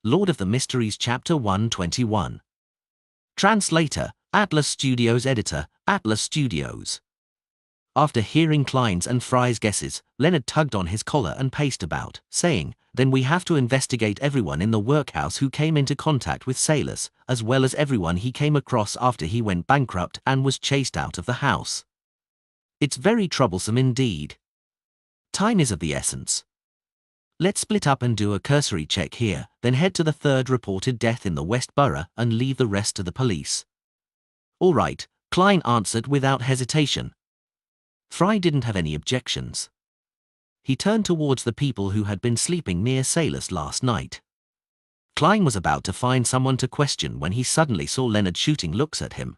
Lord of the Mysteries Chapter 121. Translator, Atlas Studios. Editor, Atlas Studios. After hearing Klein's and Fry's guesses, Leonard tugged on his collar and paced about, saying, "Then we have to investigate everyone in the workhouse who came into contact with sailors, as well as everyone he came across after he went bankrupt and was chased out of the house. It's very troublesome indeed. Time is of the essence. Let's split up and do a cursory check here, then head to the third reported death in the West Borough and leave the rest to the police." "All right," Klein answered without hesitation. Fry didn't have any objections. He turned towards the people who had been sleeping near sailors last night. Klein was about to find someone to question when he suddenly saw Leonard shooting looks at him.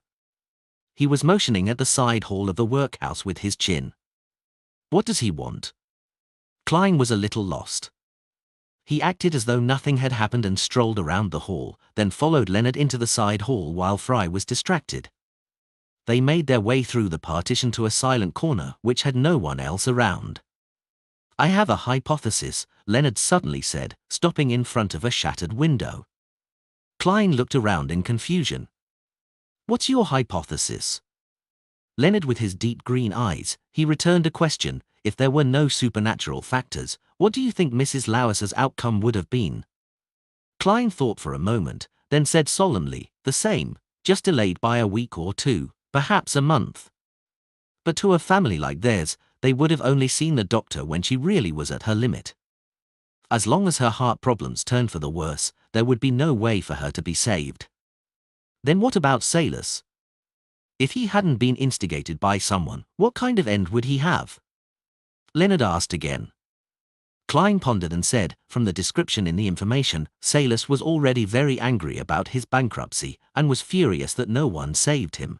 He was motioning at the side hall of the workhouse with his chin. What does he want? Klein was a little lost. He acted as though nothing had happened and strolled around the hall, then followed Leonard into the side hall while Fry was distracted. They made their way through the partition to a silent corner which had no one else around. "I have a hypothesis," Leonard suddenly said, stopping in front of a shattered window. Klein looked around in confusion. "What's your hypothesis?" Leonard, with his deep green eyes, he returned a question. "If there were no supernatural factors, what do you think Mrs. Lowis's outcome would have been?" Klein thought for a moment, then said solemnly, "The same, just delayed by a week or two, perhaps a month. But to a family like theirs, they would have only seen the doctor when she really was at her limit. As long as her heart problems turned for the worse, there would be no way for her to be saved." "Then what about Sailors? If he hadn't been instigated by someone, what kind of end would he have?" Leonard asked again. Klein pondered and said, "From the description in the information, Sailors was already very angry about his bankruptcy and was furious that no one saved him.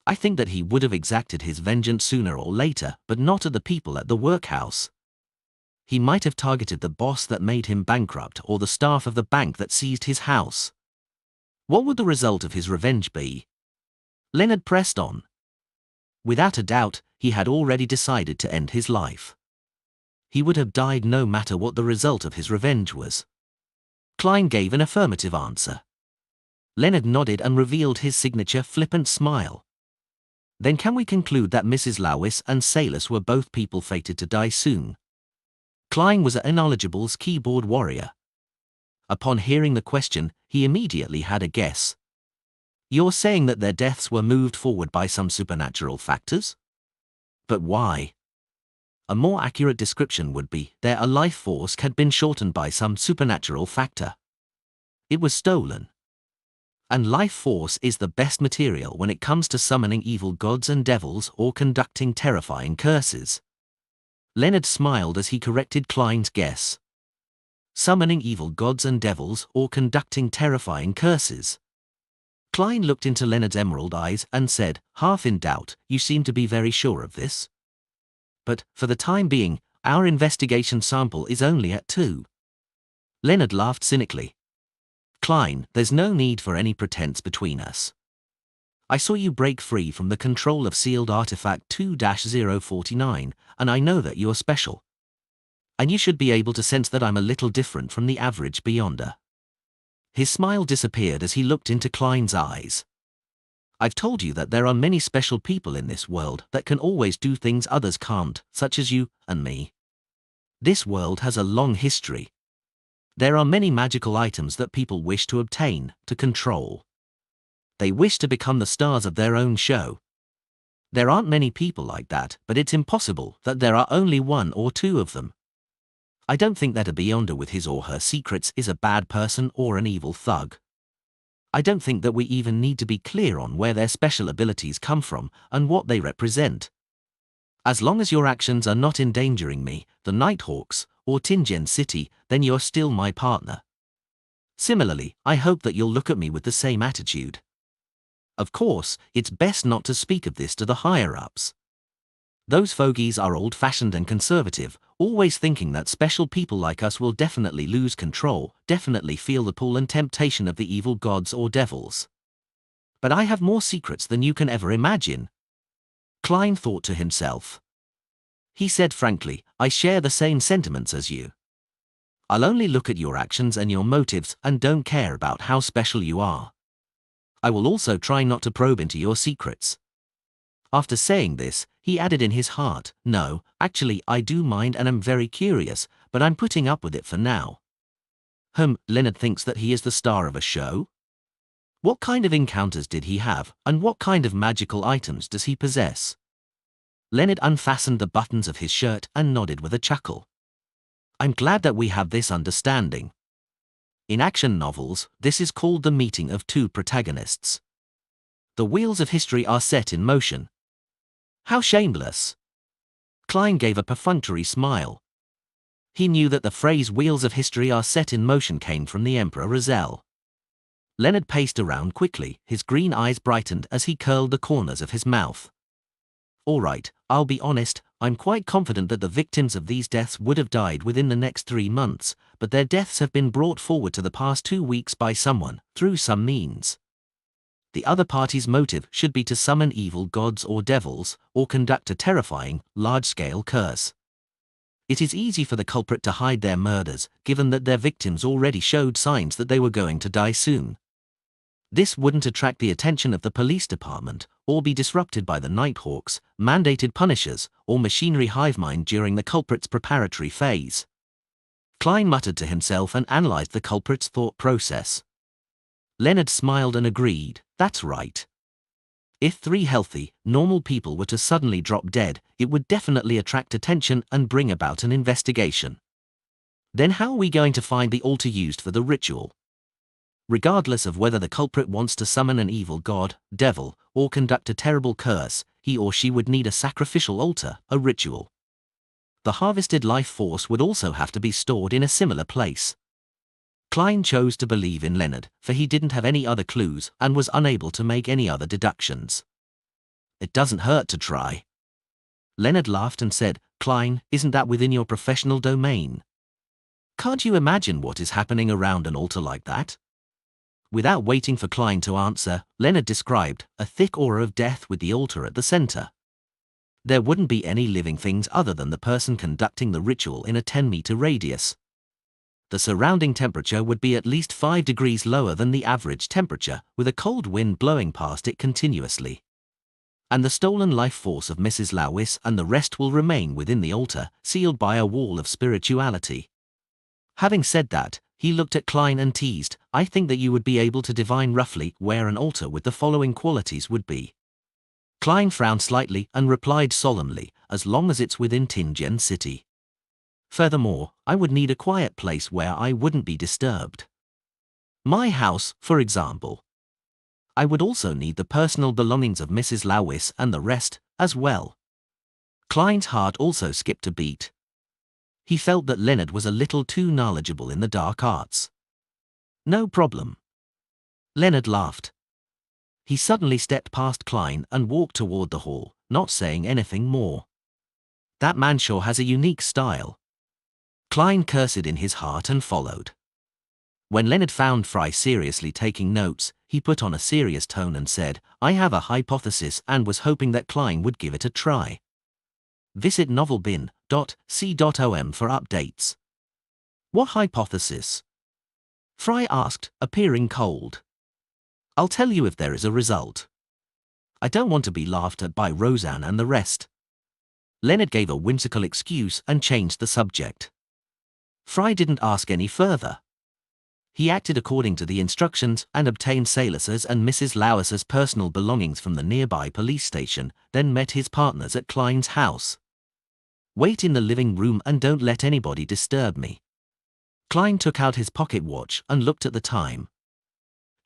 I think that he would have exacted his vengeance sooner or later, but not at the people at the workhouse. He might have targeted the boss that made him bankrupt or the staff of the bank that seized his house. What would the result of his revenge be?" Leonard pressed on. Without a doubt, he had already decided to end his life. He would have died no matter what the result of his revenge was. Klein gave an affirmative answer. Leonard nodded and revealed his signature flippant smile. "Then can we conclude that Mrs. Lowis and Sailors were both people fated to die soon?" Klein was an knowledgeable keyboard warrior. Upon hearing the question, he immediately had a guess. "You're saying that their deaths were moved forward by some supernatural factors? But why?" A more accurate description would be, their life force had been shortened by some supernatural factor. It was stolen. And life force is the best material when it comes to summoning evil gods and devils or conducting terrifying curses. Leonard smiled as he corrected Klein's guess. Summoning evil gods and devils or conducting terrifying curses. Klein looked into Leonard's emerald eyes and said, half in doubt, "You seem to be very sure of this. But, for the time being, our investigation sample is only at 2. Leonard laughed cynically. "Klein, there's no need for any pretense between us. I saw you break free from the control of sealed artifact 2-049, and I know that you're special. And you should be able to sense that I'm a little different from the average Beyonder." His smile disappeared as he looked into Klein's eyes. "I've told you that there are many special people in this world that can always do things others can't, such as you and me. This world has a long history. There are many magical items that people wish to obtain, to control. They wish to become the stars of their own show. There aren't many people like that, but it's impossible that there are only 1 or 2 of them. I don't think that a Beyonder with his or her secrets is a bad person or an evil thug. I don't think that we even need to be clear on where their special abilities come from and what they represent. As long as your actions are not endangering me, the Nighthawks, or Tingen City, then you're still my partner. Similarly, I hope that you'll look at me with the same attitude. Of course, it's best not to speak of this to the higher-ups. Those fogies are old-fashioned and conservative, always thinking that special people like us will definitely lose control, definitely feel the pull and temptation of the evil gods or devils. But I have more secrets than you can ever imagine." Klein thought to himself. He said frankly, "I share the same sentiments as you. I'll only look at your actions and your motives and don't care about how special you are. I will also try not to probe into your secrets. After saying this, he added in his heart, no, actually I do mind and am very curious, but I'm putting up with it for now. Leonard thinks that he is the star of a show? What kind of encounters did he have, and what kind of magical items does he possess? Leonard unfastened the buttons of his shirt and nodded with a chuckle. I'm glad that we have this understanding. In action novels, this is called the meeting of two protagonists. The wheels of history are set in motion. How shameless! Klein gave a perfunctory smile. He knew that the phrase wheels of history are set in motion came from the Emperor Rozelle. Leonard paced around quickly, his green eyes brightened as he curled the corners of his mouth. All right, I'll be honest, I'm quite confident that the victims of these deaths would have died within the next 3 months, but their deaths have been brought forward to the past 2 weeks by someone, through some means. The other party's motive should be to summon evil gods or devils, or conduct a terrifying, large-scale curse. It is easy for the culprit to hide their murders, given that their victims already showed signs that they were going to die soon. This wouldn't attract the attention of the police department, or be disrupted by the Nighthawks, mandated punishers, or machinery hive mind during the culprit's preparatory phase. Klein muttered to himself and analyzed the culprit's thought process. Leonard smiled and agreed, that's right. If 3 healthy, normal people were to suddenly drop dead, it would definitely attract attention and bring about an investigation. Then how are we going to find the altar used for the ritual? Regardless of whether the culprit wants to summon an evil god, devil, or conduct a terrible curse, he or she would need a sacrificial altar, a ritual. The harvested life force would also have to be stored in a similar place. Klein chose to believe in Leonard, for he didn't have any other clues and was unable to make any other deductions. It doesn't hurt to try. Leonard laughed and said, Klein, isn't that within your professional domain? Can't you imagine what is happening around an altar like that? Without waiting for Klein to answer, Leonard described a thick aura of death with the altar at the center. There wouldn't be any living things other than the person conducting the ritual in a 10-meter radius. The surrounding temperature would be at least 5 degrees lower than the average temperature, with a cold wind blowing past it continuously. And the stolen life force of Mrs. Lawis and the rest will remain within the altar, sealed by a wall of spirituality. Having said that, he looked at Klein and teased, I think that you would be able to divine roughly where an altar with the following qualities would be. Klein frowned slightly and replied solemnly, as long as it's within Tingen City. Furthermore, I would need a quiet place where I wouldn't be disturbed. My house, for example. I would also need the personal belongings of Mrs. Lawis and the rest, as well. Klein's heart also skipped a beat. He felt that Leonard was a little too knowledgeable in the dark arts. No problem. Leonard laughed. He suddenly stepped past Klein and walked toward the hall, not saying anything more. That man sure has a unique style. Klein cursed in his heart and followed. When Leonard found Fry seriously taking notes, he put on a serious tone and said, I have a hypothesis and was hoping that Klein would give it a try. Visit novelbin.c.om for updates. What hypothesis? Fry asked, appearing cold. I'll tell you if there is a result. I don't want to be laughed at by Roseanne and the rest. Leonard gave a whimsical excuse and changed the subject. Fry didn't ask any further. He acted according to the instructions and obtained Salus's and Mrs. Lawis's personal belongings from the nearby police station, then met his partners at Klein's house. Wait in the living room and don't let anybody disturb me. Klein took out his pocket watch and looked at the time.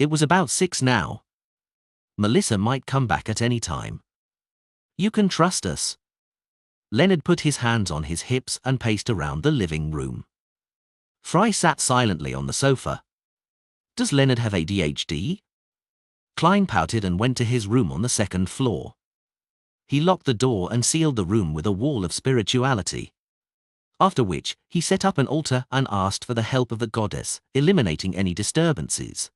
It was about 6 now. Melissa might come back at any time. You can trust us. Leonard put his hands on his hips and paced around the living room. Fry sat silently on the sofa. Does Leonard have ADHD? Klein pouted and went to his room on the 2nd floor. He locked the door and sealed the room with a wall of spirituality. After which, he set up an altar and asked for the help of the goddess, eliminating any disturbances.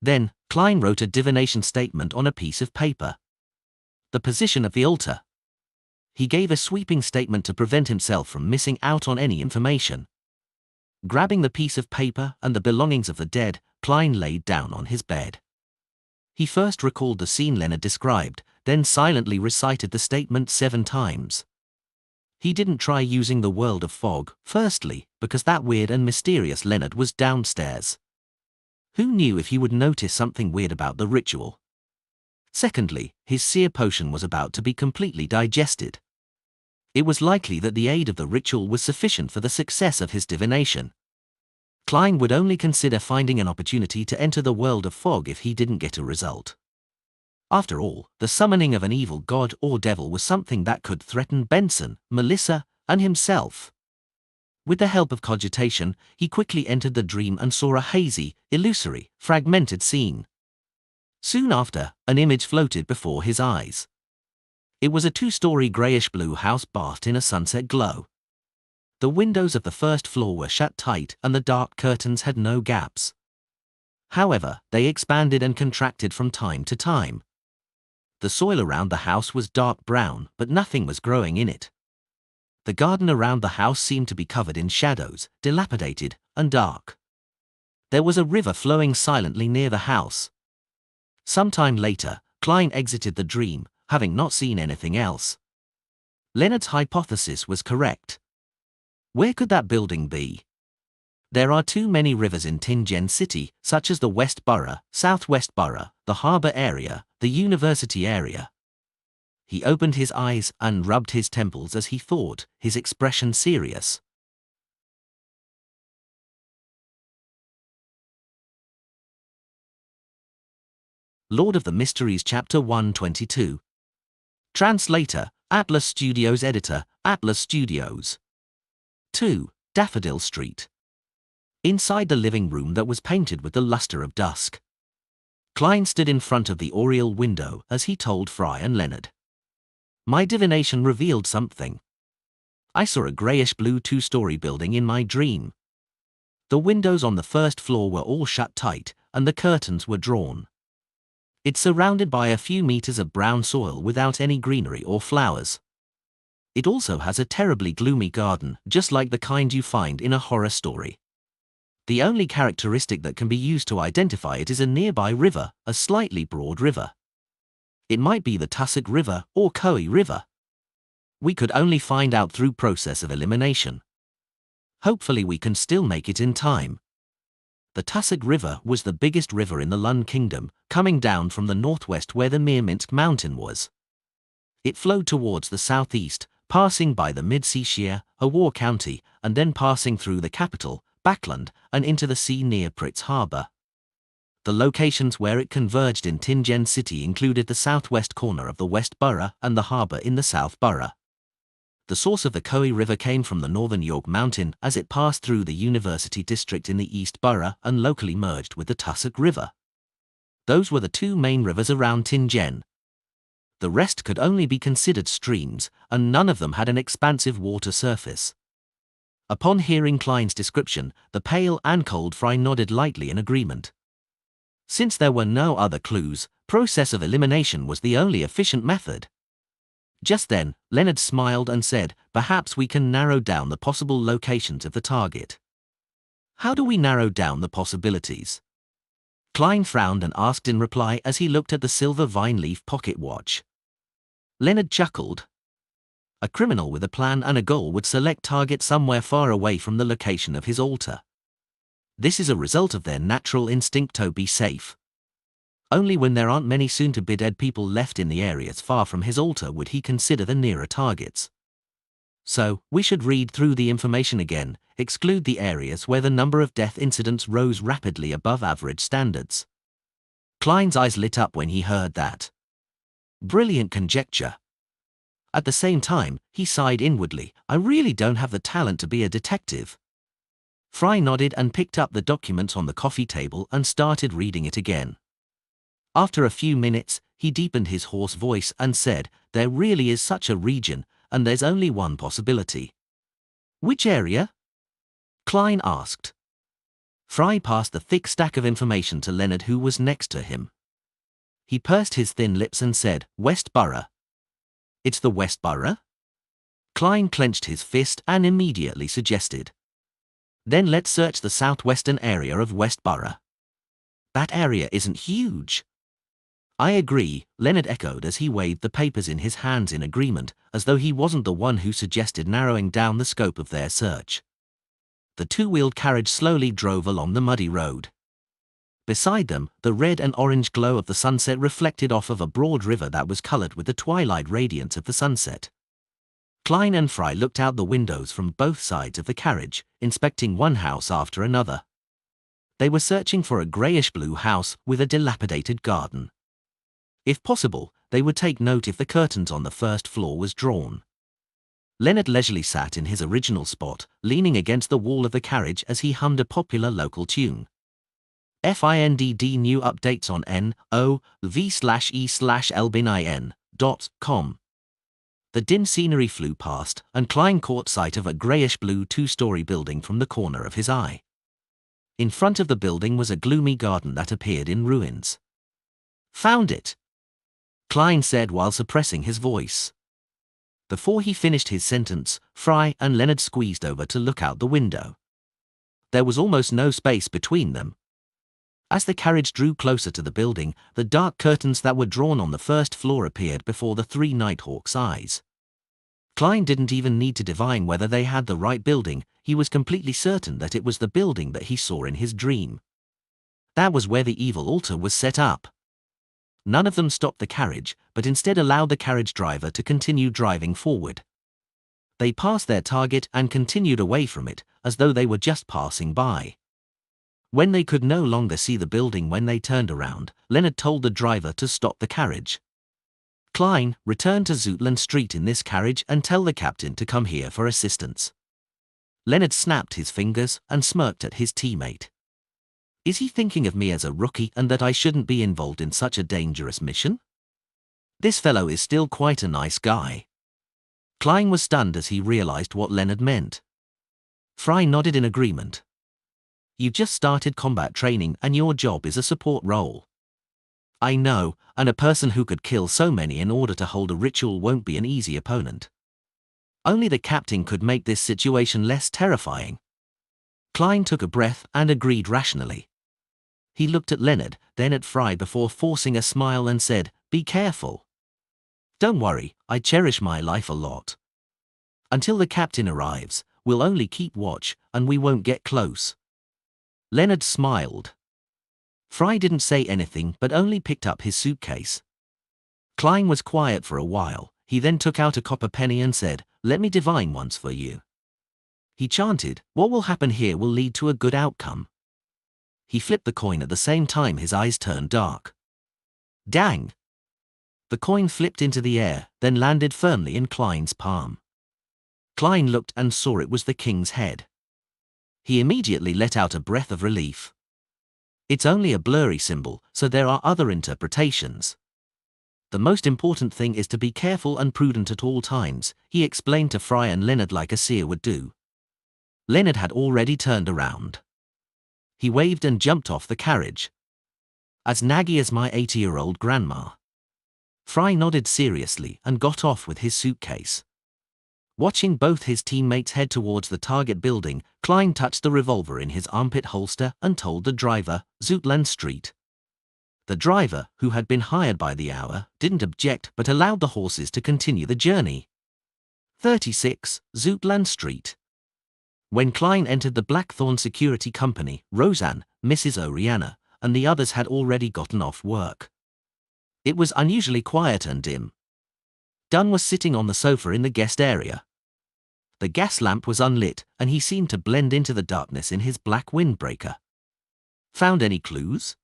Then, Klein wrote a divination statement on a piece of paper. The position of the altar. He gave a sweeping statement to prevent himself from missing out on any information. Grabbing the piece of paper and the belongings of the dead, Klein laid down on his bed. He first recalled the scene Leonard described, then silently recited the statement 7 times. He didn't try using the world of fog, firstly, because that weird and mysterious Leonard was downstairs. Who knew if he would notice something weird about the ritual? Secondly, his seer potion was about to be completely digested. It was likely that the aid of the ritual was sufficient for the success of his divination. Klein would only consider finding an opportunity to enter the world of fog if he didn't get a result. After all, the summoning of an evil god or devil was something that could threaten Benson, Melissa, and himself. With the help of cogitation, he quickly entered the dream and saw a hazy, illusory, fragmented scene. Soon after, an image floated before his eyes. It was a 2-story grayish-blue house bathed in a sunset glow. The windows of the first floor were shut tight and the dark curtains had no gaps. However, they expanded and contracted from time to time. The soil around the house was dark brown, but nothing was growing in it. The garden around the house seemed to be covered in shadows, dilapidated, and dark. There was a river flowing silently near the house. Sometime later, Klein exited the dream, having not seen anything else. Leonard's hypothesis was correct. Where could that building be? There are too many rivers in Tingen City, such as the West Borough, Southwest Borough, the Harbour area, the University area. He opened his eyes and rubbed his temples as he thought, his expression serious. Lord of the Mysteries Chapter 122. Translator, Atlas Studios. Editor, Atlas Studios. 2. Daffodil Street. Inside the living room that was painted with the luster of dusk, Klein stood in front of the oriel window as he told Fry and Leonard. My divination revealed something. I saw a grayish-blue 2-story building in my dream. The windows on the first floor were all shut tight, and the curtains were drawn. It's surrounded by a few meters of brown soil without any greenery or flowers. It also has a terribly gloomy garden, just like the kind you find in a horror story. The only characteristic that can be used to identify it is a nearby river, a slightly broad river. It might be the Tussock River or Koei River. We could only find out through process of elimination. Hopefully we can still make it in time. The Tussock River was the biggest river in the Lun Kingdom, coming down from the northwest where the Mirminsk Mountain was. It flowed towards the southeast, passing by the Mid-Sea Shire, a war county, and then passing through the capital, Backland, and into the sea near Pritz Harbour. The locations where it converged in Tingen City included the southwest corner of the West Borough and the harbour in the South Borough. The source of the Koei River came from the northern York Mountain as it passed through the University District in the East Borough and locally merged with the Tussock River. Those were the 2 main rivers around Tingen. The rest could only be considered streams, and none of them had an expansive water surface. Upon hearing Klein's description, the pale and cold Fry nodded lightly in agreement. Since there were no other clues, process of elimination was the only efficient method. Just then, Leonard smiled and said, perhaps we can narrow down the possible locations of the target. How do we narrow down the possibilities? Klein frowned and asked in reply as he looked at the silver vine-leaf pocket watch. Leonard chuckled. A criminal with a plan and a goal would select target somewhere far away from the location of his altar. This is a result of their natural instinct to be safe. Only when there aren't many soon-to-be dead people left in the areas far from his altar would he consider the nearer targets. So, we should read through the information again, exclude the areas where the number of death incidents rose rapidly above average standards. Klein's eyes lit up when he heard that. Brilliant conjecture. At the same time, he sighed inwardly, I really don't have the talent to be a detective. Fry nodded and picked up the documents on the coffee table and started reading it again. After a few minutes, he deepened his hoarse voice and said, there really is such a region, and there's only one possibility. Which area? Klein asked. Fry passed the thick stack of information to Leonard, who was next to him. He pursed his thin lips and said, West Borough. It's the West Borough? Klein clenched his fist and immediately suggested. Then let's search the southwestern area of Westborough. That area isn't huge. I agree, Leonard echoed as he waved the papers in his hands in agreement, as though he wasn't the one who suggested narrowing down the scope of their search. The two-wheeled carriage slowly drove along the muddy road. Beside them, the red and orange glow of the sunset reflected off of a broad river that was colored with the twilight radiance of the sunset. Klein and Fry looked out the windows from both sides of the carriage, inspecting one house after another. They were searching for a grayish-blue house with a dilapidated garden. If possible, they would take note if the curtains on the first floor was drawn. Leonard leisurely sat in his original spot, leaning against the wall of the carriage as he hummed a popular local tune. FINDD new updates on NOV/E/Elbin.com. The dim scenery flew past, and Klein caught sight of a grayish-blue two-story building from the corner of his eye. In front of the building was a gloomy garden that appeared in ruins. Found it, Klein said while suppressing his voice. Before he finished his sentence, Fry and Leonard squeezed over to look out the window. There was almost no space between them. As the carriage drew closer to the building, the dark curtains that were drawn on the first floor appeared before the three Nighthawks' eyes. Klein didn't even need to divine whether they had the right building, he was completely certain that it was the building that he saw in his dream. That was where the evil altar was set up. None of them stopped the carriage, but instead allowed the carriage driver to continue driving forward. They passed their target and continued away from it, as though they were just passing by. When they could no longer see the building when they turned around, Leonard told the driver to stop the carriage. Klein, return to Zoutland Street in this carriage and tell the captain to come here for assistance. Leonard snapped his fingers and smirked at his teammate. Is he thinking of me as a rookie and that I shouldn't be involved in such a dangerous mission? This fellow is still quite a nice guy. Klein was stunned as he realized what Leonard meant. Fry nodded in agreement. You've just started combat training and your job is a support role. I know, and a person who could kill so many in order to hold a ritual won't be an easy opponent. Only the captain could make this situation less terrifying. Klein took a breath and agreed rationally. He looked at Leonard, then at Fry before forcing a smile and said, "Be careful. Don't worry, I cherish my life a lot. Until the captain arrives, we'll only keep watch, and we won't get close." Leonard smiled. Fry didn't say anything but only picked up his suitcase. Klein was quiet for a while, he then took out a copper penny and said, "Let me divine once for you." He chanted, "What will happen here will lead to a good outcome." He flipped the coin at the same time his eyes turned dark. Dang! The coin flipped into the air, then landed firmly in Klein's palm. Klein looked and saw it was the king's head. He immediately let out a breath of relief. It's only a blurry symbol, so there are other interpretations. The most important thing is to be careful and prudent at all times, he explained to Fry and Leonard like a seer would do. Leonard had already turned around. He waved and jumped off the carriage. As naggy as my 80-year-old grandma. Fry nodded seriously and got off with his suitcase. Watching both his teammates head towards the target building, Klein touched the revolver in his armpit holster and told the driver, "Zoutland Street." The driver, who had been hired by the hour, didn't object but allowed the horses to continue the journey. 36, Zoutland Street. When Klein entered the Blackthorn Security Company, Roseanne, Mrs. Oriana, and the others had already gotten off work. It was unusually quiet and dim. Dunn was sitting on the sofa in the guest area. The gas lamp was unlit, and he seemed to blend into the darkness in his black windbreaker. Found any clues?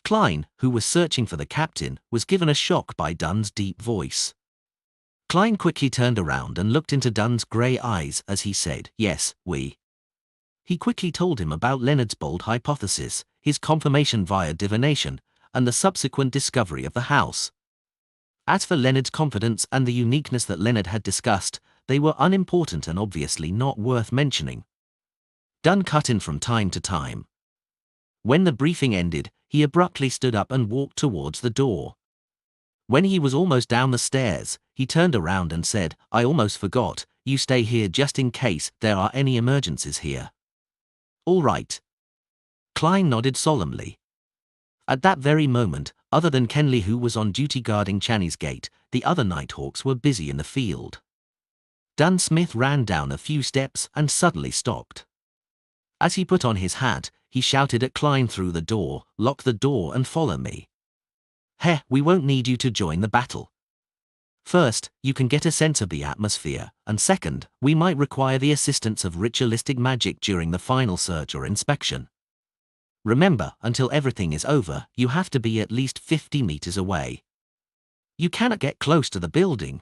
Klein, who was searching for the captain, was given a shock by Dunn's deep voice. Klein quickly turned around and looked into Dunn's grey eyes as he said, "Yes, we." He quickly told him about Leonard's bold hypothesis, his confirmation via divination, and the subsequent discovery of the house. As for Leonard's confidence and the uniqueness that Leonard had discussed, they were unimportant and obviously not worth mentioning. Dunn cut in from time to time. When the briefing ended, he abruptly stood up and walked towards the door. When he was almost down the stairs, he turned around and said, "I almost forgot, you stay here just in case there are any emergencies here." All right. Klein nodded solemnly. At that very moment, other than Kenley, who was on duty guarding Channy's gate, the other Nighthawks were busy in the field. Dan Smith ran down a few steps and suddenly stopped. As he put on his hat, he shouted at Klein through the door, "Lock the door and follow me. Heh, we won't need you to join the battle. First, you can get a sense of the atmosphere, and second, we might require the assistance of ritualistic magic during the final search or inspection. Remember, until everything is over, you have to be at least 50 meters away. You cannot get close to the building."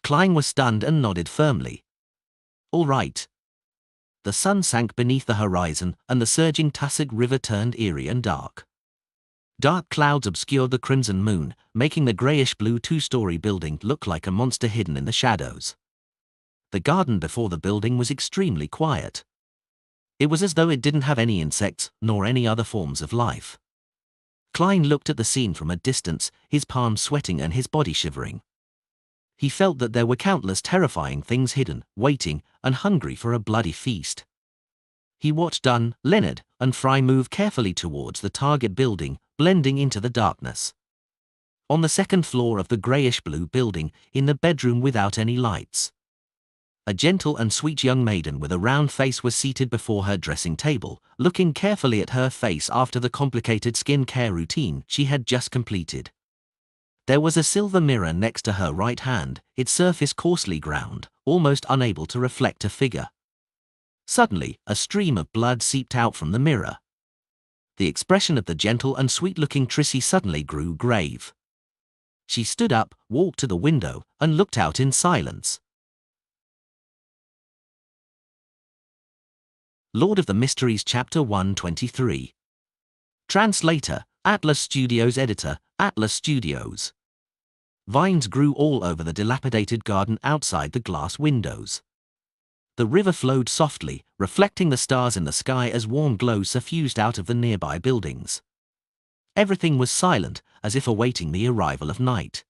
Klein was stunned and nodded firmly. All right. The sun sank beneath the horizon, and the surging Tussock River turned eerie and dark. Dark clouds obscured the crimson moon, making the greyish-blue two-story building look like a monster hidden in the shadows. The garden before the building was extremely quiet. It was as though it didn't have any insects, nor any other forms of life. Klein looked at the scene from a distance, his palms sweating and his body shivering. He felt that there were countless terrifying things hidden, waiting, and hungry for a bloody feast. He watched Dunn, Leonard, and Fry move carefully towards the target building, blending into the darkness. On the second floor of the greyish-blue building, in the bedroom without any lights, a gentle and sweet young maiden with a round face was seated before her dressing table, looking carefully at her face after the complicated skin care routine she had just completed. There was a silver mirror next to her right hand, its surface coarsely ground, almost unable to reflect a figure. Suddenly, a stream of blood seeped out from the mirror. The expression of the gentle and sweet-looking Trissy suddenly grew grave. She stood up, walked to the window, and looked out in silence. Lord of the Mysteries Chapter 123. Translator, Atlas Studios. Editor, Atlas Studios. Vines grew all over the dilapidated garden outside the glass windows. The river flowed softly, reflecting the stars in the sky as warm glow suffused out of the nearby buildings. Everything was silent, as if awaiting the arrival of night.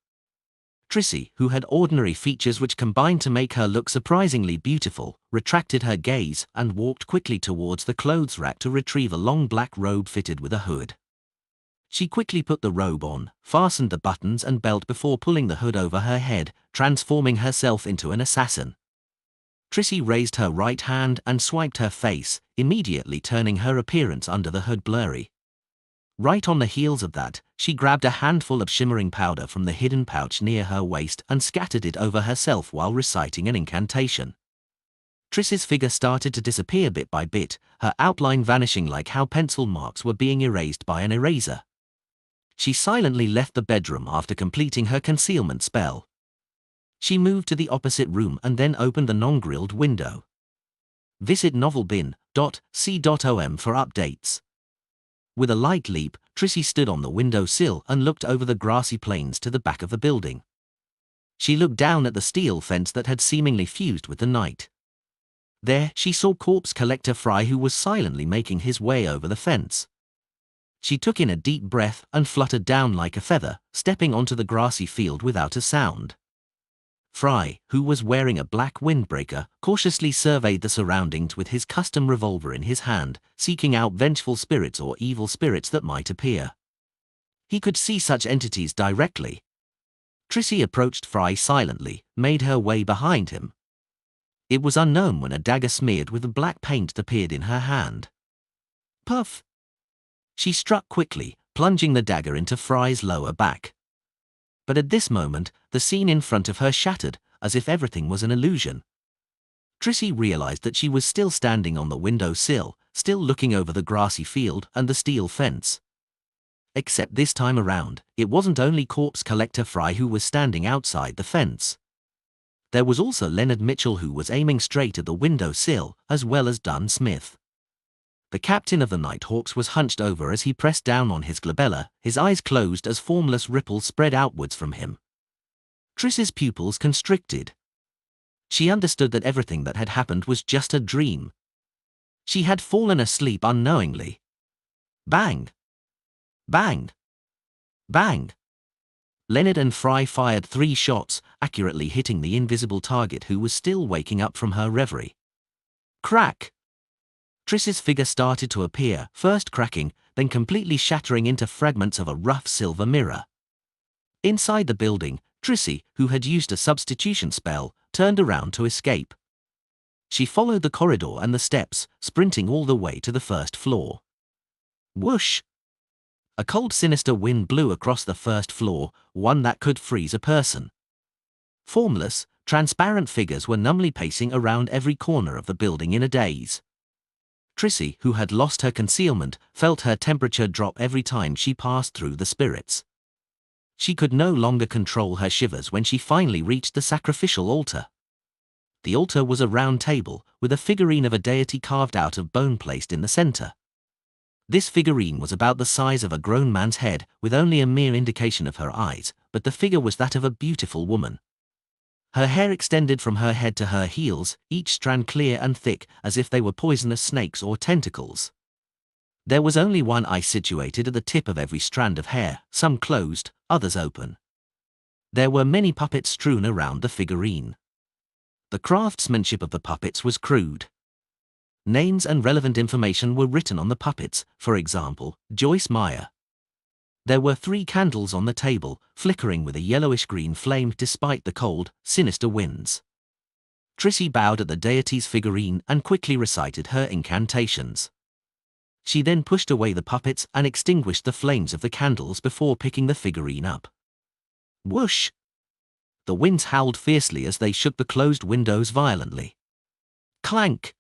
Trissy, who had ordinary features which combined to make her look surprisingly beautiful, retracted her gaze and walked quickly towards the clothes rack to retrieve a long black robe fitted with a hood. She quickly put the robe on, fastened the buttons and belt before pulling the hood over her head, transforming herself into an assassin. Trissy raised her right hand and swiped her face, immediately turning her appearance under the hood blurry. Right on the heels of that, she grabbed a handful of shimmering powder from the hidden pouch near her waist and scattered it over herself while reciting an incantation. Trissy's figure started to disappear bit by bit, her outline vanishing like how pencil marks were being erased by an eraser. She silently left the bedroom after completing her concealment spell. She moved to the opposite room and then opened the non-grilled window. Visit novelbin.c.om for updates. With a light leap, Trissy stood on the window sill and looked over the grassy plains to the back of the building. She looked down at the steel fence that had seemingly fused with the night. There, she saw Corpse Collector Fry, who was silently making his way over the fence. She took in a deep breath and fluttered down like a feather, stepping onto the grassy field without a sound. Fry, who was wearing a black windbreaker, cautiously surveyed the surroundings with his custom revolver in his hand, seeking out vengeful spirits or evil spirits that might appear. He could see such entities directly. Trissy approached Fry silently, made her way behind him. It was unknown when a dagger smeared with black paint appeared in her hand. Puff! She struck quickly, plunging the dagger into Fry's lower back. But at this moment, the scene in front of her shattered, as if everything was an illusion. Trissy realized that she was still standing on the window sill, still looking over the grassy field and the steel fence. Except this time around, it wasn't only Corpse Collector Fry who was standing outside the fence. There was also Leonard Mitchell, who was aiming straight at the window sill, as well as Dunn Smith. The captain of the Nighthawks was hunched over as he pressed down on his glabella, his eyes closed as formless ripples spread outwards from him. Trissy's pupils constricted. She understood that everything that had happened was just a dream. She had fallen asleep unknowingly. Bang! Bang! Bang! Leonard and Fry fired 3 shots, accurately hitting the invisible target, who was still waking up from her reverie. Crack! Triss's figure started to appear, first cracking, then completely shattering into fragments of a rough silver mirror. Inside the building, Trissy, who had used a substitution spell, turned around to escape. She followed the corridor and the steps, sprinting all the way to the first floor. Whoosh! A cold, sinister wind blew across the first floor, one that could freeze a person. Formless, transparent figures were numbly pacing around every corner of the building in a daze. Trissy, who had lost her concealment, felt her temperature drop every time she passed through the spirits. She could no longer control her shivers when she finally reached the sacrificial altar. The altar was a round table, with a figurine of a deity carved out of bone placed in the center. This figurine was about the size of a grown man's head, with only a mere indication of her eyes, but the figure was that of a beautiful woman. Her hair extended from her head to her heels, each strand clear and thick, as if they were poisonous snakes or tentacles. There was only one eye situated at the tip of every strand of hair, some closed, others open. There were many puppets strewn around the figurine. The craftsmanship of the puppets was crude. Names and relevant information were written on the puppets, for example, Joyce Meyer. There were 3 candles on the table, flickering with a yellowish-green flame despite the cold, sinister winds. Trissy bowed at the deity's figurine and quickly recited her incantations. She then pushed away the puppets and extinguished the flames of the candles before picking the figurine up. Whoosh! The winds howled fiercely as they shook the closed windows violently. Clank!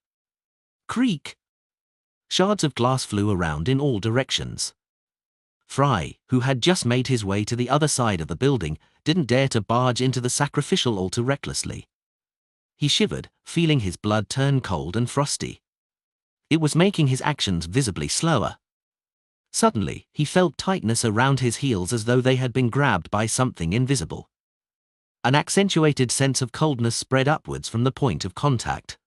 Creak! Shards of glass flew around in all directions. Fry, who had just made his way to the other side of the building, didn't dare to barge into the sacrificial altar recklessly. He shivered, feeling his blood turn cold and frosty. It was making his actions visibly slower. Suddenly, he felt tightness around his heels as though they had been grabbed by something invisible. An accentuated sense of coldness spread upwards from the point of contact.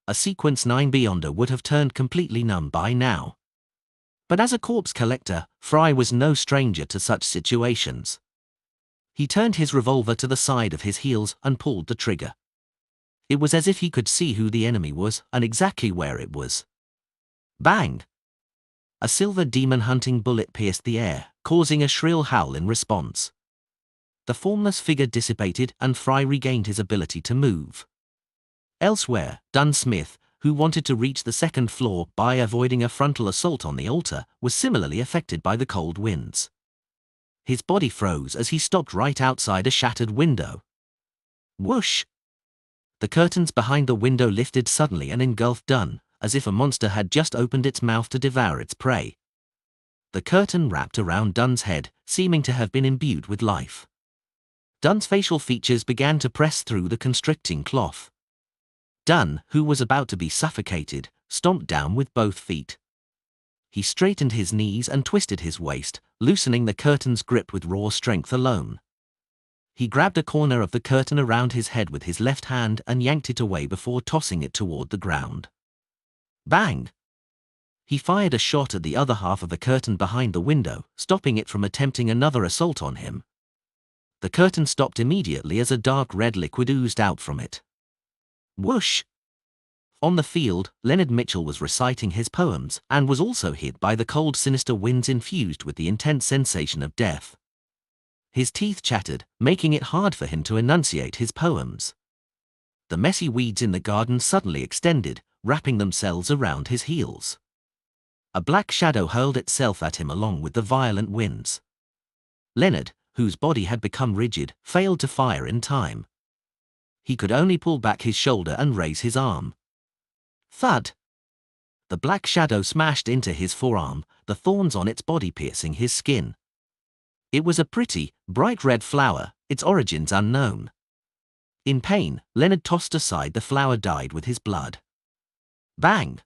A Sequence 9 Beyonder would have turned completely numb by now. But as a corpse collector, Fry was no stranger to such situations. He turned his revolver to the side of his heels and pulled the trigger. It was as if he could see who the enemy was and exactly where it was. Bang! A silver demon-hunting bullet pierced the air, causing a shrill howl in response. The formless figure dissipated and Fry regained his ability to move. Elsewhere, Dunn Smith, who wanted to reach the second floor by avoiding a frontal assault on the altar, was similarly affected by the cold winds. His body froze as he stopped right outside a shattered window. Whoosh! The curtains behind the window lifted suddenly and engulfed Dunn, as if a monster had just opened its mouth to devour its prey. The curtain wrapped around Dunn's head, seeming to have been imbued with life. Dunn's facial features began to press through the constricting cloth. Dunn, who was about to be suffocated, stomped down with both feet. He straightened his knees and twisted his waist, loosening the curtain's grip with raw strength alone. He grabbed a corner of the curtain around his head with his left hand and yanked it away before tossing it toward the ground. Bang! He fired a shot at the other half of the curtain behind the window, stopping it from attempting another assault on him. The curtain stopped immediately as a dark red liquid oozed out from it. Whoosh! On the field, Leonard Mitchell was reciting his poems and was also hit by the cold, sinister winds infused with the intense sensation of death. His teeth chattered, making it hard for him to enunciate his poems. The messy weeds in the garden suddenly extended, wrapping themselves around his heels. A black shadow hurled itself at him along with the violent winds. Leonard, whose body had become rigid, failed to fire in time. He could only pull back his shoulder and raise his arm. Thud! The black shadow smashed into his forearm, the thorns on its body piercing his skin. It was a pretty, bright red flower, its origins unknown. In pain, Leonard tossed aside the flower dyed with his blood. Bang!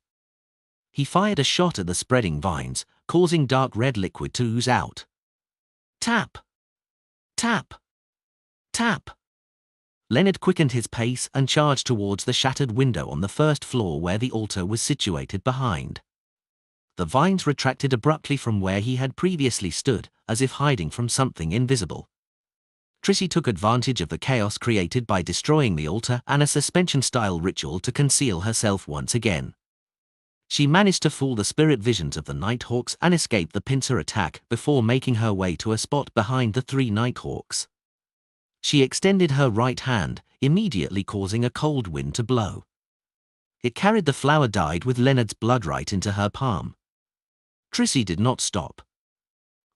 He fired a shot at the spreading vines, causing dark red liquid to ooze out. Tap! Tap! Tap! Leonard quickened his pace and charged towards the shattered window on the first floor where the altar was situated behind. The vines retracted abruptly from where he had previously stood, as if hiding from something invisible. Trissy took advantage of the chaos created by destroying the altar and a suspension-style ritual to conceal herself once again. She managed to fool the spirit visions of the Nighthawks and escape the pincer attack before making her way to a spot behind the 3 Nighthawks. She extended her right hand, immediately causing a cold wind to blow. It carried the flower dyed with Leonard's blood right into her palm. Trissy did not stop.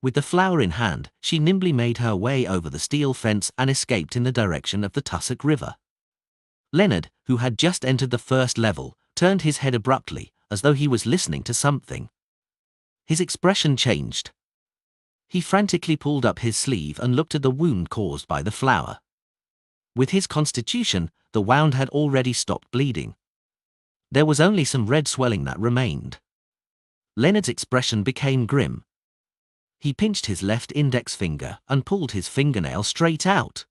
With the flower in hand, she nimbly made her way over the steel fence and escaped in the direction of the Tussock River. Leonard, who had just entered the first level, turned his head abruptly, as though he was listening to something. His expression changed. He frantically pulled up his sleeve and looked at the wound caused by the flower. With his constitution, the wound had already stopped bleeding. There was only some red swelling that remained. Leonard's expression became grim. He pinched his left index finger and pulled his fingernail straight out.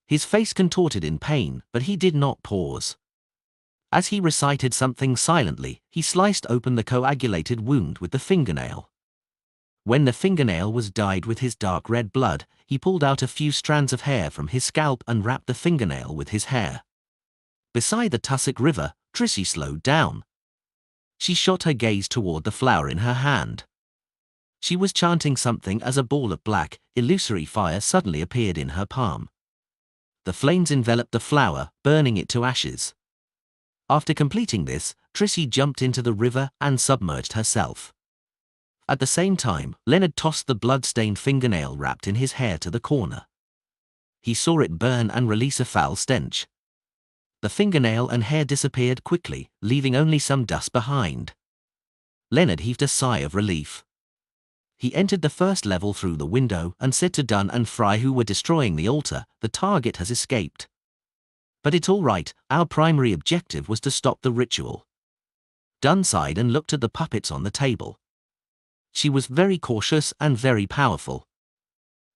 His face contorted in pain, but he did not pause. As he recited something silently, he sliced open the coagulated wound with the fingernail. When the fingernail was dyed with his dark red blood, he pulled out a few strands of hair from his scalp and wrapped the fingernail with his hair. Beside the Tussock River, Trissy slowed down. She shot her gaze toward the flower in her hand. She was chanting something as a ball of black, illusory fire suddenly appeared in her palm. The flames enveloped the flower, burning it to ashes. After completing this, Trissy jumped into the river and submerged herself. At the same time, Leonard tossed the blood-stained fingernail wrapped in his hair to the corner. He saw it burn and release a foul stench. The fingernail and hair disappeared quickly, leaving only some dust behind. Leonard heaved a sigh of relief. He entered the first level through the window and said to Dunn and Fry, who were destroying the altar, "The target has escaped. But it's all right, our primary objective was to stop the ritual." Dunn sighed and looked at the puppets on the table. She was very cautious and very powerful.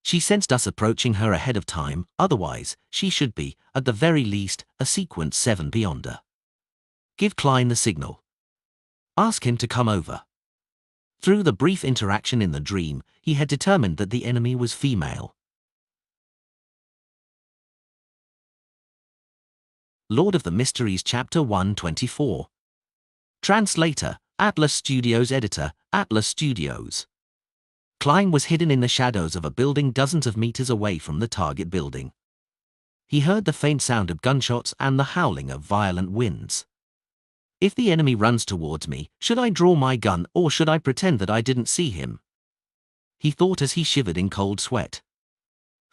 She sensed us approaching her ahead of time, otherwise, she should be, at the very least, a sequence 7 beyonder. Give Klein the signal. Ask him to come over. Through the brief interaction in the dream, he had determined that the enemy was female. Lord of the Mysteries Chapter 124. Translator, Atlas Studios. Editor, Atlas Studios. Klein was hidden in the shadows of a building dozens of meters away from the target building. He heard the faint sound of gunshots and the howling of violent winds. If the enemy runs towards me, should I draw my gun or should I pretend that I didn't see him? He thought as he shivered in cold sweat.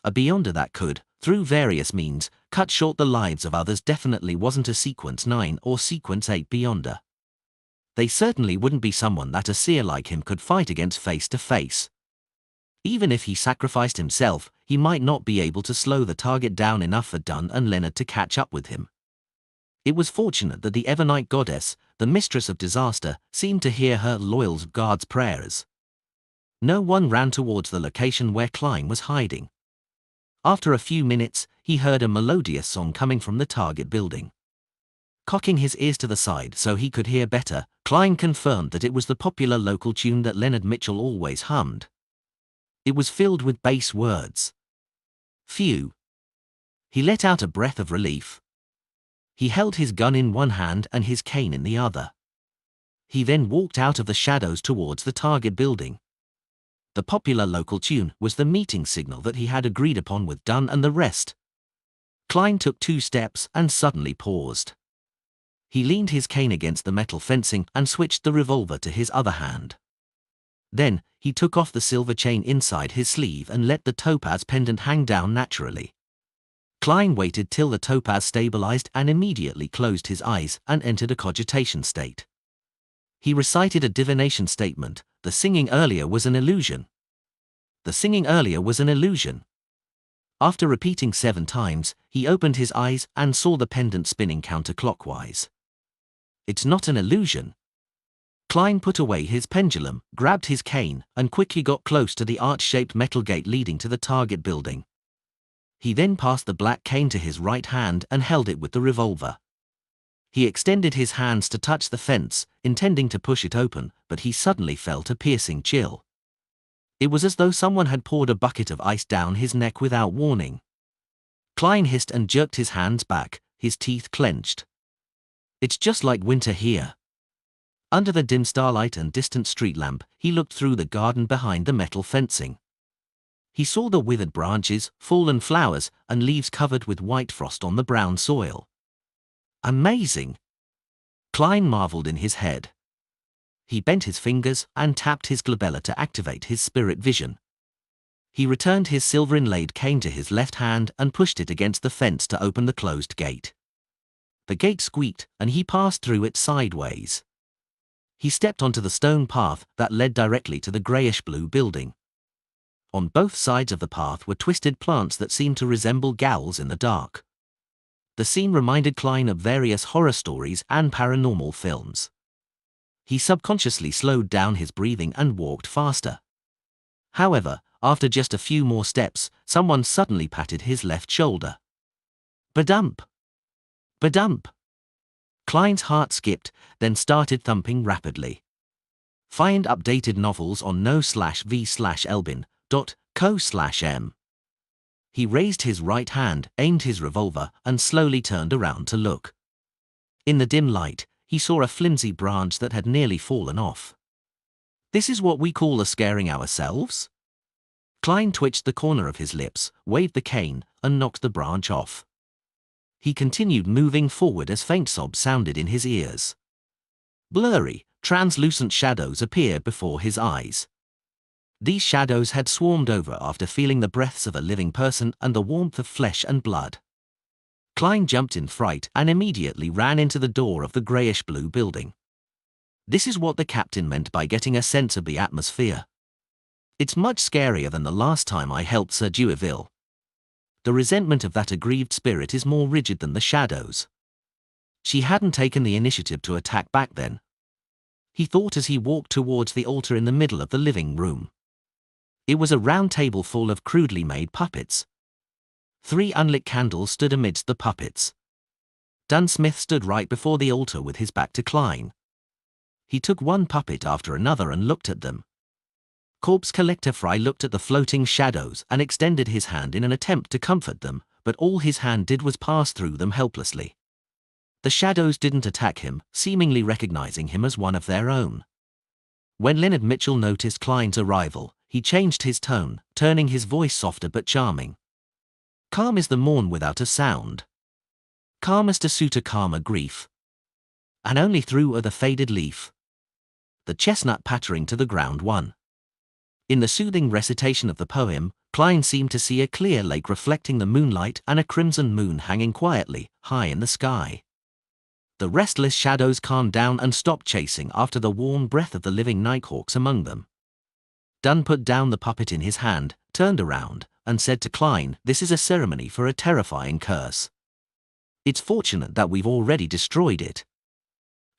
A beyonder that could, through various means, cut short the lives of others definitely wasn't a sequence 9 or sequence 8 beyonder. They certainly wouldn't be someone that a seer like him could fight against face to face. Even if he sacrificed himself, he might not be able to slow the target down enough for Dunn and Leonard to catch up with him. It was fortunate that the Evernight goddess, the mistress of disaster, seemed to hear her loyal guard's prayers. No one ran towards the location where Klein was hiding. After a few minutes, he heard a melodious song coming from the target building. Cocking his ears to the side so he could hear better, Klein confirmed that it was the popular local tune that Leonard Mitchell always hummed. It was filled with bass words. Phew. He let out a breath of relief. He held his gun in one hand and his cane in the other. He then walked out of the shadows towards the target building. The popular local tune was the meeting signal that he had agreed upon with Dunn and the rest. Klein took 2 steps and suddenly paused. He leaned his cane against the metal fencing and switched the revolver to his other hand. Then, he took off the silver chain inside his sleeve and let the topaz pendant hang down naturally. Klein waited till the topaz stabilized and immediately closed his eyes and entered a cogitation state. He recited a divination statement: "The singing earlier was an illusion. The singing earlier was an illusion." After repeating 7 times, he opened his eyes and saw the pendant spinning counterclockwise. It's not an illusion. Klein put away his pendulum, grabbed his cane, and quickly got close to the arch-shaped metal gate leading to the target building. He then passed the black cane to his right hand and held it with the revolver. He extended his hands to touch the fence, intending to push it open, but he suddenly felt a piercing chill. It was as though someone had poured a bucket of ice down his neck without warning. Klein hissed and jerked his hands back, his teeth clenched. "It's just like winter here." Under the dim starlight and distant street lamp, he looked through the garden behind the metal fencing. He saw the withered branches, fallen flowers, and leaves covered with white frost on the brown soil. Amazing! Klein marveled in his head. He bent his fingers and tapped his glabella to activate his spirit vision. He returned his silver-inlaid cane to his left hand and pushed it against the fence to open the closed gate. The gate squeaked, and he passed through it sideways. He stepped onto the stone path that led directly to the grayish-blue building. On both sides of the path were twisted plants that seemed to resemble ghouls in the dark. The scene reminded Klein of various horror stories and paranormal films. He subconsciously slowed down his breathing and walked faster. However, after just a few more steps, someone suddenly patted his left shoulder. Badump! Badump! Klein's heart skipped, then started thumping rapidly. Find updated novels on no/v/elbin.co/m. He raised his right hand, aimed his revolver, and slowly turned around to look. In the dim light, he saw a flimsy branch that had nearly fallen off. This is what we call a scaring ourselves? Klein twitched the corner of his lips, waved the cane, and knocked the branch off. He continued moving forward as faint sobs sounded in his ears. Blurry, translucent shadows appeared before his eyes. These shadows had swarmed over after feeling the breaths of a living person and the warmth of flesh and blood. Klein jumped in fright and immediately ran into the door of the grayish-blue building. This is what the captain meant by getting a sense of the atmosphere. It's much scarier than the last time I helped Sir Dueville. The resentment of that aggrieved spirit is more rigid than the shadows. She hadn't taken the initiative to attack back then. He thought as he walked towards the altar in the middle of the living room. It was a round table full of crudely made puppets. 3 unlit candles stood amidst the puppets. Dunsmith stood right before the altar with his back to Klein. He took one puppet after another and looked at them. Corpse Collector Fry looked at the floating shadows and extended his hand in an attempt to comfort them, but all his hand did was pass through them helplessly. The shadows didn't attack him, seemingly recognizing him as one of their own. When Leonard Mitchell noticed Klein's arrival, he changed his tone, turning his voice softer but charming. Calm is the morn without a sound. Calm as to suit a calmer grief. And only through the faded leaf. The chestnut pattering to the ground one. In the soothing recitation of the poem, Klein seemed to see a clear lake reflecting the moonlight and a crimson moon hanging quietly, high in the sky. The restless shadows calmed down and stopped chasing after the warm breath of the living nighthawks among them. Dunn put down the puppet in his hand, turned around, and said to Klein, "This is a ceremony for a terrifying curse. It's fortunate that we've already destroyed it.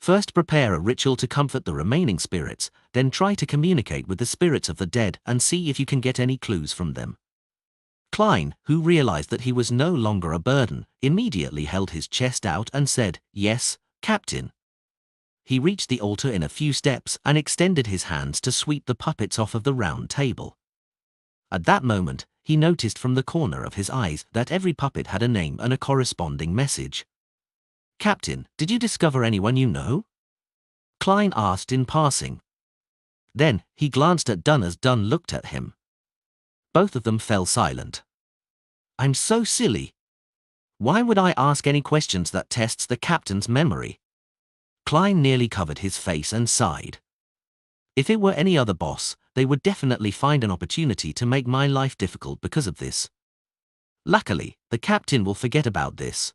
First prepare a ritual to comfort the remaining spirits, then try to communicate with the spirits of the dead and see if you can get any clues from them." Klein, who realized that he was no longer a burden, immediately held his chest out and said, "Yes, Captain." He reached the altar in a few steps and extended his hands to sweep the puppets off of the round table. At that moment, he noticed from the corner of his eyes that every puppet had a name and a corresponding message. "Captain, did you discover anyone you know?" Klein asked in passing. Then, he glanced at Dunn as Dunn looked at him. Both of them fell silent. "I'm so silly. Why would I ask any questions that tests the captain's memory?" Klein nearly covered his face and sighed. "If it were any other boss, they would definitely find an opportunity to make my life difficult because of this. Luckily, the captain will forget about this.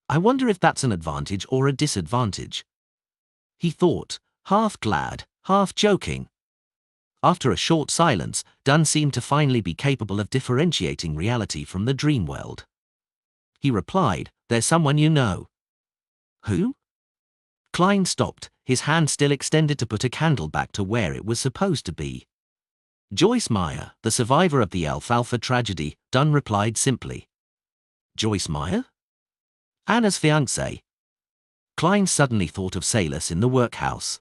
I wonder if that's an advantage or a disadvantage," he thought, half glad, half joking. After a short silence, Dunn seemed to finally be capable of differentiating reality from the dream world. He replied, "There's someone you know." "Who?" Klein stopped, his hand still extended to put a candle back to where it was supposed to be. "Joyce Meyer, the survivor of the Alfalfa tragedy," Dunn replied simply. "Joyce Meyer? Anna's fiancée." Klein suddenly thought of Salas in the workhouse.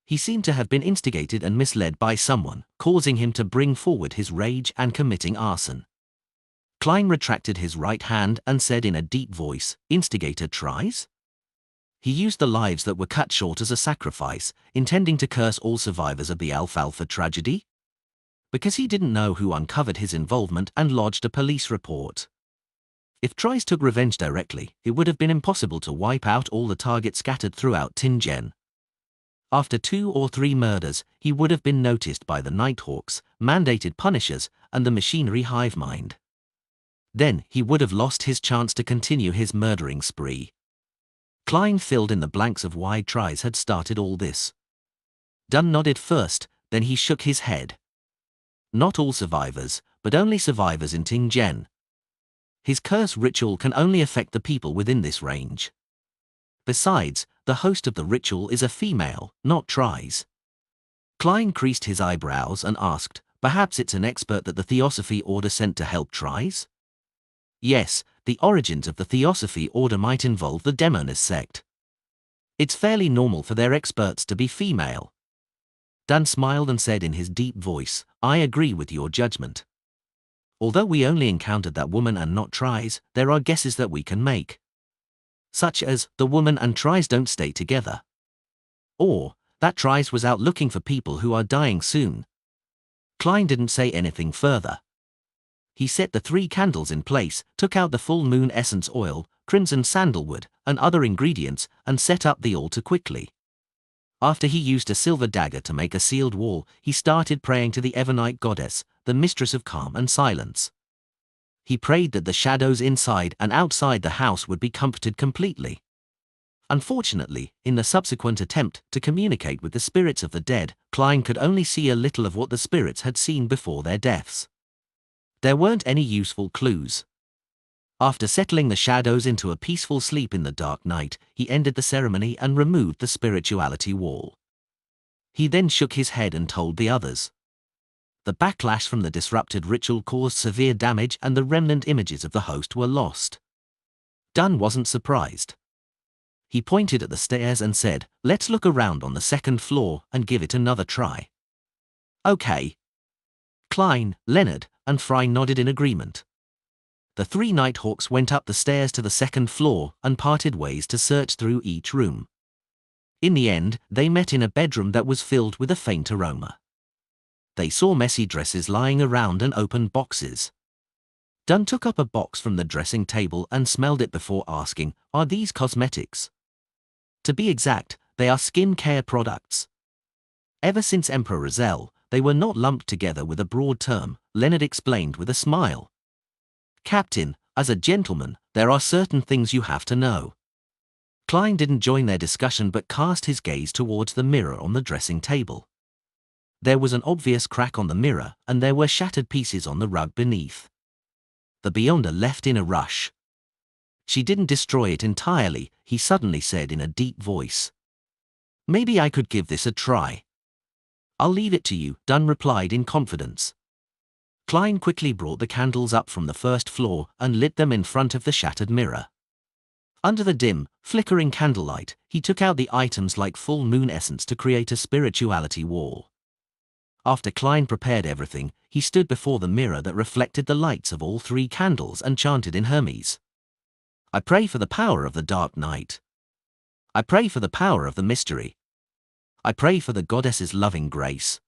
He seemed to have been instigated and misled by someone, causing him to bring forward his rage and committing arson. Klein retracted his right hand and said in a deep voice, "Instigator tries?" He used the lives that were cut short as a sacrifice, intending to curse all survivors of the Alfalfa tragedy, because he didn't know who uncovered his involvement and lodged a police report. If Trice took revenge directly, it would have been impossible to wipe out all the targets scattered throughout Tingen. After 2 or 3 murders, he would have been noticed by the Nighthawks, mandated punishers, and the machinery hive mind. Then he would have lost his chance to continue his murdering spree. Klein filled in the blanks of why Trice had started all this. Dunn nodded first, then he shook his head. Not all survivors, but only survivors in Tingen. His curse ritual can only affect the people within this range. Besides, the host of the ritual is a female, not Trice. Klein creased his eyebrows and asked, perhaps it's an expert that the Theosophy Order sent to help Trice? Yes, the origins of the Theosophy Order might involve the Demonist sect. It's fairly normal for their experts to be female. Dunn smiled and said in his deep voice, I agree with your judgment. Although we only encountered that woman and not Trice, there are guesses that we can make. Such as, the woman and Trice don't stay together. Or, that Trice was out looking for people who are dying soon. Klein didn't say anything further. He set the 3 candles in place, took out the full moon essence oil, crimson sandalwood, and other ingredients, and set up the altar quickly. After he used a silver dagger to make a sealed wall, he started praying to the Evernite goddess, the mistress of calm and silence. He prayed that the shadows inside and outside the house would be comforted completely. Unfortunately, in the subsequent attempt to communicate with the spirits of the dead, Klein could only see a little of what the spirits had seen before their deaths. There weren't any useful clues. After settling the shadows into a peaceful sleep in the dark night, he ended the ceremony and removed the spirituality wall. He then shook his head and told the others. The backlash from the disrupted ritual caused severe damage and the remnant images of the host were lost. Dunn wasn't surprised. He pointed at the stairs and said, let's look around on the 2nd floor and give it another try. Okay. Klein, Leonard, and Fry nodded in agreement. The 3 Nighthawks went up the stairs to the 2nd floor and parted ways to search through each room. In the end, they met in a bedroom that was filled with a faint aroma. They saw messy dresses lying around and open boxes. Dunn took up a box from the dressing table and smelled it before asking, are these cosmetics? To be exact, they are skin care products. Ever since Emperor Razel, they were not lumped together with a broad term, Leonard explained with a smile. Captain, as a gentleman, there are certain things you have to know. Klein didn't join their discussion but cast his gaze towards the mirror on the dressing table. There was an obvious crack on the mirror, and there were shattered pieces on the rug beneath. The Beyonder left in a rush. She didn't destroy it entirely, he suddenly said in a deep voice. Maybe I could give this a try. I'll leave it to you, Dunn replied in confidence. Klein quickly brought the candles up from the 1st floor and lit them in front of the shattered mirror. Under the dim, flickering candlelight, he took out the items like full moon essence to create a spirituality wall. After Klein prepared everything, he stood before the mirror that reflected the lights of all 3 candles and chanted in Hermes. I pray for the power of the dark night. I pray for the power of the mystery. I pray for the goddess's loving grace.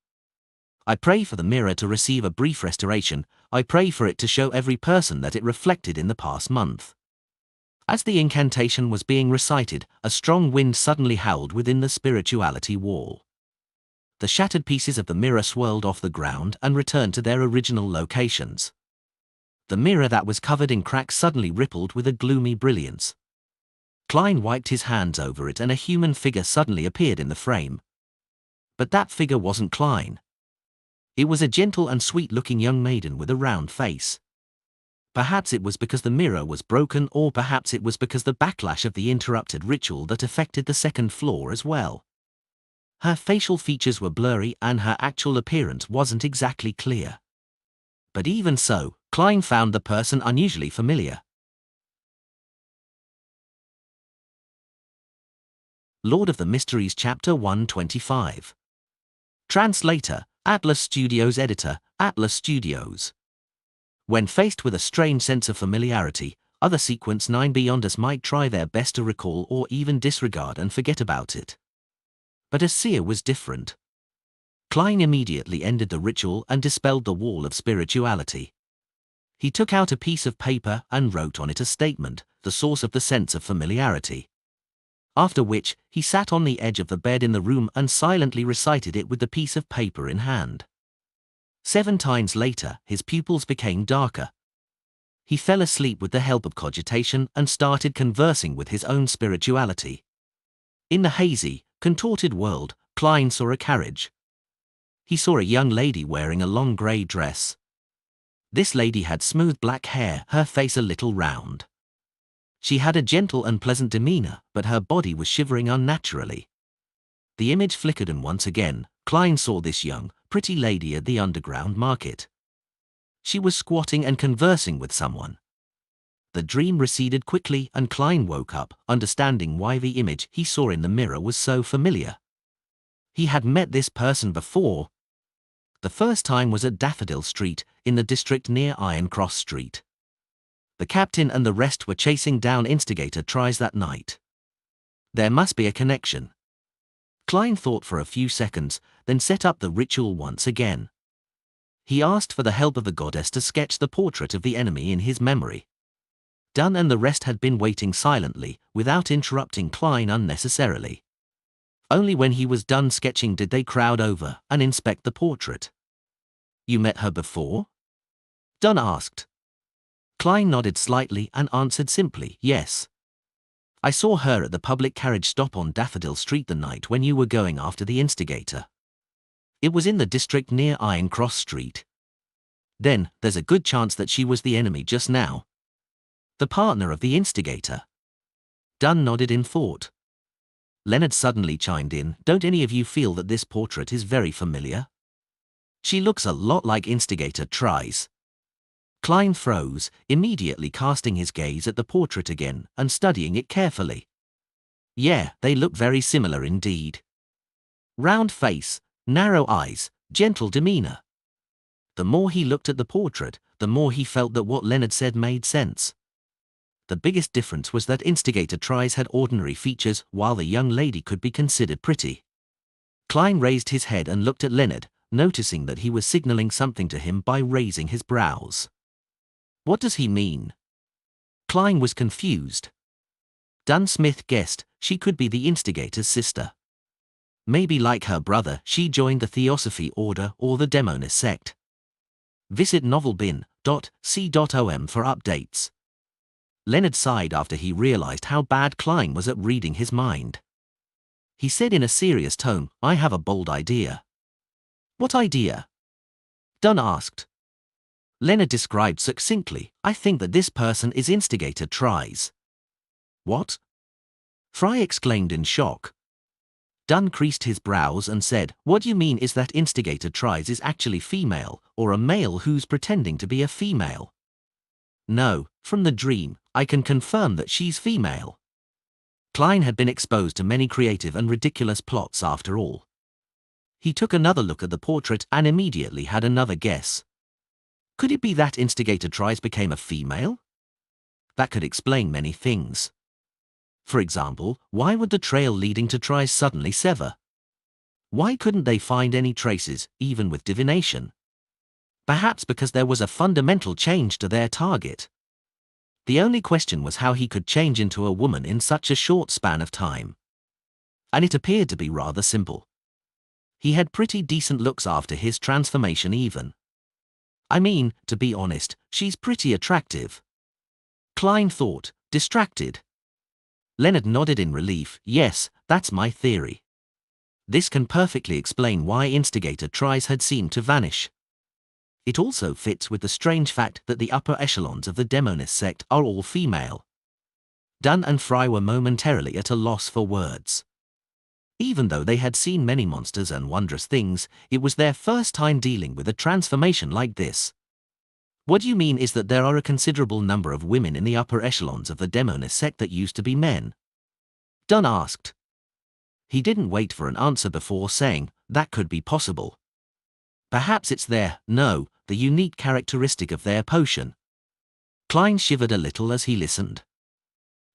I pray for the mirror to receive a brief restoration. I pray for it to show every person that it reflected in the past month. As the incantation was being recited, a strong wind suddenly howled within the spirituality wall. The shattered pieces of the mirror swirled off the ground and returned to their original locations. The mirror that was covered in cracks suddenly rippled with a gloomy brilliance. Klein wiped his hands over it and a human figure suddenly appeared in the frame. But that figure wasn't Klein. It was a gentle and sweet-looking young maiden with a round face. Perhaps it was because the mirror was broken, or perhaps it was because the backlash of the interrupted ritual that affected the 2nd floor as well. Her facial features were blurry and her actual appearance wasn't exactly clear. But even so, Klein found the person unusually familiar. Lord of the Mysteries Chapter 125. Translator, Atlas Studios. Editor, Atlas Studios. When faced with a strange sense of familiarity, Other Sequence 9 Beyonders might try their best to recall or even disregard and forget about it. But Asir was different. Klein immediately ended the ritual and dispelled the wall of spirituality. He took out a piece of paper and wrote on it a statement, the source of the sense of familiarity. After which, he sat on the edge of the bed in the room and silently recited it with the piece of paper in hand. 7 times later, his pupils became darker. He fell asleep with the help of cogitation and started conversing with his own spirituality. In the hazy, contorted world, Klein saw a carriage. He saw a young lady wearing a long grey dress. This lady had smooth black hair, her face a little round. She had a gentle and pleasant demeanor, but her body was shivering unnaturally. The image flickered and once again, Klein saw this young, pretty lady at the underground market. She was squatting and conversing with someone. The dream receded quickly and Klein woke up, understanding why the image he saw in the mirror was so familiar. He had met this person before. The first time was at Daffodil Street, in the district near Iron Cross Street. The captain and the rest were chasing down instigator tries that night. There must be a connection. Klein thought for a few seconds, then set up the ritual once again. He asked for the help of the goddess to sketch the portrait of the enemy in his memory. Dunn and the rest had been waiting silently, without interrupting Klein unnecessarily. Only when he was done sketching did they crowd over and inspect the portrait. "You met her before?" Dunn asked. Klein nodded slightly and answered simply, "Yes. I saw her at the public carriage stop on Daffodil Street the night when you were going after the instigator. It was in the district near Iron Cross Street. Then, there's a good chance that she was the enemy just now. The partner of the instigator." Dunn nodded in thought. Leonard suddenly chimed in, "Don't any of you feel that this portrait is very familiar? She looks a lot like instigator tries." Klein froze, immediately casting his gaze at the portrait again and studying it carefully. Yeah, they look very similar indeed. Round face, narrow eyes, gentle demeanor. The more he looked at the portrait, the more he felt that what Leonard said made sense. The biggest difference was that instigator tries had ordinary features while the young lady could be considered pretty. Klein raised his head and looked at Leonard, noticing that he was signaling something to him by raising his brows. What does he mean? Klein was confused. Dunn Smith guessed she could be the instigator's sister. Maybe like her brother, she joined the Theosophy Order or the Demonist sect. Visit novelbin.c.om for updates. Leonard sighed after he realized how bad Klein was at reading his mind. He said in a serious tone, "I have a bold idea." "What idea?" Dunn asked. Leonard described succinctly, "I think that this person is instigator tries." "What?" Fry exclaimed in shock. Dunn creased his brows and said, "What you mean is that instigator tries is actually female, or a male who's pretending to be a female?" "No, from the dream, I can confirm that she's female." Klein had been exposed to many creative and ridiculous plots after all. He took another look at the portrait and immediately had another guess. Could it be that instigator tries became a female? That could explain many things. For example, why would the trail leading to tries suddenly sever? Why couldn't they find any traces, even with divination? Perhaps because there was a fundamental change to their target. The only question was how he could change into a woman in such a short span of time. And it appeared to be rather simple. He had pretty decent looks after his transformation even. I mean, to be honest, she's pretty attractive. Klein thought, distracted. Leonard nodded in relief, "Yes, that's my theory. This can perfectly explain why instigator tries had seemed to vanish. It also fits with the strange fact that the upper echelons of the Demonist sect are all female." Dunn and Fry were momentarily at a loss for words. Even though they had seen many monsters and wondrous things, it was their first time dealing with a transformation like this. "What you mean is that there are a considerable number of women in the upper echelons of the Demonist sect that used to be men?" Dunn asked. He didn't wait for an answer before saying, "That could be possible. Perhaps it's the unique characteristic of their potion." Klein shivered a little as he listened.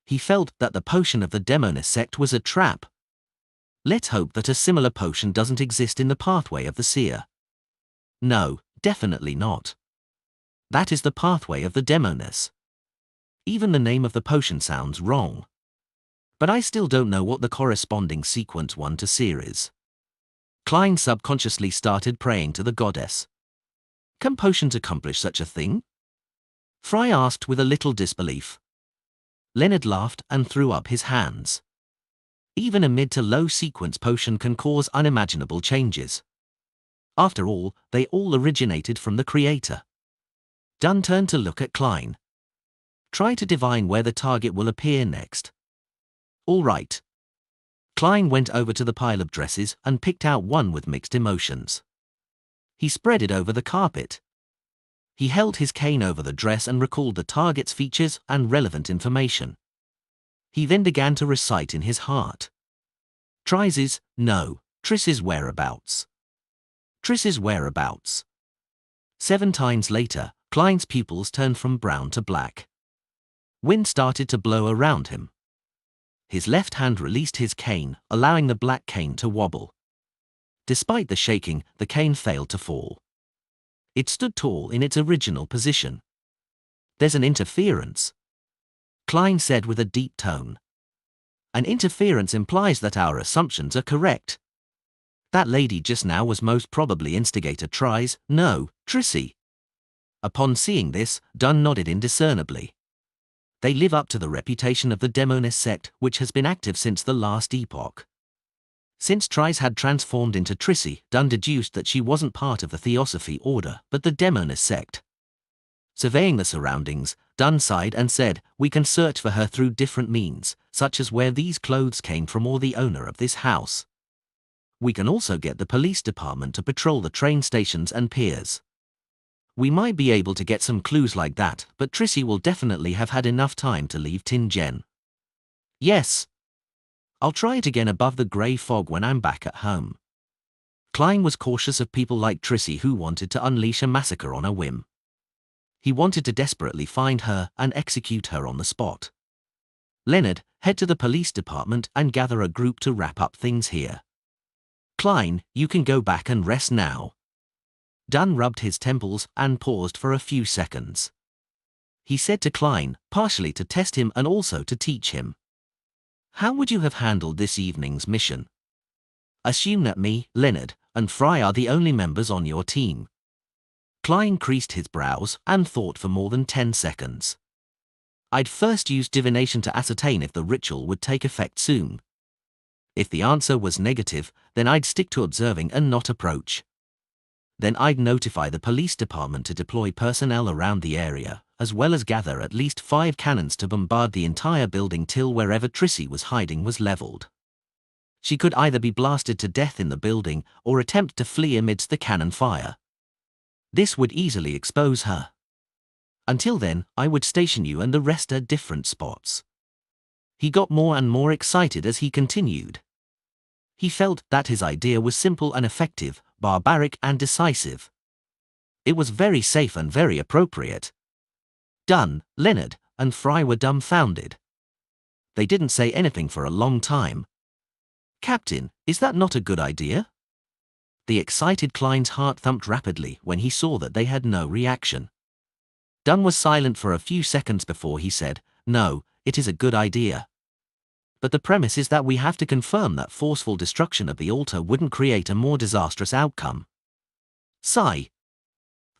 He felt that the potion of the demoness sect was a trap. Let's hope that a similar potion doesn't exist in the pathway of the seer. No, definitely not. That is the pathway of the demoness. Even the name of the potion sounds wrong. But I still don't know what the corresponding sequence 1 to seer is. Klein subconsciously started praying to the goddess. Can potions accomplish such a thing? Fry asked with a little disbelief. Leonard laughed and threw up his hands. Even a mid to low sequence potion can cause unimaginable changes. After all, they all originated from the creator. Dunn turned to look at Klein. Try to divine where the target will appear next. All right. Klein went over to the pile of dresses and picked out one with mixed emotions. He spread it over the carpet. He held his cane over the dress and recalled the target's features and relevant information. He then began to recite in his heart. Tris's, no, Triss's whereabouts. Triss's whereabouts. 7 times later, Klein's pupils turned from brown to black. Wind started to blow around him. His left hand released his cane, allowing the black cane to wobble. Despite the shaking, the cane failed to fall. It stood tall in its original position. There's an interference, Klein said with a deep tone. An interference implies that our assumptions are correct. That lady just now was most probably instigator Tris, no, Trissy. Upon seeing this, Dunn nodded indiscernibly. They live up to the reputation of the demoness sect, which has been active since the last epoch. Since Tris had transformed into Trissy, Dunn deduced that she wasn't part of the Theosophy order, but the demoness sect. Surveying the surroundings, Dunn sighed and said, we can search for her through different means, such as where these clothes came from or the owner of this house. We can also get the police department to patrol the train stations and piers. We might be able to get some clues like that, but Trissy will definitely have had enough time to leave Tingen. Yes. I'll try it again above the grey fog when I'm back at home. Klein was cautious of people like Trissy who wanted to unleash a massacre on a whim. He wanted to desperately find her and execute her on the spot. Leonard, head to the police department and gather a group to wrap up things here. Klein, you can go back and rest now. Dunn rubbed his temples and paused for a few seconds. He said to Klein, partially to test him and also to teach him. How would you have handled this evening's mission? Assume that me, Leonard, and Fry are the only members on your team. Klein creased his brows and thought for more than 10 seconds. I'd first use divination to ascertain if the ritual would take effect soon. If the answer was negative, then I'd stick to observing and not approach. Then I'd notify the police department to deploy personnel around the area, as well as gather at least 5 cannons to bombard the entire building till wherever Trissy was hiding was leveled. She could either be blasted to death in the building or attempt to flee amidst the cannon fire. This would easily expose her. Until then, I would station you and the rest at different spots. He got more and more excited as he continued. He felt that his idea was simple and effective, barbaric and decisive. It was very safe and very appropriate. Dunn, Leonard, and Fry were dumbfounded. They didn't say anything for a long time. Captain, is that not a good idea? The excited Klein's heart thumped rapidly when he saw that they had no reaction. Dunn was silent for a few seconds before he said, no, it is a good idea. But the premise is that we have to confirm that forceful destruction of the altar wouldn't create a more disastrous outcome. Sigh.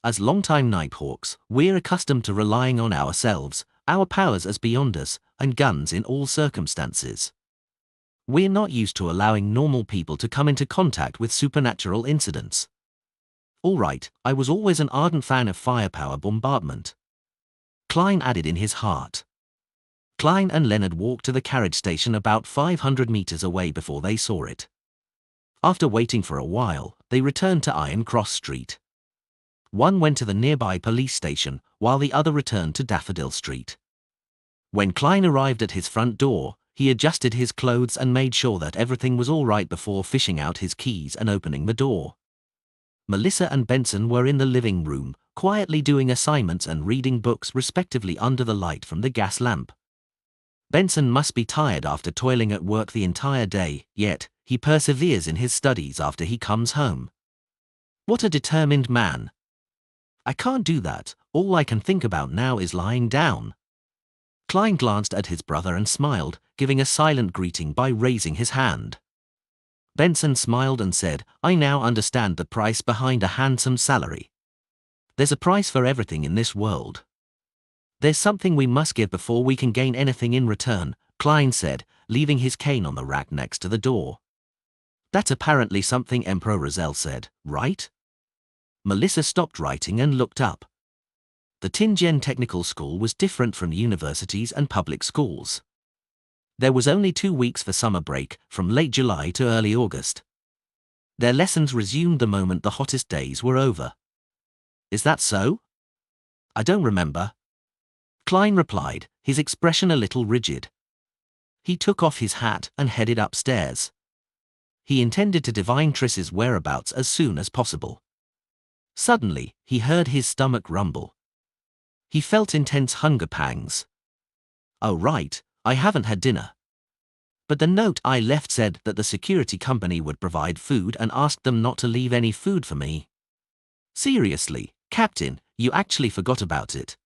As longtime Nighthawks, we're accustomed to relying on ourselves, our powers as beyond us, and guns in all circumstances. We're not used to allowing normal people to come into contact with supernatural incidents. All right, I was always an ardent fan of firepower bombardment. Klein added in his heart. Klein and Leonard walked to the carriage station about 500 meters away before they saw it. After waiting for a while, they returned to Iron Cross Street. One went to the nearby police station, while the other returned to Daffodil Street. When Klein arrived at his front door, he adjusted his clothes and made sure that everything was all right before fishing out his keys and opening the door. Melissa and Benson were in the living room, quietly doing assignments and reading books respectively under the light from the gas lamp. Benson must be tired after toiling at work the entire day, yet he perseveres in his studies after he comes home. What a determined man. I can't do that, all I can think about now is lying down. Klein glanced at his brother and smiled, giving a silent greeting by raising his hand. Benson smiled and said, I now understand the price behind a handsome salary. There's a price for everything in this world. There's something we must give before we can gain anything in return, Klein said, leaving his cane on the rack next to the door. That's apparently something Emperor Roselle said, right? Melissa stopped writing and looked up. The Tianjin Technical School was different from universities and public schools. There was only 2 weeks for summer break, from late July to early August. Their lessons resumed the moment the hottest days were over. Is that so? I don't remember. Klein replied, his expression a little rigid. He took off his hat and headed upstairs. He intended to divine Triss's whereabouts as soon as possible. Suddenly, he heard his stomach rumble. He felt intense hunger pangs. Oh right, I haven't had dinner. But the note I left said that the security company would provide food and asked them not to leave any food for me. Seriously, Captain, you actually forgot about it.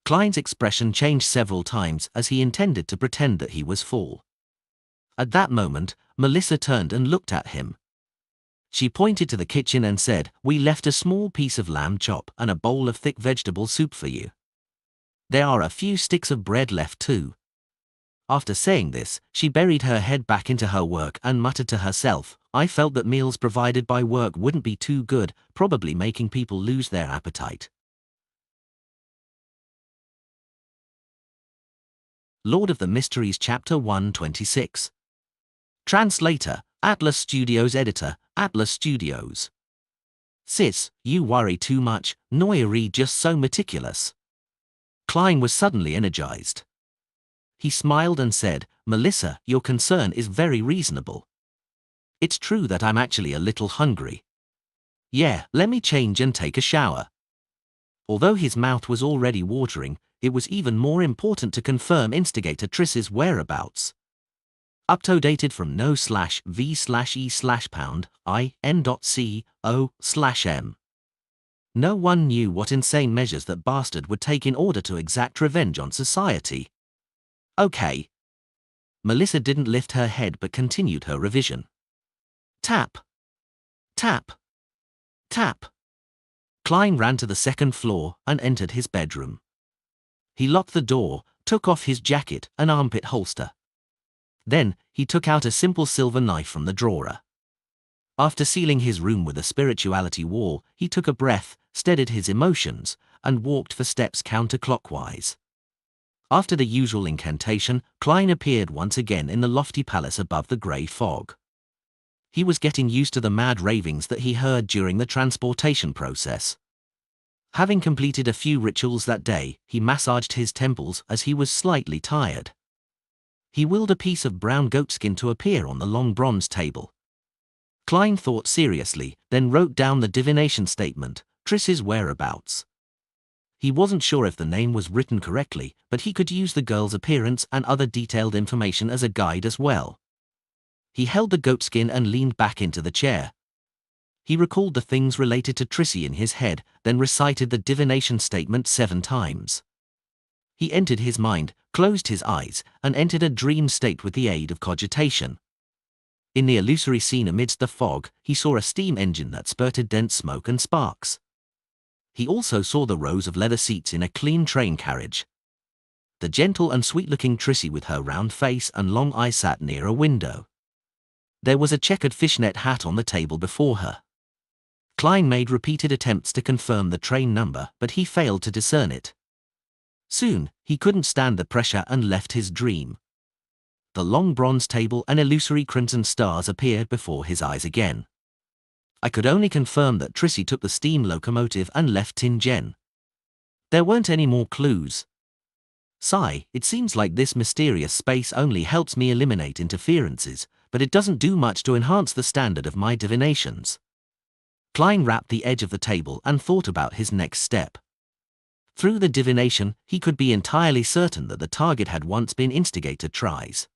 Klein's expression changed several times as he intended to pretend that he was full. At that moment, Melissa turned and looked at him. She pointed to the kitchen and said, we left a small piece of lamb chop and a bowl of thick vegetable soup for you. There are a few sticks of bread left too. After saying this, she buried her head back into her work and muttered to herself, I felt that meals provided by work wouldn't be too good, probably making people lose their appetite. Lord of the Mysteries Chapter 126. Translator, Atlas Studios Editor, Atlas Studios. Sis, you worry too much, Noiri just so meticulous. Klein was suddenly energized. He smiled and said, Melissa, your concern is very reasonable. It's true that I'm actually a little hungry. Yeah, let me change and take a shower. Although his mouth was already watering, it was even more important to confirm instigator Triss's whereabouts. Updated from no/v/e/pound/in.co/m. No one knew what insane measures that bastard would take in order to exact revenge on society. Okay. Melissa didn't lift her head but continued her revision. Tap. Tap. Tap. Klein ran to the second floor and entered his bedroom. He locked the door, took off his jacket and armpit holster. Then, he took out a simple silver knife from the drawer. After sealing his room with a spirituality wall, he took a breath, steadied his emotions, and walked for steps counterclockwise. After the usual incantation, Klein appeared once again in the lofty palace above the grey fog. He was getting used to the mad ravings that he heard during the transportation process. Having completed a few rituals that day, he massaged his temples as he was slightly tired. He willed a piece of brown goatskin to appear on the long bronze table. Klein thought seriously, then wrote down the divination statement, Triss's whereabouts. He wasn't sure if the name was written correctly, but he could use the girl's appearance and other detailed information as a guide as well. He held the goatskin and leaned back into the chair. He recalled the things related to Trissi in his head, then recited the divination statement 7 times. He entered his mind, closed his eyes, and entered a dream state with the aid of cogitation. In the illusory scene amidst the fog, he saw a steam engine that spurted dense smoke and sparks. He also saw the rows of leather seats in a clean train carriage. The gentle and sweet-looking Trissi with her round face and long eyes sat near a window. There was a checkered fishnet hat on the table before her. Klein made repeated attempts to confirm the train number, but he failed to discern it. Soon, he couldn't stand the pressure and left his dream. The long bronze table and illusory crimson stars appeared before his eyes again. I could only confirm that Trissi took the steam locomotive and left Tianjin. There weren't any more clues. Sigh, it seems like this mysterious space only helps me eliminate interferences, but it doesn't do much to enhance the standard of my divinations. Klein rapped the edge of the table and thought about his next step. Through the divination, he could be entirely certain that the target had once been instigator tries.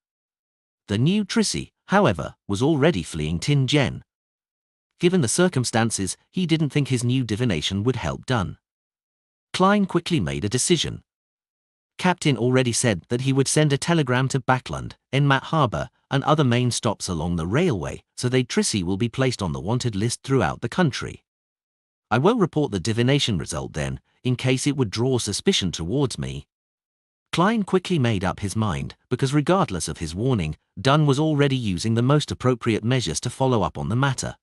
The new Trissy, however, was already fleeing Tin Gen. Given the circumstances, he didn't think his new divination would help Dunn. Klein quickly made a decision. Captain already said that he would send a telegram to Backland, Enmat Harbour, and other main stops along the railway, so that Trissy will be placed on the wanted list throughout the country. I won't report the divination result then, in case it would draw suspicion towards me. Klein quickly made up his mind, because regardless of his warning, Dunn was already using the most appropriate measures to follow up on the matter.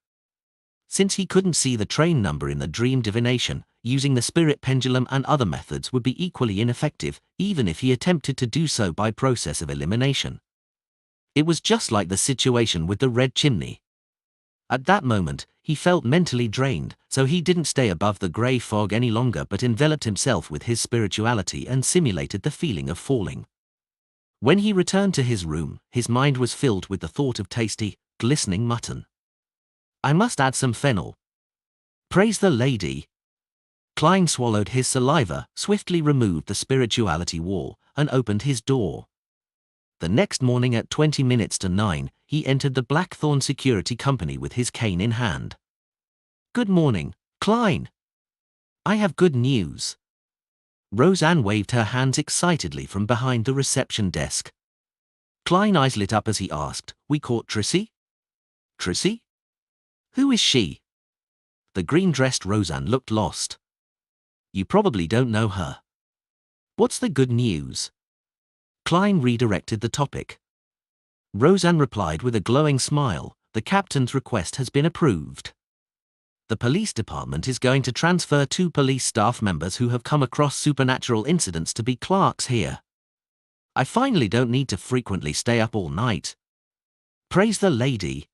Since he couldn't see the train number in the dream divination, using the spirit pendulum and other methods would be equally ineffective, even if he attempted to do so by process of elimination. It was just like the situation with the red chimney. At that moment, he felt mentally drained, so he didn't stay above the grey fog any longer but enveloped himself with his spirituality and simulated the feeling of falling. When he returned to his room, his mind was filled with the thought of tasty, glistening mutton. I must add some fennel. Praise the lady. Klein swallowed his saliva, swiftly removed the spirituality wall, and opened his door. The next morning at 9:20, he entered the Blackthorn Security Company with his cane in hand. Good morning, Klein. I have good news. Roseanne waved her hands excitedly from behind the reception desk. Klein's eyes lit up as he asked, We caught Trissy? Trissy? Who is she? The green-dressed Roseanne looked lost. You probably don't know her. What's the good news? Klein redirected the topic. Roseanne replied with a glowing smile, The captain's request has been approved. The police department is going to transfer 2 police staff members who have come across supernatural incidents to be clerks here. I finally don't need to frequently stay up all night. Praise the lady.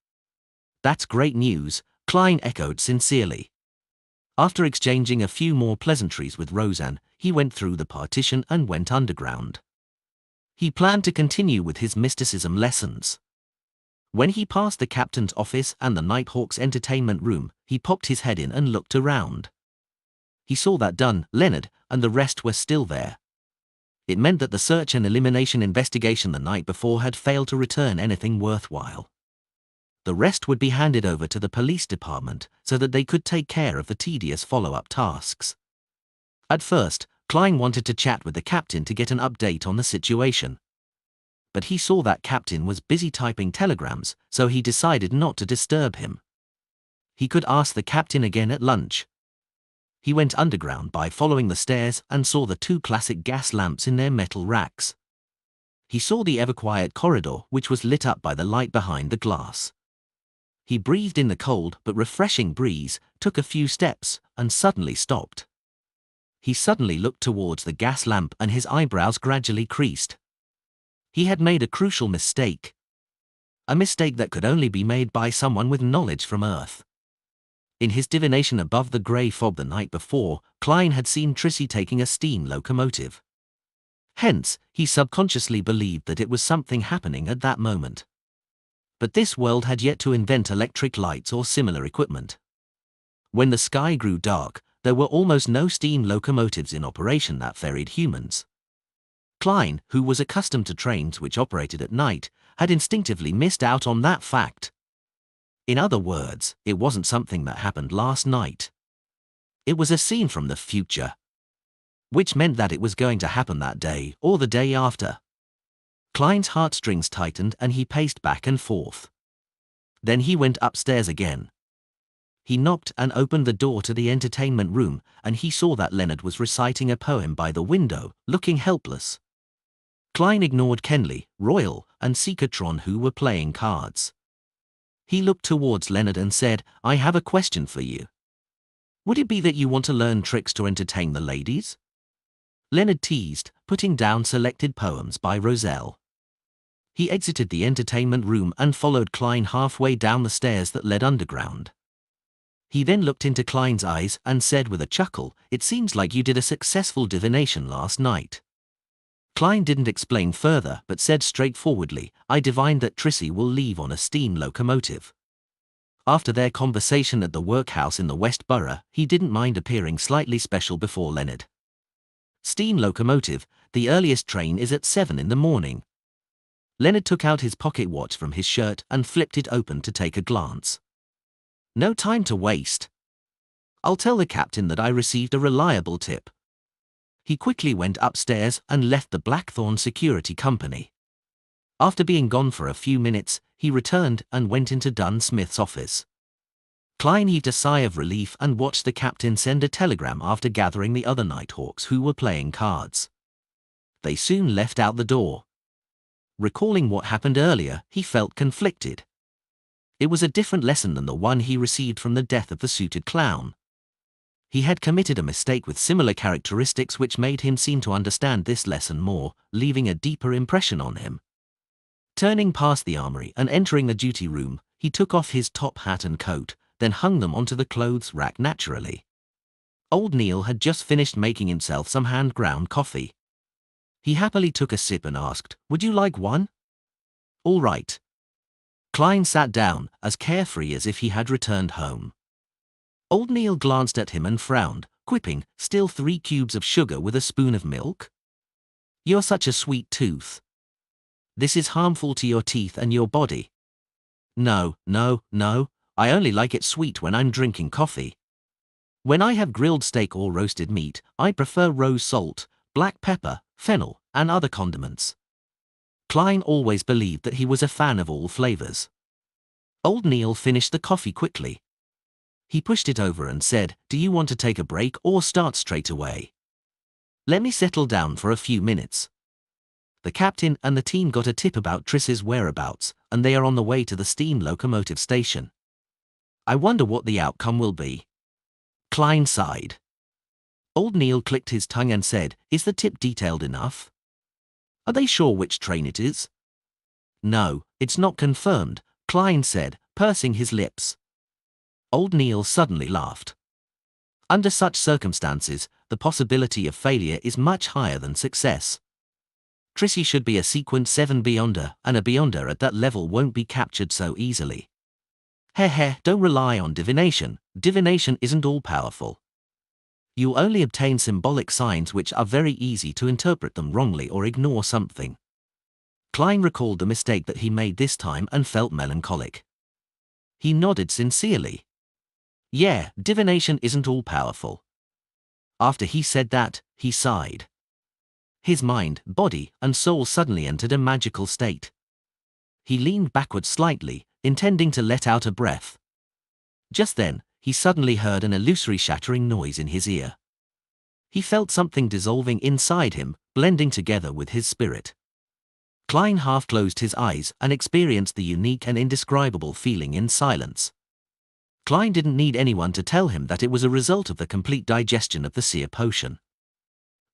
That's great news, Klein echoed sincerely. After exchanging a few more pleasantries with Roseanne, he went through the partition and went underground. He planned to continue with his mysticism lessons. When he passed the captain's office and the Nighthawk's entertainment room, he popped his head in and looked around. He saw that Dunn, Leonard, and the rest were still there. It meant that the search and elimination investigation the night before had failed to return anything worthwhile. The rest would be handed over to the police department so that they could take care of the tedious follow-up tasks. At first, Klein wanted to chat with the captain to get an update on the situation. But he saw that captain was busy typing telegrams, so he decided not to disturb him. He could ask the captain again at lunch. He went underground by following the stairs and saw the 2 classic gas lamps in their metal racks. He saw the ever-quiet corridor, which was lit up by the light behind the glass. He breathed in the cold but refreshing breeze, took a few steps, and suddenly stopped. He suddenly looked towards the gas lamp and his eyebrows gradually creased. He had made a crucial mistake. A mistake that could only be made by someone with knowledge from Earth. In his divination above the grey fog the night before, Klein had seen Trissy taking a steam locomotive. Hence, he subconsciously believed that it was something happening at that moment. But this world had yet to invent electric lights or similar equipment. When the sky grew dark, there were almost no steam locomotives in operation that ferried humans. Klein, who was accustomed to trains which operated at night, had instinctively missed out on that fact. In other words, it wasn't something that happened last night. It was a scene from the future. Which meant that it was going to happen that day or the day after. Klein's heartstrings tightened and he paced back and forth. Then he went upstairs again. He knocked and opened the door to the entertainment room, and he saw that Leonard was reciting a poem by the window, looking helpless. Klein ignored Kenley, Royal, and Seekatron, who were playing cards. He looked towards Leonard and said, I have a question for you. Would it be that you want to learn tricks to entertain the ladies? Leonard teased, putting down selected poems by Roselle. He exited the entertainment room and followed Klein halfway down the stairs that led underground. He then looked into Klein's eyes and said with a chuckle, It seems like you did a successful divination last night. Klein didn't explain further but said straightforwardly, I divined that Trissy will leave on a steam locomotive. After their conversation at the workhouse in the West Borough, he didn't mind appearing slightly special before Leonard. Steam locomotive, the earliest train is at 7 in the morning. Leonard took out his pocket watch from his shirt and flipped it open to take a glance. No time to waste. I'll tell the captain that I received a reliable tip. He quickly went upstairs and left the Blackthorn Security Company. After being gone for a few minutes, he returned and went into Dunn Smith's office. Klein heaved a sigh of relief and watched the captain send a telegram after gathering the other Nighthawks who were playing cards. They soon left out the door. Recalling what happened earlier, he felt conflicted. It was a different lesson than the one he received from the death of the suited clown. He had committed a mistake with similar characteristics which made him seem to understand this lesson more, leaving a deeper impression on him. Turning past the armory and entering the duty room, he took off his top hat and coat, then hung them onto the clothes rack naturally. Old Neil had just finished making himself some hand-ground coffee. He happily took a sip and asked, "Would you like one?" "All right." Klein sat down, as carefree as if he had returned home. Old Neil glanced at him and frowned, quipping, "Still 3 cubes of sugar with a spoon of milk? You're such a sweet tooth. This is harmful to your teeth and your body." No, I only like it sweet when I'm drinking coffee. When I have grilled steak or roasted meat, I prefer rose salt, black pepper, fennel, and other condiments." Klein always believed that he was a fan of all flavors. Old Neil finished the coffee quickly. He pushed it over and said, "Do you want to take a break or start straight away?" "Let me settle down for a few minutes." The captain and the team got a tip about Triss's whereabouts, and they are on the way to the steam locomotive station. "I wonder what the outcome will be." Klein sighed. Old Neil clicked his tongue and said, "Is the tip detailed enough? Are they sure which train it is?" "No, it's not confirmed," Klein said, pursing his lips. Old Neil suddenly laughed. Under such circumstances, the possibility of failure is much higher than success. Trissy should be a sequence 7 Beyonder, and a Beyonder at that level won't be captured so easily. Don't rely on divination. Divination isn't all-powerful. You'll only obtain symbolic signs which are very easy to interpret them wrongly or ignore something. Klein recalled the mistake that he made this time and felt melancholic. He nodded sincerely. Yeah, divination isn't all-powerful. After he said that, he sighed. His mind, body, and soul suddenly entered a magical state. He leaned backward slightly, intending to let out a breath. Just then, he suddenly heard an illusory shattering noise in his ear. He felt something dissolving inside him, blending together with his spirit. Klein half closed his eyes and experienced the unique and indescribable feeling in silence. Klein didn't need anyone to tell him that it was a result of the complete digestion of the seer potion.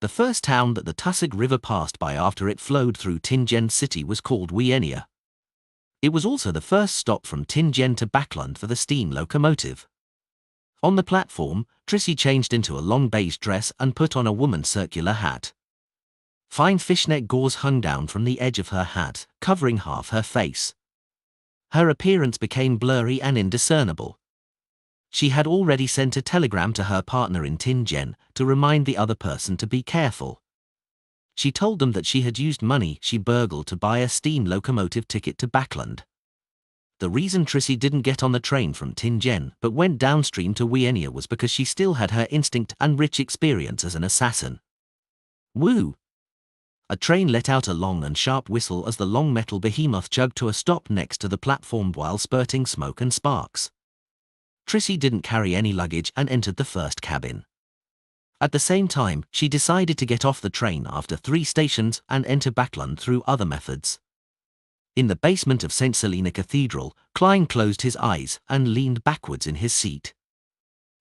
The first town that the Tussock River passed by after it flowed through Tingen City was called Wienia. It was also the first stop from Tingen to Backlund for the steam locomotive. On the platform, Trissy changed into a long beige dress and put on a woman's circular hat. Fine fishnet gauze hung down from the edge of her hat, covering half her face. Her appearance became blurry and indiscernible. She had already sent a telegram to her partner in Tingen to remind the other person to be careful. She told them that she had used money she burgled to buy a steam locomotive ticket to Backlund. The reason Trissy didn't get on the train from Tingen but went downstream to Wienia was because she still had her instinct and rich experience as an assassin. Woo! A train let out a long and sharp whistle as the long metal behemoth chugged to a stop next to the platform while spurting smoke and sparks. Trissy didn't carry any luggage and entered the first cabin. At the same time, she decided to get off the train after 3 stations and enter Backlund through other methods. In the basement of St. Selina Cathedral, Klein closed his eyes and leaned backwards in his seat.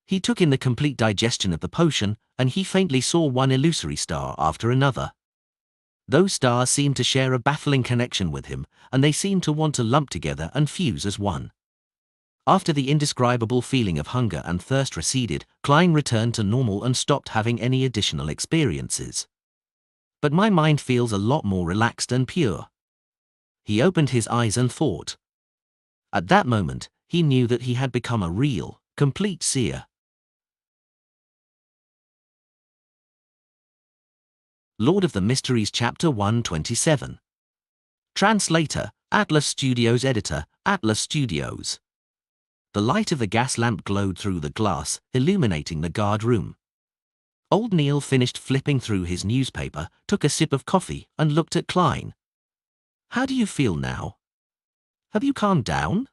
He took in the complete digestion of the potion, and he faintly saw one illusory star after another. Those stars seemed to share a baffling connection with him, and they seemed to want to lump together and fuse as one. After the indescribable feeling of hunger and thirst receded, Klein returned to normal and stopped having any additional experiences. But my mind feels a lot more relaxed and pure. He opened his eyes and thought. At that moment, he knew that he had become a real, complete seer. Lord of the Mysteries Chapter 127. Translator, Atlas Studios. Editor, Atlas Studios. The light of the gas lamp glowed through the glass, illuminating the guard room. Old Neil finished flipping through his newspaper, took a sip of coffee, and looked at Klein. "How do you feel now? Have you calmed down?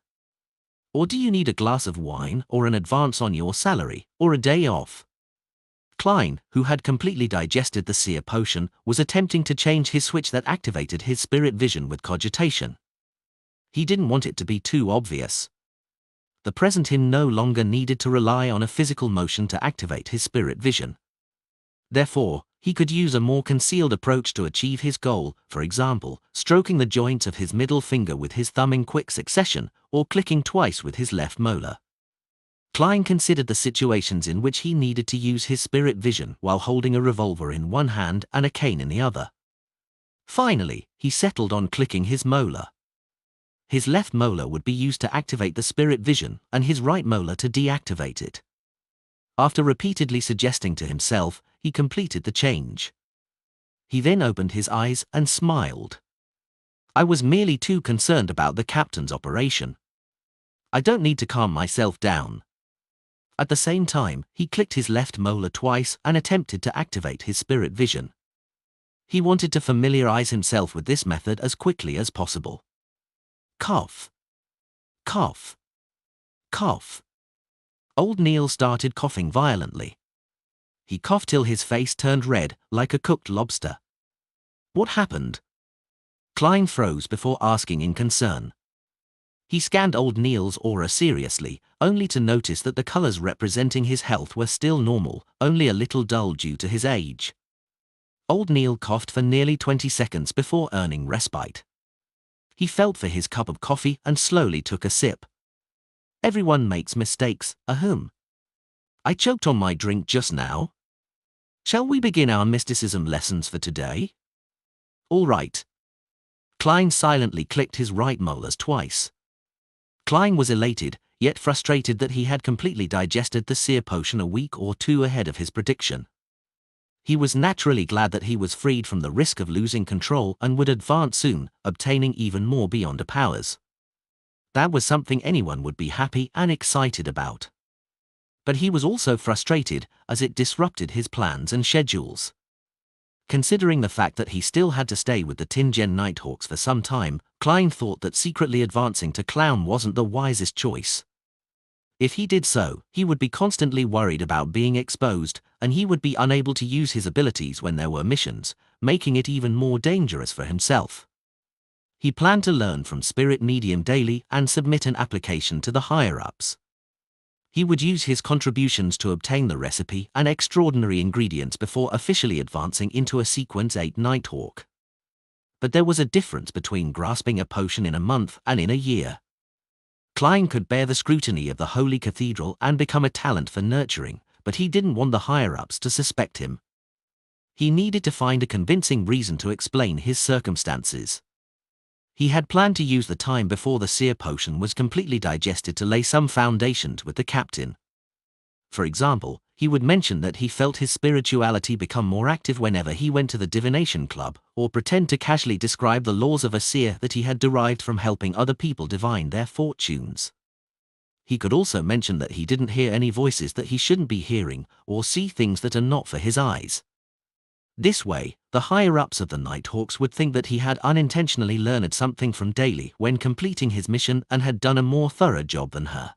Or do you need a glass of wine, or an advance on your salary, or a day off?" Klein, who had completely digested the seer potion, was attempting to change his switch that activated his spirit vision with cogitation. He didn't want it to be too obvious. The present him no longer needed to rely on a physical motion to activate his spirit vision. Therefore, he could use a more concealed approach to achieve his goal, for example, stroking the joints of his middle finger with his thumb in quick succession, or clicking twice with his left molar. Klein considered the situations in which he needed to use his spirit vision while holding a revolver in one hand and a cane in the other. Finally, he settled on clicking his molar. His left molar would be used to activate the spirit vision and his right molar to deactivate it. After repeatedly suggesting to himself, he completed the change. He then opened his eyes and smiled. "I was merely too concerned about the captain's operation. I don't need to calm myself down." At the same time, he clicked his left molar twice and attempted to activate his spirit vision. He wanted to familiarize himself with this method as quickly as possible. Cough. Cough. Cough. Old Neil started coughing violently. He coughed till his face turned red, like a cooked lobster. "What happened?" Klein froze before asking in concern. He scanned Old Neil's aura seriously, only to notice that the colors representing his health were still normal, only a little dull due to his age. Old Neil coughed for nearly 20 seconds before earning respite. He felt for his cup of coffee and slowly took a sip. "Everyone makes mistakes, ahem. I choked on my drink just now. Shall we begin our mysticism lessons for today?" "All right." Klein silently clicked his right molars twice. Klein was elated, yet frustrated that he had completely digested the seer potion a week or two ahead of his prediction. He was naturally glad that he was freed from the risk of losing control and would advance soon, obtaining even more beyond powers. That was something anyone would be happy and excited about. But he was also frustrated, as it disrupted his plans and schedules. Considering the fact that he still had to stay with the Tingen Nighthawks for some time, Klein thought that secretly advancing to clown wasn't the wisest choice. If he did so, he would be constantly worried about being exposed, and he would be unable to use his abilities when there were missions, making it even more dangerous for himself. He planned to learn from Spirit Medium daily and submit an application to the higher-ups. He would use his contributions to obtain the recipe and extraordinary ingredients before officially advancing into a Sequence 8 Nighthawk. But there was a difference between grasping a potion in a month and in a year. Klein could bear the scrutiny of the Holy Cathedral and become a talent for nurturing, but he didn't want the higher-ups to suspect him. He needed to find a convincing reason to explain his circumstances. He had planned to use the time before the seer potion was completely digested to lay some foundations with the captain. For example, he would mention that he felt his spirituality become more active whenever he went to the divination club, or pretend to casually describe the laws of a seer that he had derived from helping other people divine their fortunes. He could also mention that he didn't hear any voices that he shouldn't be hearing, or see things that are not for his eyes. This way, the higher-ups of the Nighthawks would think that he had unintentionally learned something from Daly when completing his mission and had done a more thorough job than her.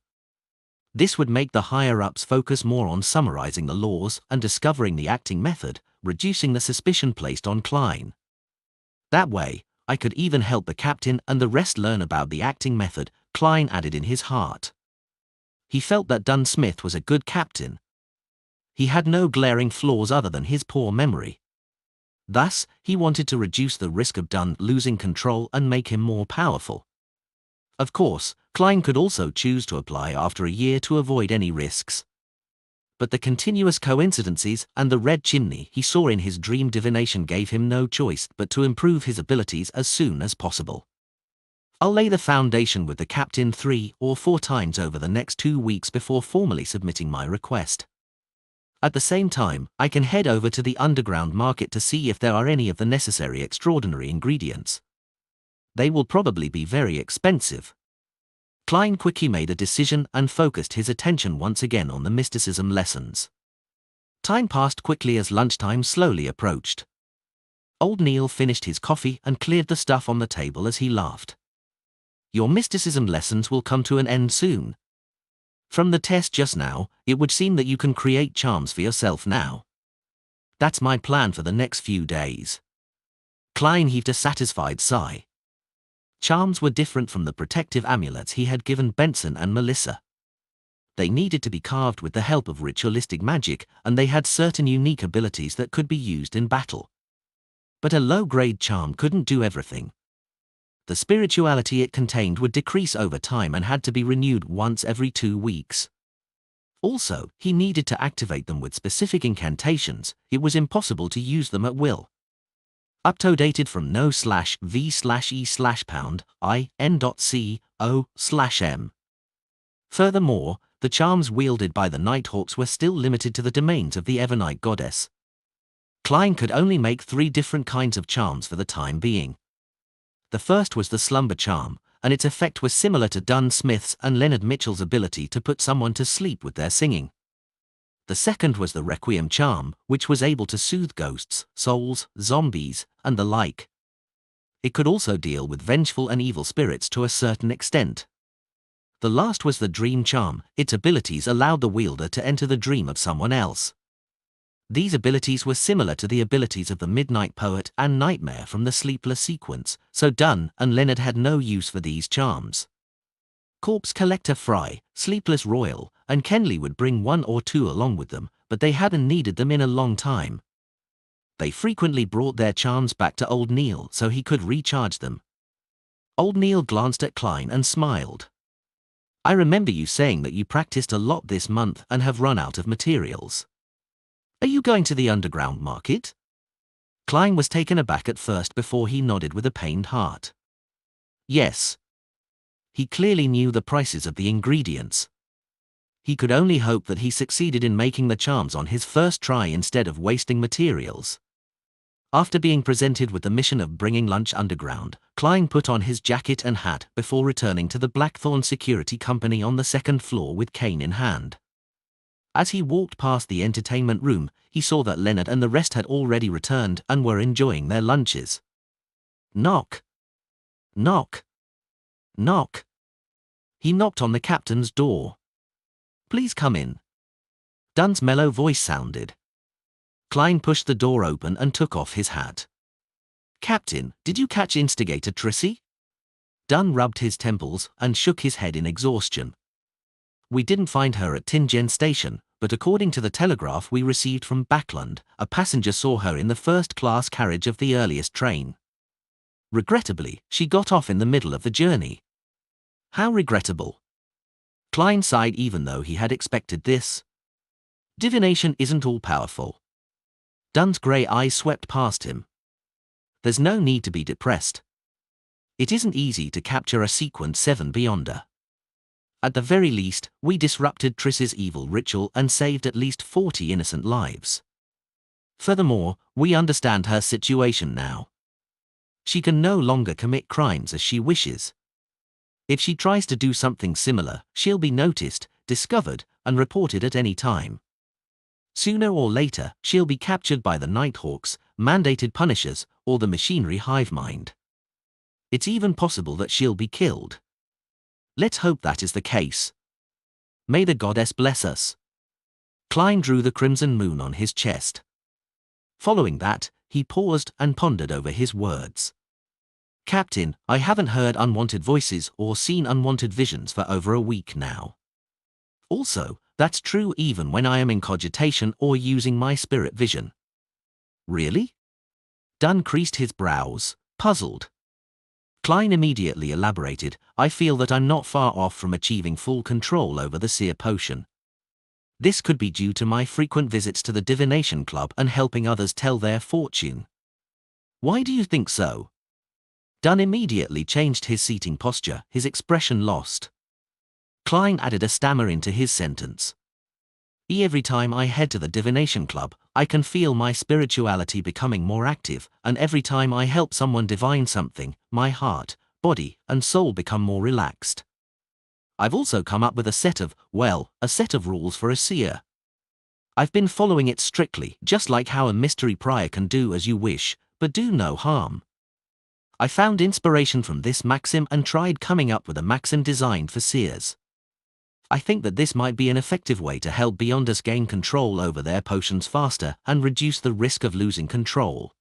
This would make the higher-ups focus more on summarizing the laws and discovering the acting method, reducing the suspicion placed on Klein. That way, I could even help the captain and the rest learn about the acting method, Klein added in his heart. He felt that Dunn Smith was a good captain. He had no glaring flaws other than his poor memory. Thus, he wanted to reduce the risk of Dunn losing control and make him more powerful. Of course, Klein could also choose to apply after a year to avoid any risks. But the continuous coincidences and the red chimney he saw in his dream divination gave him no choice but to improve his abilities as soon as possible. I'll lay the foundation with the captain 3 or 4 times over the next 2 weeks before formally submitting my request. At the same time, I can head over to the underground market to see if there are any of the necessary extraordinary ingredients. They will probably be very expensive. Klein quickly made a decision and focused his attention once again on the mysticism lessons. Time passed quickly as lunchtime slowly approached. Old Neil finished his coffee and cleared the stuff on the table as he laughed. Your mysticism lessons will come to an end soon. From the test just now, it would seem that you can create charms for yourself now. That's my plan for the next few days. Klein heaved a satisfied sigh. Charms were different from the protective amulets he had given Benson and Melissa. They needed to be carved with the help of ritualistic magic, and they had certain unique abilities that could be used in battle. But a low-grade charm couldn't do everything. The spirituality it contained would decrease over time and had to be renewed once every 2 weeks. Also, he needed to activate them with specific incantations. It was impossible to use them at will. Updated from no/v/e/pound in.c/o/m. Furthermore, the charms wielded by the Nighthawks were still limited to the domains of the Evernight goddess. Klein could only make 3 different kinds of charms for the time being. The first was the slumber charm, and its effect was similar to Dunn Smith's and Leonard Mitchell's ability to put someone to sleep with their singing. The second was the requiem charm, which was able to soothe ghosts, souls, zombies, and the like. It could also deal with vengeful and evil spirits to a certain extent. The last was the dream charm. Its abilities allowed the wielder to enter the dream of someone else. These abilities were similar to the abilities of the Midnight Poet and Nightmare from the Sleepless sequence, so Dunn and Leonard had no use for these charms. Corpse Collector Fry, Sleepless Royal, and Kenley would bring 1 or 2 along with them, but they hadn't needed them in a long time. They frequently brought their charms back to Old Neil so he could recharge them. Old Neil glanced at Klein and smiled. I remember you saying that you practiced a lot this month and have run out of materials. Are you going to the underground market? Klein was taken aback at first before he nodded with a pained heart. Yes. He clearly knew the prices of the ingredients. He could only hope that he succeeded in making the charms on his first try instead of wasting materials. After being presented with the mission of bringing lunch underground, Klein put on his jacket and hat before returning to the Blackthorn Security Company on the 2nd floor with cane in hand. As he walked past the entertainment room, he saw that Leonard and the rest had already returned and were enjoying their lunches. Knock. Knock. Knock. He knocked on the captain's door. Please come in. Dunn's mellow voice sounded. Klein pushed the door open and took off his hat. Captain, did you catch Instigator Trissy? Dunn rubbed his temples and shook his head in exhaustion. We didn't find her at Tingen Station, but according to the telegraph we received from Backlund, a passenger saw her in the first-class carriage of the earliest train. Regrettably, she got off in the middle of the journey. How regrettable. Klein sighed even though he had expected this. Divination isn't all-powerful. Dunn's grey eyes swept past him. There's no need to be depressed. It isn't easy to capture a Sequence 7 Beyonder. At the very least, we disrupted Triss's evil ritual and saved at least 40 innocent lives. Furthermore, we understand her situation now. She can no longer commit crimes as she wishes. If she tries to do something similar, she'll be noticed, discovered, and reported at any time. Sooner or later, she'll be captured by the Nighthawks, mandated punishers, or the machinery hive mind. It's even possible that she'll be killed. Let's hope that is the case. May the goddess bless us. Klein drew the crimson moon on his chest. Following that, he paused and pondered over his words. Captain, I haven't heard unwanted voices or seen unwanted visions for over a week now. Also, that's true even when I am in cogitation or using my spirit vision. Really? Dunn creased his brows, puzzled. Klein immediately elaborated, I feel that I'm not far off from achieving full control over the seer potion. This could be due to my frequent visits to the Divination Club and helping others tell their fortune. Why do you think so? Dunn immediately changed his seating posture, his expression lost. Klein added a stammer into his sentence. Every time I head to the divination club, I can feel my spirituality becoming more active, and every time I help someone divine something, my heart, body, and soul become more relaxed. I've also come up with a set of rules for a seer. I've been following it strictly, just like how a mystery prior can do as you wish, but do no harm. I found inspiration from this maxim and tried coming up with a maxim designed for seers. I think that this might be an effective way to help Beyonders gain control over their potions faster and reduce the risk of losing control.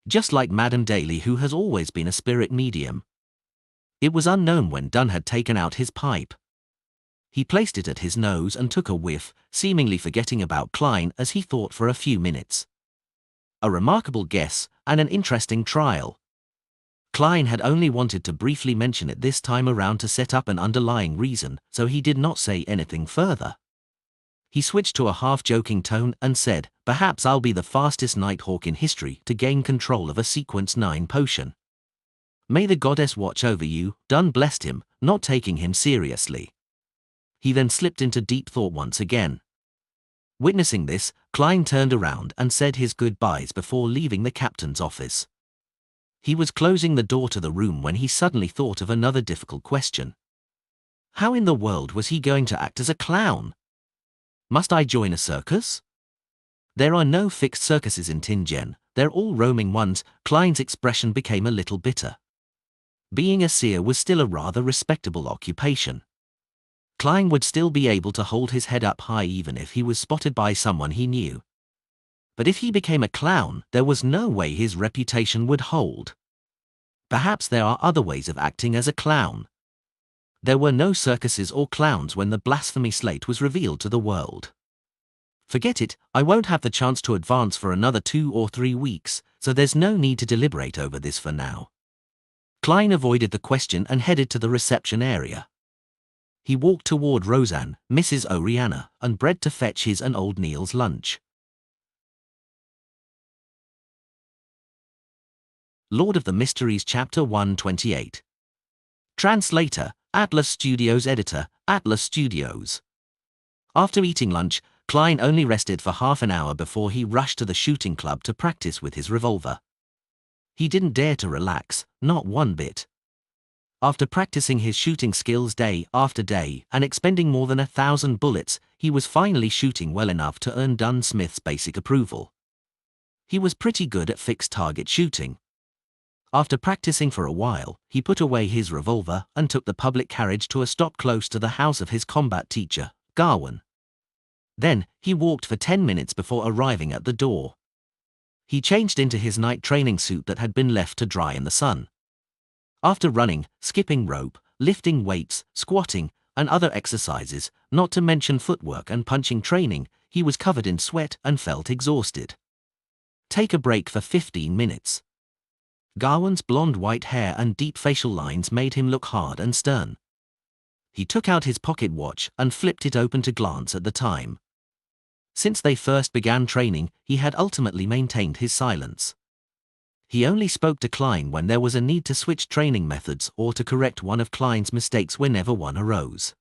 Just like Madame Daly, who has always been a spirit medium. It was unknown when Dunn had taken out his pipe. He placed it at his nose and took a whiff, seemingly forgetting about Klein as he thought for a few minutes. A remarkable guess, and an interesting trial. Klein had only wanted to briefly mention it this time around to set up an underlying reason, so he did not say anything further. He switched to a half-joking tone and said, "Perhaps I'll be the fastest Nighthawk in history to gain control of a Sequence 9 potion. May the goddess watch over you." Dunn blessed him, not taking him seriously. He then slipped into deep thought once again. Witnessing this, Klein turned around and said his goodbyes before leaving the captain's office. He was closing the door to the room when he suddenly thought of another difficult question. How in the world was he going to act as a clown? Must I join a circus? There are no fixed circuses in Tingen, they're all roaming ones. Klein's expression became a little bitter. Being a seer was still a rather respectable occupation. Klein would still be able to hold his head up high even if he was spotted by someone he knew. But if he became a clown, there was no way his reputation would hold. Perhaps there are other ways of acting as a clown. There were no circuses or clowns when the blasphemy slate was revealed to the world. Forget it, I won't have the chance to advance for another 2 or 3 weeks, so there's no need to deliberate over this for now. Klein avoided the question and headed to the reception area. He walked toward Roseanne, Mrs. Oriana, and Brett to fetch his and old Neil's lunch. Lord of the Mysteries Chapter 128. Translator, Atlas Studios. Editor, Atlas Studios. After eating lunch, Klein only rested for half an hour before he rushed to the shooting club to practice with his revolver. He didn't dare to relax, not one bit. After practicing his shooting skills day after day and expending more than 1,000 bullets, he was finally shooting well enough to earn Dunn Smith's basic approval. He was pretty good at fixed target shooting. After practicing for a while, he put away his revolver and took the public carriage to a stop close to the house of his combat teacher, Garwin. Then, he walked for 10 minutes before arriving at the door. He changed into his night training suit that had been left to dry in the sun. After running, skipping rope, lifting weights, squatting, and other exercises, not to mention footwork and punching training, he was covered in sweat and felt exhausted. Take a break for 15 minutes. Garwin's blonde white hair and deep facial lines made him look hard and stern. He took out his pocket watch and flipped it open to glance at the time. Since they first began training, he had ultimately maintained his silence. He only spoke to Klein when there was a need to switch training methods or to correct one of Klein's mistakes whenever one arose.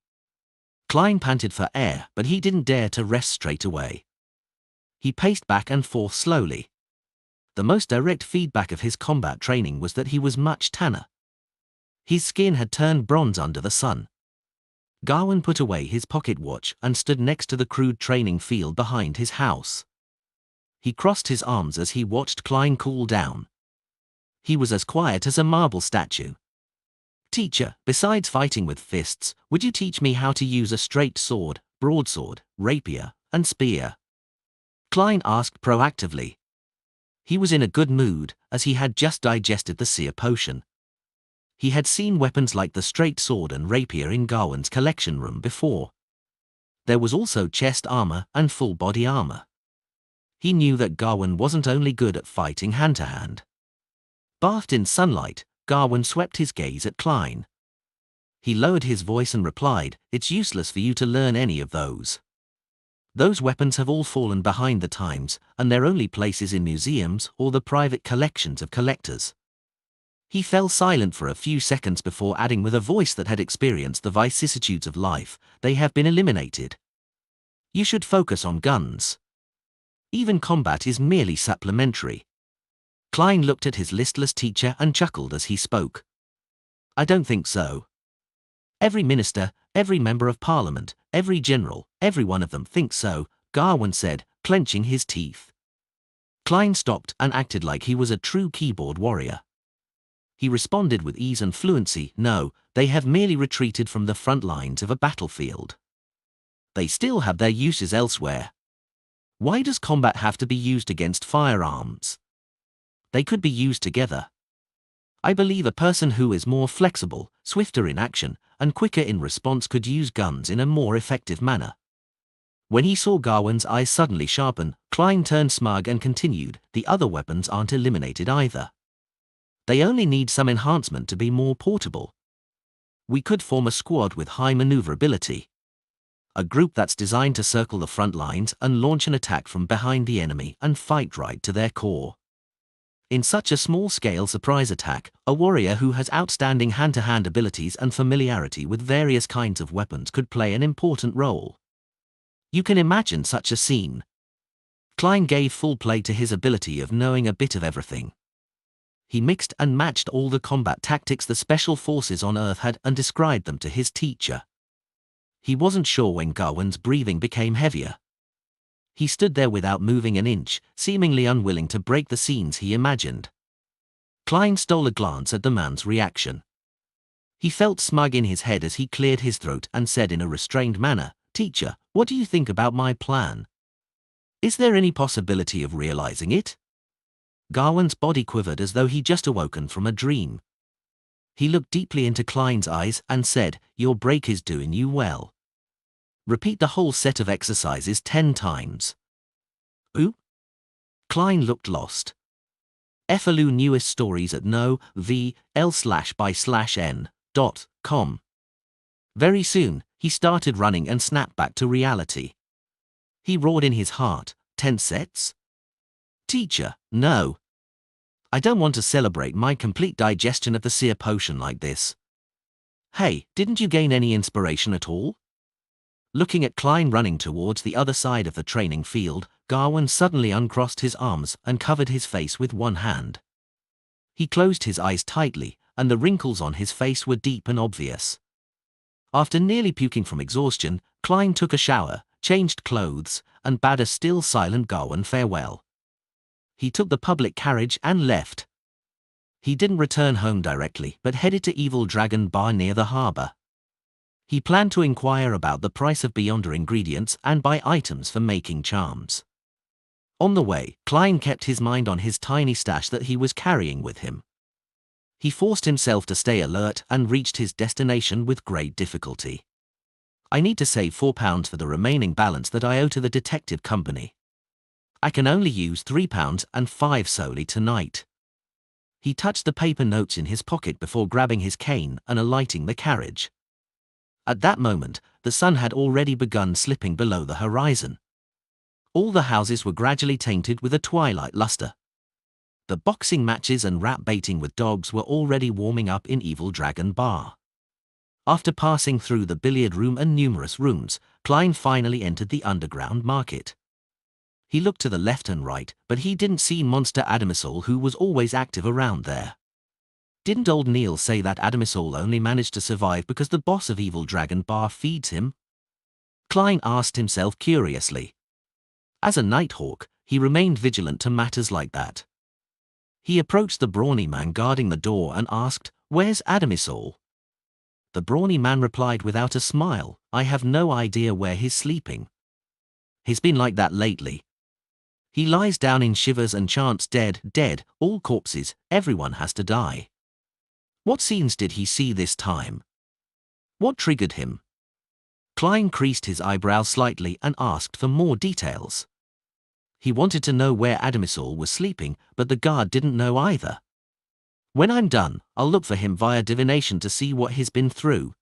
Klein panted for air, but he didn't dare to rest straight away. He paced back and forth slowly. The most direct feedback of his combat training was that he was much tanner. His skin had turned bronze under the sun. Garwin put away his pocket watch and stood next to the crude training field behind his house. He crossed his arms as he watched Klein cool down. He was as quiet as a marble statue. "Teacher, besides fighting with fists, would you teach me how to use a straight sword, broadsword, rapier, and spear?" Klein asked proactively. He was in a good mood, as he had just digested the seer potion. He had seen weapons like the straight sword and rapier in Garwin's collection room before. There was also chest armor and full body armor. He knew that Garwin wasn't only good at fighting hand-to-hand. Bathed in sunlight, Garwin swept his gaze at Klein. He lowered his voice and replied, "It's useless for you to learn any of those. Those weapons have all fallen behind the times, and their only place is in museums or the private collections of collectors. He fell silent for a few seconds before adding with a voice that had experienced the vicissitudes of life, "They have been eliminated. You should focus on guns. Even combat is merely supplementary." Klein looked at his listless teacher and chuckled as he spoke. "I don't think so. Every minister, every member of parliament, every general, every one of them thinks so," Garwin said, clenching his teeth. Klein stopped and acted like he was a true keyboard warrior. He responded with ease and fluency, "No, they have merely retreated from the front lines of a battlefield. They still have their uses elsewhere. Why does combat have to be used against firearms? They could be used together. I believe a person who is more flexible, swifter in action, and quicker in response could use guns in a more effective manner." When he saw Garwin's eyes suddenly sharpen, Klein turned smug and continued, "The other weapons aren't eliminated either. They only need some enhancement to be more portable. We could form a squad with high maneuverability. A group that's designed to circle the front lines and launch an attack from behind the enemy and fight right to their core. In such a small-scale surprise attack, a warrior who has outstanding hand-to-hand abilities and familiarity with various kinds of weapons could play an important role. You can imagine such a scene." Klein gave full play to his ability of knowing a bit of everything. He mixed and matched all the combat tactics the special forces on Earth had and described them to his teacher. He wasn't sure when Garwin's breathing became heavier. He stood there without moving an inch, seemingly unwilling to break the scenes he imagined. Klein stole a glance at the man's reaction. He felt smug in his head as he cleared his throat and said in a restrained manner, "Teacher, what do you think about my plan? Is there any possibility of realizing it?" Garwin's body quivered as though he'd just awoken from a dream. He looked deeply into Klein's eyes and said, "Your break is doing you well. Repeat the whole set of exercises 10 times. Ooh? Klein looked lost. FLU newest stories at novl/by/n.com. Very soon, he started running and snapped back to reality. He roared in his heart, 10 sets? Teacher, no. I don't want to celebrate my complete digestion of the seer potion like this. Hey, didn't you gain any inspiration at all? Looking at Klein running towards the other side of the training field, Garwin suddenly uncrossed his arms and covered his face with one hand. He closed his eyes tightly, and the wrinkles on his face were deep and obvious. After nearly puking from exhaustion, Klein took a shower, changed clothes, and bade a still silent Garwin farewell. He took the public carriage and left. He didn't return home directly, but headed to Evil Dragon Bar near the harbor. He planned to inquire about the price of Beyonder ingredients and buy items for making charms. On the way, Klein kept his mind on his tiny stash that he was carrying with him. He forced himself to stay alert and reached his destination with great difficulty. I need to save £4 for the remaining balance that I owe to the detective company. I can only use £3.05 solely tonight. He touched the paper notes in his pocket before grabbing his cane and alighting the carriage. At that moment, the sun had already begun slipping below the horizon. All the houses were gradually tainted with a twilight luster. The boxing matches and rat baiting with dogs were already warming up in Evil Dragon Bar. After passing through the billiard room and numerous rooms, Klein finally entered the underground market. He looked to the left and right, but he didn't see Monster Adamisol, who was always active around there. Didn't old Neil say that Adamisol only managed to survive because the boss of Evil Dragon Bar feeds him? Klein asked himself curiously. As a Nighthawk, he remained vigilant to matters like that. He approached the brawny man guarding the door and asked, "Where's Adamisol?" The brawny man replied without a smile, "I have no idea where he's sleeping. He's been like that lately. He lies down in shivers and chants, 'Dead, dead, all corpses, everyone has to die.' What scenes did he see this time? What triggered him?" Klein creased his eyebrows slightly and asked for more details. He wanted to know where Adamisol was sleeping, but the guard didn't know either. "When I'm done, I'll look for him via divination to see what he's been through."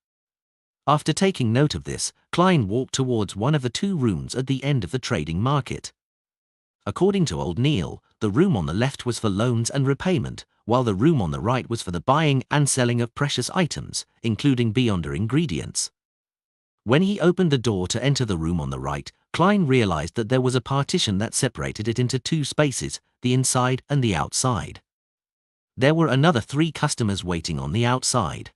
After taking note of this, Klein walked towards one of the 2 rooms at the end of the trading market. According to old Neil, the room on the left was for loans and repayment, while the room on the right was for the buying and selling of precious items, including Beyonder ingredients. When he opened the door to enter the room on the right, Klein realized that there was a partition that separated it into two spaces, the inside and the outside. There were another 3 customers waiting on the outside.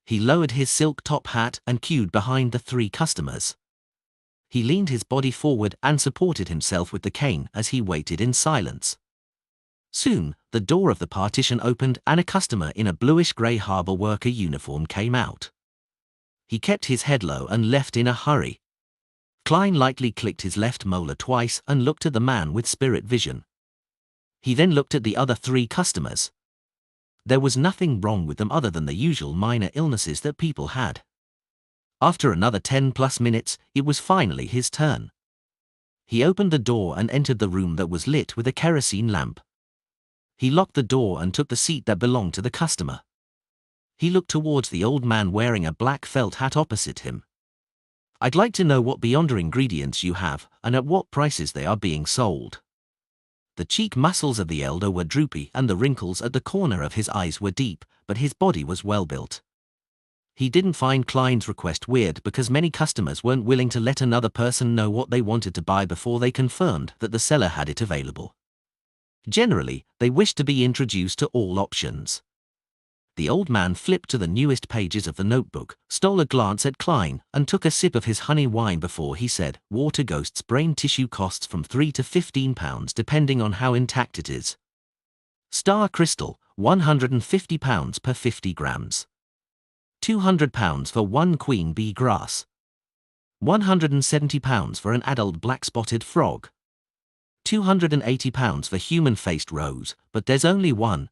He lowered his silk top hat and queued behind the 3 customers. He leaned his body forward and supported himself with the cane as he waited in silence. Soon, the door of the partition opened and a customer in a bluish-grey harbour worker uniform came out. He kept his head low and left in a hurry. Klein lightly clicked his left molar twice and looked at the man with spirit vision. He then looked at the other 3 customers. There was nothing wrong with them other than the usual minor illnesses that people had. After another 10+ minutes, it was finally his turn. He opened the door and entered the room that was lit with a kerosene lamp. He locked the door and took the seat that belonged to the customer. He looked towards the old man wearing a black felt hat opposite him. "I'd like to know what Beyonder ingredients you have and at what prices they are being sold." The cheek muscles of the elder were droopy and the wrinkles at the corner of his eyes were deep, but his body was well built. He didn't find Klein's request weird because many customers weren't willing to let another person know what they wanted to buy before they confirmed that the seller had it available. Generally, they wished to be introduced to all options. The old man flipped to the newest pages of the notebook, stole a glance at Klein, and took a sip of his honey wine before he said, "Water Ghost's brain tissue costs from £3 to £15 depending on how intact it is. Star Crystal, £150 per 50 grams. £200 for 1 queen bee grass. £170 for an adult black-spotted frog. £280 for human-faced rose, but there's only one."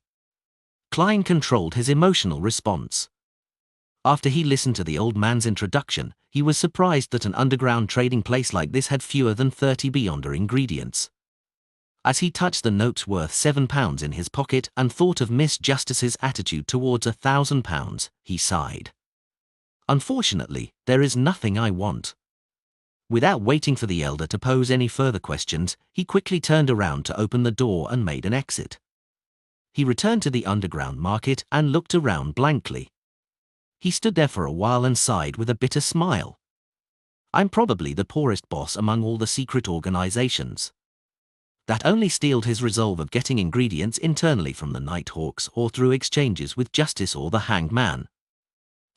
Klein controlled his emotional response. After he listened to the old man's introduction, he was surprised that an underground trading place like this had fewer than 30 Beyonder ingredients. As he touched the notes worth £7 in his pocket and thought of Miss Justice's attitude towards £1,000, he sighed. "Unfortunately, there is nothing I want." Without waiting for the elder to pose any further questions, he quickly turned around to open the door and made an exit. He returned to the underground market and looked around blankly. He stood there for a while and sighed with a bitter smile. "I'm probably the poorest boss among all the secret organizations." That only steeled his resolve of getting ingredients internally from the Nighthawks or through exchanges with Justice or the Hanged Man.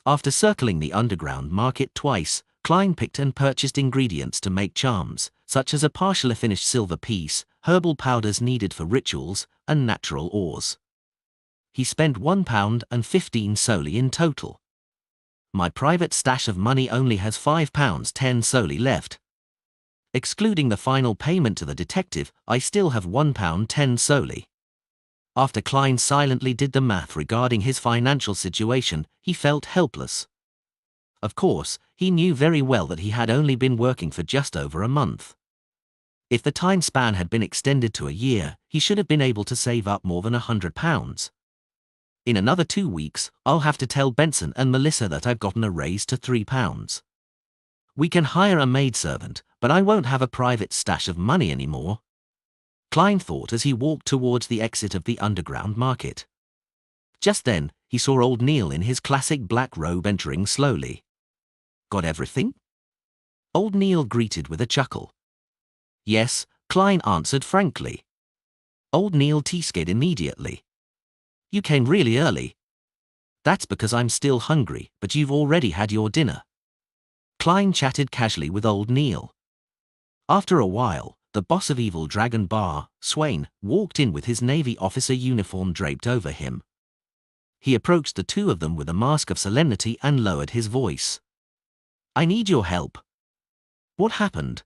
After circling the underground market twice, Klein picked and purchased ingredients to make charms, such as a partially finished silver piece, herbal powders needed for rituals, and natural ores. He spent £1.15 solely in total. "My private stash of money only has £5.10 solely left. Excluding the final payment to the detective, I still have £1.10 solely." After Klein silently did the math regarding his financial situation, he felt helpless. Of course, he knew very well that he had only been working for just over a month. If the time span had been extended to a year, he should have been able to save up more than £100. "In another 2 weeks, I'll have to tell Benson and Melissa that I've gotten a raise to £3. We can hire a maidservant, but I won't have a private stash of money anymore," Klein thought as he walked towards the exit of the underground market. Just then, he saw old Neil in his classic black robe entering slowly. "Got everything?" Old Neil greeted with a chuckle. "Yes," Klein answered frankly. Old Neil teased immediately. "You came really early." "That's because I'm still hungry, but you've already had your dinner." Klein chatted casually with old Neil. After a while, the boss of Evil Dragon Bar, Swain, walked in with his Navy officer uniform draped over him. He approached the two of them with a mask of solemnity and lowered his voice. "I need your help." "What happened?"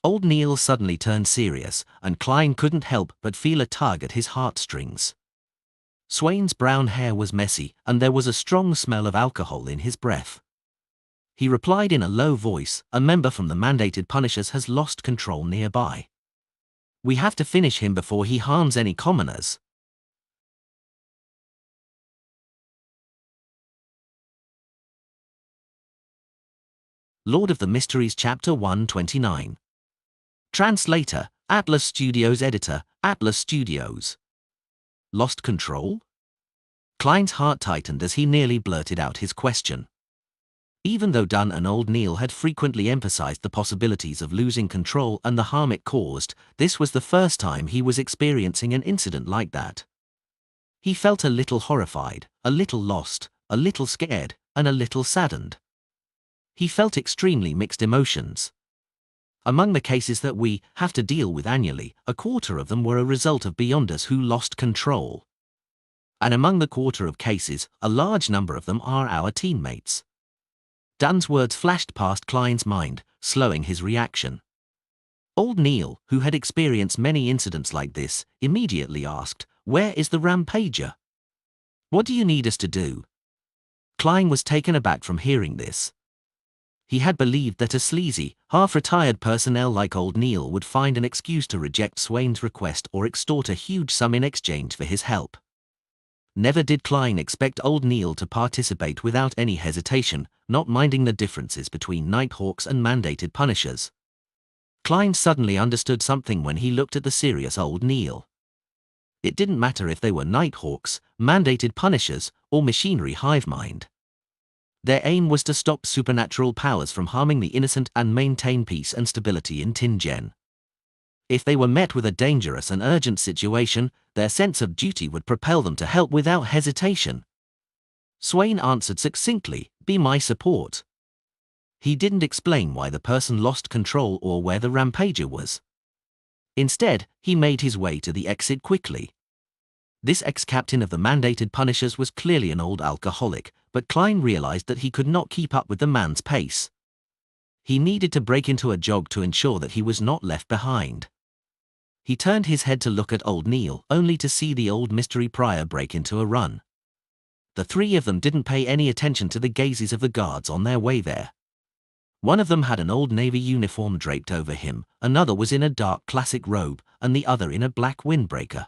Old Neil suddenly turned serious, and Klein couldn't help but feel a tug at his heartstrings. Swain's brown hair was messy, and there was a strong smell of alcohol in his breath. He replied in a low voice, "A member from the mandated Punishers has lost control nearby. We have to finish him before he harms any commoners." Lord of the Mysteries Chapter 129. Translator, Atlas Studios. Editor, Atlas Studios. Lost control? Klein's heart tightened as he nearly blurted out his question. Even though Dunn and old Neil had frequently emphasized the possibilities of losing control and the harm it caused, this was the first time he was experiencing an incident like that. He felt a little horrified, a little lost, a little scared, and a little saddened. He felt extremely mixed emotions. Among the cases that we have to deal with annually, a quarter of them were a result of beyonders who lost control. And among the quarter of cases, a large number of them are our teammates. Dunn's words flashed past Klein's mind, slowing his reaction. Old Neil, who had experienced many incidents like this, immediately asked, "Where is the rampager? What do you need us to do?" Klein was taken aback from hearing this. He had believed that a sleazy, half-retired personnel like old Neil would find an excuse to reject Swain's request or extort a huge sum in exchange for his help. Never did Klein expect old Neil to participate without any hesitation, not minding the differences between Nighthawks and mandated punishers. Klein suddenly understood something when he looked at the serious old Neil. It didn't matter if they were Nighthawks, mandated punishers, or machinery hive mind. Their aim was to stop supernatural powers from harming the innocent and maintain peace and stability in Tingen. If they were met with a dangerous and urgent situation, their sense of duty would propel them to help without hesitation. Swain answered succinctly, "Be my support." He didn't explain why the person lost control or where the rampager was. Instead, he made his way to the exit quickly. This ex-captain of the mandated punishers was clearly an old alcoholic, but Klein realized that he could not keep up with the man's pace. He needed to break into a jog to ensure that he was not left behind. He turned his head to look at old Neil, only to see the old mystery prior break into a run. The three of them didn't pay any attention to the gazes of the guards on their way there. One of them had an old navy uniform draped over him, another was in a dark classic robe, and the other in a black windbreaker.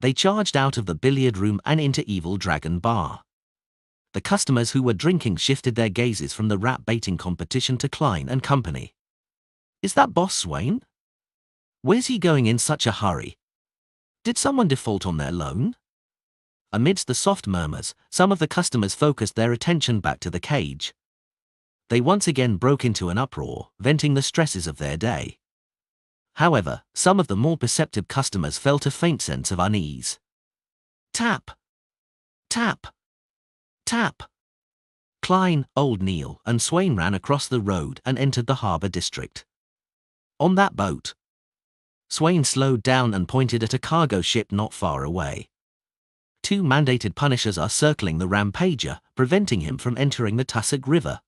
They charged out of the billiard room and into Evil Dragon Bar. The customers who were drinking shifted their gazes from the rat baiting competition to Klein and company. "Is that Boss Swain? Where's he going in such a hurry? Did someone default on their loan?" Amidst the soft murmurs, some of the customers focused their attention back to the cage. They once again broke into an uproar, venting the stresses of their day. However, some of the more perceptive customers felt a faint sense of unease. Tap! Tap! Tap! Klein, old Neil, and Swain ran across the road and entered the harbour district. On that boat. Swain slowed down and pointed at a cargo ship not far away. Two mandated punishers are circling the rampager, preventing him from entering the Tussock River.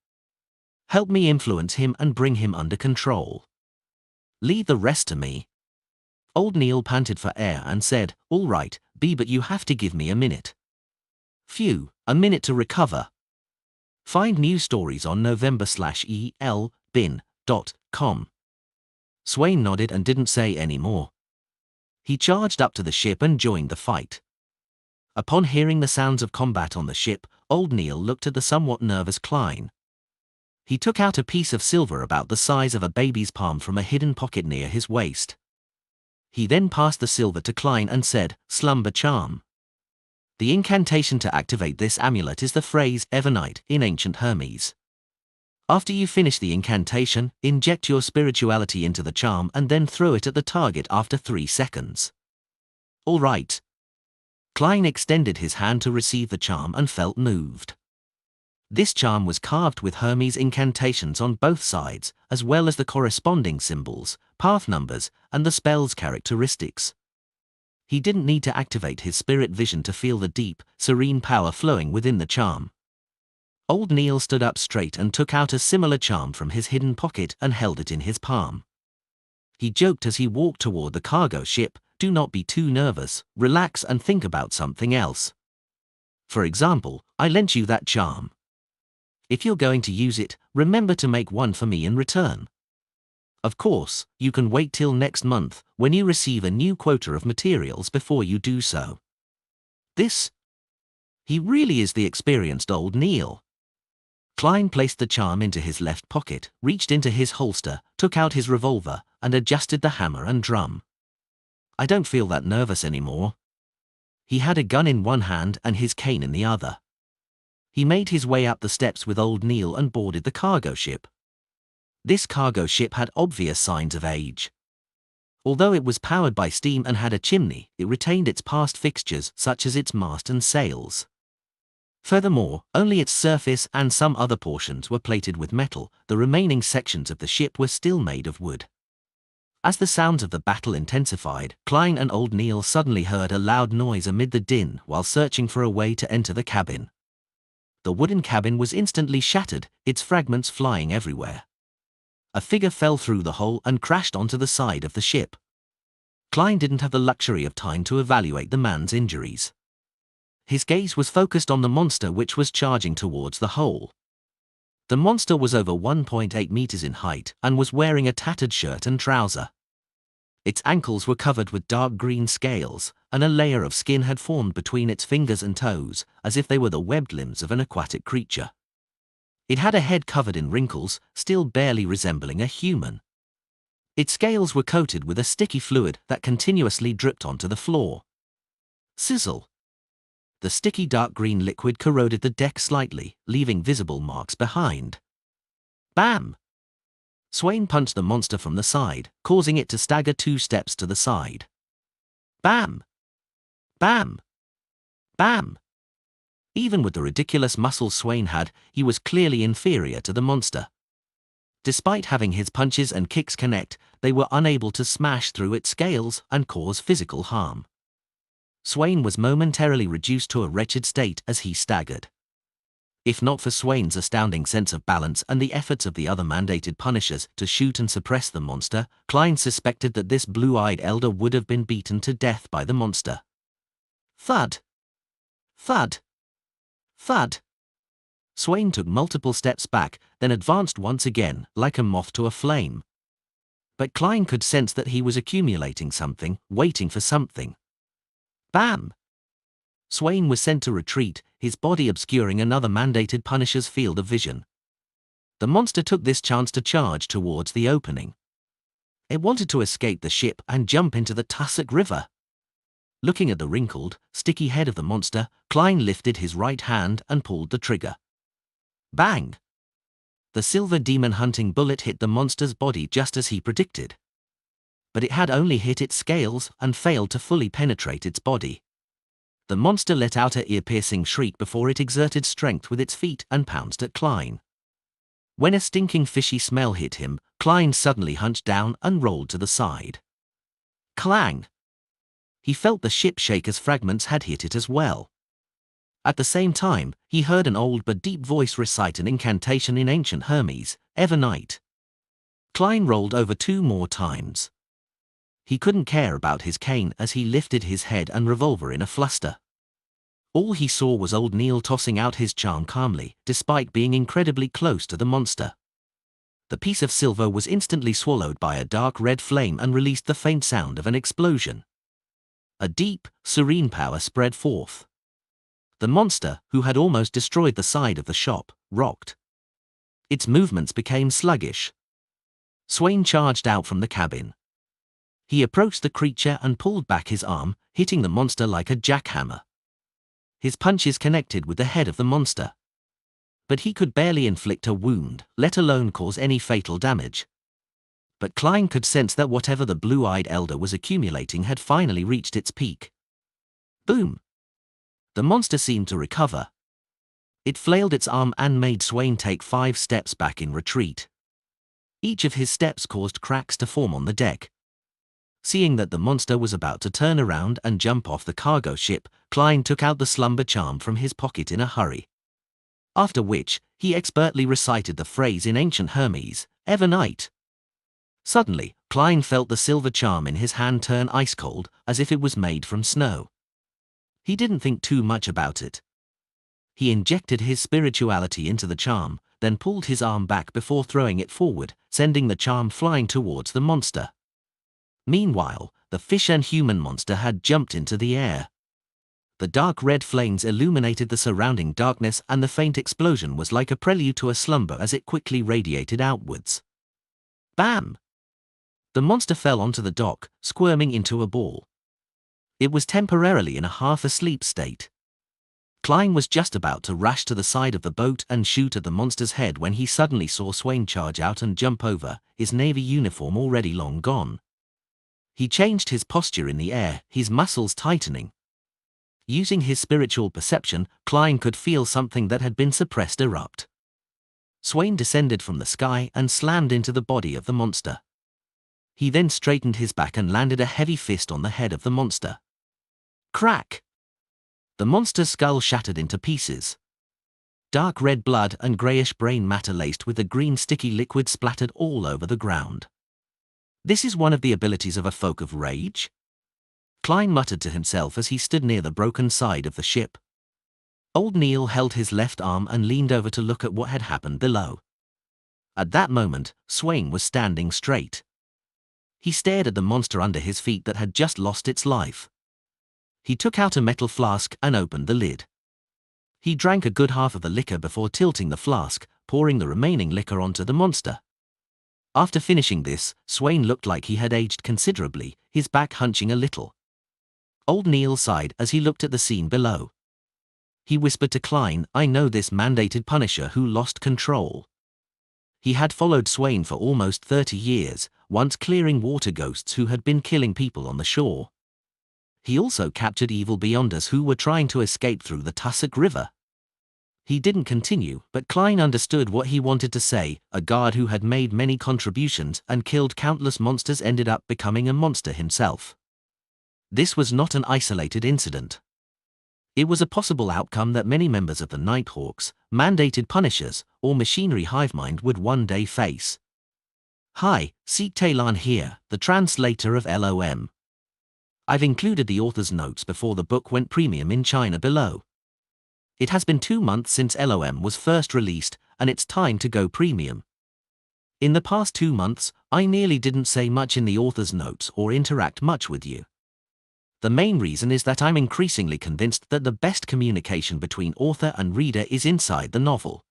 Help me influence him and bring him under control. Leave the rest to me. Old Neil panted for air and said, "All right, B, but you have to give me a minute." "Phew, a minute to recover." Find news stories on november/elbin.com. Swain nodded and didn't say any more. He charged up to the ship and joined the fight. Upon hearing the sounds of combat on the ship, old Neil looked at the somewhat nervous Klein. He took out a piece of silver about the size of a baby's palm from a hidden pocket near his waist. He then passed the silver to Klein and said, "Slumber charm." The incantation to activate this amulet is the phrase Evernight in ancient Hermes. After you finish the incantation, inject your spirituality into the charm and then throw it at the target after 3 seconds. "All right." Klein extended his hand to receive the charm and felt moved. This charm was carved with Hermes incantations on both sides, as well as the corresponding symbols, path numbers, and the spell's characteristics. He didn't need to activate his spirit vision to feel the deep, serene power flowing within the charm. Old Neil stood up straight and took out a similar charm from his hidden pocket and held it in his palm. He joked as he walked toward the cargo ship, "Do not be too nervous, relax and think about something else. For example, I lent you that charm. If you're going to use it, remember to make one for me in return. Of course, you can wait till next month, when you receive a new quota of materials before you do so." He really is the experienced old Neil. Klein placed the charm into his left pocket, reached into his holster, took out his revolver, and adjusted the hammer and drum. "I don't feel that nervous anymore." He had a gun in one hand and his cane in the other. He made his way up the steps with old Neil and boarded the cargo ship. This cargo ship had obvious signs of age. Although it was powered by steam and had a chimney, it retained its past fixtures such as its mast and sails. Furthermore, only its surface and some other portions were plated with metal. The remaining sections of the ship were still made of wood. As the sounds of the battle intensified, Klein and old Neil suddenly heard a loud noise amid the din while searching for a way to enter the cabin. The wooden cabin was instantly shattered, its fragments flying everywhere. A figure fell through the hole and crashed onto the side of the ship. Klein didn't have the luxury of time to evaluate the man's injuries. His gaze was focused on the monster which was charging towards the hole. The monster was over 1.8 meters in height and was wearing a tattered shirt and trouser. Its ankles were covered with dark green scales, and a layer of skin had formed between its fingers and toes, as if they were the webbed limbs of an aquatic creature. It had a head covered in wrinkles, still barely resembling a human. Its scales were coated with a sticky fluid that continuously dripped onto the floor. Sizzle! The sticky dark green liquid corroded the deck slightly, leaving visible marks behind. Bam! Swain punched the monster from the side, causing it to stagger 2 steps to the side. Bam! Bam! Bam! Even with the ridiculous muscles Swain had, he was clearly inferior to the monster. Despite having his punches and kicks connect, they were unable to smash through its scales and cause physical harm. Swain was momentarily reduced to a wretched state as he staggered. If not for Swain's astounding sense of balance and the efforts of the other mandated punishers to shoot and suppress the monster, Klein suspected that this blue-eyed elder would have been beaten to death by the monster. Thud! Thud! Thud! Swain took multiple steps back, then advanced once again, like a moth to a flame. But Klein could sense that he was accumulating something, waiting for something. Bam! Swain was sent to retreat, his body obscuring another mandated punisher's field of vision. The monster took this chance to charge towards the opening. It wanted to escape the ship and jump into the tussock river. Looking at the wrinkled, sticky head of the monster, Klein lifted his right hand and pulled the trigger. Bang! The silver demon-hunting bullet hit the monster's body just as he predicted. But it had only hit its scales and failed to fully penetrate its body. The monster let out an ear-piercing shriek before it exerted strength with its feet and pounced at Klein. When a stinking fishy smell hit him, Klein suddenly hunched down and rolled to the side. Clang! He felt the ship shake as fragments had hit it as well. At the same time, he heard an old but deep voice recite an incantation in ancient Hermes, Evernight. Klein rolled over 2 more times. He couldn't care about his cane as he lifted his head and revolver in a fluster. All he saw was old Neil tossing out his charm calmly, despite being incredibly close to the monster. The piece of silver was instantly swallowed by a dark red flame and released the faint sound of an explosion. A deep, serene power spread forth. The monster, who had almost destroyed the side of the shop, rocked. Its movements became sluggish. Swain charged out from the cabin. He approached the creature and pulled back his arm, hitting the monster like a jackhammer. His punches connected with the head of the monster. But he could barely inflict a wound, let alone cause any fatal damage. But Klein could sense that whatever the blue-eyed elder was accumulating had finally reached its peak. Boom! The monster seemed to recover. It flailed its arm and made Swain take 5 steps back in retreat. Each of his steps caused cracks to form on the deck. Seeing that the monster was about to turn around and jump off the cargo ship, Klein took out the slumber charm from his pocket in a hurry. After which, he expertly recited the phrase in ancient Hermes, Evernight. Suddenly, Klein felt the silver charm in his hand turn ice cold, as if it was made from snow. He didn't think too much about it. He injected his spirituality into the charm, then pulled his arm back before throwing it forward, sending the charm flying towards the monster. Meanwhile, the fish and human monster had jumped into the air. The dark red flames illuminated the surrounding darkness and the faint explosion was like a prelude to a slumber as it quickly radiated outwards. Bam! The monster fell onto the dock, squirming into a ball. It was temporarily in a half-asleep state. Klein was just about to rush to the side of the boat and shoot at the monster's head when he suddenly saw Swain charge out and jump over, his Navy uniform already long gone. He changed his posture in the air, his muscles tightening. Using his spiritual perception, Klein could feel something that had been suppressed erupt. Swain descended from the sky and slammed into the body of the monster. He then straightened his back and landed a heavy fist on the head of the monster. Crack! The monster's skull shattered into pieces. Dark red blood and greyish brain matter laced with a green sticky liquid splattered all over the ground. This is one of the abilities of a folk of rage? Klein muttered to himself as he stood near the broken side of the ship. Old Neil held his left arm and leaned over to look at what had happened below. At that moment, Swain was standing straight. He stared at the monster under his feet that had just lost its life. He took out a metal flask and opened the lid. He drank a good half of the liquor before tilting the flask, pouring the remaining liquor onto the monster. After finishing this, Swain looked like he had aged considerably, his back hunching a little. Old Neil sighed as he looked at the scene below. He whispered to Klein, "I know this mandated punisher who lost control." He had followed Swain for almost 30 years, once clearing water ghosts who had been killing people on the shore. He also captured evil beyonders who were trying to escape through the Tussock River. He didn't continue, but Klein understood what he wanted to say. A guard who had made many contributions and killed countless monsters ended up becoming a monster himself. This was not an isolated incident. It was a possible outcome that many members of the Nighthawks, mandated punishers, or machinery hivemind would one day face. Hi, Seek Taylan here, the translator of LOM. I've included the author's notes before the book went premium in China below. It has been 2 months since LOM was first released, and it's time to go premium. In the past 2 months, I nearly didn't say much in the author's notes or interact much with you. The main reason is that I'm increasingly convinced that the best communication between author and reader is inside the novel.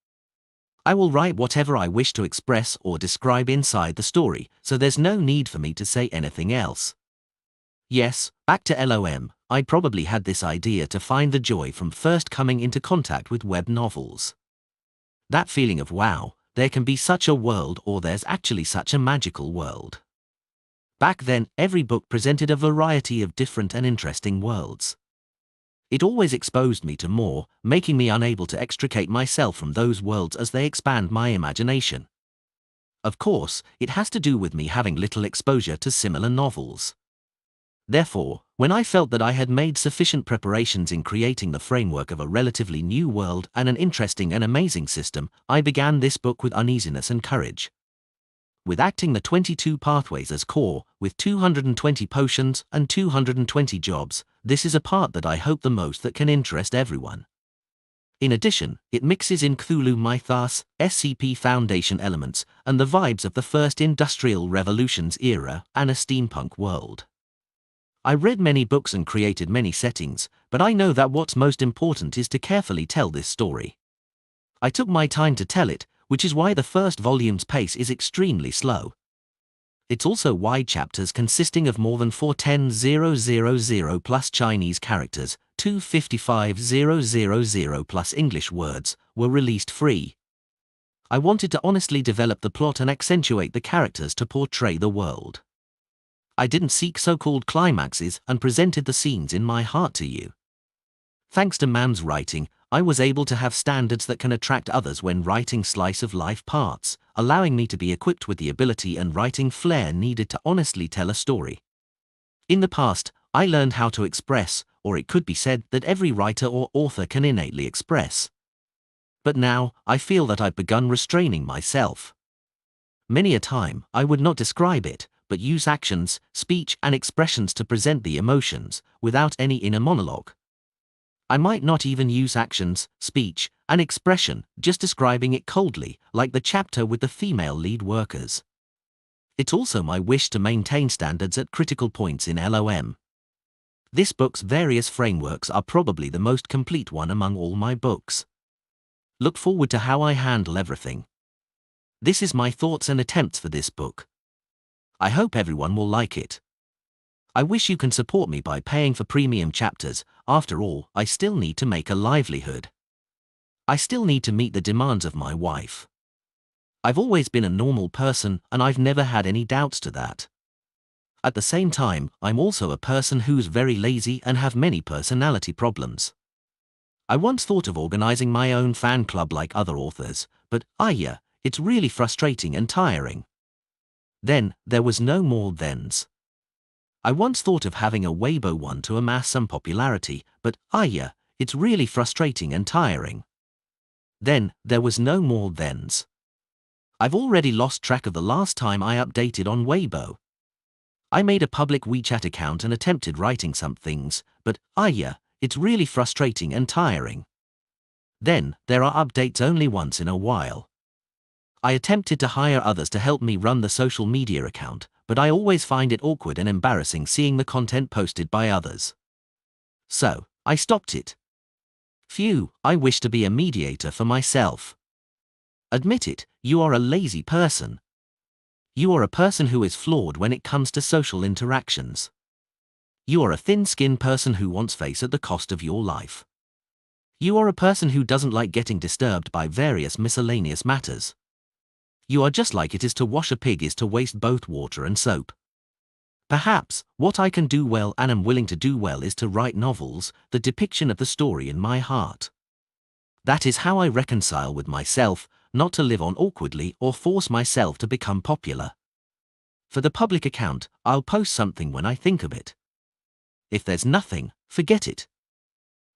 I will write whatever I wish to express or describe inside the story, so there's no need for me to say anything else. Yes, back to LOM, I probably had this idea to find the joy from first coming into contact with web novels. That feeling of wow, there can be such a world, or there's actually such a magical world. Back then, every book presented a variety of different and interesting worlds. It always exposed me to more, making me unable to extricate myself from those worlds as they expand my imagination. Of course, it has to do with me having little exposure to similar novels. Therefore, when I felt that I had made sufficient preparations in creating the framework of a relatively new world and an interesting and amazing system, I began this book with uneasiness and courage. With acting the 22 pathways as core, with 220 potions and 220 jobs, this is a part that I hope the most that can interest everyone. In addition, it mixes in Cthulhu mythos, SCP Foundation elements, and the vibes of the first Industrial Revolution's era and a steampunk world. I read many books and created many settings, but I know that what's most important is to carefully tell this story. I took my time to tell it, which is why the first volume's pace is extremely slow. It's also why chapters consisting of more than 410,000 plus Chinese characters, 255,000 plus English words, were released free. I wanted to honestly develop the plot and accentuate the characters to portray the world. I didn't seek so-called climaxes and presented the scenes in my heart to you. Thanks to man's writing, I was able to have standards that can attract others when writing slice-of-life parts, allowing me to be equipped with the ability and writing flair needed to honestly tell a story. In the past, I learned how to express, or it could be said that every writer or author can innately express. But now, I feel that I've begun restraining myself. Many a time, I would not describe it, but use actions, speech and expressions to present the emotions, without any inner monologue. I might not even use actions, speech, and expression, just describing it coldly, like the chapter with the female lead workers. It's also my wish to maintain standards at critical points in LOM. This book's various frameworks are probably the most complete one among all my books. Look forward to how I handle everything. This is my thoughts and attempts for this book. I hope everyone will like it. I wish you can support me by paying for premium chapters. After all, I still need to make a livelihood. I still need to meet the demands of my wife. I've always been a normal person and I've never had any doubts to that. At the same time, I'm also a person who's very lazy and have many personality problems. I once thought of organizing my own fan club like other authors, but it's really frustrating and tiring. Then, there was no more thens. I once thought of having a Weibo one to amass some popularity, but it's really frustrating and tiring. Then, there was no more thens. I've already lost track of the last time I updated on Weibo. I made a public WeChat account and attempted writing some things, but it's really frustrating and tiring. Then, there are updates only once in a while. I attempted to hire others to help me run the social media account, but I always find it awkward and embarrassing seeing the content posted by others. So, I stopped it. Phew, I wish to be a mediator for myself. Admit it, you are a lazy person. You are a person who is flawed when it comes to social interactions. You are a thin-skinned person who wants face at the cost of your life. You are a person who doesn't like getting disturbed by various miscellaneous matters. You are just like it is to wash a pig is to waste both water and soap. Perhaps, what I can do well and am willing to do well is to write novels, the depiction of the story in my heart. That is how I reconcile with myself, not to live on awkwardly or force myself to become popular. For the public account, I'll post something when I think of it. If there's nothing, forget it.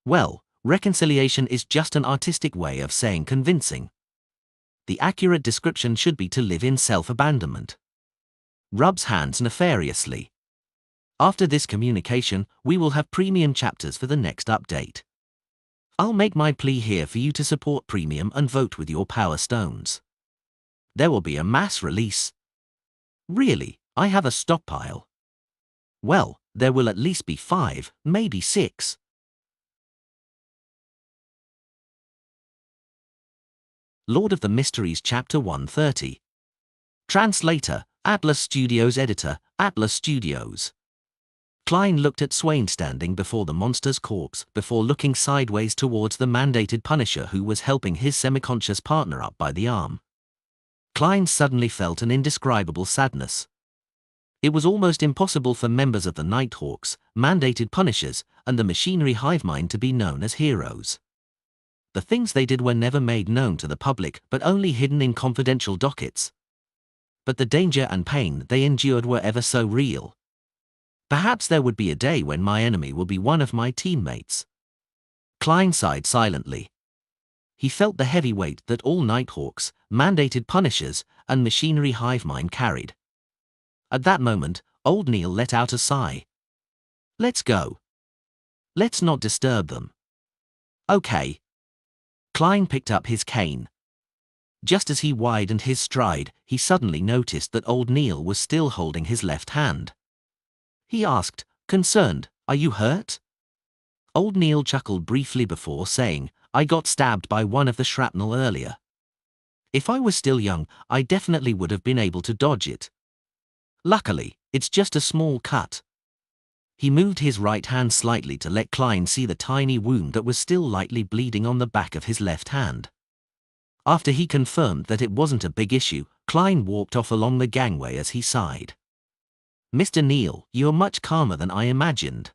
Well, reconciliation is just an artistic way of saying convincing. The accurate description should be to live in self-abandonment. Rubs hands nefariously. After this communication, we will have premium chapters for the next update. I'll make my plea here for you to support premium and vote with your power stones. There will be a mass release. Really, I have a stockpile. Well, there will at least be 5, maybe 6. Lord of the Mysteries Chapter 130. Translator, Atlas Studios. Editor, Atlas Studios. Klein looked at Swain standing before the monster's corpse before looking sideways towards the mandated Punisher who was helping his semi-conscious partner up by the arm. Klein suddenly felt an indescribable sadness. It was almost impossible for members of the Nighthawks, mandated Punishers, and the machinery hive mind to be known as heroes. The things they did were never made known to the public but only hidden in confidential dockets. But the danger and pain they endured were ever so real. Perhaps there would be a day when my enemy will be one of my teammates. Klein sighed silently. He felt the heavy weight that all Nighthawks, mandated Punishers, and machinery hive mind carried. At that moment, old Neil let out a sigh. Let's go. Let's not disturb them. Okay. Klein picked up his cane. Just as he widened his stride, he suddenly noticed that old Neil was still holding his left hand. He asked, concerned, "Are you hurt?" Old Neil chuckled briefly before saying, "I got stabbed by one of the shrapnel earlier. If I was still young, I definitely would have been able to dodge it. Luckily, it's just a small cut." He moved his right hand slightly to let Klein see the tiny wound that was still lightly bleeding on the back of his left hand. After he confirmed that it wasn't a big issue, Klein walked off along the gangway as he sighed. "Mr. Neil, you're much calmer than I imagined.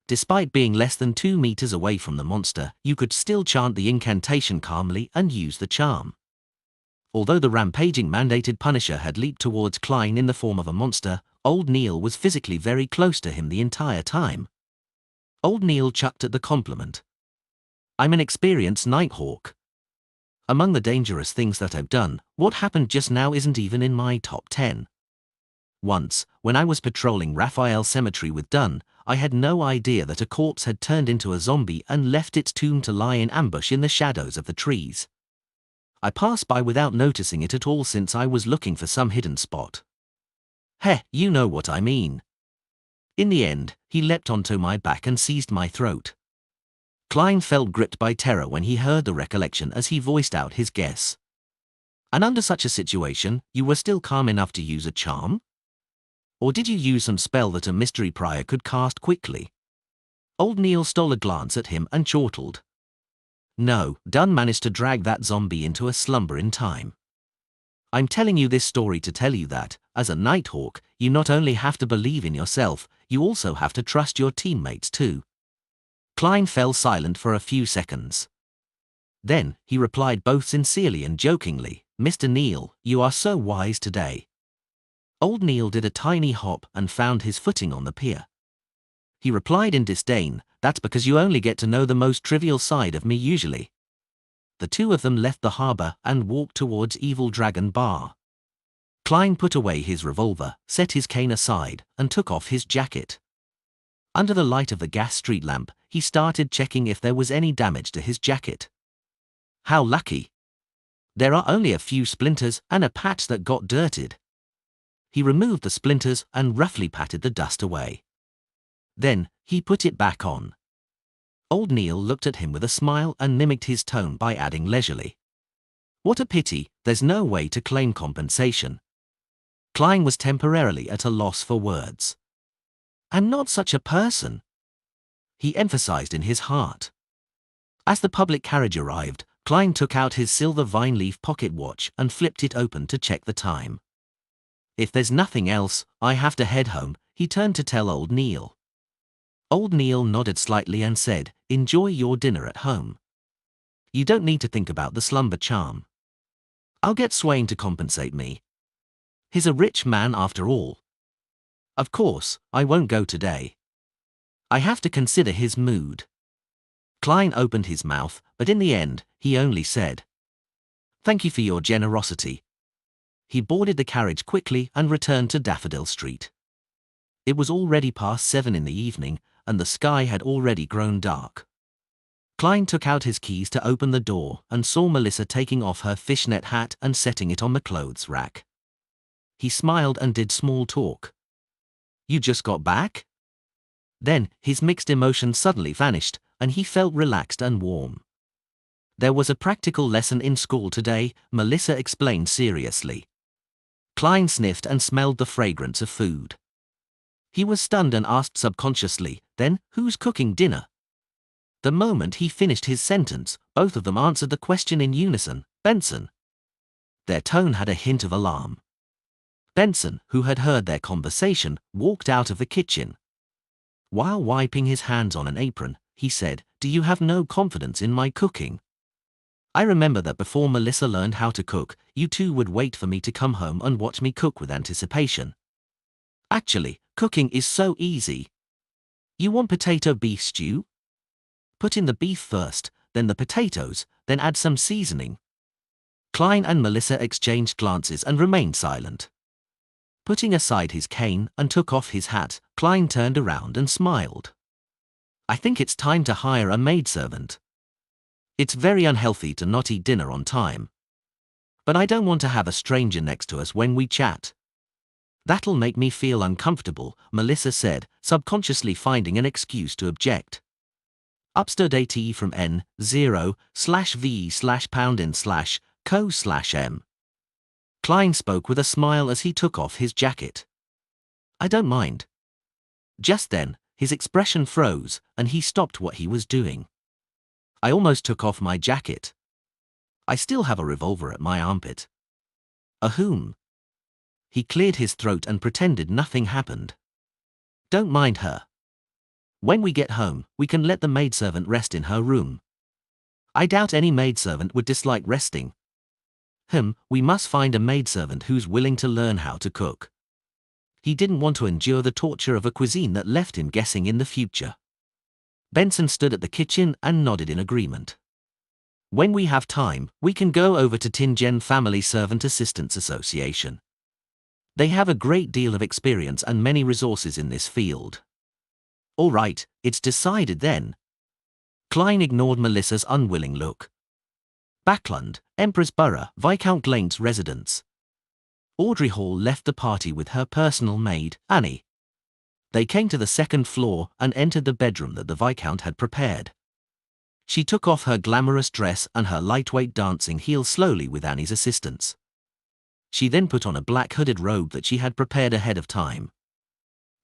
Despite being less than 2 meters away from the monster, you could still chant the incantation calmly and use the charm." Although the rampaging mandated Punisher had leaped towards Klein in the form of a monster, old Neil was physically very close to him the entire time. Old Neil chucked at the compliment. "I'm an experienced Nighthawk. Among the dangerous things that I've done, what happened just now isn't even in my top 10. Once, when I was patrolling Raphael Cemetery with Dunn, I had no idea that a corpse had turned into a zombie and left its tomb to lie in ambush in the shadows of the trees. I passed by without noticing it at all since I was looking for some hidden spot. You know what I mean. In the end, he leapt onto my back and seized my throat." Klein felt gripped by terror when he heard the recollection as he voiced out his guess. "And under such a situation, you were still calm enough to use a charm? Or did you use some spell that a mystery prior could cast quickly? Old Neil stole a glance at him and chortled. No, Dunn managed to drag that zombie into a slumber in time. I'm telling you this story to tell you that, as a Nighthawk, you not only have to believe in yourself, you also have to trust your teammates too. Klein fell silent for a few seconds. Then, he replied both sincerely and jokingly, Mr. Neil, you are so wise today. Old Neil did a tiny hop and found his footing on the pier. He replied in disdain, that's because you only get to know the most trivial side of me usually. The two of them left the harbor and walked towards Evil Dragon Bar. Klein put away his revolver, set his cane aside, and took off his jacket. Under the light of the gas street lamp, he started checking if there was any damage to his jacket. How lucky! There are only a few splinters and a patch that got dirted. He removed the splinters and roughly patted the dust away. Then, he put it back on. Old Neil looked at him with a smile and mimicked his tone by adding leisurely. What a pity, there's no way to claim compensation. Klein was temporarily at a loss for words. I'm not such a person, he emphasized in his heart. As the public carriage arrived, Klein took out his silver vine leaf pocket watch and flipped it open to check the time. If there's nothing else, I have to head home, he turned to tell Old Neil. Old Neil nodded slightly and said, enjoy your dinner at home. You don't need to think about the slumber charm. I'll get Swain to compensate me. He's a rich man after all. Of course, I won't go today. I have to consider his mood. Klein opened his mouth, but in the end, he only said, thank you for your generosity. He boarded the carriage quickly and returned to Daffodil Street. It was already past 7 in the evening, and the sky had already grown dark. Klein took out his keys to open the door and saw Melissa taking off her fishnet hat and setting it on the clothes rack. He smiled and did small talk. You just got back? Then, his mixed emotions suddenly vanished, and he felt relaxed and warm. There was a practical lesson in school today, Melissa explained seriously. Klein sniffed and smelled the fragrance of food. He was stunned and asked subconsciously, then, who's cooking dinner? The moment he finished his sentence, both of them answered the question in unison, Benson. Their tone had a hint of alarm. Benson, who had heard their conversation, walked out of the kitchen. While wiping his hands on an apron, he said, do you have no confidence in my cooking? I remember that before Melissa learned how to cook, you two would wait for me to come home and watch me cook with anticipation. Actually, cooking is so easy. You want potato beef stew? Put in the beef first, then the potatoes, then add some seasoning. Klein and Melissa exchanged glances and remained silent. Putting aside his cane and took off his hat, Klein turned around and smiled. I think it's time to hire a maidservant. It's very unhealthy to not eat dinner on time. But I don't want to have a stranger next to us when we chat. That'll make me feel uncomfortable, Melissa said, subconsciously finding an excuse to object. Upstairs AT from N0/V/pound/co/M. Klein spoke with a smile as he took off his jacket. I don't mind. Just then, his expression froze, and he stopped what he was doing. I almost took off my jacket. I still have a revolver at my armpit. A whom? He cleared his throat and pretended nothing happened. Don't mind her. When we get home, we can let the maidservant rest in her room. I doubt any maidservant would dislike resting. We must find a maidservant who's willing to learn how to cook. He didn't want to endure the torture of a cuisine that left him guessing in the future. Benson stood at the kitchen and nodded in agreement. When we have time, we can go over to Tingen Family Servant Assistants Association. They have a great deal of experience and many resources in this field. All right, it's decided then. Klein ignored Melissa's unwilling look. Backlund, Empress Borough, Viscount Glaint's residence. Audrey Hall left the party with her personal maid, Annie. They came to the second floor and entered the bedroom that the Viscount had prepared. She took off her glamorous dress and her lightweight dancing heels slowly with Annie's assistance. She then put on a black hooded robe that she had prepared ahead of time.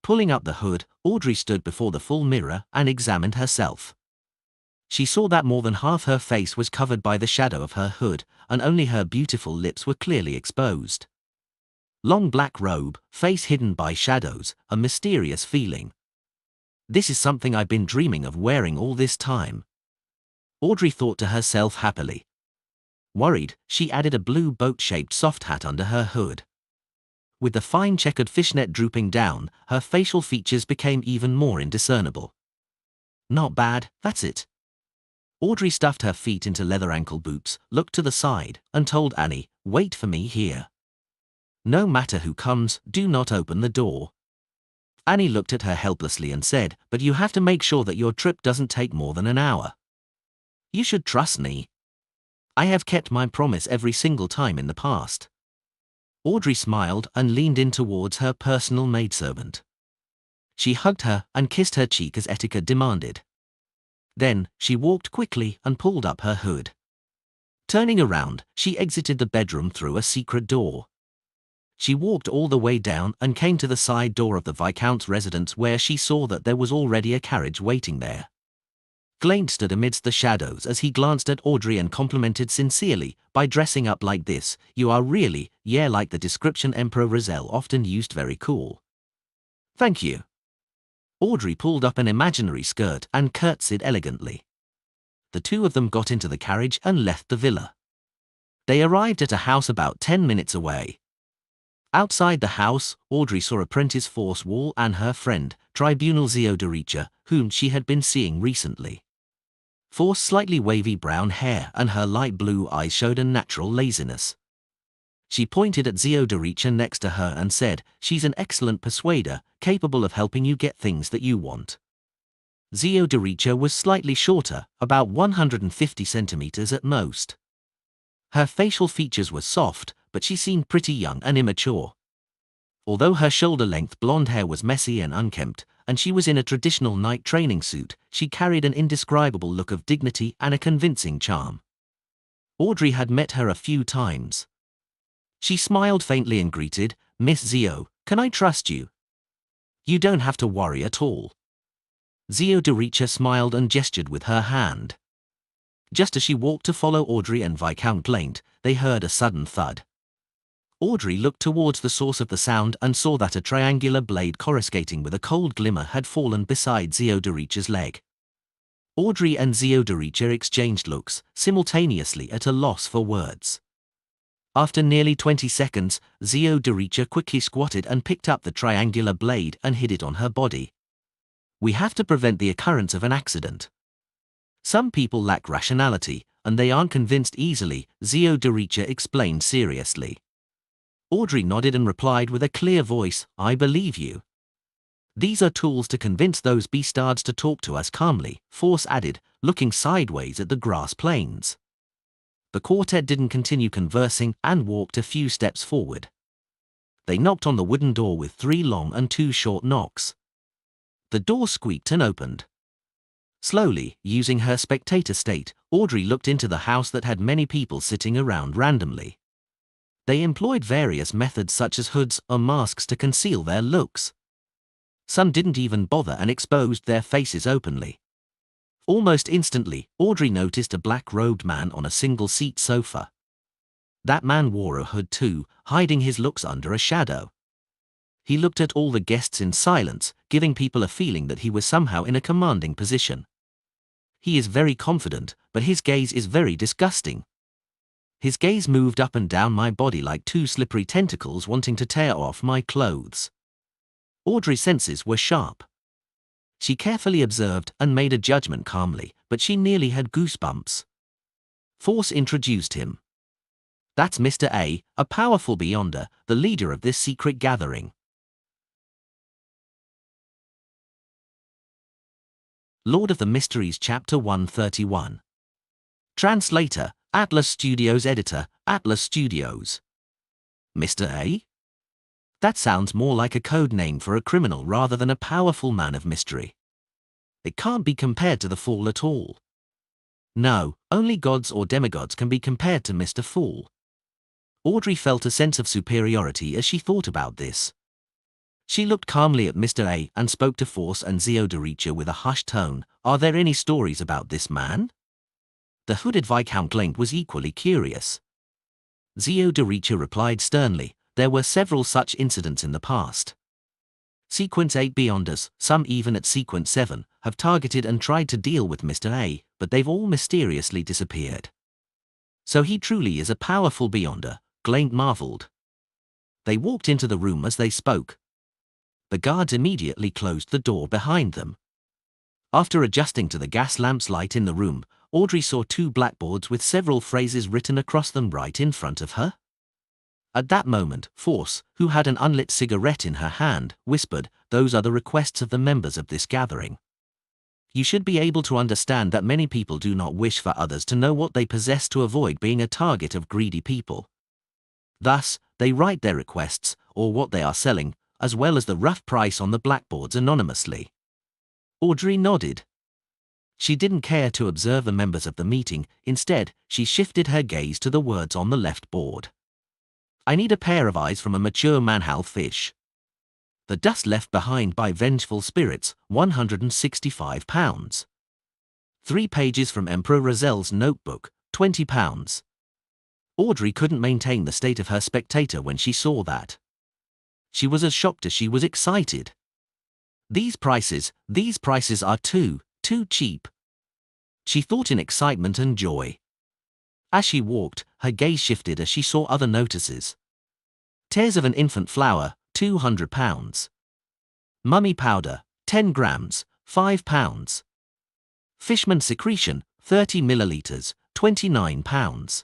Pulling up the hood, Audrey stood before the full mirror and examined herself. She saw that more than half her face was covered by the shadow of her hood, and only her beautiful lips were clearly exposed. Long black robe, face hidden by shadows, a mysterious feeling. This is something I've been dreaming of wearing all this time. Audrey thought to herself happily. Worried, she added a blue boat-shaped soft hat under her hood. With the fine checkered fishnet drooping down, her facial features became even more indiscernible. Not bad, that's it. Audrey stuffed her feet into leather ankle boots, looked to the side, and told Annie, "Wait for me here. No matter who comes, do not open the door." Annie looked at her helplessly and said, "But you have to make sure that your trip doesn't take more than an hour. You should trust me. I have kept my promise every single time in the past." Audrey smiled and leaned in towards her personal maidservant. She hugged her and kissed her cheek as etiquette demanded. Then, she walked quickly and pulled up her hood. Turning around, she exited the bedroom through a secret door. She walked all the way down and came to the side door of the Viscount's residence, where she saw that there was already a carriage waiting there. Glayne stood amidst the shadows as he glanced at Audrey and complimented sincerely, "By dressing up like this, you are really, like the description Emperor Rizal often used, very cool." "Thank you." Audrey pulled up an imaginary skirt and curtsied elegantly. The two of them got into the carriage and left the villa. They arrived at a house about 10 minutes away. Outside the house, Audrey saw apprentice Force Wall and her friend, Tribunal Zeodorica, whom she had been seeing recently. Force's slightly wavy brown hair and her light blue eyes showed a natural laziness. She pointed at Zeodorica next to her and said, "She's an excellent persuader, capable of helping you get things that you want." Zeodorica was slightly shorter, about 150 centimeters at most. Her facial features were soft, but she seemed pretty young and immature. Although her shoulder-length blonde hair was messy and unkempt, and she was in a traditional night training suit, she carried an indescribable look of dignity and a convincing charm. Audrey had met her a few times. She smiled faintly and greeted, "Miss Zeo, can I trust you?" "You don't have to worry at all." Zeodorica smiled and gestured with her hand. Just as she walked to follow Audrey and Viscount Glayne, they heard a sudden thud. Audrey looked towards the source of the sound and saw that a triangular blade coruscating with a cold glimmer had fallen beside Zeodorica's leg. Audrey and Zeodorica exchanged looks, simultaneously at a loss for words. After nearly 20 seconds, Zeodorica quickly squatted and picked up the triangular blade and hid it on her body. "We have to prevent the occurrence of an accident. Some people lack rationality, and they aren't convinced easily," Zeodorica explained seriously. Audrey nodded and replied with a clear voice, "I believe you." "These are tools to convince those beastards to talk to us calmly," Force added, looking sideways at the grass plains. The quartet didn't continue conversing and walked a few steps forward. They knocked on the wooden door with 3 long and 2 short knocks. The door squeaked and opened. Slowly, using her spectator state, Audrey looked into the house that had many people sitting around randomly. They employed various methods such as hoods or masks to conceal their looks. Some didn't even bother and exposed their faces openly. Almost instantly, Audrey noticed a black-robed man on a single-seat sofa. That man wore a hood too, hiding his looks under a shadow. He looked at all the guests in silence, giving people a feeling that he was somehow in a commanding position. "He is very confident, but his gaze is very disgusting. His gaze moved up and down my body like 2 slippery tentacles wanting to tear off my clothes." Audrey's senses were sharp. She carefully observed and made a judgment calmly, but she nearly had goosebumps. Force introduced him. "That's Mr. A powerful Beyonder, the leader of this secret gathering." Lord of the Mysteries Chapter 131. Translator, Atlas Studios. Editor, Atlas Studios. Mr. A? That sounds more like a code name for a criminal rather than a powerful man of mystery. It can't be compared to the Fool at all. No, only gods or demigods can be compared to Mr. Fool. Audrey felt a sense of superiority as she thought about this. She looked calmly at Mr. A and spoke to Force and Zio de Richa with a hushed tone. Are there any stories about this man? The hooded Viscount Glink was equally curious. Zio de Richa replied sternly, there were several such incidents in the past. Sequence 8 Beyonders, some even at Sequence 7, have targeted and tried to deal with Mr. A, but they've all mysteriously disappeared. So he truly is a powerful Beyonder, Glink marveled. They walked into the room as they spoke. The guards immediately closed the door behind them. After adjusting to the gas lamp's light in the room, Audrey saw 2 blackboards with several phrases written across them right in front of her. At that moment, Force, who had an unlit cigarette in her hand, whispered, those are the requests of the members of this gathering. You should be able to understand that many people do not wish for others to know what they possess to avoid being a target of greedy people. Thus, they write their requests, or what they are selling, as well as the rough price on the blackboards anonymously. Audrey nodded. She didn't care to observe the members of the meeting, instead, she shifted her gaze to the words on the left board. I need a pair of eyes from a mature manhal fish. The dust left behind by vengeful spirits, £165. 3 pages from Emperor Razel's notebook, £20. Audrey couldn't maintain the state of her spectator when she saw that. She was as shocked as she was excited. These prices are too cheap. She thought in excitement and joy. As she walked, her gaze shifted as she saw other notices. Tears of an infant flower, £200. Mummy powder, 10 grams, £5. Fishman secretion, 30 milliliters, £29.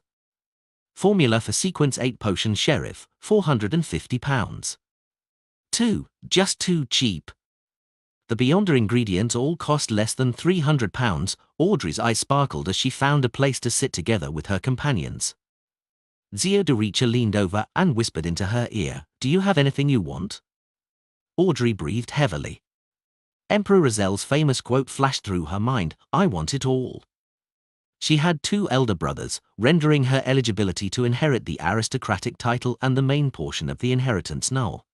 Formula for Sequence 8 Potion Sheriff, £450. Just too cheap. The Beyonder ingredients all cost less than £300. Audrey's eyes sparkled as she found a place to sit together with her companions. Zio de Richa leaned over and whispered into her ear, do you have anything you want? Audrey breathed heavily. Emperor Razel's famous quote flashed through her mind, I want it all. She had 2 elder brothers, rendering her eligibility to inherit the aristocratic title and the main portion of the inheritance null.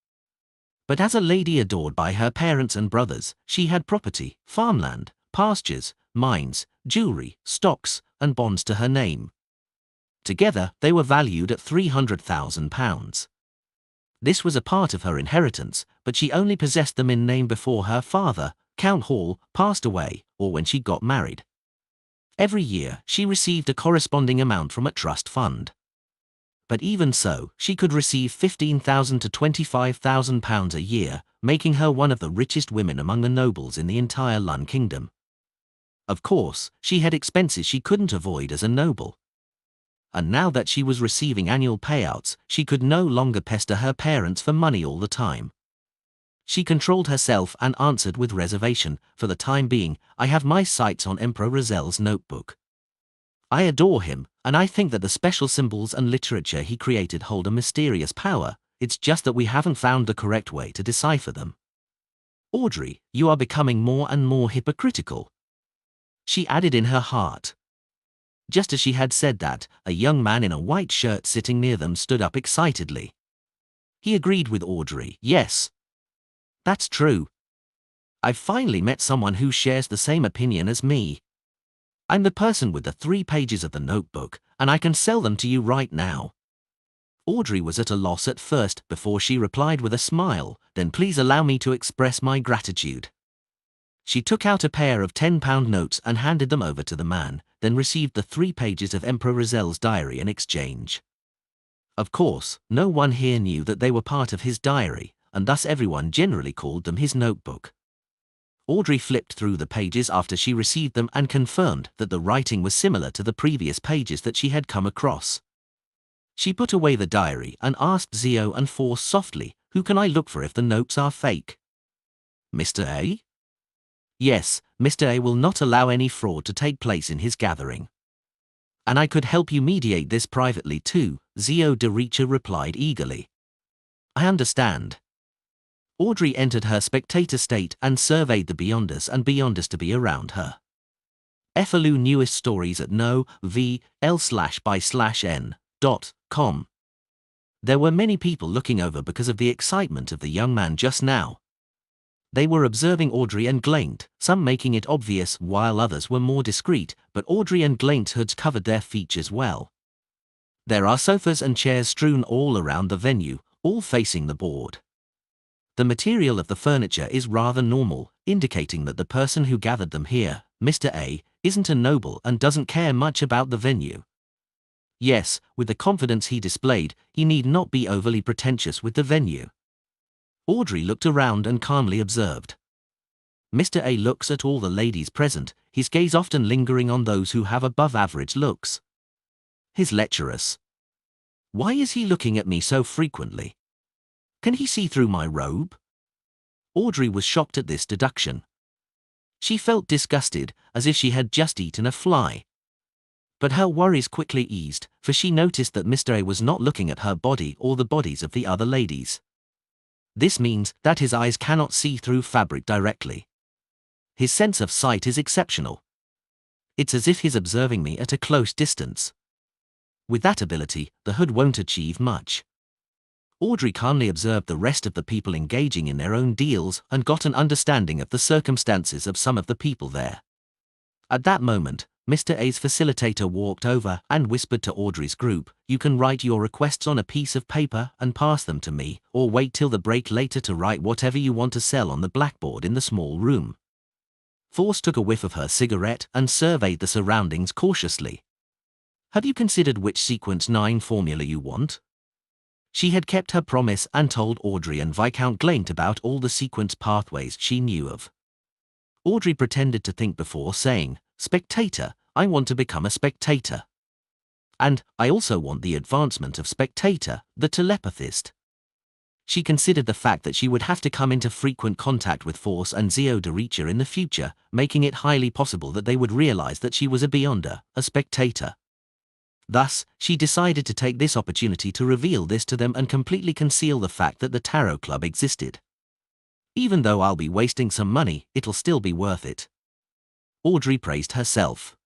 But as a lady adored by her parents and brothers, she had property, farmland, pastures, mines, jewelry, stocks, and bonds to her name. Together, they were valued at £300,000. This was a part of her inheritance, but she only possessed them in name before her father, Count Hall, passed away, or when she got married. Every year, she received a corresponding amount from a trust fund. But even so, she could receive £15,000 to £25,000 a year, making her one of the richest women among the nobles in the entire Lun Kingdom. Of course, she had expenses she couldn't avoid as a noble. And now that she was receiving annual payouts, she could no longer pester her parents for money all the time. She controlled herself and answered with reservation, for the time being, I have my sights on Emperor Razel's notebook. I adore him, and I think that the special symbols and literature he created hold a mysterious power, it's just that we haven't found the correct way to decipher them. Audrey, you are becoming more and more hypocritical. She added in her heart. Just as she had said that, a young man in a white shirt sitting near them stood up excitedly. He agreed with Audrey, yes. That's true. I've finally met someone who shares the same opinion as me. I'm the person with the 3 pages of the notebook, and I can sell them to you right now. Audrey was at a loss at first before she replied with a smile, then please allow me to express my gratitude. She took out a pair of £10 notes and handed them over to the man, then received the 3 pages of Emperor Razel's diary in exchange. Of course, no one here knew that they were part of his diary, and thus everyone generally called them his notebook. Audrey flipped through the pages after she received them and confirmed that the writing was similar to the previous pages that she had come across. She put away the diary and asked Zio and Force softly, who can I look for if the notes are fake? Mr. A? Yes, Mr. A will not allow any fraud to take place in his gathering. And I could help you mediate this privately too, Zio de Richa replied eagerly. I understand. Audrey entered her spectator state and surveyed the Beyonders and Beyonders to be around her. FLU newest stories at novl/by/n.com. There were many people looking over because of the excitement of the young man just now. They were observing Audrey and Glaint, some making it obvious while others were more discreet, but Audrey and Glaint's hoods covered their features well. There are sofas and chairs strewn all around the venue, all facing the board. The material of the furniture is rather normal, indicating that the person who gathered them here, Mr. A, isn't a noble and doesn't care much about the venue. Yes, with the confidence he displayed, he need not be overly pretentious with the venue. Audrey looked around and calmly observed. Mr. A looks at all the ladies present, his gaze often lingering on those who have above-average looks. His lecherous. Why is he looking at me so frequently? Can he see through my robe? Audrey was shocked at this deduction. She felt disgusted, as if she had just eaten a fly. But her worries quickly eased, for she noticed that Mr. A was not looking at her body or the bodies of the other ladies. This means that his eyes cannot see through fabric directly. His sense of sight is exceptional. It's as if he's observing me at a close distance. With that ability, the hood won't achieve much. Audrey calmly observed the rest of the people engaging in their own deals and got an understanding of the circumstances of some of the people there. At that moment, Mr. A's facilitator walked over and whispered to Audrey's group, "You can write your requests on a piece of paper and pass them to me, or wait till the break later to write whatever you want to sell on the blackboard in the small room." Force took a whiff of her cigarette and surveyed the surroundings cautiously. "Have you considered which Sequence 9 formula you want?" She had kept her promise and told Audrey and Viscount Glaint about all the sequence pathways she knew of. Audrey pretended to think before saying, "Spectator, I want to become a spectator. And I also want the advancement of spectator, the telepathist." She considered the fact that she would have to come into frequent contact with Force and Zio de Richa in the future, making it highly possible that they would realize that she was a beyonder, a spectator. Thus, she decided to take this opportunity to reveal this to them and completely conceal the fact that the Tarot Club existed. "Even though I'll be wasting some money, it'll still be worth it." Audrey praised herself.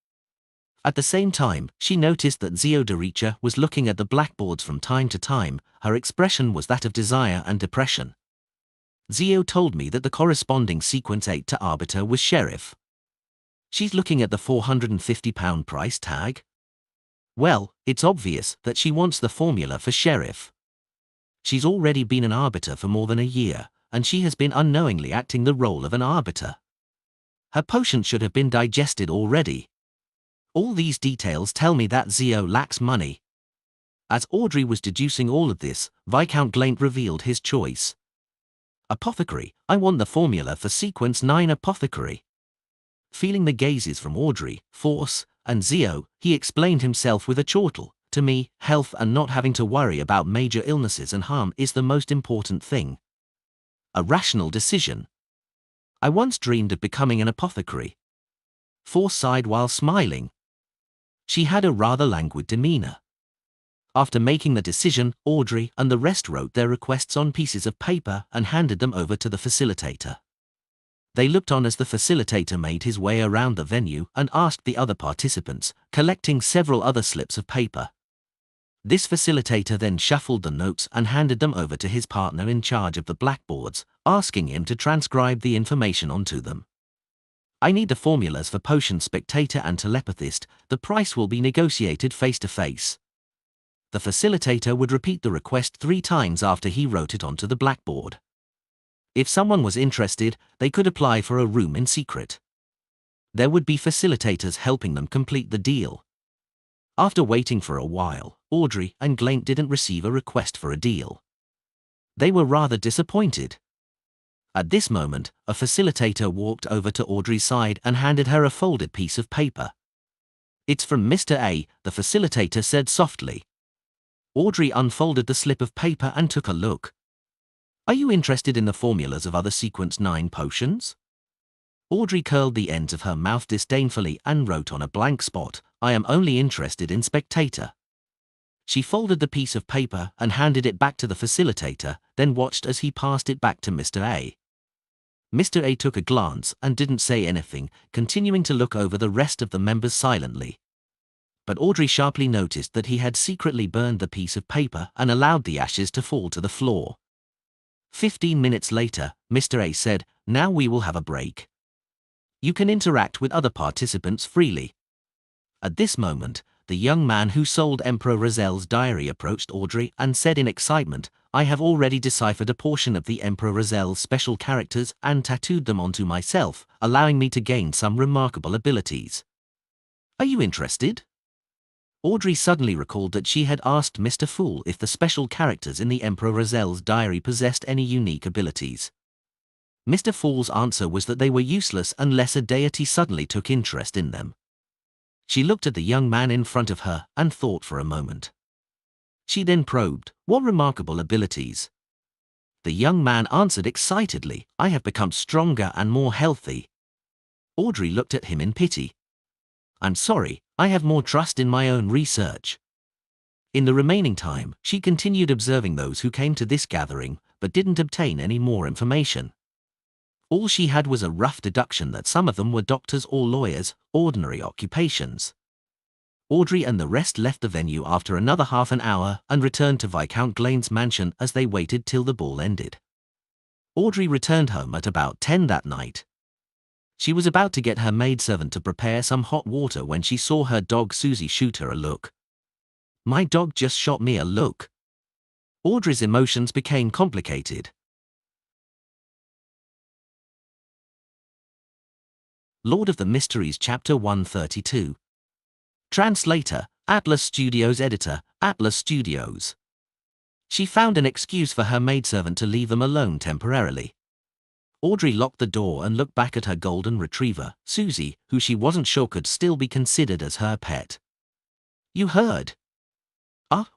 At the same time, she noticed that Zio de Richa was looking at the blackboards from time to time. Her expression was that of desire and depression. "Zio told me that the corresponding Sequence 8 to Arbiter was Sheriff. She's looking at the £450 price tag. Well, it's obvious that she wants the formula for Sheriff. She's already been an Arbiter for more than a year, and she has been unknowingly acting the role of an Arbiter. Her potion should have been digested already. All these details tell me that Zio lacks money." As Audrey was deducing all of this, Viscount Glaint revealed his choice. "Apothecary, I want the formula for Sequence 9 Apothecary." Feeling the gazes from Audrey, Force, and Zio, he explained himself with a chortle, "To me, health and not having to worry about major illnesses and harm is the most important thing. A rational decision. I once dreamed of becoming an apothecary." Force sighed while smiling. She had a rather languid demeanor. After making the decision, Audrey and the rest wrote their requests on pieces of paper and handed them over to the facilitator. They looked on as the facilitator made his way around the venue and asked the other participants, collecting several other slips of paper. This facilitator then shuffled the notes and handed them over to his partner in charge of the blackboards, asking him to transcribe the information onto them. "I need the formulas for Potion Spectator and Telepathist. The price will be negotiated face to face." The facilitator would repeat the request 3 times after he wrote it onto the blackboard. If someone was interested, they could apply for a room in secret. There would be facilitators helping them complete the deal. After waiting for a while, Audrey and Glaint didn't receive a request for a deal. They were rather disappointed. At this moment, a facilitator walked over to Audrey's side and handed her a folded piece of paper. "It's from Mr. A," the facilitator said softly. Audrey unfolded the slip of paper and took a look. "Are you interested in the formulas of other Sequence 9 potions?" Audrey curled the ends of her mouth disdainfully and wrote on a blank spot, "I am only interested in Spectator." She folded the piece of paper and handed it back to the facilitator, then watched as he passed it back to Mr. A. Mr. A took a glance and didn't say anything, continuing to look over the rest of the members silently. But Audrey sharply noticed that he had secretly burned the piece of paper and allowed the ashes to fall to the floor. 15 minutes later, Mr. A said, "Now we will have a break. You can interact with other participants freely." At this moment, the young man who sold Emperor Razel's diary approached Audrey and said in excitement, "I have already deciphered a portion of the Emperor Razel's special characters and tattooed them onto myself, allowing me to gain some remarkable abilities. Are you interested?" Audrey suddenly recalled that she had asked Mr. Fool if the special characters in the Emperor Razel's diary possessed any unique abilities. Mr. Fool's answer was that they were useless unless a deity suddenly took interest in them. She looked at the young man in front of her and thought for a moment. She then probed, "What remarkable abilities?" The young man answered excitedly, "I have become stronger and more healthy." Audrey looked at him in pity. "I'm sorry, I have more trust in my own research." In the remaining time, she continued observing those who came to this gathering, but didn't obtain any more information. All she had was a rough deduction that some of them were doctors or lawyers, ordinary occupations. Audrey and the rest left the venue after another half an hour and returned to Viscount Glaine's mansion as they waited till the ball ended. Audrey returned home at about 10 that night. She was about to get her maidservant to prepare some hot water when she saw her dog Susie shoot her a look. "My dog just shot me a look." Audrey's emotions became complicated. Lord of the Mysteries Chapter 132. Translator, Atlas Studios. Editor, Atlas Studios. She found an excuse for her maidservant to leave them alone temporarily. Audrey locked the door and looked back at her golden retriever, Susie, who she wasn't sure could still be considered as her pet. "You heard?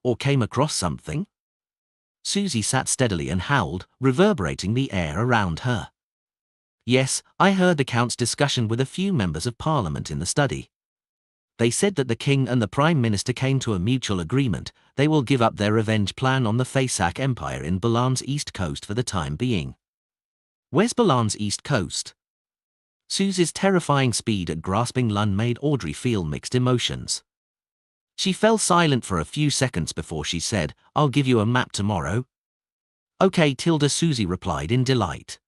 Or came across something?" Susie sat steadily and howled, reverberating the air around her. "Yes, I heard the Count's discussion with a few members of Parliament in the study. They said that the King and the Prime Minister came to a mutual agreement. They will give up their revenge plan on the Fasak Empire in Balam's east coast for the time being." "Where's Balam's east coast?" Susie's terrifying speed at grasping Lun made Audrey feel mixed emotions. She fell silent for a few seconds before she said, "I'll give you a map tomorrow." "Okay, Tilda," Susie replied in delight.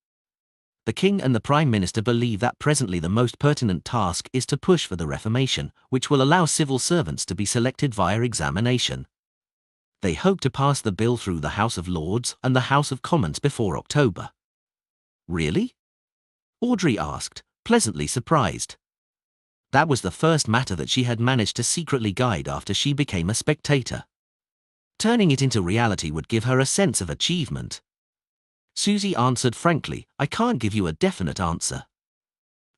The King and the Prime Minister believe that presently the most pertinent task is to push for the Reformation, which will allow civil servants to be selected via examination. They hope to pass the bill through the House of Lords and the House of Commons before October. "Really?" Audrey asked, pleasantly surprised. That was the first matter that she had managed to secretly guide after she became a spectator. Turning it into reality would give her a sense of achievement. Susie answered frankly, "I can't give you a definite answer.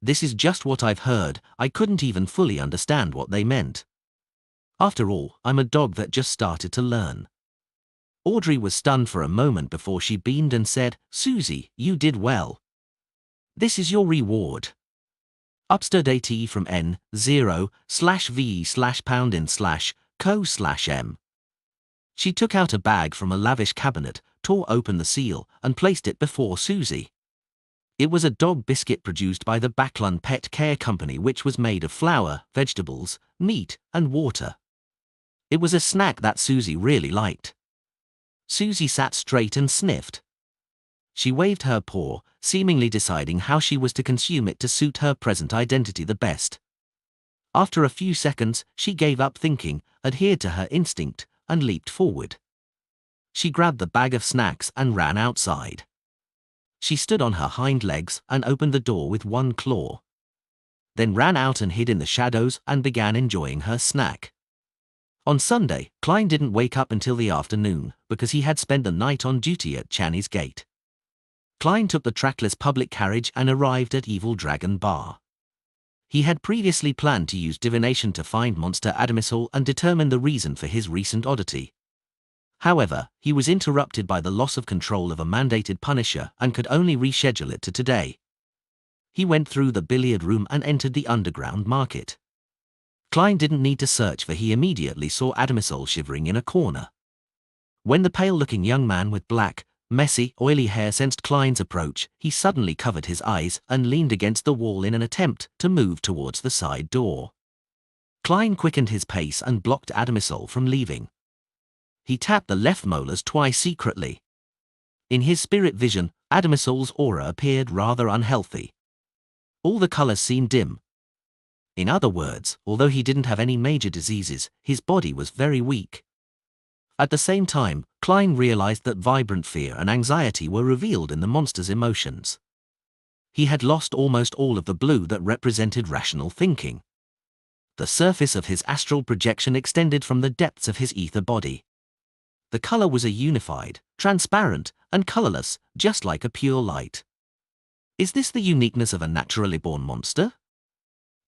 This is just what I've heard. I couldn't even fully understand what they meant. After all, I'm a dog that just started to learn." Audrey was stunned for a moment before she beamed and said, "Susie, you did well. This is your reward. Upstead AT from N0/V/pound/co/M." She took out a bag from a lavish cabinet, tore open the seal, and placed it before Susie. It was a dog biscuit produced by the Backlund Pet Care Company, which was made of flour, vegetables, meat, and water. It was a snack that Susie really liked. Susie sat straight and sniffed. She waved her paw, seemingly deciding how she was to consume it to suit her present identity the best. After a few seconds, she gave up thinking, adhered to her instinct, and leaped forward. She grabbed the bag of snacks and ran outside. She stood on her hind legs and opened the door with one claw. Then ran out and hid in the shadows and began enjoying her snack. On Sunday, Klein didn't wake up until the afternoon because he had spent the night on duty at Channy's Gate. Klein took the trackless public carriage and arrived at Evil Dragon Bar. He had previously planned to use divination to find Monster Adamisol and determine the reason for his recent oddity. However, he was interrupted by the loss of control of a mandated punisher and could only reschedule it to today. He went through the billiard room and entered the underground market. Klein didn't need to search, for he immediately saw Adamisol shivering in a corner. When the pale-looking young man with black, messy, oily hair sensed Klein's approach, he suddenly covered his eyes and leaned against the wall in an attempt to move towards the side door. Klein quickened his pace and blocked Adamisol from leaving. He tapped the left molars twice secretly. In his spirit vision, Adamisol's aura appeared rather unhealthy. All the colors seemed dim. In other words, although he didn't have any major diseases, his body was very weak. At the same time, Klein realized that vibrant fear and anxiety were revealed in the monster's emotions. He had lost almost all of the blue that represented rational thinking. The surface of his astral projection extended from the depths of his ether body. The color was a unified, transparent, and colorless, just like a pure light. Is this the uniqueness of a naturally born monster?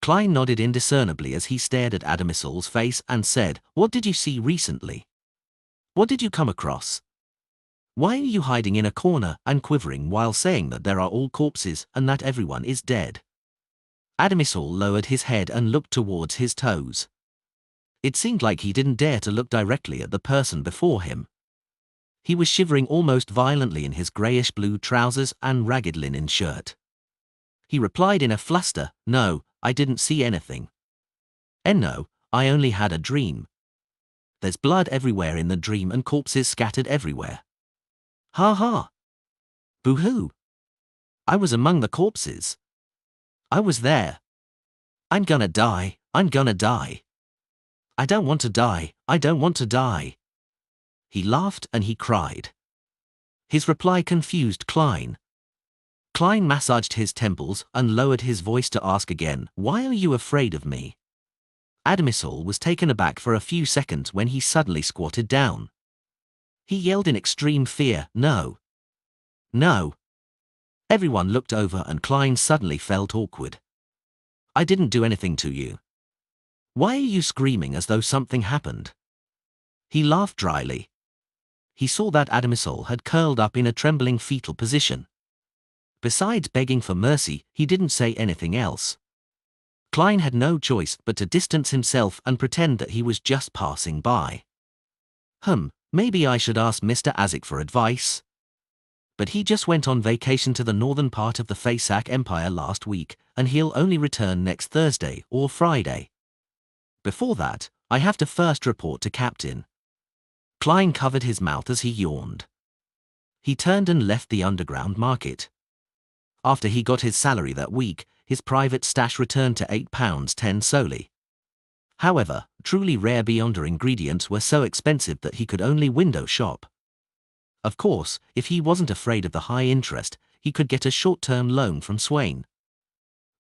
Klein nodded indiscernibly as he stared at Adamisol's face and said, "What did you see recently? What did you come across? Why are you hiding in a corner and quivering while saying that there are all corpses and that everyone is dead?" Adamisol lowered his head and looked towards his toes. It seemed like he didn't dare to look directly at the person before him. He was shivering almost violently in his grayish-blue trousers and ragged linen shirt. He replied in a fluster, "No, I didn't see anything. And no, I only had a dream. There's blood everywhere in the dream and corpses scattered everywhere." "Ha ha! Boo-hoo! I was among the corpses. I was there. I'm gonna die, I'm gonna die. I don't want to die, I don't want to die." He laughed and he cried. His reply confused Klein. Klein massaged his temples and lowered his voice to ask again, "Why are you afraid of me?" Adamisol was taken aback for a few seconds when he suddenly squatted down. He yelled in extreme fear, "No! No!" Everyone looked over and Klein suddenly felt awkward. "I didn't do anything to you. Why are you screaming as though something happened?" He laughed dryly. He saw that Adamisol had curled up in a trembling fetal position. Besides begging for mercy, he didn't say anything else. Klein had no choice but to distance himself and pretend that he was just passing by. Maybe I should ask Mr. Azik for advice. But he just went on vacation to the northern part of the Fasak Empire last week, and he'll only return next Thursday or Friday. Before that, I have to first report to Captain. Klein covered his mouth as he yawned. He turned and left the underground market. After he got his salary that week, his private stash returned to £8.10 solely. However, truly rare Beyonder ingredients were so expensive that he could only window shop. Of course, if he wasn't afraid of the high interest, he could get a short-term loan from Swain.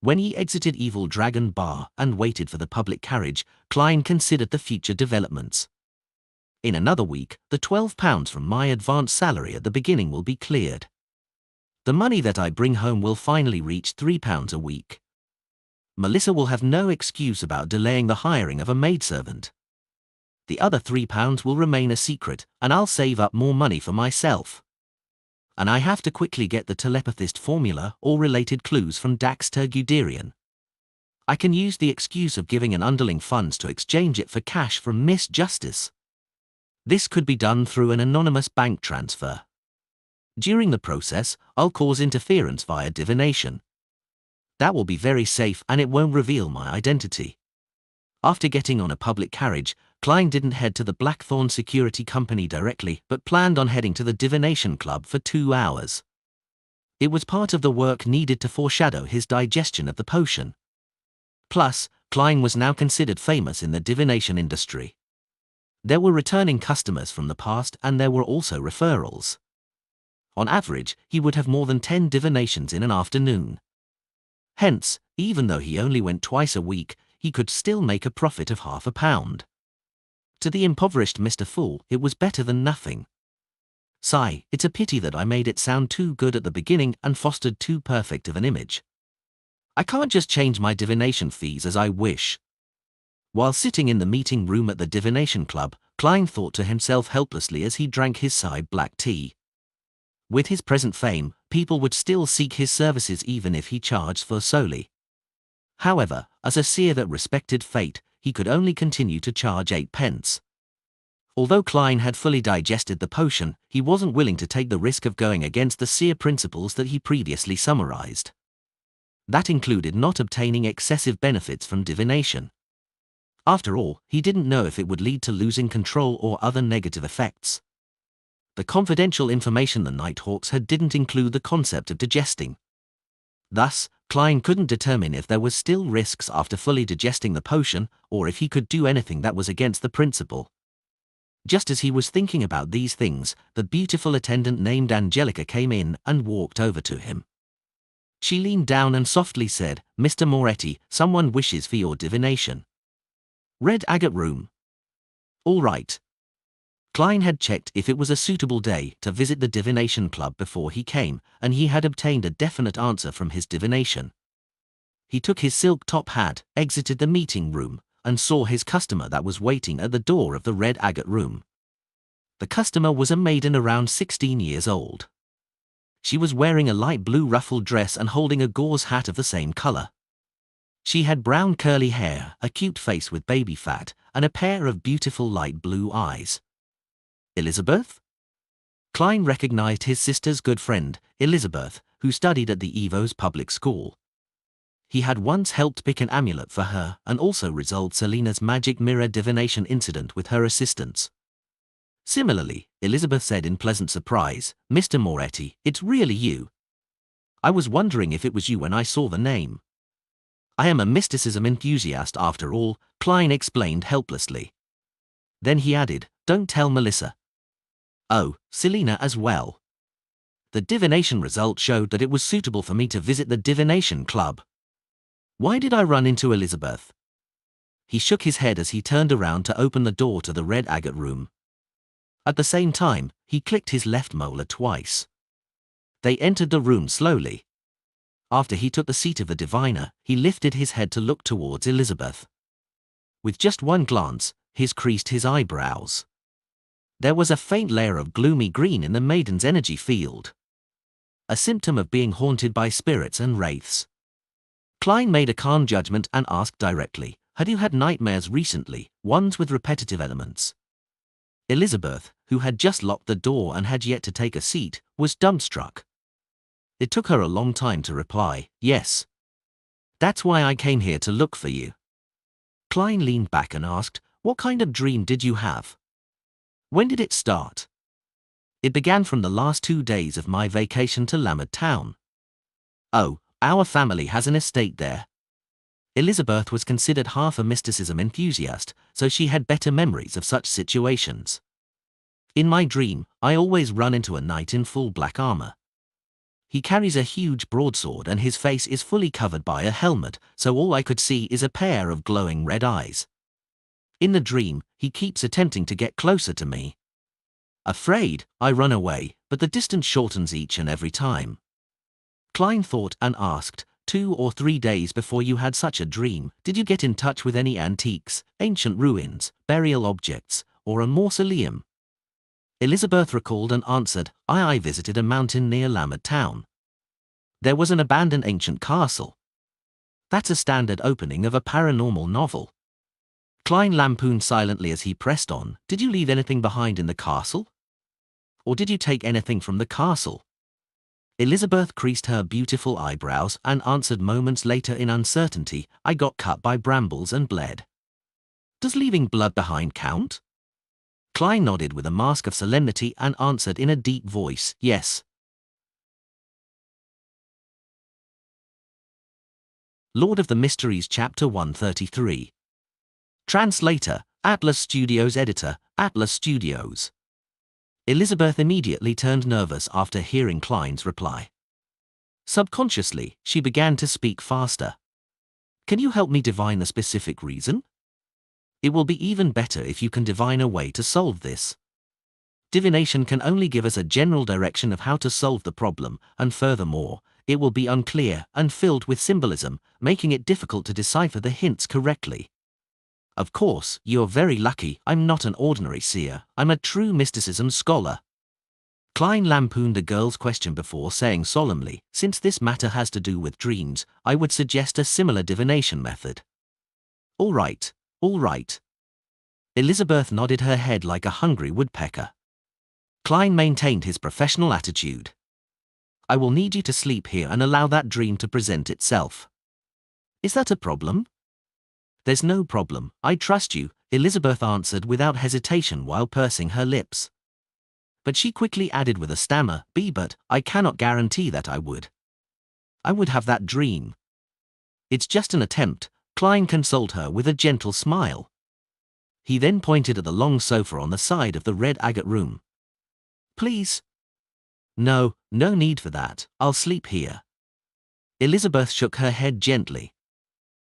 When he exited Evil Dragon Bar and waited for the public carriage, Klein considered the future developments. In another week, the £12 from my advance salary at the beginning will be cleared. The money that I bring home will finally reach £3 a week. Melissa will have no excuse about delaying the hiring of a maidservant. The other £3 will remain a secret, and I'll save up more money for myself. And I have to quickly get the telepathist formula or related clues from Daxter Guderian. I can use the excuse of giving an underling funds to exchange it for cash from Miss Justice. This could be done through an anonymous bank transfer. During the process, I'll cause interference via divination. That will be very safe and it won't reveal my identity. After getting on a public carriage, Klein didn't head to the Blackthorn Security Company directly but planned on heading to the Divination Club for 2 hours. It was part of the work needed to foreshadow his digestion of the potion. Plus, Klein was now considered famous in the divination industry. There were returning customers from the past and there were also referrals. On average, he would have more than 10 divinations in an afternoon. Hence, even though he only went twice a week, he could still make a profit of £0.50. To the impoverished Mr. Fool, it was better than nothing. Sigh, it's a pity that I made it sound too good at the beginning and fostered too perfect of an image. I can't just change my divination fees as I wish. While sitting in the meeting room at the Divination Club, Klein thought to himself helplessly as he drank his side black tea. With his present fame, people would still seek his services even if he charged for solely. However, as a seer that respected fate, he could only continue to charge 8p. Although Klein had fully digested the potion, he wasn't willing to take the risk of going against the seer principles that he previously summarized. That included not obtaining excessive benefits from divination. After all, he didn't know if it would lead to losing control or other negative effects. The confidential information the Nighthawks had didn't include the concept of digesting. Thus, Klein couldn't determine if there was still risks after fully digesting the potion, or if he could do anything that was against the principle. Just as he was thinking about these things, the beautiful attendant named Angelica came in and walked over to him. She leaned down and softly said, "Mr. Moretti, someone wishes for your divination." "Red Agate Room." "All right." Klein had checked if it was a suitable day to visit the divination club before he came, and he had obtained a definite answer from his divination. He took his silk top hat, exited the meeting room, and saw his customer that was waiting at the door of the Red Agate Room. The customer was a maiden around 16 years old. She was wearing a light blue ruffled dress and holding a gauze hat of the same color. She had brown curly hair, a cute face with baby fat, and a pair of beautiful light blue eyes. Elizabeth? Klein recognized his sister's good friend, Elizabeth, who studied at the Evo's public school. He had once helped pick an amulet for her and also resolved Selena's magic mirror divination incident with her assistance. Similarly, Elizabeth said in pleasant surprise, "Mr. Moretti, it's really you. I was wondering if it was you when I saw the name." "I am a mysticism enthusiast after all," Klein explained helplessly. Then he added, "Don't tell Melissa." "Oh, Selena as well." "The divination result showed that it was suitable for me to visit the divination club. Why did I run into Elizabeth?" He shook his head as he turned around to open the door to the Red Agate Room. At the same time, he clicked his left molar twice. They entered the room slowly. After he took the seat of the diviner, he lifted his head to look towards Elizabeth. With just one glance, he creased his eyebrows. There was a faint layer of gloomy green in the maiden's energy field. A symptom of being haunted by spirits and wraiths. Klein made a calm judgment and asked directly, "Had you had nightmares recently, ones with repetitive elements?" Elizabeth, who had just locked the door and had yet to take a seat, was dumbstruck. It took her a long time to reply, "Yes. That's why I came here to look for you." Klein leaned back and asked, "What kind of dream did you have? When did it start?" "It began from the last 2 days of my vacation to Lamed Town." "Oh, our family has an estate there." Elizabeth was considered half a mysticism enthusiast, so she had better memories of such situations. "In my dream, I always run into a knight in full black armor. He carries a huge broadsword and his face is fully covered by a helmet, so all I could see is a pair of glowing red eyes. In the dream, he keeps attempting to get closer to me. Afraid, I run away, but the distance shortens each and every time." Klein thought and asked, 2 or 3 days before you had such a dream, did you get in touch with any antiques, ancient ruins, burial objects, or a mausoleum?" Elizabeth recalled and answered, I visited a mountain near Lamed Town. There was an abandoned ancient castle. That's a standard opening of a paranormal novel." Klein lampooned silently as he pressed on, "Did you leave anything behind in the castle? Or did you take anything from the castle?" Elizabeth creased her beautiful eyebrows and answered moments later in uncertainty, "I got cut by brambles and bled." "Does leaving blood behind count?" Klein nodded with a mask of solemnity and answered in a deep voice, "Yes." Lord of the Mysteries Chapter 133. Translator, Atlas Studios. Editor, Atlas Studios. Elizabeth immediately turned nervous after hearing Klein's reply. Subconsciously, she began to speak faster. "Can you help me divine the specific reason? It will be even better if you can divine a way to solve this. Divination can only give us a general direction of how to solve the problem, and furthermore, it will be unclear and filled with symbolism, making it difficult to decipher the hints correctly. Of course, you're very lucky. I'm not an ordinary seer, I'm a true mysticism scholar." Klein lampooned the girl's question before saying solemnly, "Since this matter has to do with dreams, I would suggest a similar divination method." All right. Elizabeth nodded her head like a hungry woodpecker. Klein maintained his professional attitude. "I will need you to sleep here and allow that dream to present itself." "Is that a problem?" There's no problem, I trust you, Elizabeth answered without hesitation while pursing her lips. But she quickly added with a stammer, but I cannot guarantee that I would. I would have that dream. It's just an attempt, Klein consoled her with a gentle smile. He then pointed at the long sofa on the side of the red agate room. Please? No need for that, I'll sleep here. Elizabeth shook her head gently.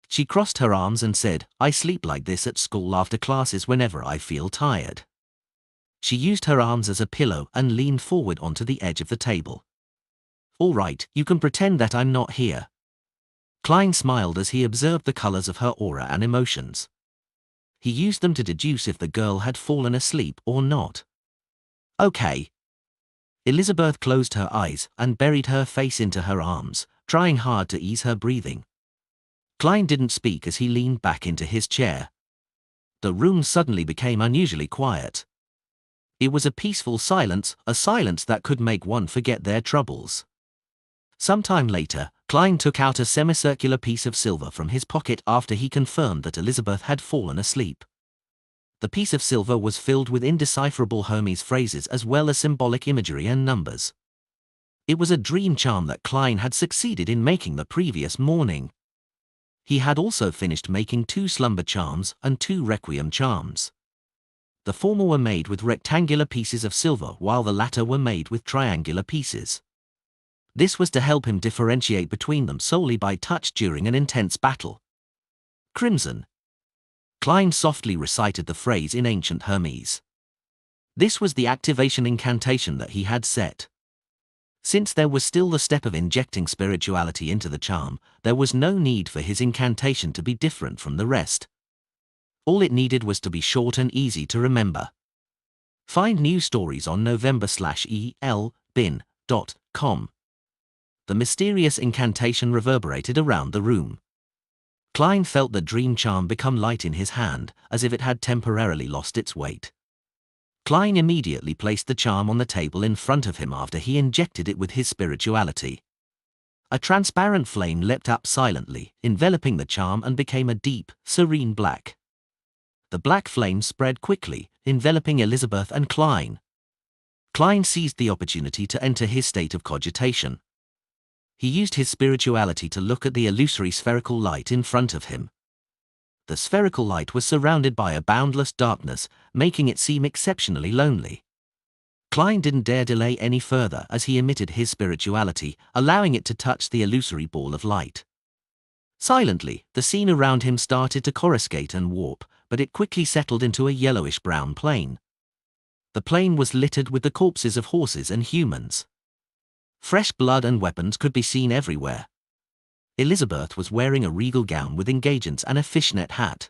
She crossed her arms and said, I sleep like this at school after classes whenever I feel tired. She used her arms as a pillow and leaned forward onto the edge of the table. All right, you can pretend that I'm not here. Klein smiled as he observed the colors of her aura and emotions. He used them to deduce if the girl had fallen asleep or not. Okay. Elizabeth closed her eyes and buried her face into her arms, trying hard to ease her breathing. Klein didn't speak as he leaned back into his chair. The room suddenly became unusually quiet. It was a peaceful silence, a silence that could make one forget their troubles. Sometime later, Klein took out a semicircular piece of silver from his pocket after he confirmed that Elizabeth had fallen asleep. The piece of silver was filled with indecipherable Hermes phrases as well as symbolic imagery and numbers. It was a dream charm that Klein had succeeded in making the previous morning. He had also finished making 2 slumber charms and 2 requiem charms. The former were made with rectangular pieces of silver while the latter were made with triangular pieces. This was to help him differentiate between them solely by touch during an intense battle. Crimson. Klein softly recited the phrase in ancient Hermes. This was the activation incantation that he had set. Since there was still the step of injecting spirituality into the charm, there was no need for his incantation to be different from the rest. All it needed was to be short and easy to remember. Find new stories on november/elbin.com. The mysterious incantation reverberated around the room. Klein felt the dream charm become light in his hand, as if it had temporarily lost its weight. Klein immediately placed the charm on the table in front of him after he injected it with his spirituality. A transparent flame leapt up silently, enveloping the charm and became a deep, serene black. The black flame spread quickly, enveloping Elizabeth and Klein. Klein seized the opportunity to enter his state of cogitation. He used his spirituality to look at the illusory spherical light in front of him. The spherical light was surrounded by a boundless darkness, making it seem exceptionally lonely. Klein didn't dare delay any further as he emitted his spirituality, allowing it to touch the illusory ball of light. Silently, the scene around him started to coruscate and warp, but it quickly settled into a yellowish-brown plain. The plain was littered with the corpses of horses and humans. Fresh blood and weapons could be seen everywhere. Elizabeth was wearing a regal gown with engagements and a fishnet hat.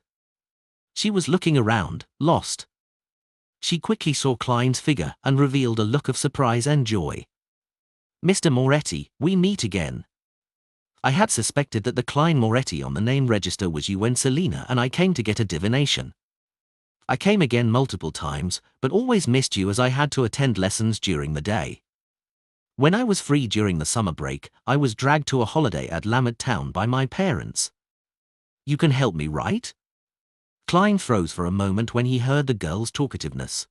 She was looking around, lost. She quickly saw Klein's figure and revealed a look of surprise and joy. Mr. Moretti, we meet again. I had suspected that the Klein Moretti on the name register was you when Selina and I came to get a divination. I came again multiple times, but always missed you as I had to attend lessons during the day. When I was free during the summer break, I was dragged to a holiday at Lamed Town by my parents. You can help me, right? Klein froze for a moment when he heard the girl's talkativeness.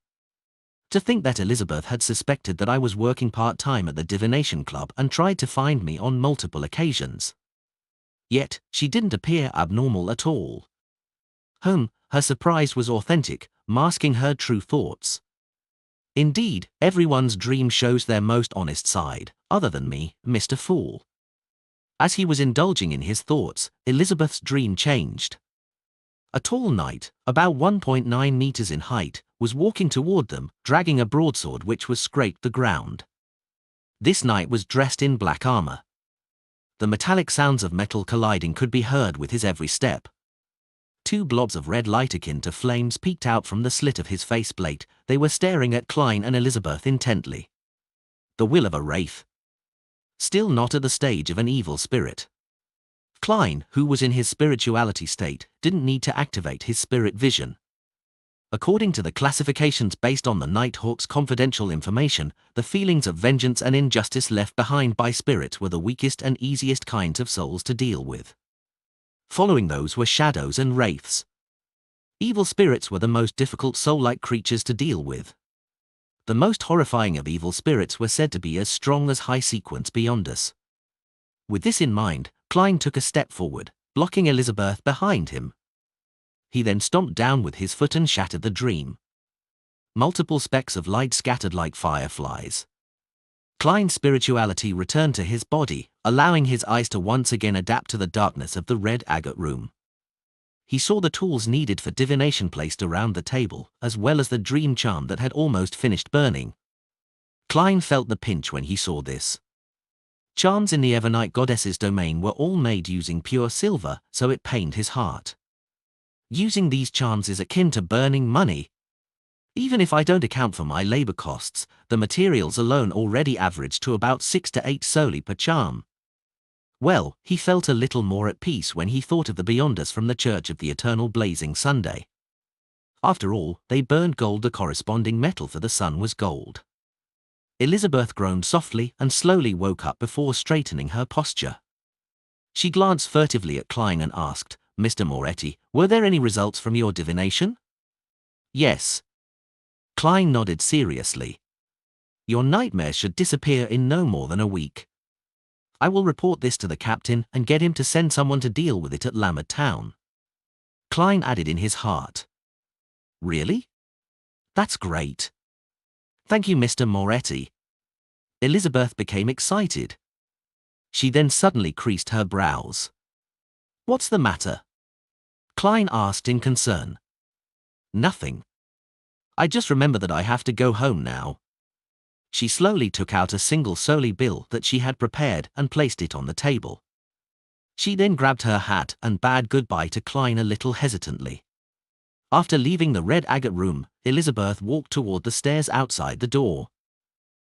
To think that Elizabeth had suspected that I was working part-time at the divination club and tried to find me on multiple occasions. Yet, she didn't appear abnormal at all. Her surprise was authentic, masking her true thoughts. Indeed, everyone's dream shows their most honest side, other than me, Mr. Fool. As he was indulging in his thoughts, Elizabeth's dream changed. A tall knight, about 1.9 meters in height, was walking toward them, dragging a broadsword which was scraped the ground. This knight was dressed in black armor. The metallic sounds of metal colliding could be heard with his every step. 2 blobs of red light akin to flames peeked out from the slit of his faceplate. They were staring at Klein and Elizabeth intently. The will of a wraith. Still not at the stage of an evil spirit. Klein, who was in his spirituality state, didn't need to activate his spirit vision. According to the classifications based on the Nighthawk's confidential information, the feelings of vengeance and injustice left behind by spirits were the weakest and easiest kinds of souls to deal with. Following those were shadows and wraiths. Evil spirits were the most difficult soul-like creatures to deal with. The most horrifying of evil spirits were said to be as strong as high-sequence beyond us. With this in mind, Klein took a step forward, blocking Elizabeth behind him. He then stomped down with his foot and shattered the dream. Multiple specks of light scattered like fireflies. Klein's spirituality returned to his body, allowing his eyes to once again adapt to the darkness of the red agate room. He saw the tools needed for divination placed around the table, as well as the dream charm that had almost finished burning. Klein felt the pinch when he saw this. Charms in the Evernight Goddess's domain were all made using pure silver, so it pained his heart. Using these charms is akin to burning money. Even if I don't account for my labor costs, the materials alone already average to about 6 to 8 soli per charm. Well, he felt a little more at peace when he thought of the Beyonders from the Church of the Eternal Blazing Sunday. After all, they burned gold. The corresponding metal for the sun was gold. Elizabeth groaned softly and slowly woke up before straightening her posture. She glanced furtively at Klein and asked, "Mr. Moretti, were there any results from your divination?" "Yes." Klein nodded seriously. "Your nightmare should disappear in no more than a week. I will report this to the captain and get him to send someone to deal with it at Lamed Town." Klein added in his heart, "Really? That's great. Thank you, Mr. Moretti." Elizabeth became excited. She then suddenly creased her brows. "What's the matter?" Klein asked in concern. "Nothing. I just remember that I have to go home now." She slowly took out a single soli bill that she had prepared and placed it on the table. She then grabbed her hat and bade goodbye to Klein a little hesitantly. After leaving the red agate room, Elizabeth walked toward the stairs outside the door.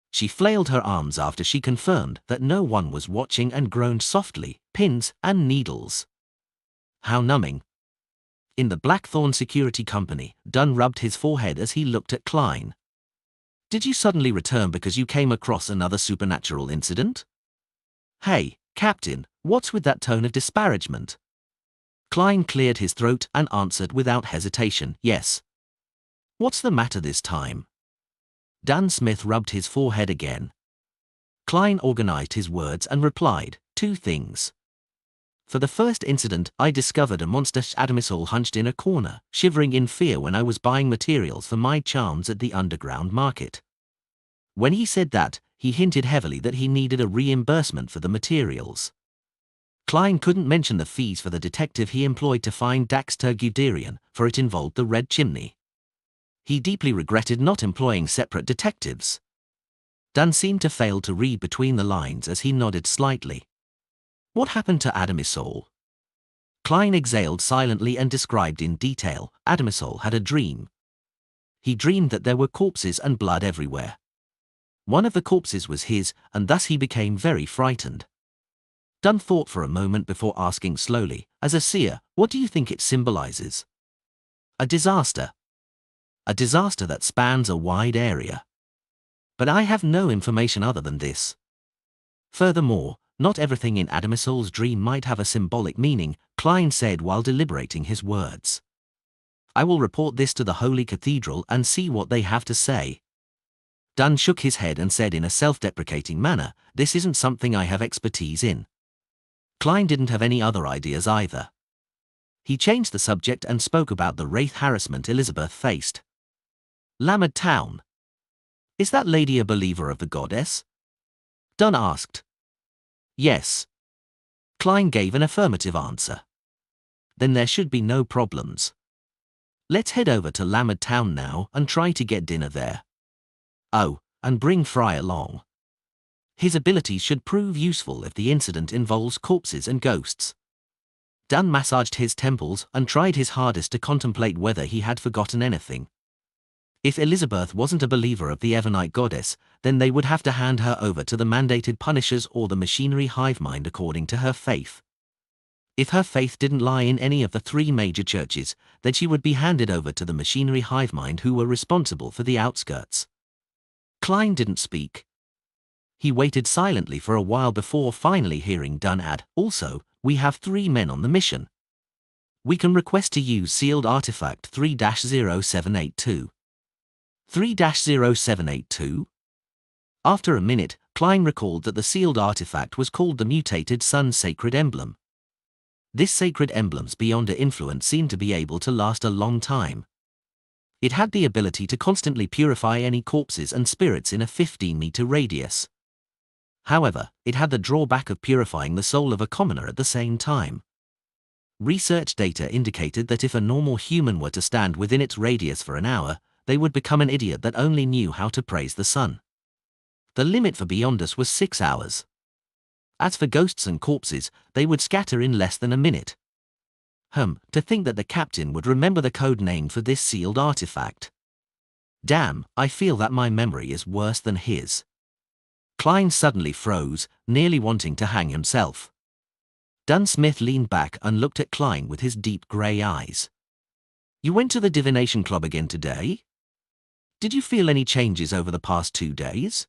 She flailed her arms after she confirmed that no one was watching and groaned softly, "Pins and needles. How numbing." In the Blackthorn Security Company, Dunn rubbed his forehead as he looked at Klein. "Did you suddenly return because you came across another supernatural incident?" "Hey, Captain, what's with that tone of disparagement?" Klein cleared his throat and answered without hesitation, "Yes." "What's the matter this time?" Dan Smith rubbed his forehead again. Klein organized his words and replied, "Two things. For the first incident, I discovered a monster Adamisol hunched in a corner, shivering in fear when I was buying materials for my charms at the underground market. When he said that, he hinted heavily that he needed a reimbursement for the materials. Klein couldn't mention the fees for the detective he employed to find Daxter Guderian, for it involved the Red Chimney. He deeply regretted not employing separate detectives. Dan seemed to fail to read between the lines as he nodded slightly. "What happened to Adamisol?" Klein exhaled silently and described in detail. Adamisol had a dream. He dreamed that there were corpses and blood everywhere. One of the corpses was his, and thus he became very frightened. Dunn thought for a moment before asking slowly, "As a seer, what do you think it symbolizes?" "A disaster. A disaster that spans a wide area. But I have no information other than this. Furthermore, not everything in Adamisol's dream might have a symbolic meaning," Klein said while deliberating his words. "I will report this to the Holy Cathedral and see what they have to say." Dunn shook his head and said in a self-deprecating manner, "This isn't something I have expertise in." Klein didn't have any other ideas either. He changed the subject and spoke about the wraith harassment Elizabeth faced. "Lamed Town. Is that lady a believer of the goddess?" Dunn asked. "Yes." Klein gave an affirmative answer. "Then there should be no problems. Let's head over to Lamed Town now and try to get dinner there. Oh, and bring Fry along. His abilities should prove useful if the incident involves corpses and ghosts." Dunn massaged his temples and tried his hardest to contemplate whether he had forgotten anything. If Elizabeth wasn't a believer of the Evernight Goddess, then they would have to hand her over to the mandated punishers or the machinery hive mind according to her faith. If her faith didn't lie in any of the 3 major churches, then she would be handed over to the machinery hive mind who were responsible for the outskirts. Klein didn't speak. He waited silently for a while before finally hearing Dunn add, "Also, we have 3 men on the mission. We can request to use sealed artifact 3-0782. 3-0782? After a minute, Klein recalled that the sealed artifact was called the Mutated Sun Sacred Emblem. This sacred emblem's Beyonder influence seemed to be able to last a long time. It had the ability to constantly purify any corpses and spirits in a 15-meter radius. However, it had the drawback of purifying the soul of a commoner at the same time. Research data indicated that if a normal human were to stand within its radius for an hour, they would become an idiot that only knew how to praise the sun. The limit for Beyonders was 6 hours. As for ghosts and corpses, they would scatter in less than a minute. To think that the captain would remember the code name for this sealed artifact. Damn, I feel that my memory is worse than his. Klein suddenly froze, nearly wanting to hang himself. Dunsmith leaned back and looked at Klein with his deep grey eyes. You went to the divination club again today? Did you feel any changes over the past 2 days?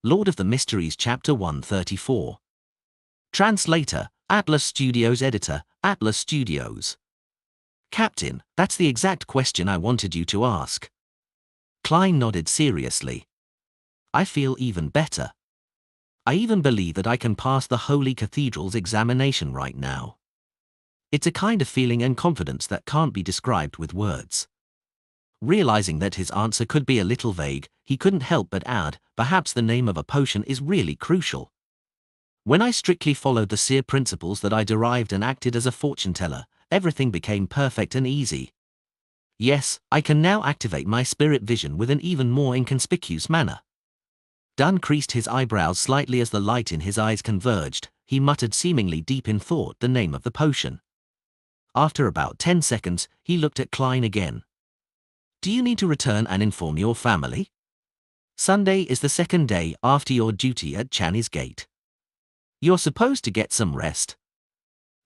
Lord of the Mysteries Chapter 134. Translator, Atlas Studios. Editor, Atlas Studios. Captain, that's the exact question I wanted you to ask. Klein nodded seriously. I feel even better. I even believe that I can pass the Holy Cathedral's examination right now. It's a kind of feeling and confidence that can't be described with words. Realizing that his answer could be a little vague, he couldn't help but add, perhaps the name of a potion is really crucial. When I strictly followed the seer principles that I derived and acted as a fortune teller, everything became perfect and easy. Yes, I can now activate my spirit vision with an even more inconspicuous manner. Dunn creased his eyebrows slightly as the light in his eyes converged. He muttered, seemingly deep in thought, the name of the potion. After about 10 seconds, he looked at Klein again. Do you need to return and inform your family? Sunday is the 2nd day after your duty at Channy's Gate. You're supposed to get some rest.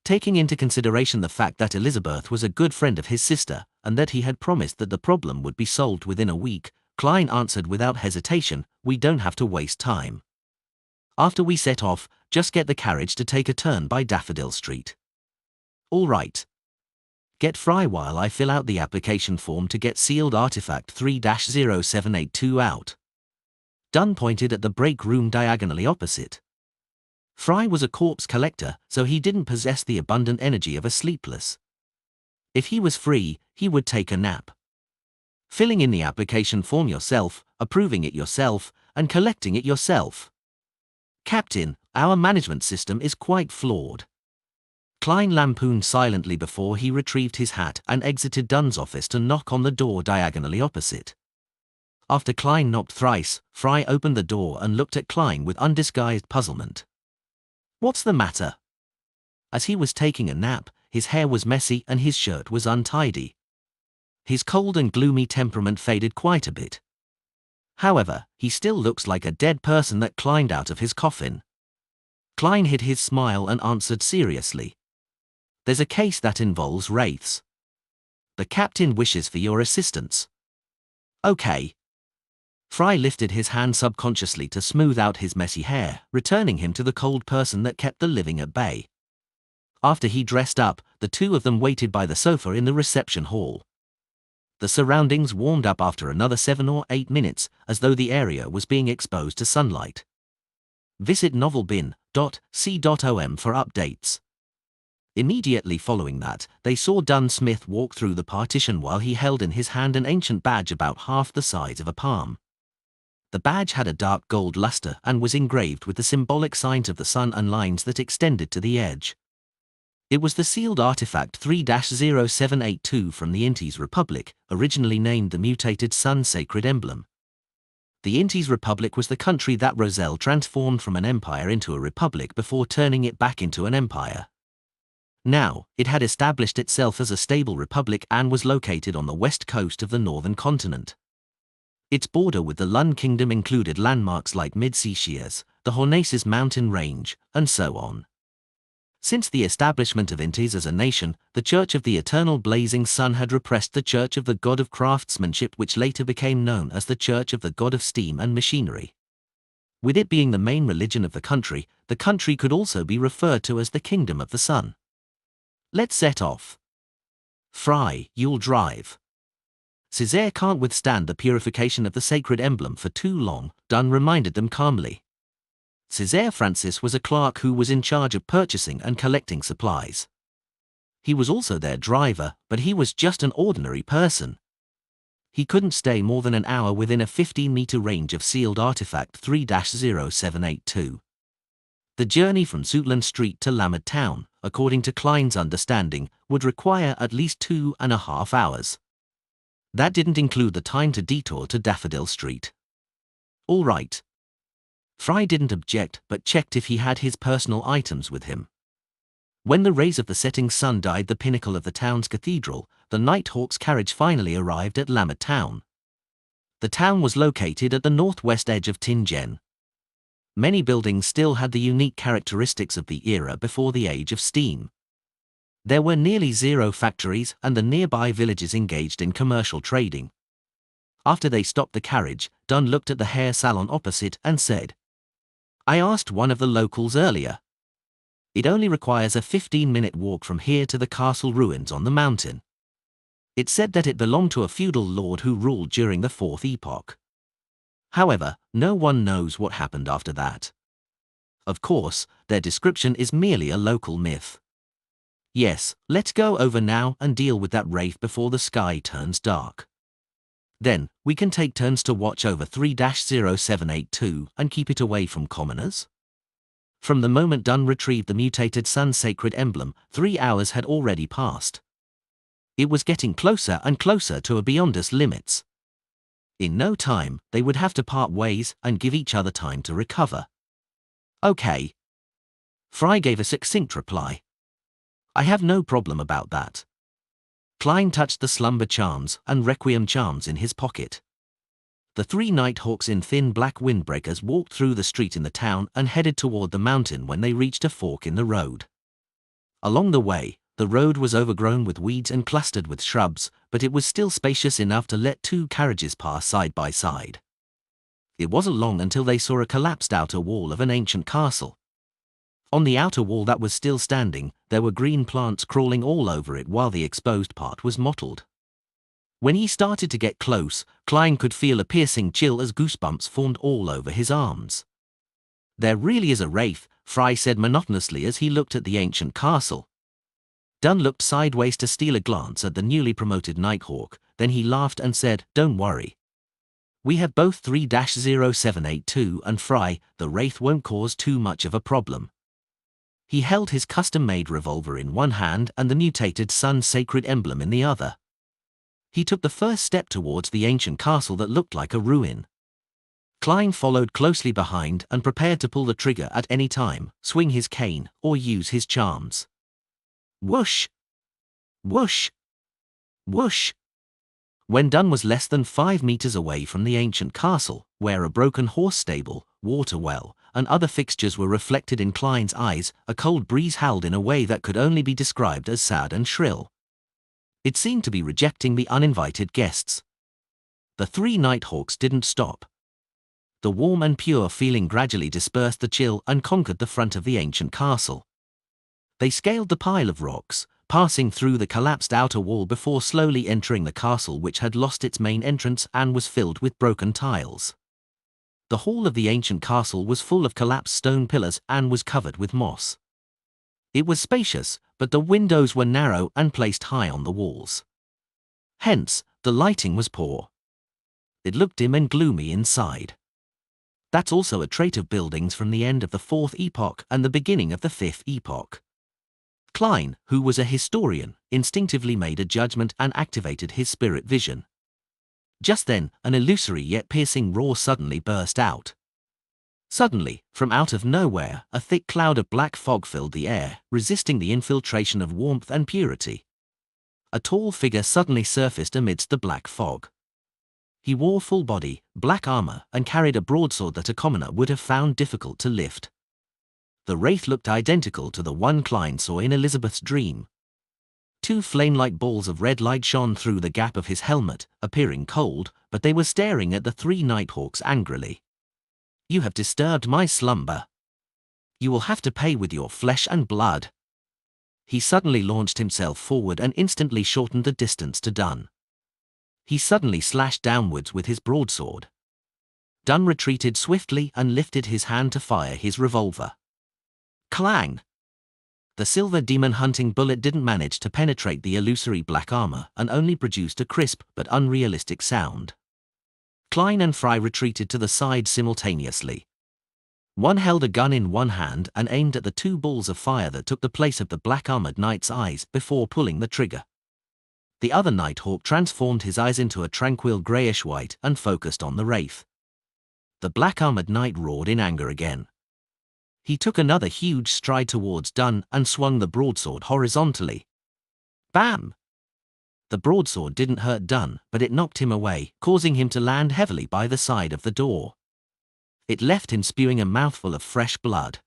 Taking into consideration the fact that Elizabeth was a good friend of his sister, and that he had promised that the problem would be solved within a week, Klein answered without hesitation, we don't have to waste time. After we set off, just get the carriage to take a turn by Daffodil Street. All right. Get Fry while I fill out the application form to get sealed artifact 3-0782 out. Dunn pointed at the break room diagonally opposite. Fry was a corpse collector, so he didn't possess the abundant energy of a sleepless. If he was free, he would take a nap. Filling in the application form yourself, approving it yourself, and collecting it yourself. Captain, our management system is quite flawed. Klein lampooned silently before he retrieved his hat and exited Dunn's office to knock on the door diagonally opposite. After Klein knocked thrice, Fry opened the door and looked at Klein with undisguised puzzlement. What's the matter? As he was taking a nap, his hair was messy and his shirt was untidy. His cold and gloomy temperament faded quite a bit. However, he still looks like a dead person that climbed out of his coffin. Klein hid his smile and answered seriously. There's a case that involves wraiths. The captain wishes for your assistance. Okay. Fry lifted his hand subconsciously to smooth out his messy hair, returning him to the cold person that kept the living at bay. After he dressed up, the two of them waited by the sofa in the reception hall. The surroundings warmed up after another 7 or 8 minutes, as though the area was being exposed to sunlight. Visit novelbin.c.om for updates. Immediately following that, they saw Dunsmith walk through the partition while he held in his hand an ancient badge about half the size of a palm. The badge had a dark gold luster and was engraved with the symbolic signs of the sun and lines that extended to the edge. It was the sealed artifact 3-0782 from the Intes Republic, originally named the Mutated Sun Sacred Emblem. The Intes Republic was the country that Roselle transformed from an empire into a republic before turning it back into an empire. Now, it had established itself as a stable republic and was located on the west coast of the northern continent. Its border with the Lund Kingdom included landmarks like Mid-Sea Shears, the Hornaces mountain range, and so on. Since the establishment of Intes as a nation, the Church of the Eternal Blazing Sun had repressed the Church of the God of Craftsmanship, which later became known as the Church of the God of Steam and Machinery. With it being the main religion of the country could also be referred to as the Kingdom of the Sun. Let's set off. Fry, you'll drive. Césaire can't withstand the purification of the sacred emblem for too long, Dunn reminded them calmly. Césaire Francis was a clerk who was in charge of purchasing and collecting supplies. He was also their driver, but he was just an ordinary person. He couldn't stay more than an hour within a 15-meter range of sealed artifact 3-0782. The journey from Suitland Street to Lamed Town, according to Klein's understanding, would require at least 2.5 hours. That didn't include the time to detour to Daffodil Street. All right. Fry didn't object but checked if he had his personal items with him. When the rays of the setting sun dyed the pinnacle of the town's cathedral, the Nighthawk's carriage finally arrived at Lamed Town. The town was located at the northwest edge of Tingen. Many buildings still had the unique characteristics of the era before the age of steam. There were nearly 0 factories and the nearby villages engaged in commercial trading. After they stopped the carriage, Dunn looked at the hair salon opposite and said, "I asked one of the locals earlier. It only requires a 15-minute walk from here to the castle ruins on the mountain. It said that it belonged to a feudal lord who ruled during the 4th epoch. However, no one knows what happened after that. Of course, their description is merely a local myth. Yes, let's go over now and deal with that wraith before the sky turns dark. Then, we can take turns to watch over 3-0782 and keep it away from commoners." From the moment Dunn retrieved the mutated sun's sacred emblem, 3 hours had already passed. It was getting closer and closer to a beyond us limits. In no time, they would have to part ways and give each other time to recover. "Okay." Fry gave a succinct reply. "I have no problem about that." Klein touched the slumber charms and requiem charms in his pocket. The 3 Nighthawks in thin black windbreakers walked through the street in the town and headed toward the mountain when they reached a fork in the road. Along the way, the road was overgrown with weeds and clustered with shrubs, but it was still spacious enough to let 2 carriages pass side by side. It wasn't long until they saw a collapsed outer wall of an ancient castle. On the outer wall that was still standing, there were green plants crawling all over it while the exposed part was mottled. When he started to get close, Klein could feel a piercing chill as goosebumps formed all over his arms. "There really is a wraith," Fry said monotonously as he looked at the ancient castle. Dunn looked sideways to steal a glance at the newly promoted Nighthawk, then he laughed and said, "Don't worry. We have both 3-0782 and Fry, the wraith won't cause too much of a problem." He held his custom-made revolver in one hand and the mutated sun's sacred emblem in the other. He took the first step towards the ancient castle that looked like a ruin. Klein followed closely behind and prepared to pull the trigger at any time, swing his cane, or use his charms. Whoosh! Whoosh! Whoosh! When Dunn was less than 5 meters away from the ancient castle, where a broken horse stable, water well, and other fixtures were reflected in Klein's eyes, a cold breeze howled in a way that could only be described as sad and shrill. It seemed to be rejecting the uninvited guests. The 3 Nighthawks didn't stop. The warm and pure feeling gradually dispersed the chill and conquered the front of the ancient castle. They scaled the pile of rocks, passing through the collapsed outer wall before slowly entering the castle, which had lost its main entrance and was filled with broken tiles. The hall of the ancient castle was full of collapsed stone pillars and was covered with moss. It was spacious, but the windows were narrow and placed high on the walls. Hence, the lighting was poor. It looked dim and gloomy inside. That's also a trait of buildings from the end of the 4th epoch and the beginning of the 5th epoch. Klein, who was a historian, instinctively made a judgment and activated his spirit vision. Just then, an illusory yet piercing roar suddenly burst out. Suddenly, from out of nowhere, a thick cloud of black fog filled the air, resisting the infiltration of warmth and purity. A tall figure suddenly surfaced amidst the black fog. He wore full body, black armor, and carried a broadsword that a commoner would have found difficult to lift. The wraith looked identical to the one Klein saw in Elizabeth's dream. 2 flame-like balls of red light shone through the gap of his helmet, appearing cold, but they were staring at the 3 Nighthawks angrily. You have disturbed my slumber. You will have to pay with your flesh and blood. He suddenly launched himself forward and instantly shortened the distance to Dunn. He suddenly slashed downwards with his broadsword. Dunn retreated swiftly and lifted his hand to fire his revolver. Clang! The silver demon-hunting bullet didn't manage to penetrate the illusory black armor and only produced a crisp but unrealistic sound. Klein and Fry retreated to the side simultaneously. One held a gun in one hand and aimed at the two balls of fire that took the place of the black-armored knight's eyes before pulling the trigger. The other Nighthawk transformed his eyes into a tranquil greyish-white and focused on the wraith. The black-armored knight roared in anger again. He took another huge stride towards Dunn and swung the broadsword horizontally. Bam! The broadsword didn't hurt Dunn, but it knocked him away, causing him to land heavily by the side of the door. It left him spewing a mouthful of fresh blood.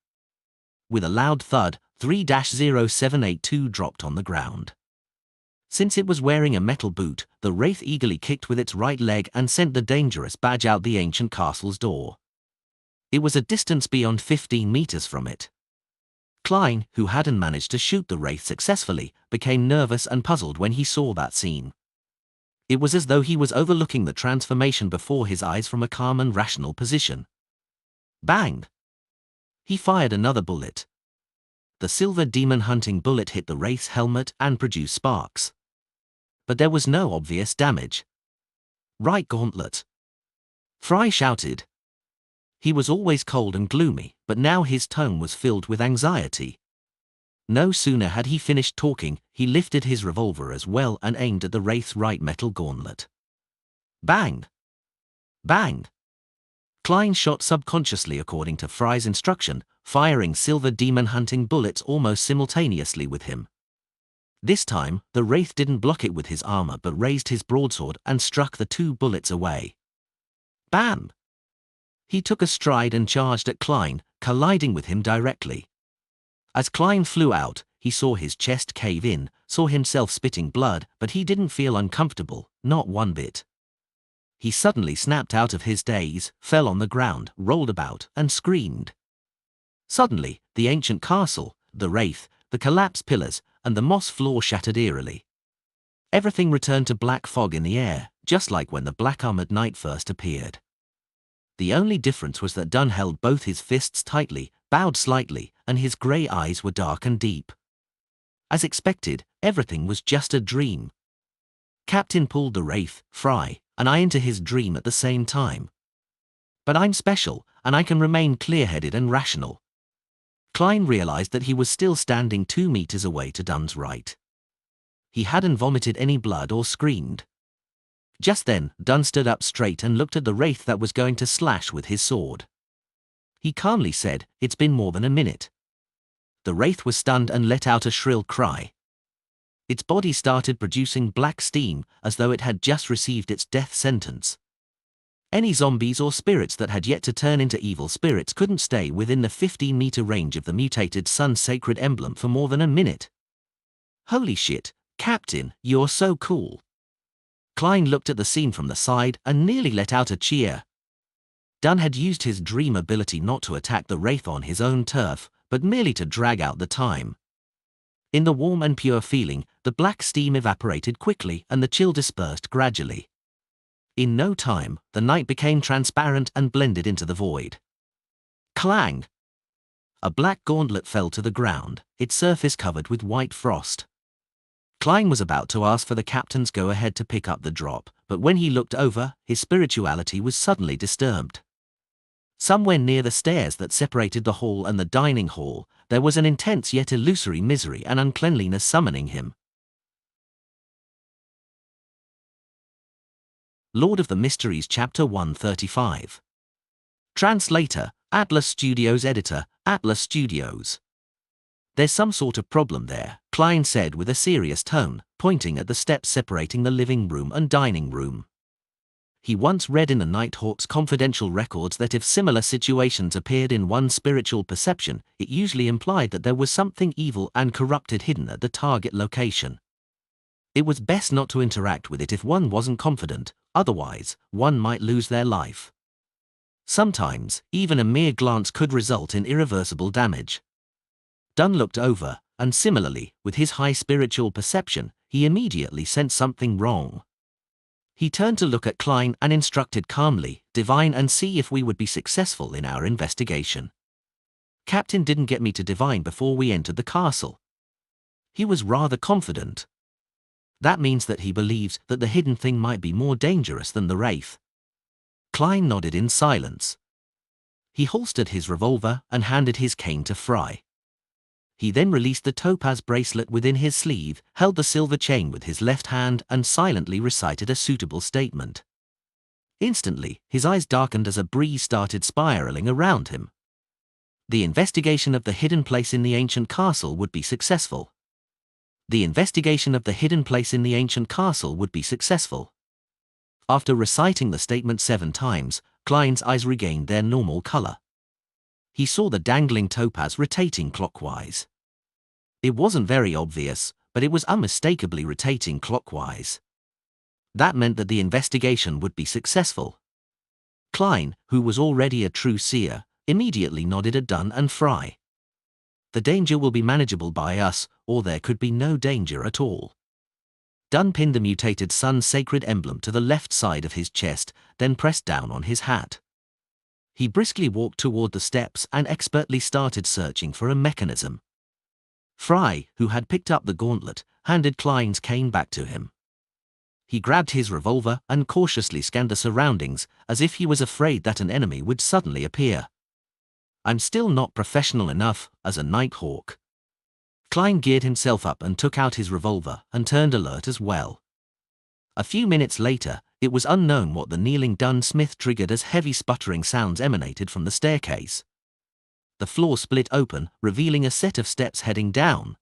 With a loud thud, 3-0782 dropped on the ground. Since it was wearing a metal boot, the wraith eagerly kicked with its right leg and sent the dangerous badge out the ancient castle's door. It was a distance beyond 15 meters from it. Klein, who hadn't managed to shoot the wraith successfully, became nervous and puzzled when he saw that scene. It was as though he was overlooking the transformation before his eyes from a calm and rational position. Bang! He fired another bullet. The silver demon-hunting bullet hit the wraith's helmet and produced sparks. But there was no obvious damage. Right gauntlet! Fry shouted. He was always cold and gloomy, but now his tone was filled with anxiety. No sooner had he finished talking, he lifted his revolver as well and aimed at the wraith's right metal gauntlet. Bang! Bang! Klein shot subconsciously according to Fry's instruction, firing silver demon-hunting bullets almost simultaneously with him. This time, the wraith didn't block it with his armor but raised his broadsword and struck the two bullets away. Bam! He took a stride and charged at Klein, colliding with him directly. As Klein flew out, he saw his chest cave in, saw himself spitting blood, but he didn't feel uncomfortable, not one bit. He suddenly snapped out of his daze, fell on the ground, rolled about, and screamed. Suddenly, the ancient castle, the wraith, the collapsed pillars, and the moss floor shattered eerily. Everything returned to black fog in the air, just like when the black-armored knight first appeared. The only difference was that Dunn held both his fists tightly, bowed slightly, and his grey eyes were dark and deep. As expected, everything was just a dream. Captain pulled the wraith, Fry, and I into his dream at the same time. But I'm special, and I can remain clear-headed and rational. Klein realized that he was still standing 2 meters away to Dunn's right. He hadn't vomited any blood or screamed. Just then, Dunn stood up straight and looked at the wraith that was going to slash with his sword. He calmly said, "It's been more than a minute." The wraith was stunned and let out a shrill cry. Its body started producing black steam, as though it had just received its death sentence. Any zombies or spirits that had yet to turn into evil spirits couldn't stay within the 15-meter range of the mutated sun's sacred emblem for more than a minute. "Holy shit, Captain, you're so cool." Klein looked at the scene from the side and nearly let out a cheer. Dunn had used his dream ability not to attack the wraith on his own turf, but merely to drag out the time. In the warm and pure feeling, the black steam evaporated quickly and the chill dispersed gradually. In no time, the night became transparent and blended into the void. Clang! A black gauntlet fell to the ground, its surface covered with white frost. Klein was about to ask for the captain's go-ahead to pick up the drop, but when he looked over, his spirituality was suddenly disturbed. Somewhere near the stairs that separated the hall and the dining hall, there was an intense yet illusory misery and uncleanliness summoning him. Lord of the Mysteries Chapter 135. Translator, Atlas Studios. Editor, Atlas Studios. "There's some sort of problem there," Klein said with a serious tone, pointing at the steps separating the living room and dining room. He once read in the Nighthawk's confidential records that if similar situations appeared in one's spiritual perception, it usually implied that there was something evil and corrupted hidden at the target location. It was best not to interact with it if one wasn't confident, otherwise, one might lose their life. Sometimes, even a mere glance could result in irreversible damage. Dunn looked over, and similarly, with his high spiritual perception, he immediately sensed something wrong. He turned to look at Klein and instructed calmly, "Divine and see if we would be successful in our investigation." Captain didn't get me to divine before we entered the castle. He was rather confident. That means that he believes that the hidden thing might be more dangerous than the wraith. Klein nodded in silence. He holstered his revolver and handed his cane to Fry. He then released the topaz bracelet within his sleeve, held the silver chain with his left hand, and silently recited a suitable statement. Instantly, his eyes darkened as a breeze started spiraling around him. The investigation of the hidden place in the ancient castle would be successful. The investigation of the hidden place in the ancient castle would be successful. After reciting the statement 7 times, Klein's eyes regained their normal color. He saw the dangling topaz rotating clockwise. It wasn't very obvious, but it was unmistakably rotating clockwise. That meant that the investigation would be successful. Klein, who was already a true seer, immediately nodded at Dunn and Fry. "The danger will be manageable by us, or there could be no danger at all." Dunn pinned the mutated sun's sacred emblem to the left side of his chest, then pressed down on his hat. He briskly walked toward the steps and expertly started searching for a mechanism. Fry, who had picked up the gauntlet, handed Klein's cane back to him. He grabbed his revolver and cautiously scanned the surroundings, as if he was afraid that an enemy would suddenly appear. "I'm still not professional enough as a Nighthawk." Klein geared himself up and took out his revolver and turned alert as well. A few minutes later, it was unknown what the kneeling Dunn Smith triggered as heavy sputtering sounds emanated from the staircase. The floor split open, revealing a set of steps heading down.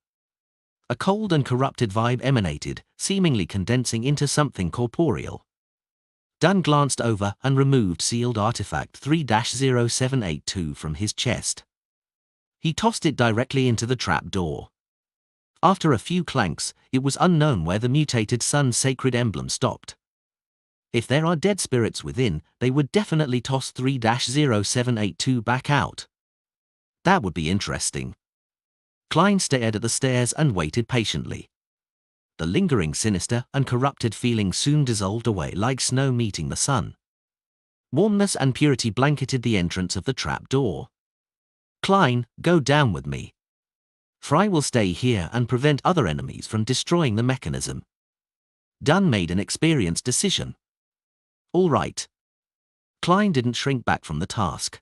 A cold and corrupted vibe emanated, seemingly condensing into something corporeal. Dunn glanced over and removed sealed artifact 3-0782 from his chest. He tossed it directly into the trap door. After a few clanks, it was unknown where the mutated sun's sacred emblem stopped. If there are dead spirits within, they would definitely toss 3-0782 back out. That would be interesting. Klein stared at the stairs and waited patiently. The lingering sinister and corrupted feeling soon dissolved away like snow meeting the sun. Warmness and purity blanketed the entrance of the trap door. "Klein, go down with me. Fry will stay here and prevent other enemies from destroying the mechanism." Dunn made an experienced decision. "All right." Klein didn't shrink back from the task.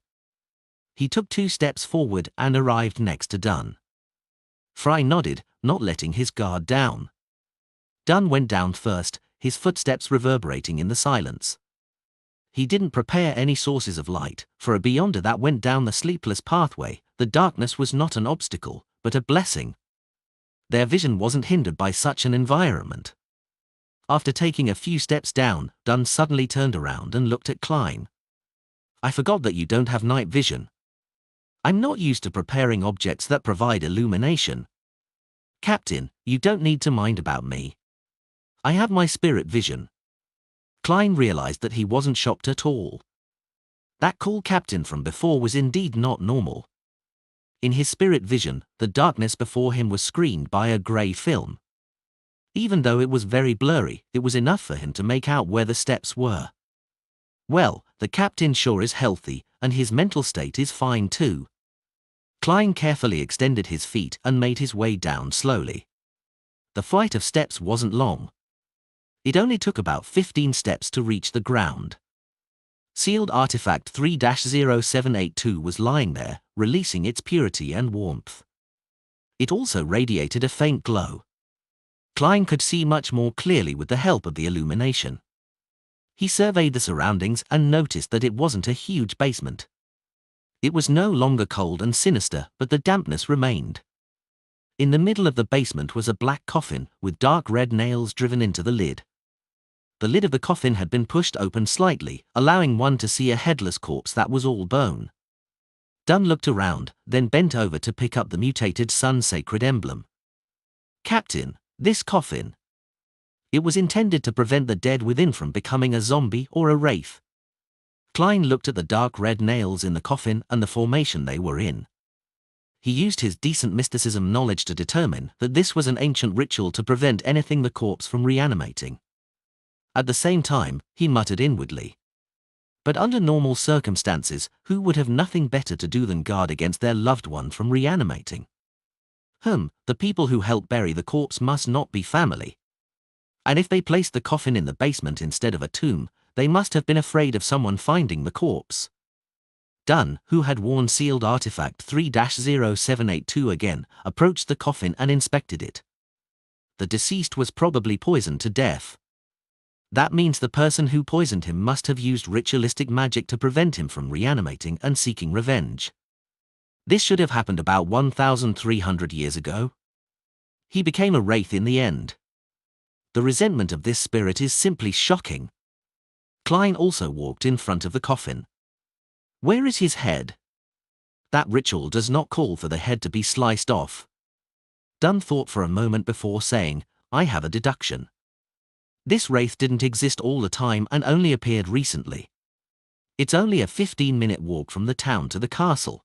He took 2 steps forward and arrived next to Dunn. Fry nodded, not letting his guard down. Dunn went down first, his footsteps reverberating in the silence. He didn't prepare any sources of light, for a beyonder that went down the sleepless pathway. The darkness was not an obstacle, but a blessing. Their vision wasn't hindered by such an environment. After taking a few steps down, Dunn suddenly turned around and looked at Klein. "I forgot that you don't have night vision." "I'm not used to preparing objects that provide illumination." "Captain, you don't need to mind about me. I have my spirit vision." Klein realized that he wasn't shocked at all. That cool captain from before was indeed not normal. In his spirit vision, the darkness before him was screened by a grey film. Even though it was very blurry, it was enough for him to make out where the steps were. Well, the captain sure is healthy, and his mental state is fine too. Klein carefully extended his feet and made his way down slowly. The flight of steps wasn't long. It only took about 15 steps to reach the ground. Sealed artifact 3-0782 was lying there, releasing its purity and warmth. It also radiated a faint glow. Klein could see much more clearly with the help of the illumination. He surveyed the surroundings and noticed that it wasn't a huge basement. It was no longer cold and sinister, but the dampness remained. In the middle of the basement was a black coffin, with dark red nails driven into the lid. The lid of the coffin had been pushed open slightly, allowing one to see a headless corpse that was all bone. Dunn looked around, then bent over to pick up the mutated sun's sacred emblem. "Captain, this coffin. It was intended to prevent the dead within from becoming a zombie or a wraith." Klein looked at the dark red nails in the coffin and the formation they were in. He used his decent mysticism knowledge to determine that this was an ancient ritual to prevent anything the corpse from reanimating. At the same time, he muttered inwardly. But under normal circumstances, who would have nothing better to do than guard against their loved one from reanimating? The people who helped bury the corpse must not be family. And if they placed the coffin in the basement instead of a tomb, they must have been afraid of someone finding the corpse. Dunn, who had worn sealed artifact 3-0782 again, approached the coffin and inspected it. The deceased was probably poisoned to death. That means the person who poisoned him must have used ritualistic magic to prevent him from reanimating and seeking revenge. This should have happened about 1,300 years ago. He became a wraith in the end. The resentment of this spirit is simply shocking. Klein also walked in front of the coffin. Where is his head? That ritual does not call for the head to be sliced off. Dunn thought for a moment before saying, I have a deduction. This wraith didn't exist all the time and only appeared recently. It's only a 15-minute walk from the town to the castle.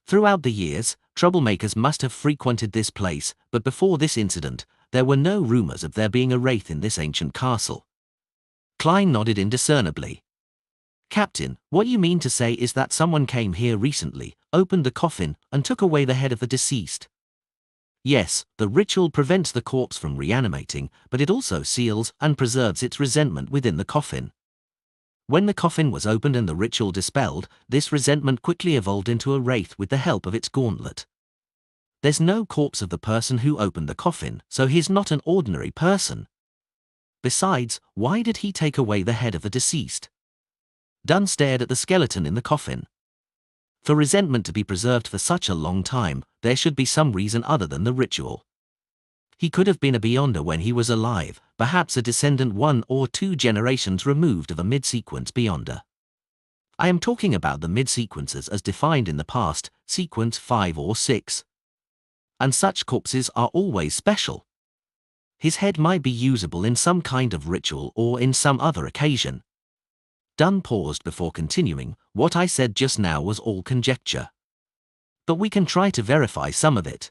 Throughout the years, troublemakers must have frequented this place, but before this incident, there were no rumors of there being a wraith in this ancient castle. Klein nodded indiscernibly. Captain, what you mean to say is that someone came here recently, opened the coffin, and took away the head of the deceased. Yes, the ritual prevents the corpse from reanimating, but it also seals and preserves its resentment within the coffin. When the coffin was opened and the ritual dispelled, this resentment quickly evolved into a wraith with the help of its gauntlet. There's no corpse of the person who opened the coffin, so he's not an ordinary person. Besides, why did he take away the head of the deceased? Dunn stared at the skeleton in the coffin. For resentment to be preserved for such a long time, there should be some reason other than the ritual. He could have been a Beyonder when he was alive, perhaps a descendant 1 or 2 generations removed of a mid-sequence Beyonder. I am talking about the mid-sequences as defined in the past, sequence 5 or 6. And such corpses are always special. His head might be usable in some kind of ritual or in some other occasion. Dunn paused before continuing, what I said just now was all conjecture. But we can try to verify some of it.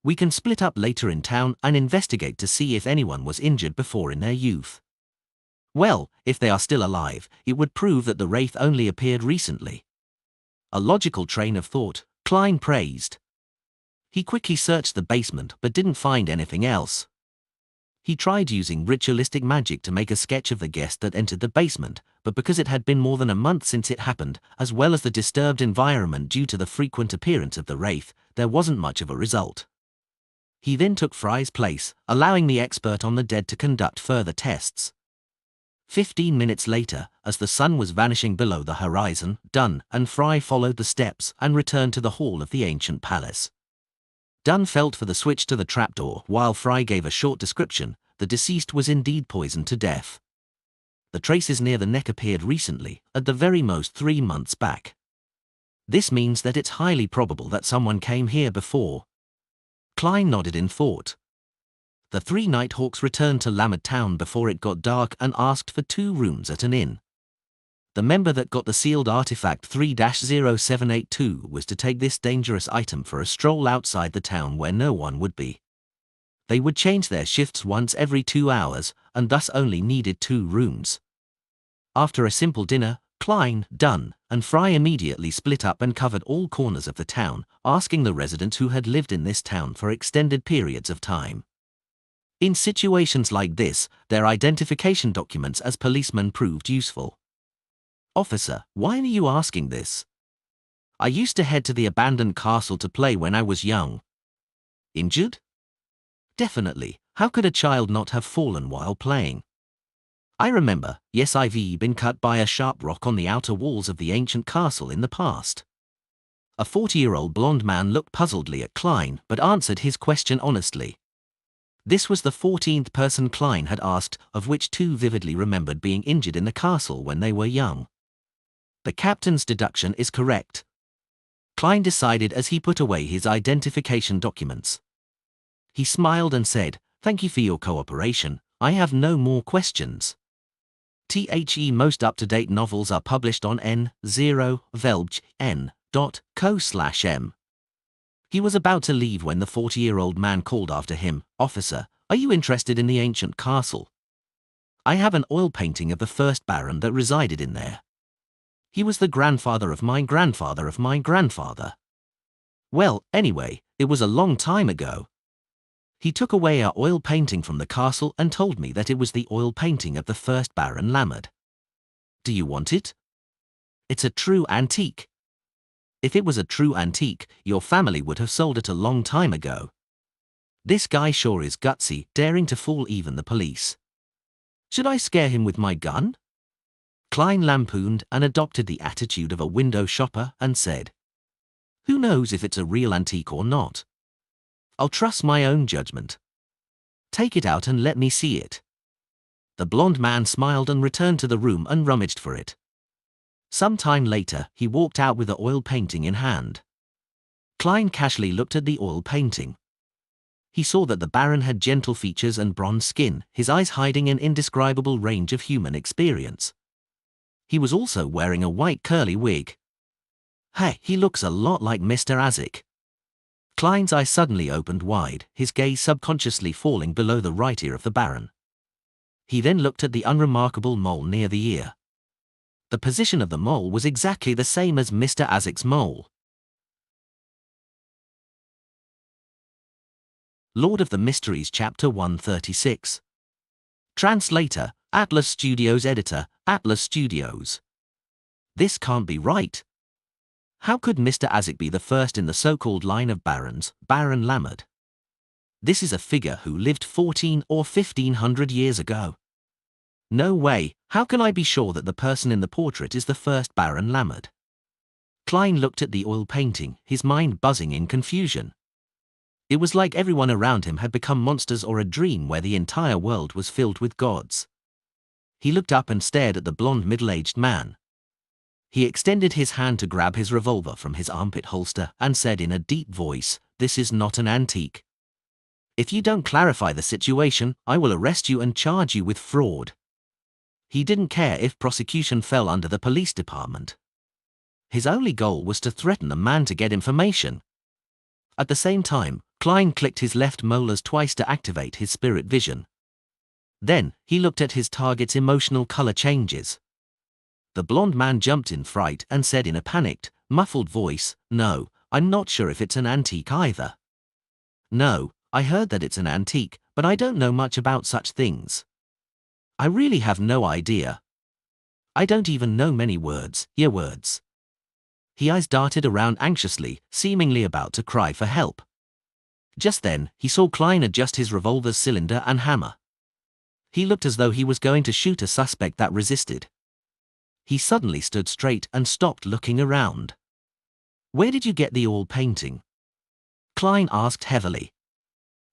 We can split up later in town and investigate to see if anyone was injured before in their youth. Well, if they are still alive, it would prove that the wraith only appeared recently. A logical train of thought, Klein praised. He quickly searched the basement but didn't find anything else. He tried using ritualistic magic to make a sketch of the guest that entered the basement, but because it had been more than a month since it happened, as well as the disturbed environment due to the frequent appearance of the wraith, there wasn't much of a result. He then took Fry's place, allowing the expert on the dead to conduct further tests. 15 minutes later, as the sun was vanishing below the horizon, Dunn and Fry followed the steps and returned to the hall of the ancient palace. Dunn felt for the switch to the trapdoor while Fry gave a short description. The deceased was indeed poisoned to death. The traces near the neck appeared recently, at the very most 3 months back. This means that it's highly probable that someone came here before. Klein nodded in thought. The 3 Nighthawks returned to Lamed Town before it got dark and asked for 2 rooms at an inn. The member that got the sealed artifact 3-0782 was to take this dangerous item for a stroll outside the town where no one would be. They would change their shifts once every 2 hours, and thus only needed 2 rooms. After a simple dinner, Klein, Dunn, and Fry immediately split up and covered all corners of the town, asking the residents who had lived in this town for extended periods of time. In situations like this, their identification documents as policemen proved useful. Officer, why are you asking this? I used to head to the abandoned castle to play when I was young. Injured? Definitely. How could a child not have fallen while playing? I remember, yes, I've been cut by a sharp rock on the outer walls of the ancient castle in the past. A 40-year-old blonde man looked puzzledly at Klein but answered his question honestly. This was the 14th person Klein had asked, of which 2 vividly remembered being injured in the castle when they were young. The captain's deduction is correct. Klein decided as he put away his identification documents. He smiled and said, "Thank you for your cooperation. I have no more questions." The most up-to-date novels are published on n0velbn.co/m. He was about to leave when the 40-year-old man called after him, "Officer, are you interested in the ancient castle? I have an oil painting of the first Baron that resided in there. He was the grandfather of my grandfather of my grandfather. Well, anyway, it was a long time ago. He took away our oil painting from the castle and told me that it was the oil painting of the first Baron Lammard. Do you want it? It's a true antique. If it was a true antique, your family would have sold it a long time ago. This guy sure is gutsy, daring to fool even the police. Should I scare him with my gun?" Klein lampooned and adopted the attitude of a window shopper and said, "Who knows if it's a real antique or not? I'll trust my own judgment. Take it out and let me see it." The blond man smiled and returned to the room and rummaged for it. Some time later, he walked out with the oil painting in hand. Klein casually looked at the oil painting. He saw that the Baron had gentle features and bronze skin, his eyes hiding an indescribable range of human experience. He was also wearing a white curly wig. Hey, he looks a lot like Mr. Azik. Klein's eyes suddenly opened wide, his gaze subconsciously falling below the right ear of the Baron. He then looked at the unremarkable mole near the ear. The position of the mole was exactly the same as Mr. Azik's mole. Lord of the Mysteries Chapter 136. Translator, Atlas Studios. Editor, Atlas Studios. This can't be right. How could Mr. Azik be the first in the so-called line of barons, Baron Lammard? This is a figure who lived 14 or 1500 years ago. No way, how can I be sure that the person in the portrait is the first Baron Lammard? Klein looked at the oil painting, his mind buzzing in confusion. It was like everyone around him had become monsters or a dream where the entire world was filled with gods. He looked up and stared at the blond middle-aged man. He extended his hand to grab his revolver from his armpit holster and said in a deep voice, "This is not an antique. If you don't clarify the situation, I will arrest you and charge you with fraud." He didn't care if prosecution fell under the police department. His only goal was to threaten the man to get information. At the same time, Klein clicked his left molars twice to activate his spirit vision. Then, he looked at his target's emotional color changes. The blond man jumped in fright and said in a panicked, muffled voice, "No, I'm not sure if it's an antique either. No, I heard that it's an antique, but I don't know much about such things. I really have no idea. I don't even know many words, your words." His eyes darted around anxiously, seemingly about to cry for help. Just then, he saw Klein adjust his revolver's cylinder and hammer. He looked as though he was going to shoot a suspect that resisted. He suddenly stood straight and stopped looking around. "Where did you get the oil painting?" Klein asked heavily.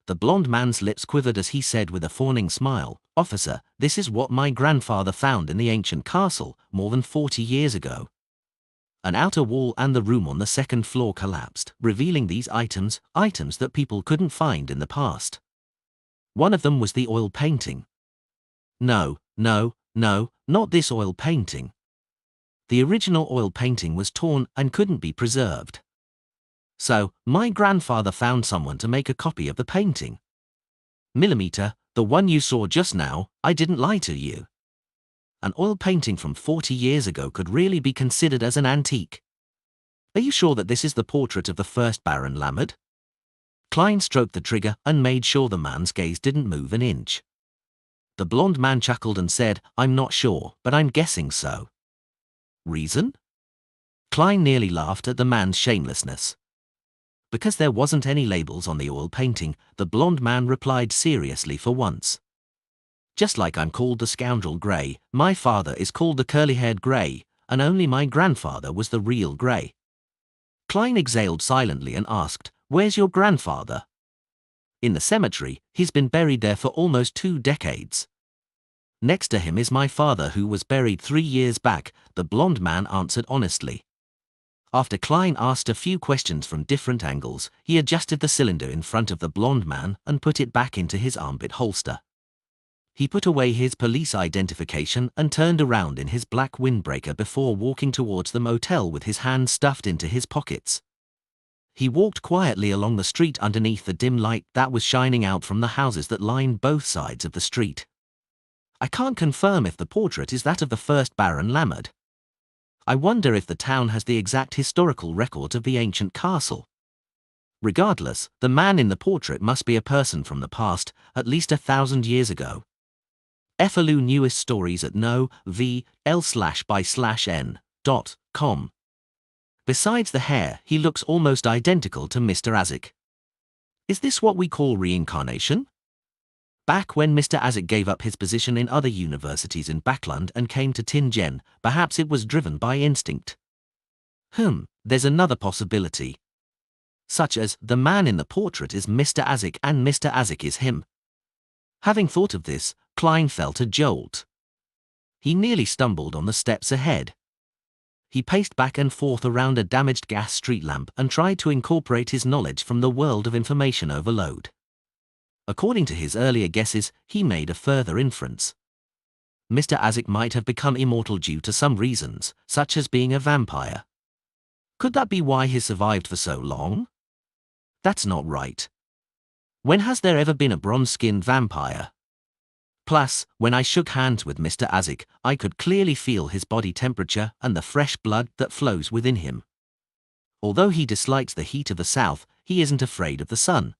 The blond man's lips quivered as he said with a fawning smile, "Officer, this is what my grandfather found in the ancient castle more than 40 years ago." An outer wall and the room on the second floor collapsed, revealing these items that people couldn't find in the past. One of them was the oil painting. No, not this oil painting. The original oil painting was torn and couldn't be preserved. So, my grandfather found someone to make a copy of the painting. Millimeter, the one you saw just now, I didn't lie to you. An oil painting from 40 years ago could really be considered as an antique. Are you sure that this is the portrait of the first Baron Lammard? Klein stroked the trigger and made sure the man's gaze didn't move an inch. The blond man chuckled and said, "I'm not sure, but I'm guessing so." Reason? Klein nearly laughed at the man's shamelessness. Because there wasn't any labels on the oil painting, the blond man replied seriously for once. "Just like I'm called the scoundrel Grey, my father is called the curly-haired Grey, and only my grandfather was the real Grey." Klein exhaled silently and asked, "Where's your grandfather?" "In the cemetery, he's been buried there for almost 2 decades. Next to him is my father who was buried 3 years back," the blond man answered honestly. After Klein asked a few questions from different angles, he adjusted the cylinder in front of the blond man and put it back into his armpit holster. He put away his police identification and turned around in his black windbreaker before walking towards the motel with his hands stuffed into his pockets. He walked quietly along the street underneath the dim light that was shining out from the houses that lined both sides of the street. I can't confirm if the portrait is that of the first Baron Lammard. I wonder if the town has the exact historical record of the ancient castle. Regardless, the man in the portrait must be a person from the past, at least 1,000 years ago. FLU newest stories at novl/by/n.com. Besides the hair, he looks almost identical to Mr. Azik. Is this what we call reincarnation? Back when Mr. Azik gave up his position in other universities in Backland and came to Tingen, perhaps it was driven by instinct. There's another possibility. Such as, the man in the portrait is Mr. Azik and Mr. Azik is him. Having thought of this, Klein felt a jolt. He nearly stumbled on the steps ahead. He paced back and forth around a damaged gas street lamp and tried to incorporate his knowledge from the world of information overload. According to his earlier guesses, he made a further inference. Mr. Azik might have become immortal due to some reasons, such as being a vampire. Could that be why he survived for so long? That's not right. When has there ever been a bronze-skinned vampire? Plus, when I shook hands with Mr. Azik, I could clearly feel his body temperature and the fresh blood that flows within him. Although he dislikes the heat of the south, he isn't afraid of the sun.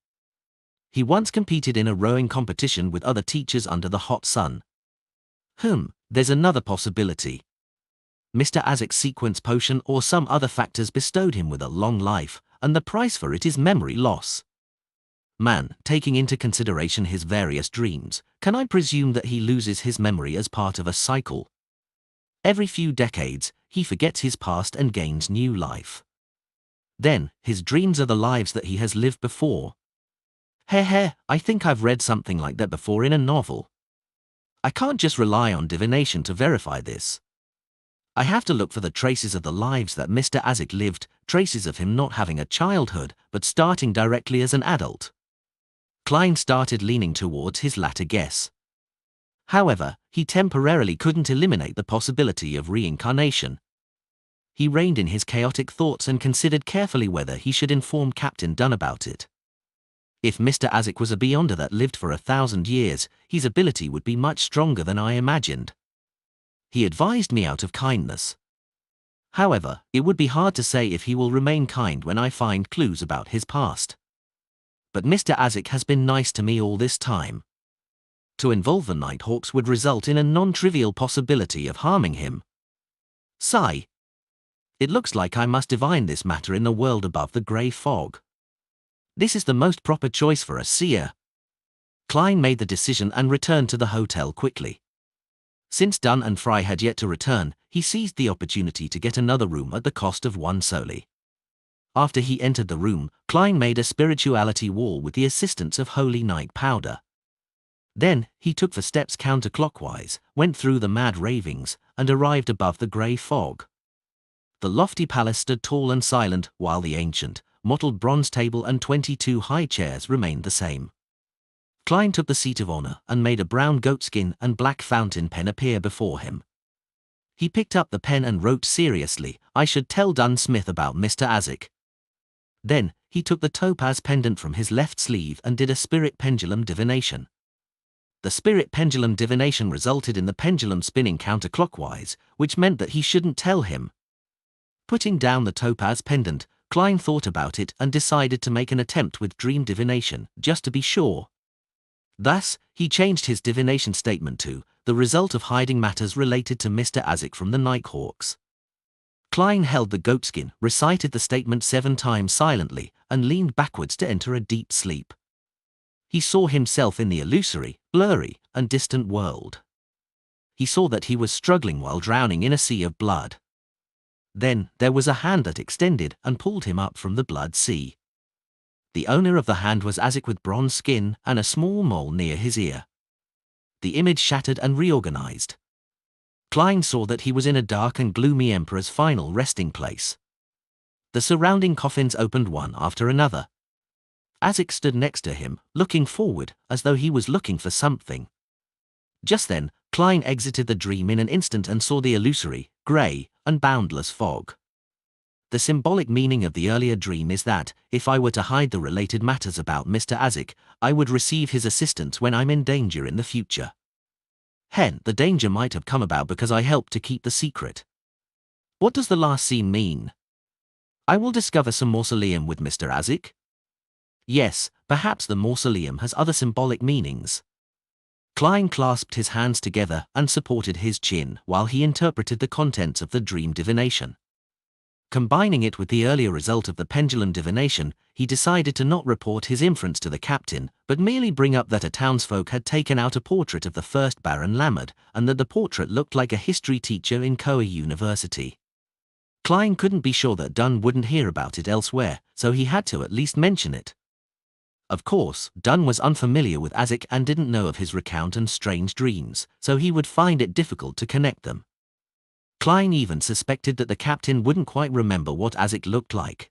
He once competed in a rowing competition with other teachers under the hot sun. There's another possibility. Mr. Azik's sequence potion or some other factors bestowed him with a long life, and the price for it is memory loss. Taking into consideration his various dreams, can I presume that he loses his memory as part of a cycle? Every few decades, he forgets his past and gains new life. Then, his dreams are the lives that he has lived before. I think I've read something like that before in a novel. I can't just rely on divination to verify this. I have to look for the traces of the lives that Mr. Azik lived, traces of him not having a childhood, but starting directly as an adult. Klein started leaning towards his latter guess. However, he temporarily couldn't eliminate the possibility of reincarnation. He reined in his chaotic thoughts and considered carefully whether he should inform Captain Dunn about it. If Mr. Azik was a beyonder that lived for 1,000 years, his ability would be much stronger than I imagined. He advised me out of kindness. However, it would be hard to say if he will remain kind when I find clues about his past. But Mr. Azik has been nice to me all this time. To involve the Nighthawks would result in a non-trivial possibility of harming him. Sigh. It looks like I must divine this matter in the world above the grey fog. This is the most proper choice for a seer. Klein made the decision and returned to the hotel quickly. Since Dunn and Fry had yet to return, he seized the opportunity to get another room at the cost of 1 solely. After he entered the room, Klein made a spirituality wall with the assistance of holy night powder. Then, he took the steps counterclockwise, went through the mad ravings, and arrived above the grey fog. The lofty palace stood tall and silent, while the ancient, mottled bronze table and 22 high chairs remained the same. Klein took the seat of honor and made a brown goatskin and black fountain pen appear before him. He picked up the pen and wrote seriously, "I should tell Dunn Smith about Mr. Azik." Then, he took the topaz pendant from his left sleeve and did a spirit pendulum divination. The spirit pendulum divination resulted in the pendulum spinning counterclockwise, which meant that he shouldn't tell him. Putting down the topaz pendant, Klein thought about it and decided to make an attempt with dream divination, just to be sure. Thus, he changed his divination statement to, "the result of hiding matters related to Mr. Azik from the Nighthawks." Klein held the goatskin, recited the statement 7 times silently, and leaned backwards to enter a deep sleep. He saw himself in the illusory, blurry, and distant world. He saw that he was struggling while drowning in a sea of blood. Then, there was a hand that extended and pulled him up from the blood sea. The owner of the hand was Azik with bronze skin and a small mole near his ear. The image shattered and reorganized. Klein saw that he was in a dark and gloomy emperor's final resting place. The surrounding coffins opened one after another. Azik stood next to him, looking forward, as though he was looking for something. Just then, Klein exited the dream in an instant and saw the illusory, grey, and boundless fog. The symbolic meaning of the earlier dream is that, if I were to hide the related matters about Mr. Azik, I would receive his assistance when I'm in danger in the future. Hence, the danger might have come about because I helped to keep the secret. What does the last scene mean? I will discover some mausoleum with Mr. Azik? Yes, perhaps the mausoleum has other symbolic meanings. Klein clasped his hands together and supported his chin while he interpreted the contents of the dream divination. Combining it with the earlier result of the pendulum divination, he decided to not report his inference to the captain, but merely bring up that a townsfolk had taken out a portrait of the first Baron Lammert, and that the portrait looked like a history teacher in Koa University. Klein couldn't be sure that Dunn wouldn't hear about it elsewhere, so he had to at least mention it. Of course, Dunn was unfamiliar with Azik and didn't know of his recount and strange dreams, so he would find it difficult to connect them. Klein even suspected that the captain wouldn't quite remember what Azik looked like.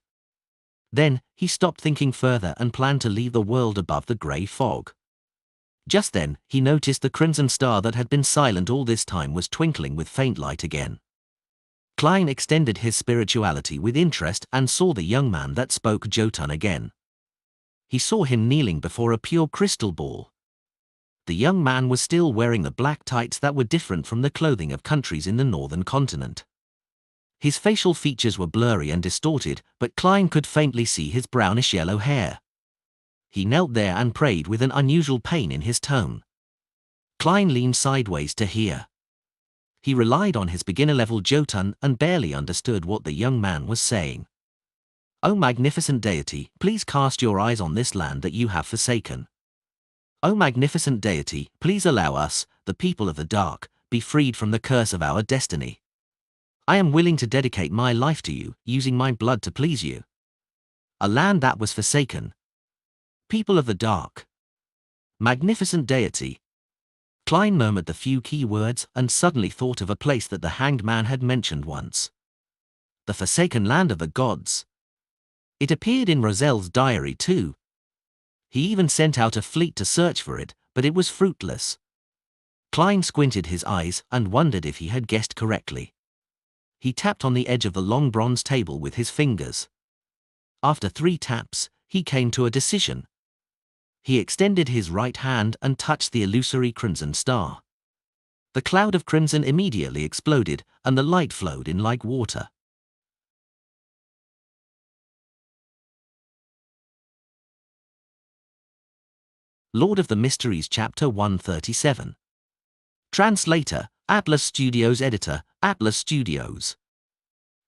Then, he stopped thinking further and planned to leave the world above the grey fog. Just then, he noticed the crimson star that had been silent all this time was twinkling with faint light again. Klein extended his spirituality with interest and saw the young man that spoke Jotun again. He saw him kneeling before a pure crystal ball. The young man was still wearing the black tights that were different from the clothing of countries in the northern continent. His facial features were blurry and distorted, but Klein could faintly see his brownish-yellow hair. He knelt there and prayed with an unusual pain in his tone. Klein leaned sideways to hear. He relied on his beginner-level Jotun and barely understood what the young man was saying. "O magnificent deity, please cast your eyes on this land that you have forsaken. O magnificent deity, please allow us, the people of the dark, be freed from the curse of our destiny. I am willing to dedicate my life to you, using my blood to please you. A land that was forsaken. People of the dark. Magnificent deity." Klein murmured the few key words and suddenly thought of a place that the hanged man had mentioned once. The forsaken land of the gods. It appeared in Roselle's diary too. He even sent out a fleet to search for it, but it was fruitless. Klein squinted his eyes and wondered if he had guessed correctly. He tapped on the edge of the long bronze table with his fingers. After 3 taps, he came to a decision. He extended his right hand and touched the illusory crimson star. The cloud of crimson immediately exploded, and the light flowed in like water. Lord of the Mysteries Chapter 137. Translator, Atlas Studios. Editor, Atlas Studios.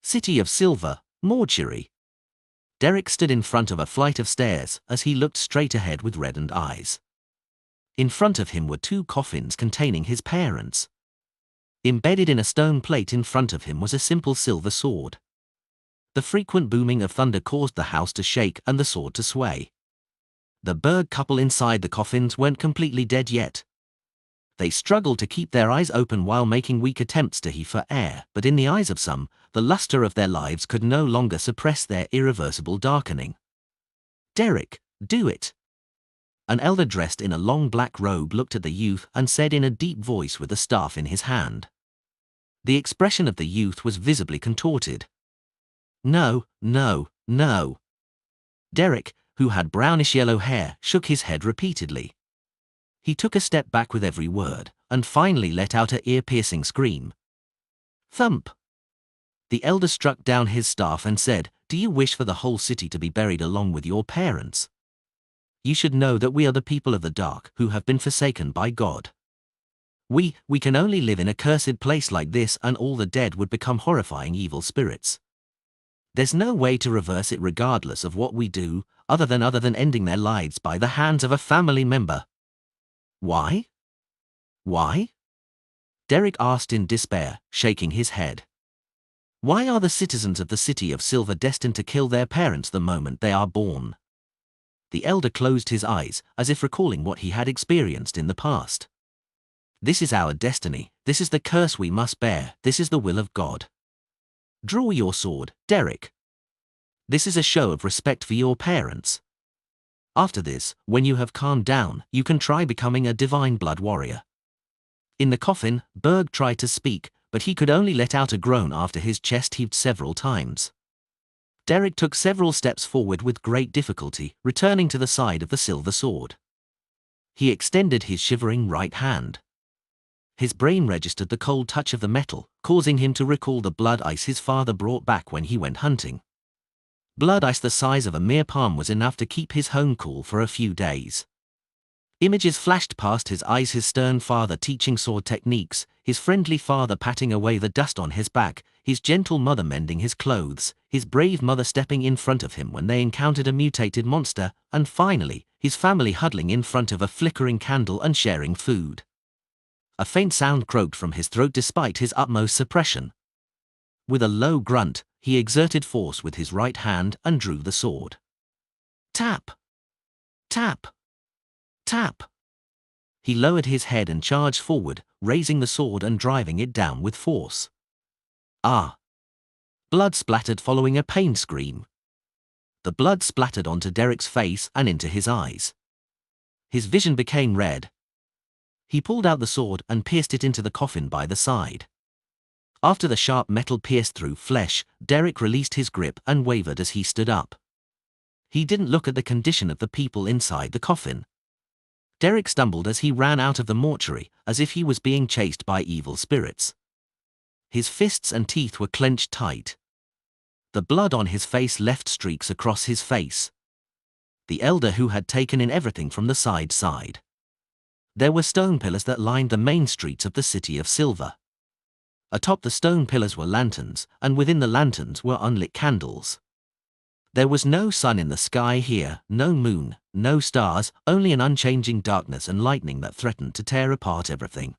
City of Silver, Mortuary. Derek stood in front of a flight of stairs as he looked straight ahead with reddened eyes. In front of him were 2 coffins containing his parents. Embedded in a stone plate in front of him was a simple silver sword. The frequent booming of thunder caused the house to shake and the sword to sway. The Berg couple inside the coffins weren't completely dead yet. They struggled to keep their eyes open while making weak attempts to heave for air, but in the eyes of some, the luster of their lives could no longer suppress their irreversible darkening. "Derek, do it." An elder dressed in a long black robe looked at the youth and said in a deep voice with a staff in his hand. The expression of the youth was visibly contorted. "No, no, no." Derek, who had brownish-yellow hair, shook his head repeatedly. He took a step back with every word, and finally let out an ear-piercing scream. Thump! The elder struck down his staff and said, "Do you wish for the whole city to be buried along with your parents? You should know that we are the people of the dark who have been forsaken by God. We can only live in a cursed place like this, and all the dead would become horrifying evil spirits. There's no way to reverse it regardless of what we do, other than ending their lives by the hands of a family member." "Why? Why?" Derek asked in despair, shaking his head. "Why are the citizens of the City of Silver destined to kill their parents the moment they are born?" The elder closed his eyes, as if recalling what he had experienced in the past. "This is our destiny, this is the curse we must bear, this is the will of God. Draw your sword, Derek. This is a show of respect for your parents. After this, when you have calmed down, you can try becoming a divine blood warrior." In the coffin, Berg tried to speak, but he could only let out a groan after his chest heaved several times. Derek took several steps forward with great difficulty, returning to the side of the silver sword. He extended his shivering right hand. His brain registered the cold touch of the metal, causing him to recall the blood ice his father brought back when he went hunting. Blood ice the size of a mere palm was enough to keep his home cool for a few days. Images flashed past his eyes: his stern father teaching sword techniques, his friendly father patting away the dust on his back, his gentle mother mending his clothes, his brave mother stepping in front of him when they encountered a mutated monster, and finally, his family huddling in front of a flickering candle and sharing food. A faint sound croaked from his throat despite his utmost suppression. With a low grunt, he exerted force with his right hand and drew the sword. Tap! Tap! Tap! He lowered his head and charged forward, raising the sword and driving it down with force. Ah! Blood splattered following a pain scream. The blood splattered onto Derek's face and into his eyes. His vision became red. He pulled out the sword and pierced it into the coffin by the side. After the sharp metal pierced through flesh, Derek released his grip and wavered as he stood up. He didn't look at the condition of the people inside the coffin. Derek stumbled as he ran out of the mortuary, as if he was being chased by evil spirits. His fists and teeth were clenched tight. The blood on his face left streaks across his face. The elder who had taken in everything from the side. There were stone pillars that lined the main streets of the city of Silver. Atop the stone pillars were lanterns, and within the lanterns were unlit candles. There was no sun in the sky here, no moon, no stars, only an unchanging darkness and lightning that threatened to tear apart everything.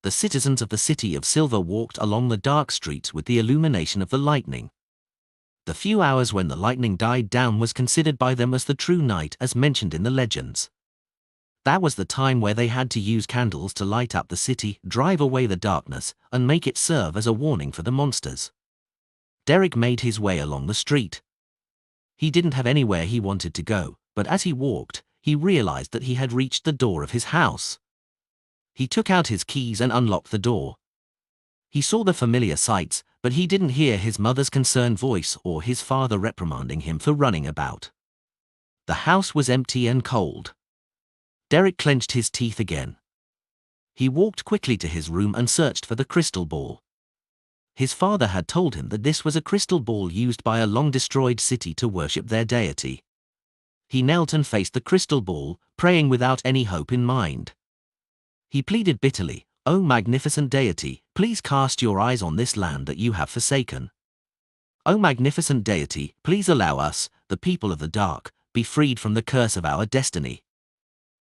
The citizens of the city of Silver walked along the dark streets with the illumination of the lightning. The few hours when the lightning died down was considered by them as the true night, as mentioned in the legends. That was the time where they had to use candles to light up the city, drive away the darkness, and make it serve as a warning for the monsters. Derek made his way along the street. He didn't have anywhere he wanted to go, but as he walked, he realized that he had reached the door of his house. He took out his keys and unlocked the door. He saw the familiar sights, but he didn't hear his mother's concerned voice or his father reprimanding him for running about. The house was empty and cold. Derek clenched his teeth again. He walked quickly to his room and searched for the crystal ball. His father had told him that this was a crystal ball used by a long-destroyed city to worship their deity. He knelt and faced the crystal ball, praying without any hope in mind. He pleaded bitterly, "O magnificent deity, please cast your eyes on this land that you have forsaken. O magnificent deity, please allow us, the people of the dark, be freed from the curse of our destiny.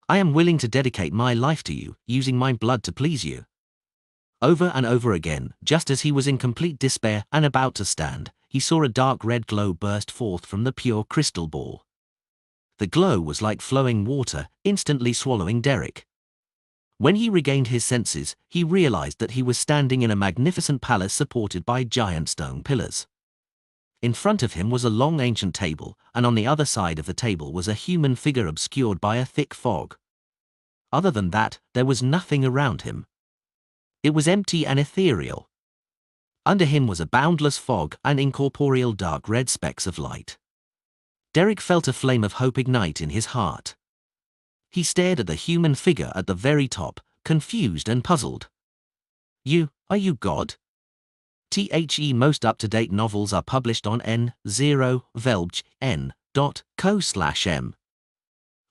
I am willing to dedicate my life to you, using my blood to please you." Over and over again, just as he was in complete despair and about to stand, he saw a dark red glow burst forth from the pure crystal ball. The glow was like flowing water, instantly swallowing Derek. When he regained his senses, he realized that he was standing in a magnificent palace supported by giant stone pillars. In front of him was a long ancient table, and on the other side of the table was a human figure obscured by a thick fog. Other than that, there was nothing around him. It was empty and ethereal. Under him was a boundless fog and incorporeal dark red specks of light. Derek felt a flame of hope ignite in his heart. He stared at the human figure at the very top, confused and puzzled. Are you God? Most up-to-date novels are published on n0velbgn.co/m.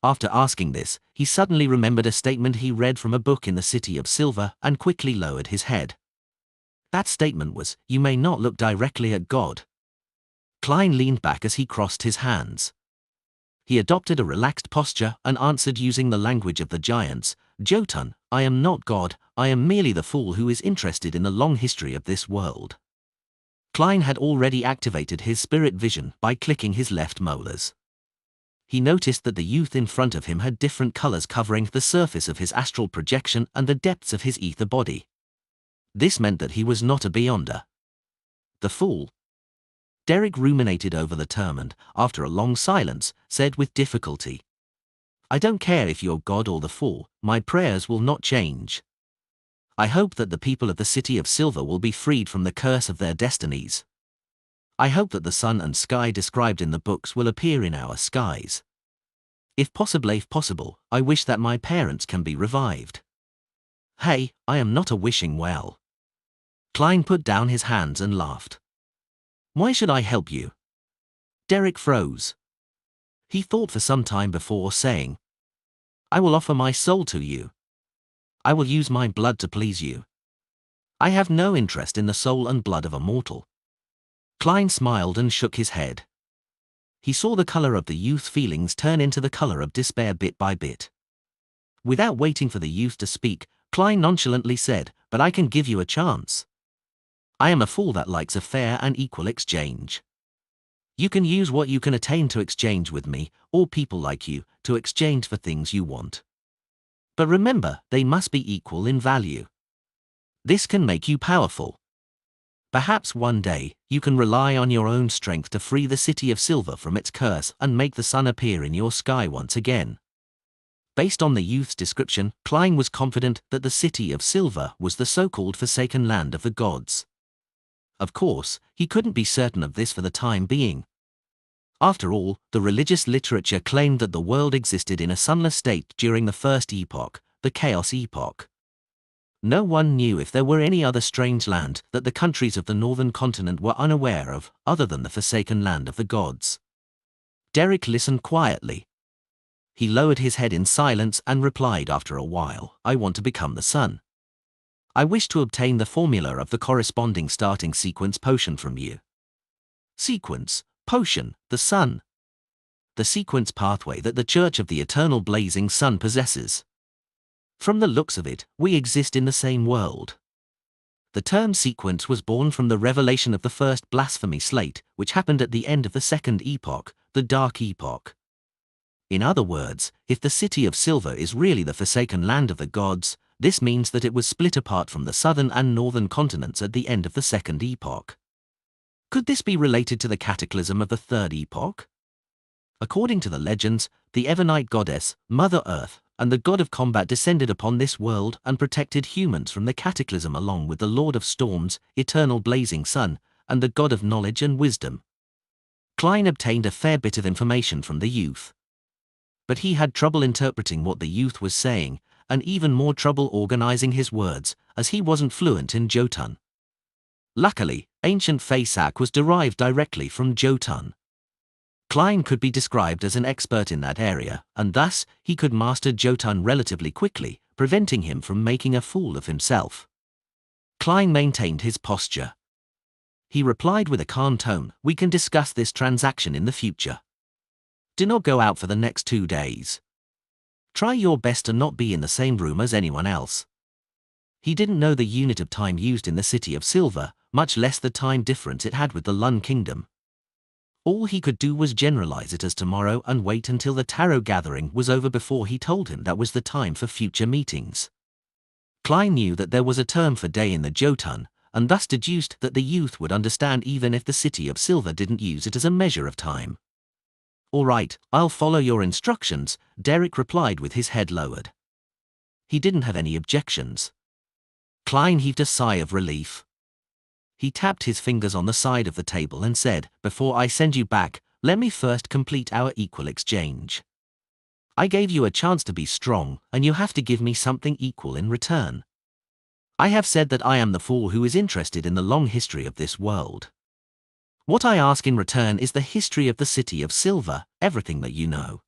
After asking this, he suddenly remembered a statement he read from a book in the City of Silver and quickly lowered his head. That statement was, "You may not look directly at God." Klein leaned back as he crossed his hands. He adopted a relaxed posture and answered using the language of the giants, "Jotun, I am not God, I am merely the fool who is interested in the long history of this world." Klein had already activated his spirit vision by clicking his left molars. He noticed that the youth in front of him had different colors covering the surface of his astral projection and the depths of his ether body. This meant that he was not a beyonder. The fool. Derek ruminated over the term and, after a long silence, said with difficulty, "I don't care if you're God or the fool, my prayers will not change." I hope that the people of the City of Silver will be freed from the curse of their destinies. I hope that the sun and sky described in the books will appear in our skies. If possible, I wish that my parents can be revived. Hey, I am not a wishing well. Klein put down his hands and laughed. Why should I help you? Derek froze. He thought for some time before saying, I will offer my soul to you. I will use my blood to please you. I have no interest in the soul and blood of a mortal. Klein smiled and shook his head. He saw the color of the youth's feelings turn into the color of despair bit by bit. Without waiting for the youth to speak, Klein nonchalantly said, But I can give you a chance. I am a fool that likes a fair and equal exchange. You can use what you can attain to exchange with me, or people like you, to exchange for things you want. But remember, they must be equal in value. This can make you powerful. Perhaps one day, you can rely on your own strength to free the City of Silver from its curse and make the sun appear in your sky once again. Based on the youth's description, Klein was confident that the City of Silver was the so-called forsaken land of the gods. Of course, he couldn't be certain of this for the time being. After all, the religious literature claimed that the world existed in a sunless state during the first epoch, the Chaos Epoch. No one knew if there were any other strange land that the countries of the northern continent were unaware of, other than the forsaken land of the gods. Derek listened quietly. He lowered his head in silence and replied after a while, I want to become the sun. I wish to obtain the formula of the corresponding starting sequence potion from you. Sequence, potion, the sun. The sequence pathway that the Church of the Eternal Blazing Sun possesses. From the looks of it, we exist in the same world. The term sequence was born from the revelation of the first blasphemy slate, which happened at the end of the second epoch, the Dark Epoch. In other words, if the City of Silver is really the forsaken land of the gods, this means that it was split apart from the southern and northern continents at the end of the second epoch. Could this be related to the cataclysm of the third epoch? According to the legends, the Evernite goddess, Mother Earth, and the god of combat descended upon this world and protected humans from the cataclysm along with the Lord of Storms, Eternal Blazing Sun, and the god of knowledge and wisdom. Klein obtained a fair bit of information from the youth. But he had trouble interpreting what the youth was saying, and even more trouble organizing his words, as he wasn't fluent in Jotun. Luckily, ancient Faisak was derived directly from Jotun. Klein could be described as an expert in that area, and thus, he could master Jotun relatively quickly, preventing him from making a fool of himself. Klein maintained his posture. He replied with a calm tone, We can discuss this transaction in the future. Do not go out for the next 2 days. Try your best to not be in the same room as anyone else. He didn't know the unit of time used in the City of Silver, much less the time difference it had with the Lun Kingdom. All he could do was generalize it as tomorrow and wait until the tarot gathering was over before he told him that was the time for future meetings. Klein knew that there was a term for day in the Jotun, and thus deduced that the youth would understand even if the City of Silver didn't use it as a measure of time. All right, I'll follow your instructions, Derek replied with his head lowered. He didn't have any objections. Klein heaved a sigh of relief. He tapped his fingers on the side of the table and said, Before I send you back, let me first complete our equal exchange. I gave you a chance to be strong, and you have to give me something equal in return. I have said that I am the fool who is interested in the long history of this world. What I ask in return is the history of the City of Silver, everything that you know.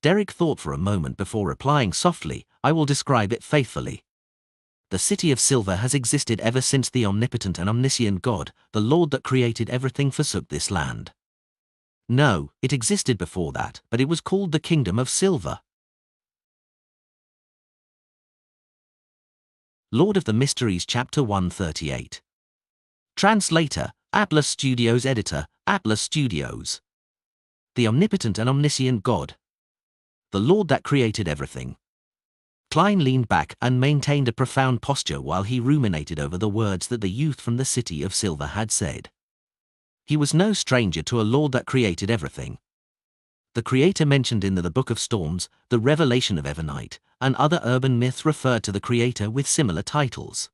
Derek thought for a moment before replying softly, I will describe it faithfully. The City of Silver has existed ever since the omnipotent and omniscient God, the Lord that created everything, forsook this land. No, it existed before that, but it was called the Kingdom of Silver. Lord of the Mysteries Chapter 138. Translator, Atlas Studios. Editor, Atlas Studios. The omnipotent and omniscient God. The Lord that created everything. Klein leaned back and maintained a profound posture while he ruminated over the words that the youth from the City of Silver had said. He was no stranger to a Lord that created everything. The creator mentioned in the Book of Storms, the revelation of Evernight, and other urban myths referred to the creator with similar titles.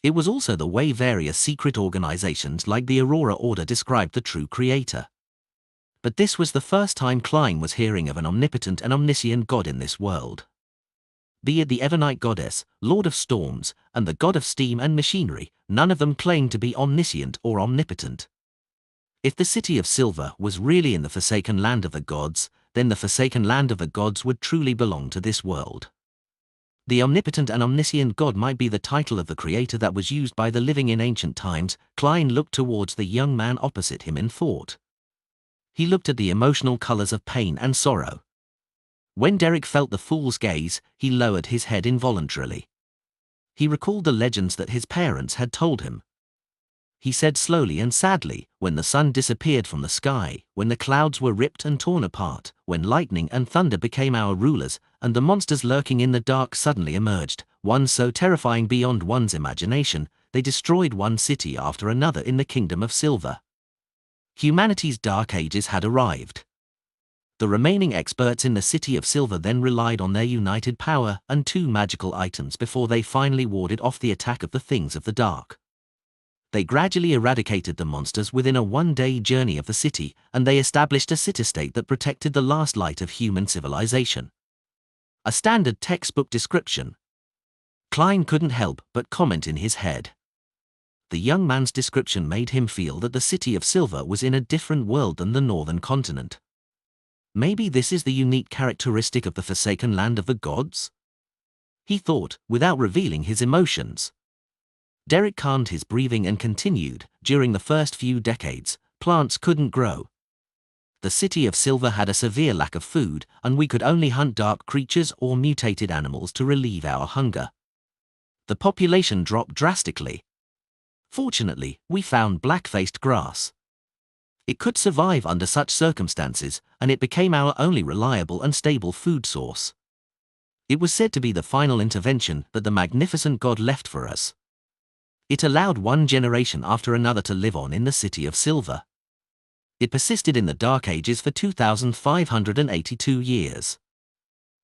It was also the way various secret organizations like the Aurora Order described the true creator. But this was the first time Klein was hearing of an omnipotent and omniscient god in this world. Be it the Evernight goddess, Lord of Storms, and the god of steam and machinery, none of them claimed to be omniscient or omnipotent. If the City of Silver was really in the Forsaken Land of the Gods, then the Forsaken Land of the Gods would truly belong to this world. The omnipotent and omniscient God might be the title of the creator that was used by the living in ancient times. Klein looked towards the young man opposite him in thought. He looked at the emotional colors of pain and sorrow. When Derek felt the fool's gaze, he lowered his head involuntarily. He recalled the legends that his parents had told him. He said slowly and sadly, when the sun disappeared from the sky, when the clouds were ripped and torn apart, when lightning and thunder became our rulers, and the monsters lurking in the dark suddenly emerged, one so terrifying beyond one's imagination, they destroyed one city after another in the Kingdom of Silver. Humanity's dark ages had arrived. The remaining experts in the City of Silver then relied on their united power and 2 magical items before they finally warded off the attack of the things of the dark. They gradually eradicated the monsters within a 1-day journey of the city, and they established a city-state that protected the last light of human civilization. A standard textbook description. Klein couldn't help but comment in his head. The young man's description made him feel that the City of Silver was in a different world than the northern continent. Maybe this is the unique characteristic of the Forsaken Land of the Gods? He thought, without revealing his emotions. Derek calmed his breathing and continued, during the first few decades, plants couldn't grow. The City of Silver had a severe lack of food, and we could only hunt dark creatures or mutated animals to relieve our hunger. The population dropped drastically. Fortunately, we found black-faced grass. It could survive under such circumstances, and it became our only reliable and stable food source. It was said to be the final intervention that the magnificent god left for us. It allowed one generation after another to live on in the City of Silver. It persisted in the Dark Ages for 2,582 years.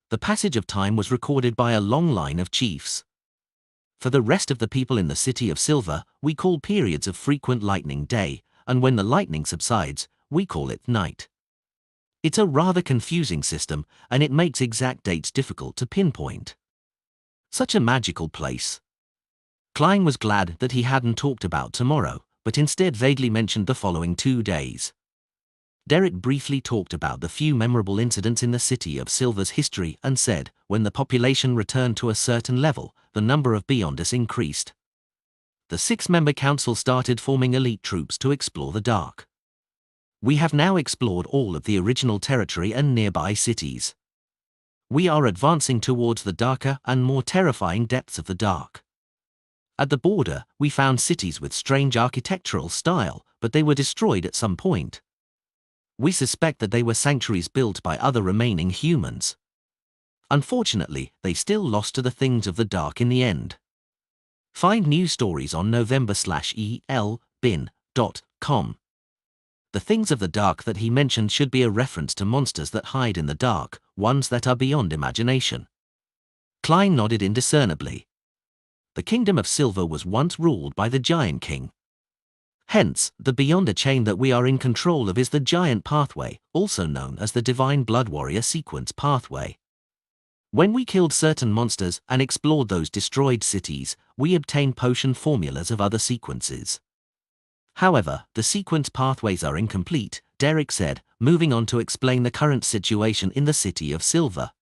The passage of time was recorded by a long line of chiefs. For the rest of the people in the City of Silver, we call periods of frequent lightning day, and when the lightning subsides, we call it night. It's a rather confusing system, and it makes exact dates difficult to pinpoint. Such a magical place. Klein was glad that he hadn't talked about tomorrow, but instead vaguely mentioned the following 2 days. Derek briefly talked about the few memorable incidents in the City of Silver's history and said, when the population returned to a certain level, the number of Beyonders increased. The 6-member council started forming elite troops to explore the dark. We have now explored all of the original territory and nearby cities. We are advancing towards the darker and more terrifying depths of the dark. At the border, we found cities with strange architectural style, but they were destroyed at some point. We suspect that they were sanctuaries built by other remaining humans. Unfortunately, they still lost to the things of the dark in the end. Find news stories on november/elbin.com. The things of the dark that he mentioned should be a reference to monsters that hide in the dark, ones that are beyond imagination. Klein nodded indiscernibly. The Kingdom of Silver was once ruled by the Giant King. Hence, the Beyonder chain that we are in control of is the Giant Pathway, also known as the Divine Blood Warrior Sequence Pathway. When we killed certain monsters and explored those destroyed cities, we obtained potion formulas of other sequences. However, the sequence pathways are incomplete, Derek said, moving on to explain the current situation in the City of Silver.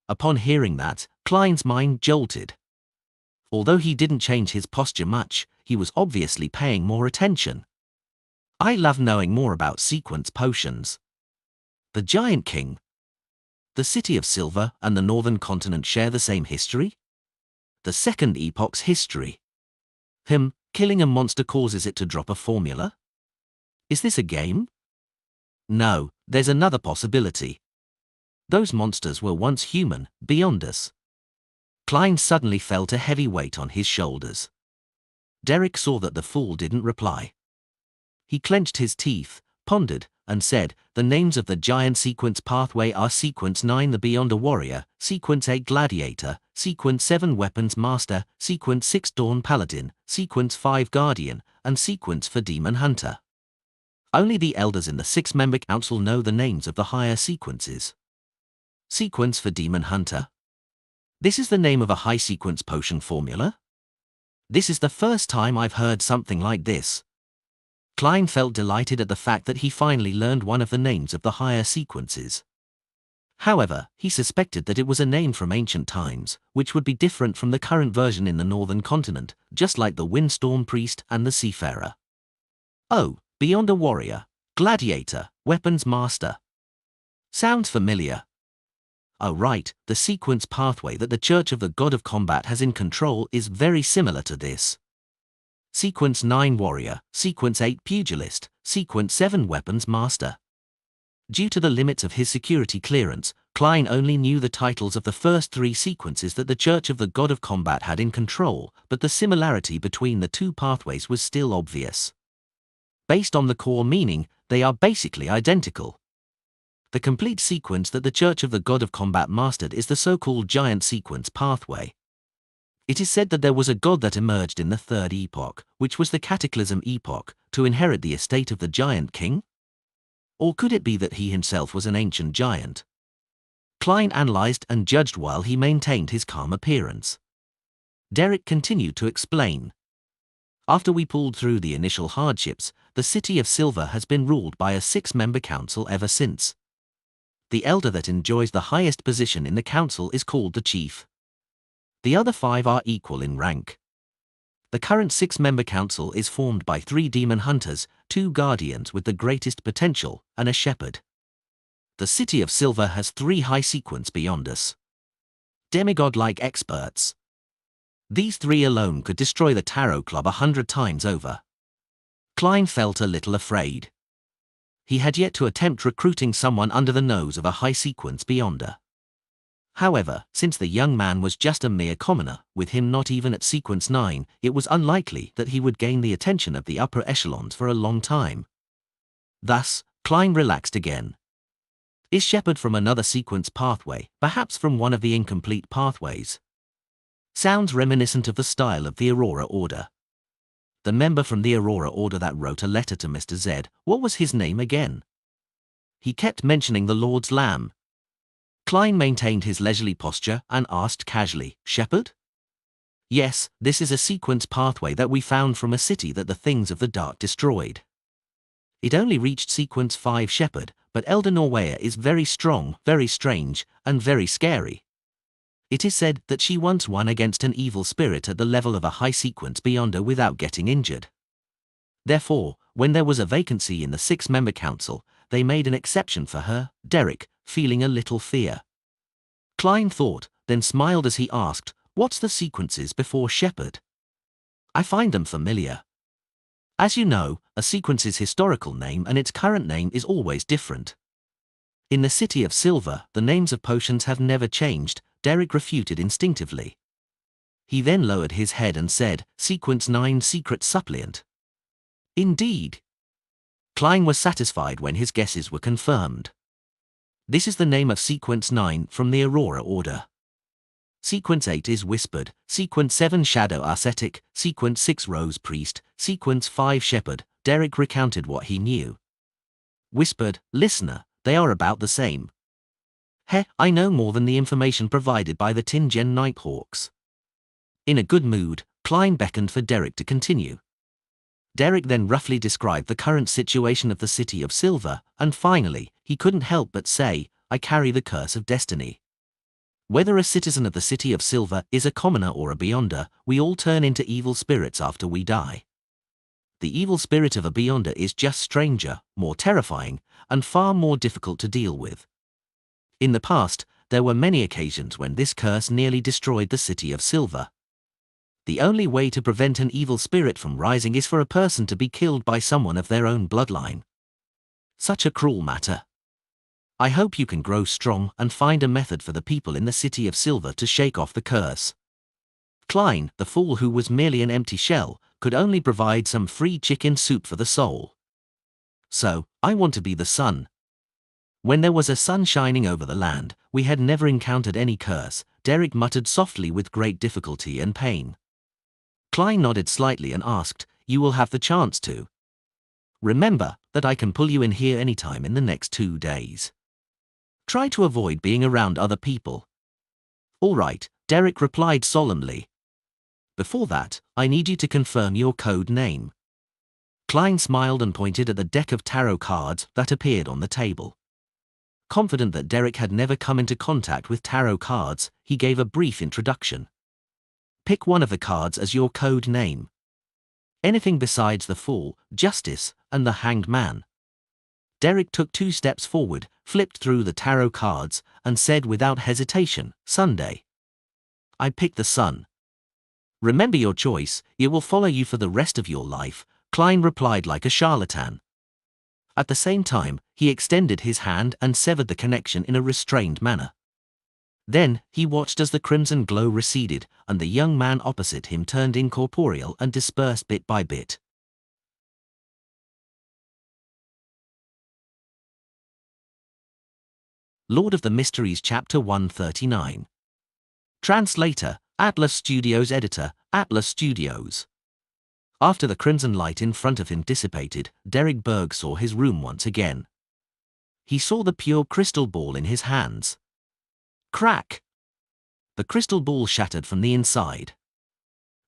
Upon hearing that, Klein's mind jolted. Although he didn't change his posture much, he was obviously paying more attention. I love knowing more about sequence potions. The Giant King. The City of Silver and the Northern Continent share the same history? The Second Epoch's history. Killing a monster causes it to drop a formula? Is this a game? No, there's another possibility. Those monsters were once human, beyond us. Klein suddenly felt a heavy weight on his shoulders. Derek saw that the fool didn't reply. He clenched his teeth, pondered, and said, "The names of the giant sequence pathway are Sequence 9 the Beyonder Warrior, Sequence 8 Gladiator, Sequence 7 Weapons Master, Sequence 6 Dawn Paladin, Sequence 5 Guardian, and Sequence for Demon Hunter." Only the elders in the 6-member council know the names of the higher sequences. Sequence for Demon Hunter. This is the name of a high sequence potion formula? This is the first time I've heard something like this. Klein felt delighted at the fact that he finally learned one of the names of the higher sequences. However, he suspected that it was a name from ancient times, which would be different from the current version in the northern continent, just like the Windstorm Priest and the Seafarer. Oh, Beyonder Warrior, Gladiator, Weapons Master. Sounds familiar. Oh right, the sequence pathway that the Church of the God of Combat has in control is very similar to this. Sequence 9 Warrior, Sequence 8 Pugilist, Sequence 7 Weapons Master. Due to the limits of his security clearance, Klein only knew the titles of the first 3 sequences that the Church of the God of Combat had in control, but the similarity between the 2 pathways was still obvious. Based on the core meaning, they are basically identical. The complete sequence that the Church of the God of Combat mastered is the so-called Giant Sequence pathway. It is said that there was a god that emerged in the 3rd epoch, which was the Cataclysm epoch, to inherit the estate of the Giant King? Or could it be that he himself was an ancient giant? Klein analyzed and judged while he maintained his calm appearance. Derek continued to explain. After we pulled through the initial hardships, the City of Silver has been ruled by a 6-member council ever since. The elder that enjoys the highest position in the council is called the Chief. The other 5 are equal in rank. The current 6-member council is formed by 3 demon hunters, 2 guardians with the greatest potential, and a shepherd. The City of Silver has 3 high sequence beyonders. Demigod-like experts. These 3 alone could destroy the Tarot Club 100 times over. Klein felt a little afraid. He had yet to attempt recruiting someone under the nose of a high sequence beyonder. However, since the young man was just a mere commoner, with him not even at Sequence 9, it was unlikely that he would gain the attention of the upper echelons for a long time. Thus, Klein relaxed again. Is Shepard from another sequence pathway, perhaps from one of the incomplete pathways? Sounds reminiscent of the style of the Aurora Order. The member from the Aurora Order that wrote a letter to Mr. Z, what was his name again? He kept mentioning the Lord's Lamb. Klein maintained his leisurely posture and asked casually, "Shepard?" "Yes, this is a sequence pathway that we found from a city that the Things of the Dark destroyed. It only reached Sequence 5 Shepard, but Elder Norwaya is very strong, very strange, and very scary. It is said that she once won against an evil spirit at the level of a high sequence beyonder without getting injured. Therefore, when there was a vacancy in the 6-member council, they made an exception for her." Derek, feeling a little fear. Klein thought, then smiled as he asked, "What's the sequences before Shepard?" "I find them familiar. As you know, a sequence's historical name and its current name is always different. In the City of Silver, the names of potions have never changed," Derek refuted instinctively. He then lowered his head and said, "Sequence 9 Secret Suppliant." "Indeed." Klein was satisfied when his guesses were confirmed. This is the name of Sequence 9 from the Aurora Order. Sequence 8 is Whispered, Sequence 7 Shadow Ascetic, Sequence 6 Rose Priest, Sequence 5 Shepherd. Derek recounted what he knew. Whispered, listener, they are about the same. I know more than the information provided by the Tingen Nighthawks. In a good mood, Klein beckoned for Derek to continue. Derek then roughly described the current situation of the City of Silver, and finally, he couldn't help but say, "I carry the curse of destiny. Whether a citizen of the City of Silver is a commoner or a beyonder, we all turn into evil spirits after we die. The evil spirit of a beyonder is just stranger, more terrifying, and far more difficult to deal with. In the past, there were many occasions when this curse nearly destroyed the City of Silver. The only way to prevent an evil spirit from rising is for a person to be killed by someone of their own bloodline. Such a cruel matter. I hope you can grow strong and find a method for the people in the City of Silver to shake off the curse." Klein, the fool who was merely an empty shell, could only provide some free chicken soup for the soul. So, I want to be the sun. When there was a sun shining over the land, we had never encountered any curse, Derek muttered softly with great difficulty and pain. Klein nodded slightly and asked, "You will have the chance to. Remember that I can pull you in here anytime in the next 2 days. Try to avoid being around other people." "All right," Derek replied solemnly. "Before that, I need you to confirm your code name." Klein smiled and pointed at the deck of tarot cards that appeared on the table. Confident that Derek had never come into contact with tarot cards, he gave a brief introduction. "Pick one of the cards as your code name. Anything besides the Fool, Justice, and the Hanged Man." Derek took 2 steps forward, flipped through the tarot cards, and said without hesitation, "Sunday." "I picked the Sun." "Remember your choice, it will follow you for the rest of your life," Klein replied like a charlatan. At the same time, he extended his hand and severed the connection in a restrained manner. Then, he watched as the crimson glow receded, and the young man opposite him turned incorporeal and dispersed bit by bit. Lord of the Mysteries Chapter 139. Translator, Atlas Studios. Editor, Atlas Studios. After the crimson light in front of him dissipated, Derek Berg saw his room once again. He saw the pure crystal ball in his hands. Crack! The crystal ball shattered from the inside.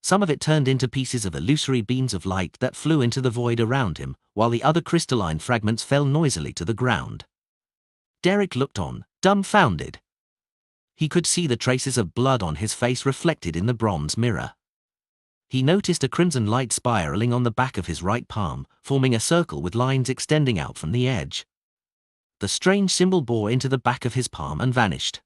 Some of it turned into pieces of illusory beams of light that flew into the void around him, while the other crystalline fragments fell noisily to the ground. Derek looked on, dumbfounded. He could see the traces of blood on his face reflected in the bronze mirror. He noticed a crimson light spiraling on the back of his right palm, forming a circle with lines extending out from the edge. The strange symbol bore into the back of his palm and vanished.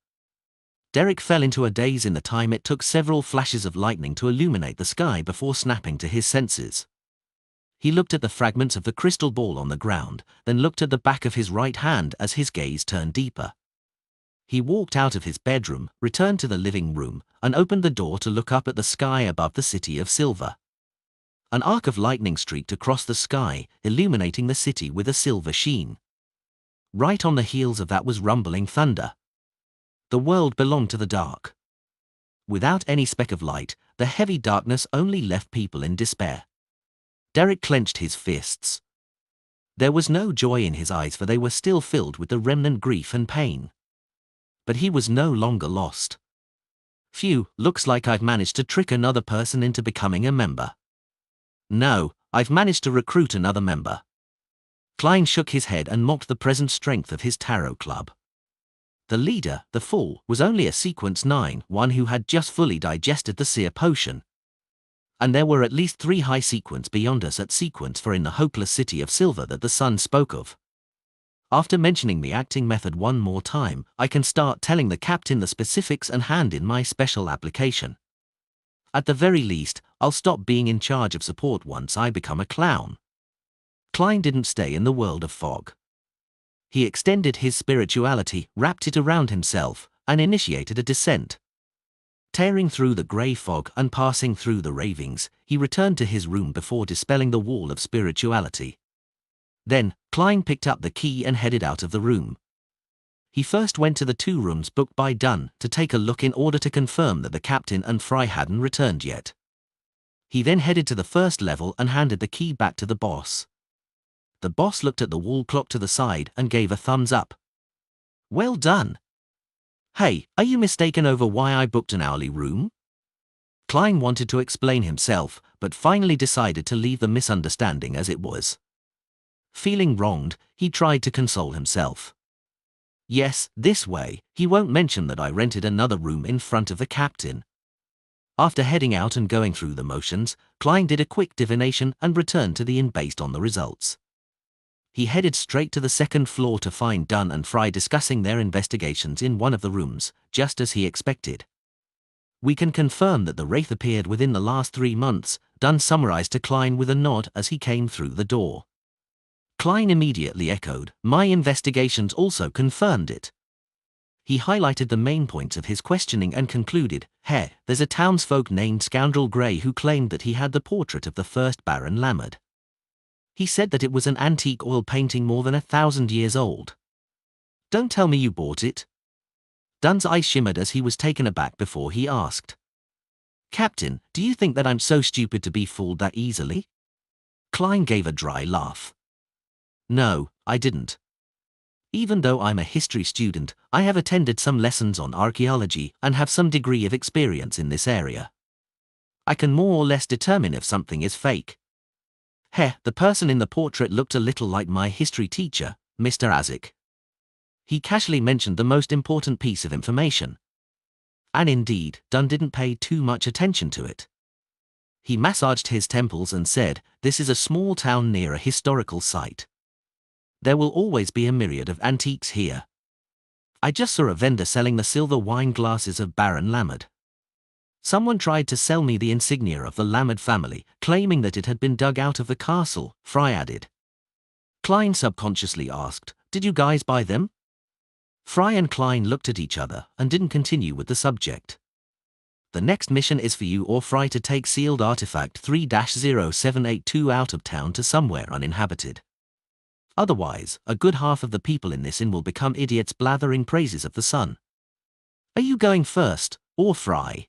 Derek fell into a daze in the time it took several flashes of lightning to illuminate the sky before snapping to his senses. He looked at the fragments of the crystal ball on the ground, then looked at the back of his right hand as his gaze turned deeper. He walked out of his bedroom, returned to the living room, and opened the door to look up at the sky above the city of Silver. An arc of lightning streaked across the sky, illuminating the city with a silver sheen. Right on the heels of that was rumbling thunder. The world belonged to the dark. Without any speck of light, the heavy darkness only left people in despair. Derek clenched his fists. There was no joy in his eyes, for they were still filled with the remnant grief and pain. But he was no longer lost. "Phew, looks like I've managed to trick another person into becoming a member. No, I've managed to recruit another member." Klein shook his head and mocked the present strength of his tarot club. The leader, the Fool, was only a sequence 9, one who had just fully digested the seer potion. And there were at least 3 high sequence beyond us at sequence 4 in the hopeless city of Silver that the sun spoke of. After mentioning the acting method one more time, I can start telling the captain the specifics and hand in my special application. At the very least, I'll stop being in charge of support once I become a clown. Klein didn't stay in the world of fog. He extended his spirituality, wrapped it around himself, and initiated a descent. Tearing through the grey fog and passing through the ravings, he returned to his room before dispelling the wall of spirituality. Then, Klein picked up the key and headed out of the room. He first went to the 2 rooms booked by Dunn to take a look in order to confirm that the captain and Fry hadn't returned yet. He then headed to the first level and handed the key back to the boss. The boss looked at the wall clock to the side and gave a thumbs up. "Well done. Hey, are you mistaken over why I booked an hourly room?" Klein wanted to explain himself, but finally decided to leave the misunderstanding as it was. Feeling wronged, he tried to console himself. "Yes, this way, he won't mention that I rented another room in front of the captain." After heading out and going through the motions, Klein did a quick divination and returned to the inn based on the results. He headed straight to the 2nd floor to find Dunn and Fry discussing their investigations in one of the rooms, just as he expected. "We can confirm that the Wraith appeared within the last 3 months, Dunn summarized to Klein with a nod as he came through the door. Klein immediately echoed, "My investigations also confirmed it." He highlighted the main points of his questioning and concluded, "Hey, there's a townsfolk named Scoundrel Grey who claimed that he had the portrait of the first Baron Lammard. He said that it was an antique oil painting more than 1,000 years old. Don't tell me you bought it. Dunn's eyes shimmered as he was taken aback before he asked. Captain, do you think that I'm so stupid to be fooled that easily? Klein gave a dry laugh. No, I didn't. Even though I'm a history student, I have attended some lessons on archaeology and have some degree of experience in this area. I can more or less determine if something is fake. The person in the portrait looked a little like my history teacher, Mr. Isaac. He casually mentioned the most important piece of information. And indeed, Dunn didn't pay too much attention to it. He massaged his temples and said, "This is a small town near a historical site. There will always be a myriad of antiques here. I just saw a vendor selling the silver wine glasses of Baron Lammard. Someone tried to sell me the insignia of the Lammard family, claiming that it had been dug out of the castle," Fry added. Klein subconsciously asked, "Did you guys buy them?" Fry and Klein looked at each other and didn't continue with the subject. The next mission is for you or Fry to take sealed artifact 3-0782 out of town to somewhere uninhabited. Otherwise, a good half of the people in this inn will become idiots blathering praises of the sun. Are you going first, or Fry?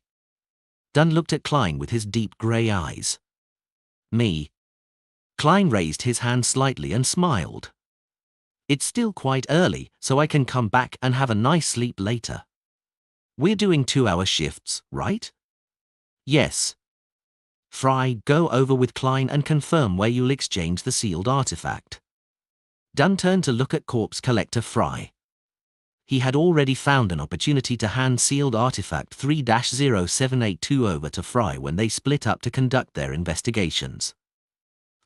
Dunn looked at Klein with his deep grey eyes. Me. Klein raised his hand slightly and smiled. It's still quite early, so I can come back and have a nice sleep later. We're doing 2-hour shifts, right? Yes. Fry, go over with Klein and confirm where you'll exchange the sealed artifact. Dunn turned to look at corpse collector Fry. He had already found an opportunity to hand sealed artifact 3-0782 over to Fry when they split up to conduct their investigations.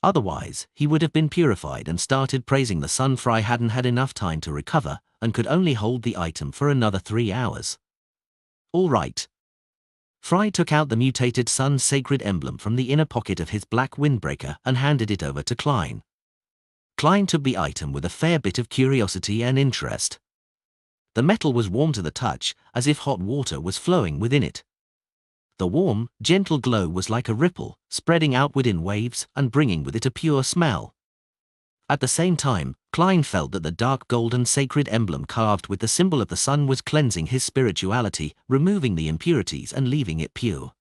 Otherwise, he would have been purified and started praising the sun. Fry hadn't had enough time to recover and could only hold the item for another 3 hours. All right. Fry took out the mutated sun's sacred emblem from the inner pocket of his black windbreaker and handed it over to Klein. Klein took the item with a fair bit of curiosity and interest. The metal was warm to the touch, as if hot water was flowing within it. The warm, gentle glow was like a ripple, spreading outward in waves and bringing with it a pure smell. At the same time, Klein felt that the dark golden sacred emblem carved with the symbol of the sun was cleansing his spirituality, removing the impurities and leaving it pure.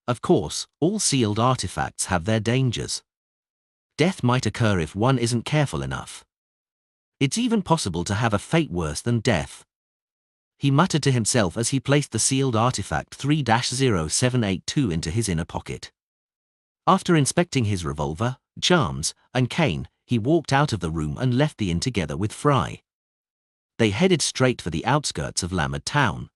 Of course, all sealed artifacts have their dangers. Death might occur if one isn't careful enough. It's even possible to have a fate worse than death. He muttered to himself as he placed the sealed artifact 3-0782 into his inner pocket. After inspecting his revolver, charms, and cane, he walked out of the room and left the inn together with Fry. They headed straight for the outskirts of Lammard town.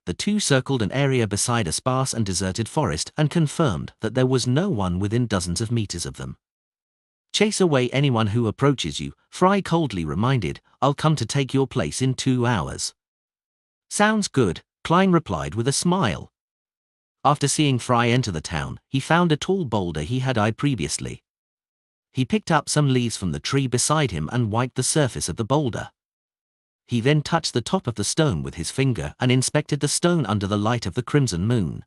The two circled an area beside a sparse and deserted forest and confirmed that there was no one within dozens of meters of them. "Chase away anyone who approaches you," Fry coldly reminded. "I'll come to take your place in 2 hours." "Sounds good," Klein replied with a smile. After seeing Fry enter the town, he found a tall boulder he had eyed previously. He picked up some leaves from the tree beside him and wiped the surface of the boulder. He then touched the top of the stone with his finger and inspected the stone under the light of the crimson moon.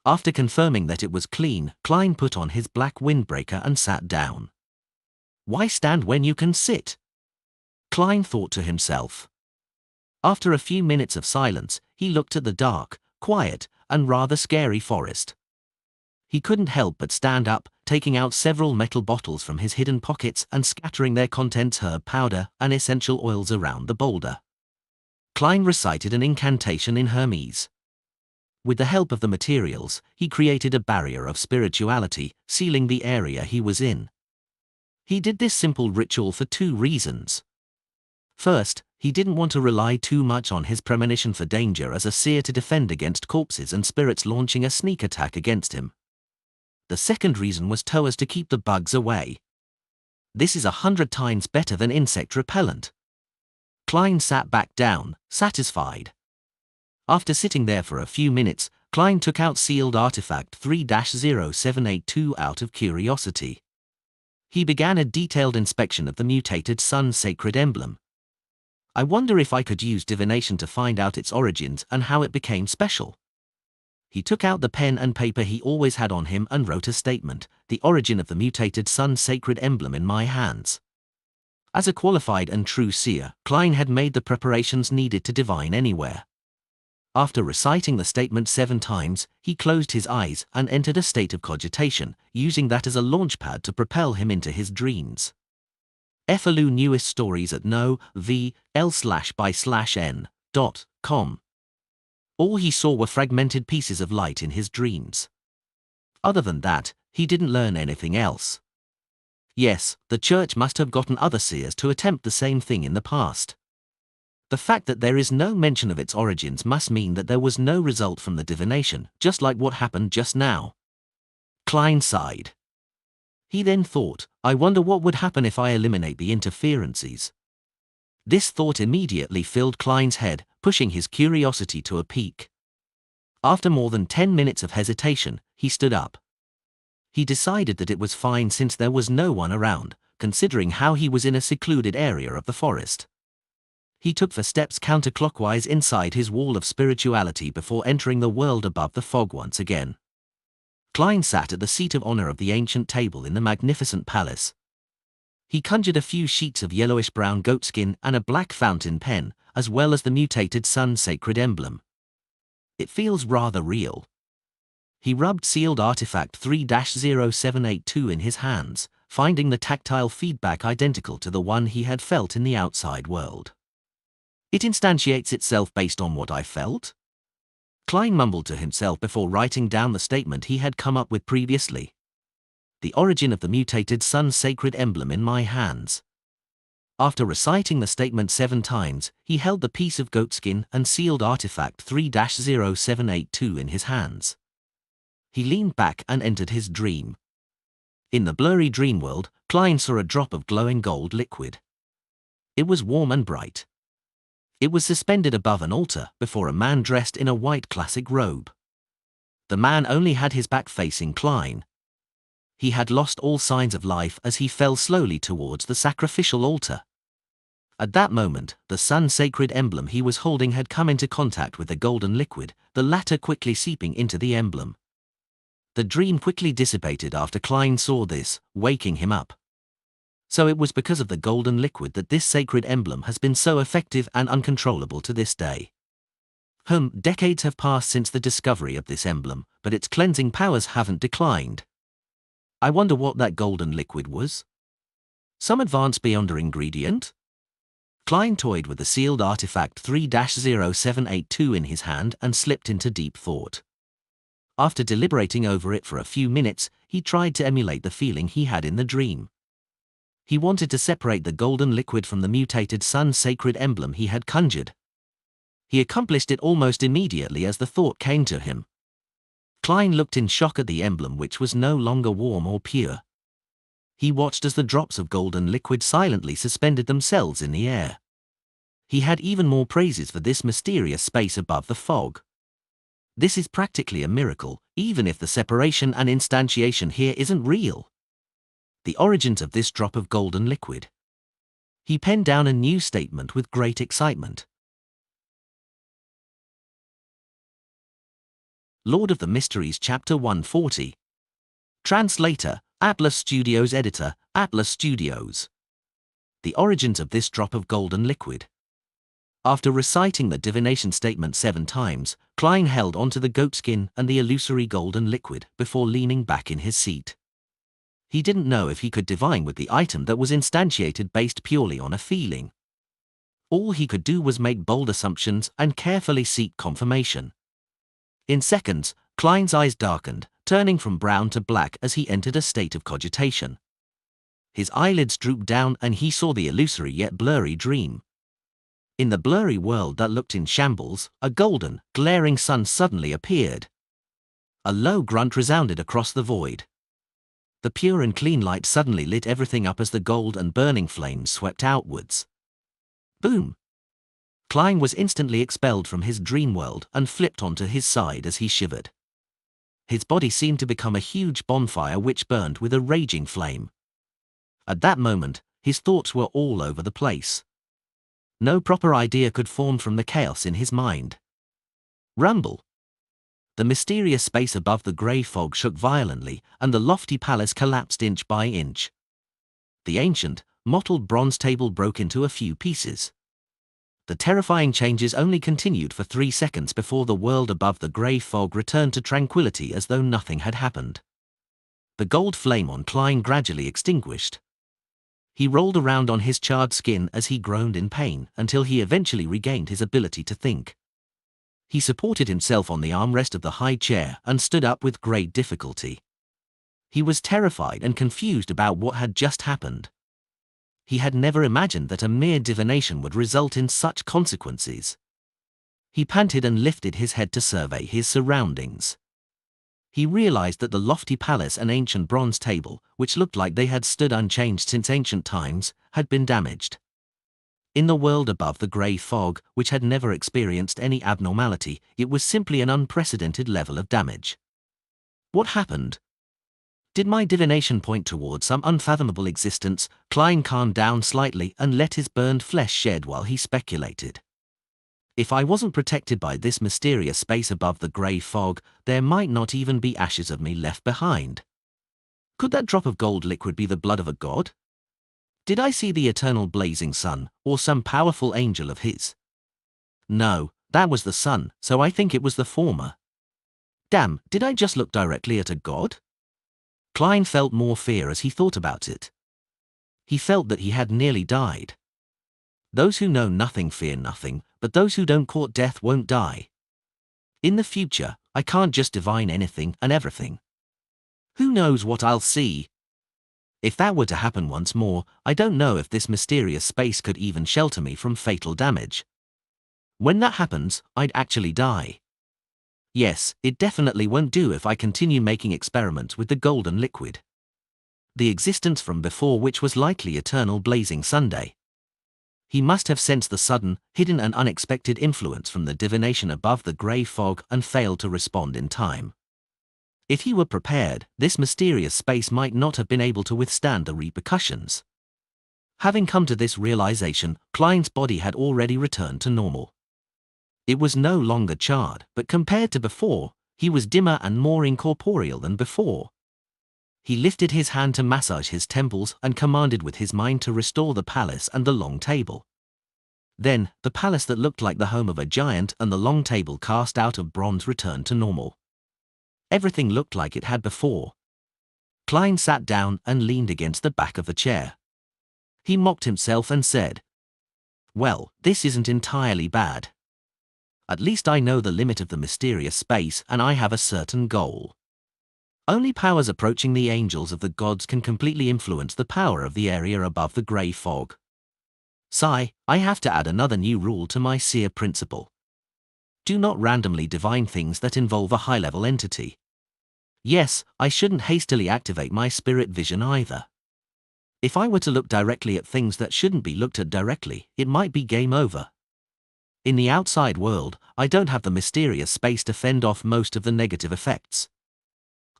After confirming that it was clean, Klein put on his black windbreaker and sat down. Why stand when you can sit? Klein thought to himself. After a few minutes of silence, he looked at the dark, quiet, and rather scary forest. He couldn't help but stand up, taking out several metal bottles from his hidden pockets and scattering their contents herb powder and essential oils around the boulder. Klein recited an incantation in Hermes. With the help of the materials, he created a barrier of spirituality, sealing the area he was in. He did this simple ritual for 2 reasons. First, he didn't want to rely too much on his premonition for danger as a seer to defend against corpses and spirits launching a sneak attack against him. The second reason was as to keep the bugs away. This is 100 times better than insect repellent. Klein sat back down, satisfied. After sitting there for a few minutes, Klein took out sealed artifact 3-0782 out of curiosity. He began a detailed inspection of the mutated sun's sacred emblem. "I wonder if I could use divination to find out its origins and how it became special." He took out the pen and paper he always had on him and wrote a statement, "The origin of the mutated sun's sacred emblem in my hands." As a qualified and true seer, Klein had made the preparations needed to divine anywhere. After reciting the statement 7 times, he closed his eyes and entered a state of cogitation, using that as a launchpad to propel him into his dreams. FLU newest stories at novl/by/n.com. All he saw were fragmented pieces of light in his dreams. Other than that, he didn't learn anything else. Yes, the church must have gotten other seers to attempt the same thing in the past. The fact that there is no mention of its origins must mean that there was no result from the divination, just like what happened just now. Klein sighed. He then thought, I wonder what would happen if I eliminate the interferences. This thought immediately filled Klein's head, pushing his curiosity to a peak. After more than 10 minutes of hesitation, he stood up. He decided that it was fine since there was no one around, considering how he was in a secluded area of the forest. He took the steps counterclockwise inside his wall of spirituality before entering the world above the fog once again. Klein sat at the seat of honor of the ancient table in the magnificent palace. He conjured a few sheets of yellowish-brown goatskin and a black fountain pen, as well as the mutated sun's sacred emblem. It feels rather real. He rubbed sealed artifact 3-0782 in his hands, finding the tactile feedback identical to the one he had felt in the outside world. It instantiates itself based on what I felt? Klein mumbled to himself before writing down the statement he had come up with previously. The origin of the mutated sun's sacred emblem in my hands. After reciting the statement 7 times, he held the piece of goatskin and sealed artifact 3-0782 in his hands. He leaned back and entered his dream. In the blurry dream world, Klein saw a drop of glowing gold liquid. It was warm and bright. It was suspended above an altar before a man dressed in a white classic robe. The man only had his back facing Klein. He had lost all signs of life as he fell slowly towards the sacrificial altar. At that moment, the sun's sacred emblem he was holding had come into contact with the golden liquid, the latter quickly seeping into the emblem. The dream quickly dissipated after Klein saw this, waking him up. So it was because of the golden liquid that this sacred emblem has been so effective and uncontrollable to this day. Decades have passed since the discovery of this emblem, but its cleansing powers haven't declined. I wonder what that golden liquid was? Some advanced beyonder ingredient? Klein toyed with the sealed artifact 3-0782 in his hand and slipped into deep thought. After deliberating over it for a few minutes, he tried to emulate the feeling he had in the dream. He wanted to separate the golden liquid from the mutated sun's sacred emblem he had conjured. He accomplished it almost immediately as the thought came to him. Klein looked in shock at the emblem, which was no longer warm or pure. He watched as the drops of golden liquid silently suspended themselves in the air. He had even more praises for this mysterious space above the fog. This is practically a miracle, even if the separation and instantiation here isn't real. The origins of this drop of golden liquid. He penned down a new statement with great excitement. Lord of the Mysteries Chapter 140. Translator, Atlas Studios. Editor, Atlas Studios. The origins of this drop of golden liquid. After reciting the divination statement 7 times, Klein held onto the goatskin and the illusory golden liquid before leaning back in his seat. He didn't know if he could divine with the item that was instantiated based purely on a feeling. All he could do was make bold assumptions and carefully seek confirmation. In seconds, Klein's eyes darkened, turning from brown to black as he entered a state of cogitation. His eyelids drooped down and he saw the illusory yet blurry dream. In the blurry world that looked in shambles, a golden, glaring sun suddenly appeared. A low grunt resounded across the void. The pure and clean light suddenly lit everything up as the gold and burning flames swept outwards. Boom! Klein was instantly expelled from his dream world and flipped onto his side as he shivered. His body seemed to become a huge bonfire which burned with a raging flame. At that moment, his thoughts were all over the place. No proper idea could form from the chaos in his mind. Rumble! the mysterious space above the grey fog shook violently, and the lofty palace collapsed inch by inch. The ancient, mottled bronze table broke into a few pieces. The terrifying changes only continued for 3 seconds before the world above the grey fog returned to tranquility as though nothing had happened. The gold flame on Klein gradually extinguished. He rolled around on his charred skin as he groaned in pain until he eventually regained his ability to think. He supported himself on the armrest of the high chair and stood up with great difficulty. He was terrified and confused about what had just happened. He had never imagined that a mere divination would result in such consequences. He panted and lifted his head to survey his surroundings. He realized that the lofty palace and ancient bronze table, which looked like they had stood unchanged since ancient times, had been damaged. In the world above the grey fog, which had never experienced any abnormality, it was simply an unprecedented level of damage. What happened? Did my divination point toward some unfathomable existence? Klein calmed down slightly and let his burned flesh shed while he speculated. If I wasn't protected by this mysterious space above the grey fog, there might not even be ashes of me left behind. Could that drop of gold liquid be the blood of a god? Did I see the eternal blazing sun, or some powerful angel of his? No, that was the sun, so I think it was the former. Damn, did I just look directly at a god? Klein felt more fear as he thought about it. He felt that he had nearly died. Those who know nothing fear nothing, but those who don't court death won't die. In the future, I can't just divine anything and everything. Who knows what I'll see? If that were to happen once more, I don't know if this mysterious space could even shelter me from fatal damage. When that happens, I'd actually die. Yes, it definitely won't do if I continue making experiments with the golden liquid. The existence from before which was likely eternal blazing Sunday. He must have sensed the sudden, hidden and unexpected influence from the divination above the grey fog and failed to respond in time. If he were prepared, this mysterious space might not have been able to withstand the repercussions. Having come to this realization, Klein's body had already returned to normal. It was no longer charred, but compared to before, he was dimmer and more incorporeal than before. He lifted his hand to massage his temples and commanded with his mind to restore the palace and the long table. Then, the palace that looked like the home of a giant and the long table cast out of bronze returned to normal. Everything looked like it had before. Klein sat down and leaned against the back of the chair. He mocked himself and said, "Well, this isn't entirely bad. At least I know the limit of the mysterious space and I have a certain goal. Only powers approaching the angels of the gods can completely influence the power of the area above the grey fog. Sigh, I have to add another new rule to my seer principle. Do not randomly divine things that involve a high-level entity. Yes, I shouldn't hastily activate my spirit vision either. If I were to look directly at things that shouldn't be looked at directly, it might be game over. In the outside world, I don't have the mysterious space to fend off most of the negative effects."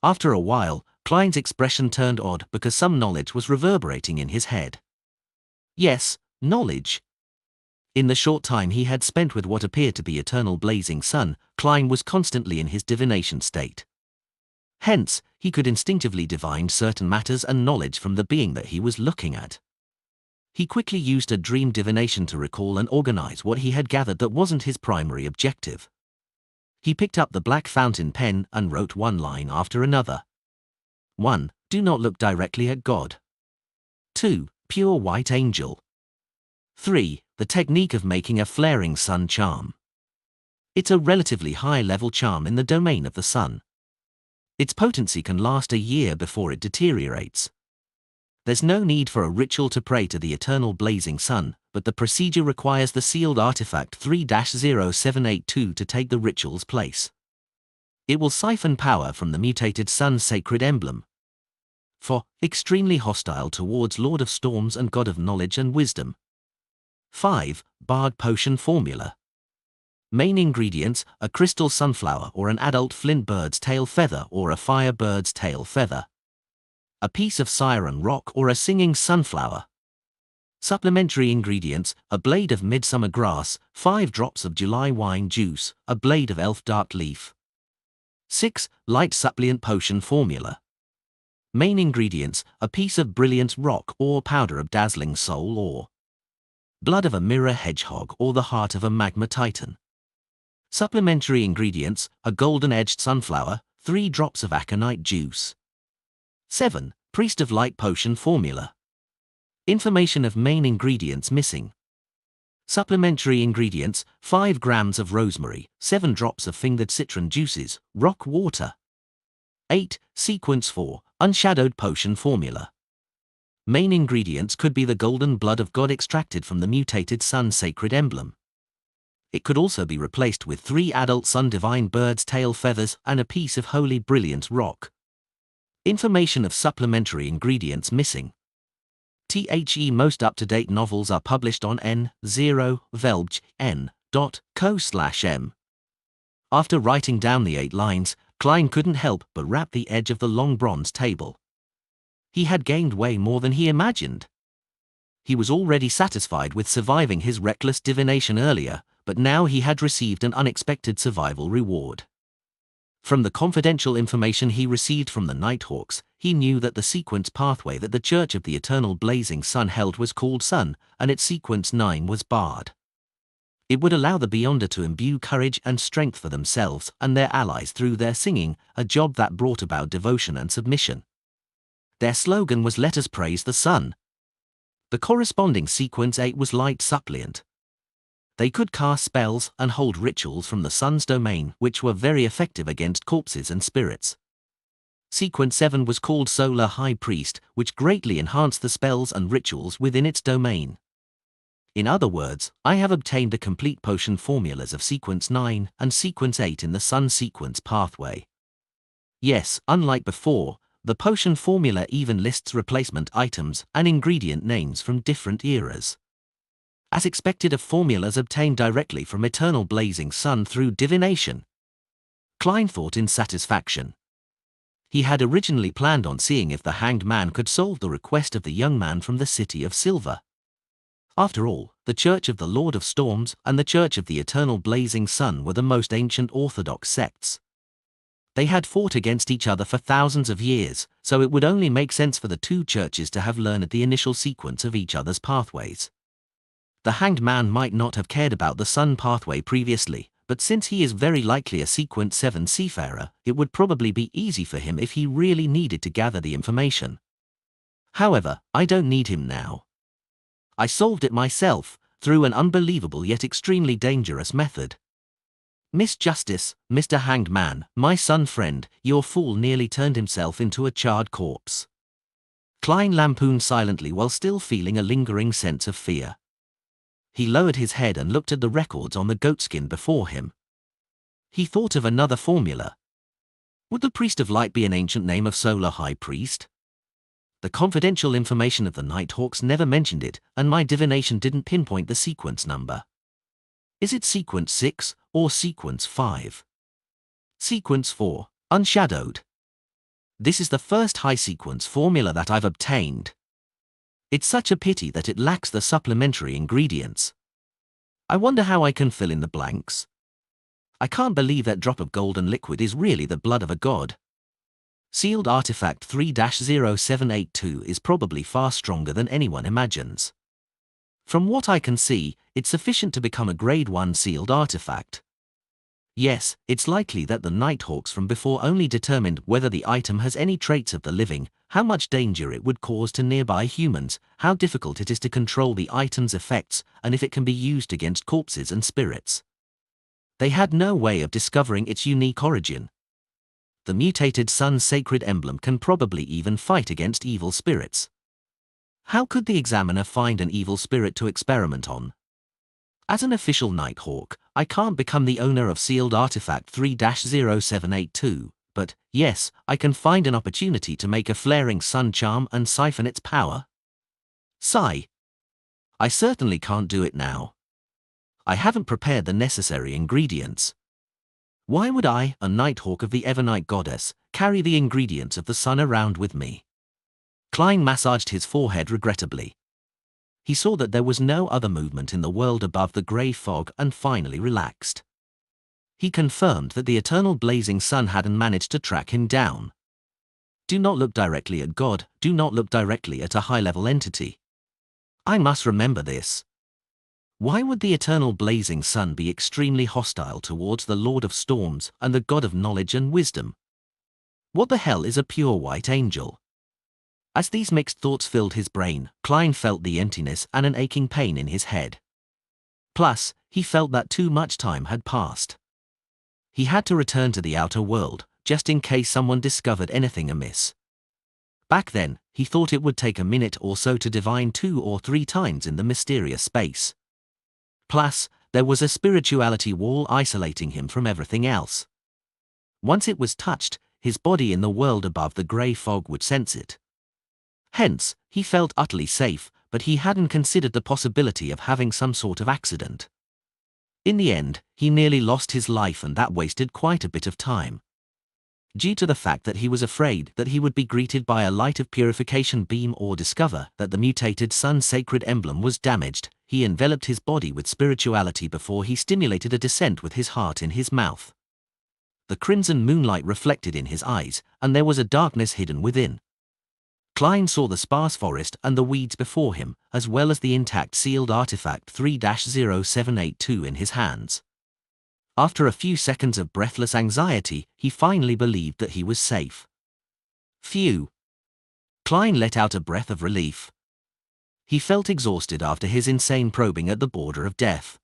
After a while, Klein's expression turned odd because some knowledge was reverberating in his head. Yes, knowledge. In the short time he had spent with what appeared to be eternal blazing sun, Klein was constantly in his divination state. Hence, he could instinctively divine certain matters and knowledge from the being that he was looking at. He quickly used a dream divination to recall and organize what he had gathered that wasn't his primary objective. He picked up the black fountain pen and wrote one line after another. 1. Do not look directly at God. 2. Pure white angel. 3. The technique of making a flaring sun charm. It's a relatively high-level charm in the domain of the sun. Its potency can last a year before it deteriorates. There's no need for a ritual to pray to the eternal blazing sun, but the procedure requires the sealed artifact 3-0782 to take the ritual's place. It will siphon power from the mutated sun's sacred emblem. 4. Extremely hostile towards Lord of Storms and God of Knowledge and Wisdom. 5. Bard Potion Formula. Main ingredients: a crystal sunflower or an adult flint bird's tail feather or a fire bird's tail feather. A piece of siren rock or a singing sunflower. Supplementary ingredients: a blade of midsummer grass, 5 drops of July wine juice, a blade of elf dark leaf. 6. Light supplement potion formula. Main ingredients: a piece of brilliant rock or powder of dazzling soul or blood of a mirror hedgehog or the heart of a magma titan. Supplementary ingredients: a golden-edged sunflower, 3 drops of aconite juice. 7. Priest of Light potion formula. Information of main ingredients missing. Supplementary ingredients: 5 grams of rosemary, 7 drops of fingered citron juices, rock water. 8. Sequence 4. Unshadowed potion formula. Main ingredients could be the golden blood of God extracted from the mutated sun sacred emblem. It could also be replaced with 3 adult sun divine birds' tail feathers and a piece of holy brilliant rock. Information of supplementary ingredients missing. The most up-to-date novels are published on n0velbgn.co/m. After writing down the 8 lines, Klein couldn't help but rap the edge of the long bronze table. He had gained way more than he imagined. He was already satisfied with surviving his reckless divination earlier, but now he had received an unexpected survival reward. From the confidential information he received from the Nighthawks, he knew that the sequence pathway that the Church of the Eternal Blazing Sun held was called Sun, and its sequence 9 was barred. It would allow the Beyonder to imbue courage and strength for themselves and their allies through their singing, a job that brought about devotion and submission. Their slogan was "Let us praise the Sun." The corresponding sequence 8 was Light Suppliant. They could cast spells and hold rituals from the sun's domain, which were very effective against corpses and spirits. Sequence 7 was called Solar High Priest, which greatly enhanced the spells and rituals within its domain. In other words, I have obtained the complete potion formulas of Sequence 9 and Sequence 8 in the Sun sequence pathway. Yes, unlike before, the potion formula even lists replacement items and ingredient names from different eras. As expected of formulas obtained directly from Eternal Blazing Sun through divination. Klein thought in satisfaction. He had originally planned on seeing if the Hanged Man could solve the request of the young man from the City of Silver. After all, the Church of the Lord of Storms and the Church of the Eternal Blazing Sun were the most ancient orthodox sects. They had fought against each other for thousands of years, so it would only make sense for the 2 churches to have learned the initial sequence of each other's pathways. The Hanged Man might not have cared about the Sun pathway previously, but since he is very likely a Sequence 7 seafarer, it would probably be easy for him if he really needed to gather the information. However, I don't need him now. I solved it myself, through an unbelievable yet extremely dangerous method. Miss Justice, Mr. Hanged Man, my son friend, your fool nearly turned himself into a charred corpse. Klein lampooned silently while still feeling a lingering sense of fear. He lowered his head and looked at the records on the goatskin before him. He thought of another formula. Would the Priest of Light be an ancient name of Solar High Priest? The confidential information of the Nighthawks never mentioned it, and my divination didn't pinpoint the sequence number. Is it Sequence 6 or Sequence 5? Sequence 4, Unshadowed. This is the first high sequence formula that I've obtained. It's such a pity that it lacks the supplementary ingredients. I wonder how I can fill in the blanks. I can't believe that drop of golden liquid is really the blood of a god. Sealed Artifact 3-0782 is probably far stronger than anyone imagines. From what I can see, it's sufficient to become a Grade 1 sealed artifact. Yes, it's likely that the Nighthawks from before only determined whether the item has any traits of the living, how much danger it would cause to nearby humans, how difficult it is to control the item's effects, and if it can be used against corpses and spirits. They had no way of discovering its unique origin. The mutated sun sacred emblem can probably even fight against evil spirits. How could the examiner find an evil spirit to experiment on? As an official Nighthawk, I can't become the owner of Sealed Artifact 3-0782, but, yes, I can find an opportunity to make a flaring sun charm and siphon its power. Sigh. I certainly can't do it now. I haven't prepared the necessary ingredients. Why would I, a Nighthawk of the Evernight Goddess, carry the ingredients of the sun around with me? Klein massaged his forehead regrettably. He saw that there was no other movement in the world above the grey fog and finally relaxed. he confirmed that the eternal blazing sun hadn't managed to track him down. Do not look directly at God, do not look directly at a high-level entity. I must remember this. Why would the eternal blazing sun be extremely hostile towards the Lord of Storms and the God of knowledge and wisdom? What the hell is a pure white angel? As these mixed thoughts filled his brain, Klein felt the emptiness and an aching pain in his head. Plus, he felt that too much time had passed. He had to return to the outer world, just in case someone discovered anything amiss. Back then, he thought it would take a minute or so to divine 2 or 3 times in the mysterious space. Plus, there was a spirituality wall isolating him from everything else. Once it was touched, his body in the world above the grey fog would sense it. Hence, he felt utterly safe, but he hadn't considered the possibility of having some sort of accident. In the end, he nearly lost his life, and that wasted quite a bit of time. Due to the fact that he was afraid that he would be greeted by a light of purification beam or discover that the mutated sun's sacred emblem was damaged, he enveloped his body with spirituality before he stimulated a descent with his heart in his mouth. The crimson moonlight reflected in his eyes, and there was a darkness hidden within. Klein saw the sparse forest and the weeds before him, as well as the intact sealed artifact 3-0782 in his hands. After a few seconds of breathless anxiety, he finally believed that he was safe. Phew! Klein let out a breath of relief. He felt exhausted after his insane probing at the border of death.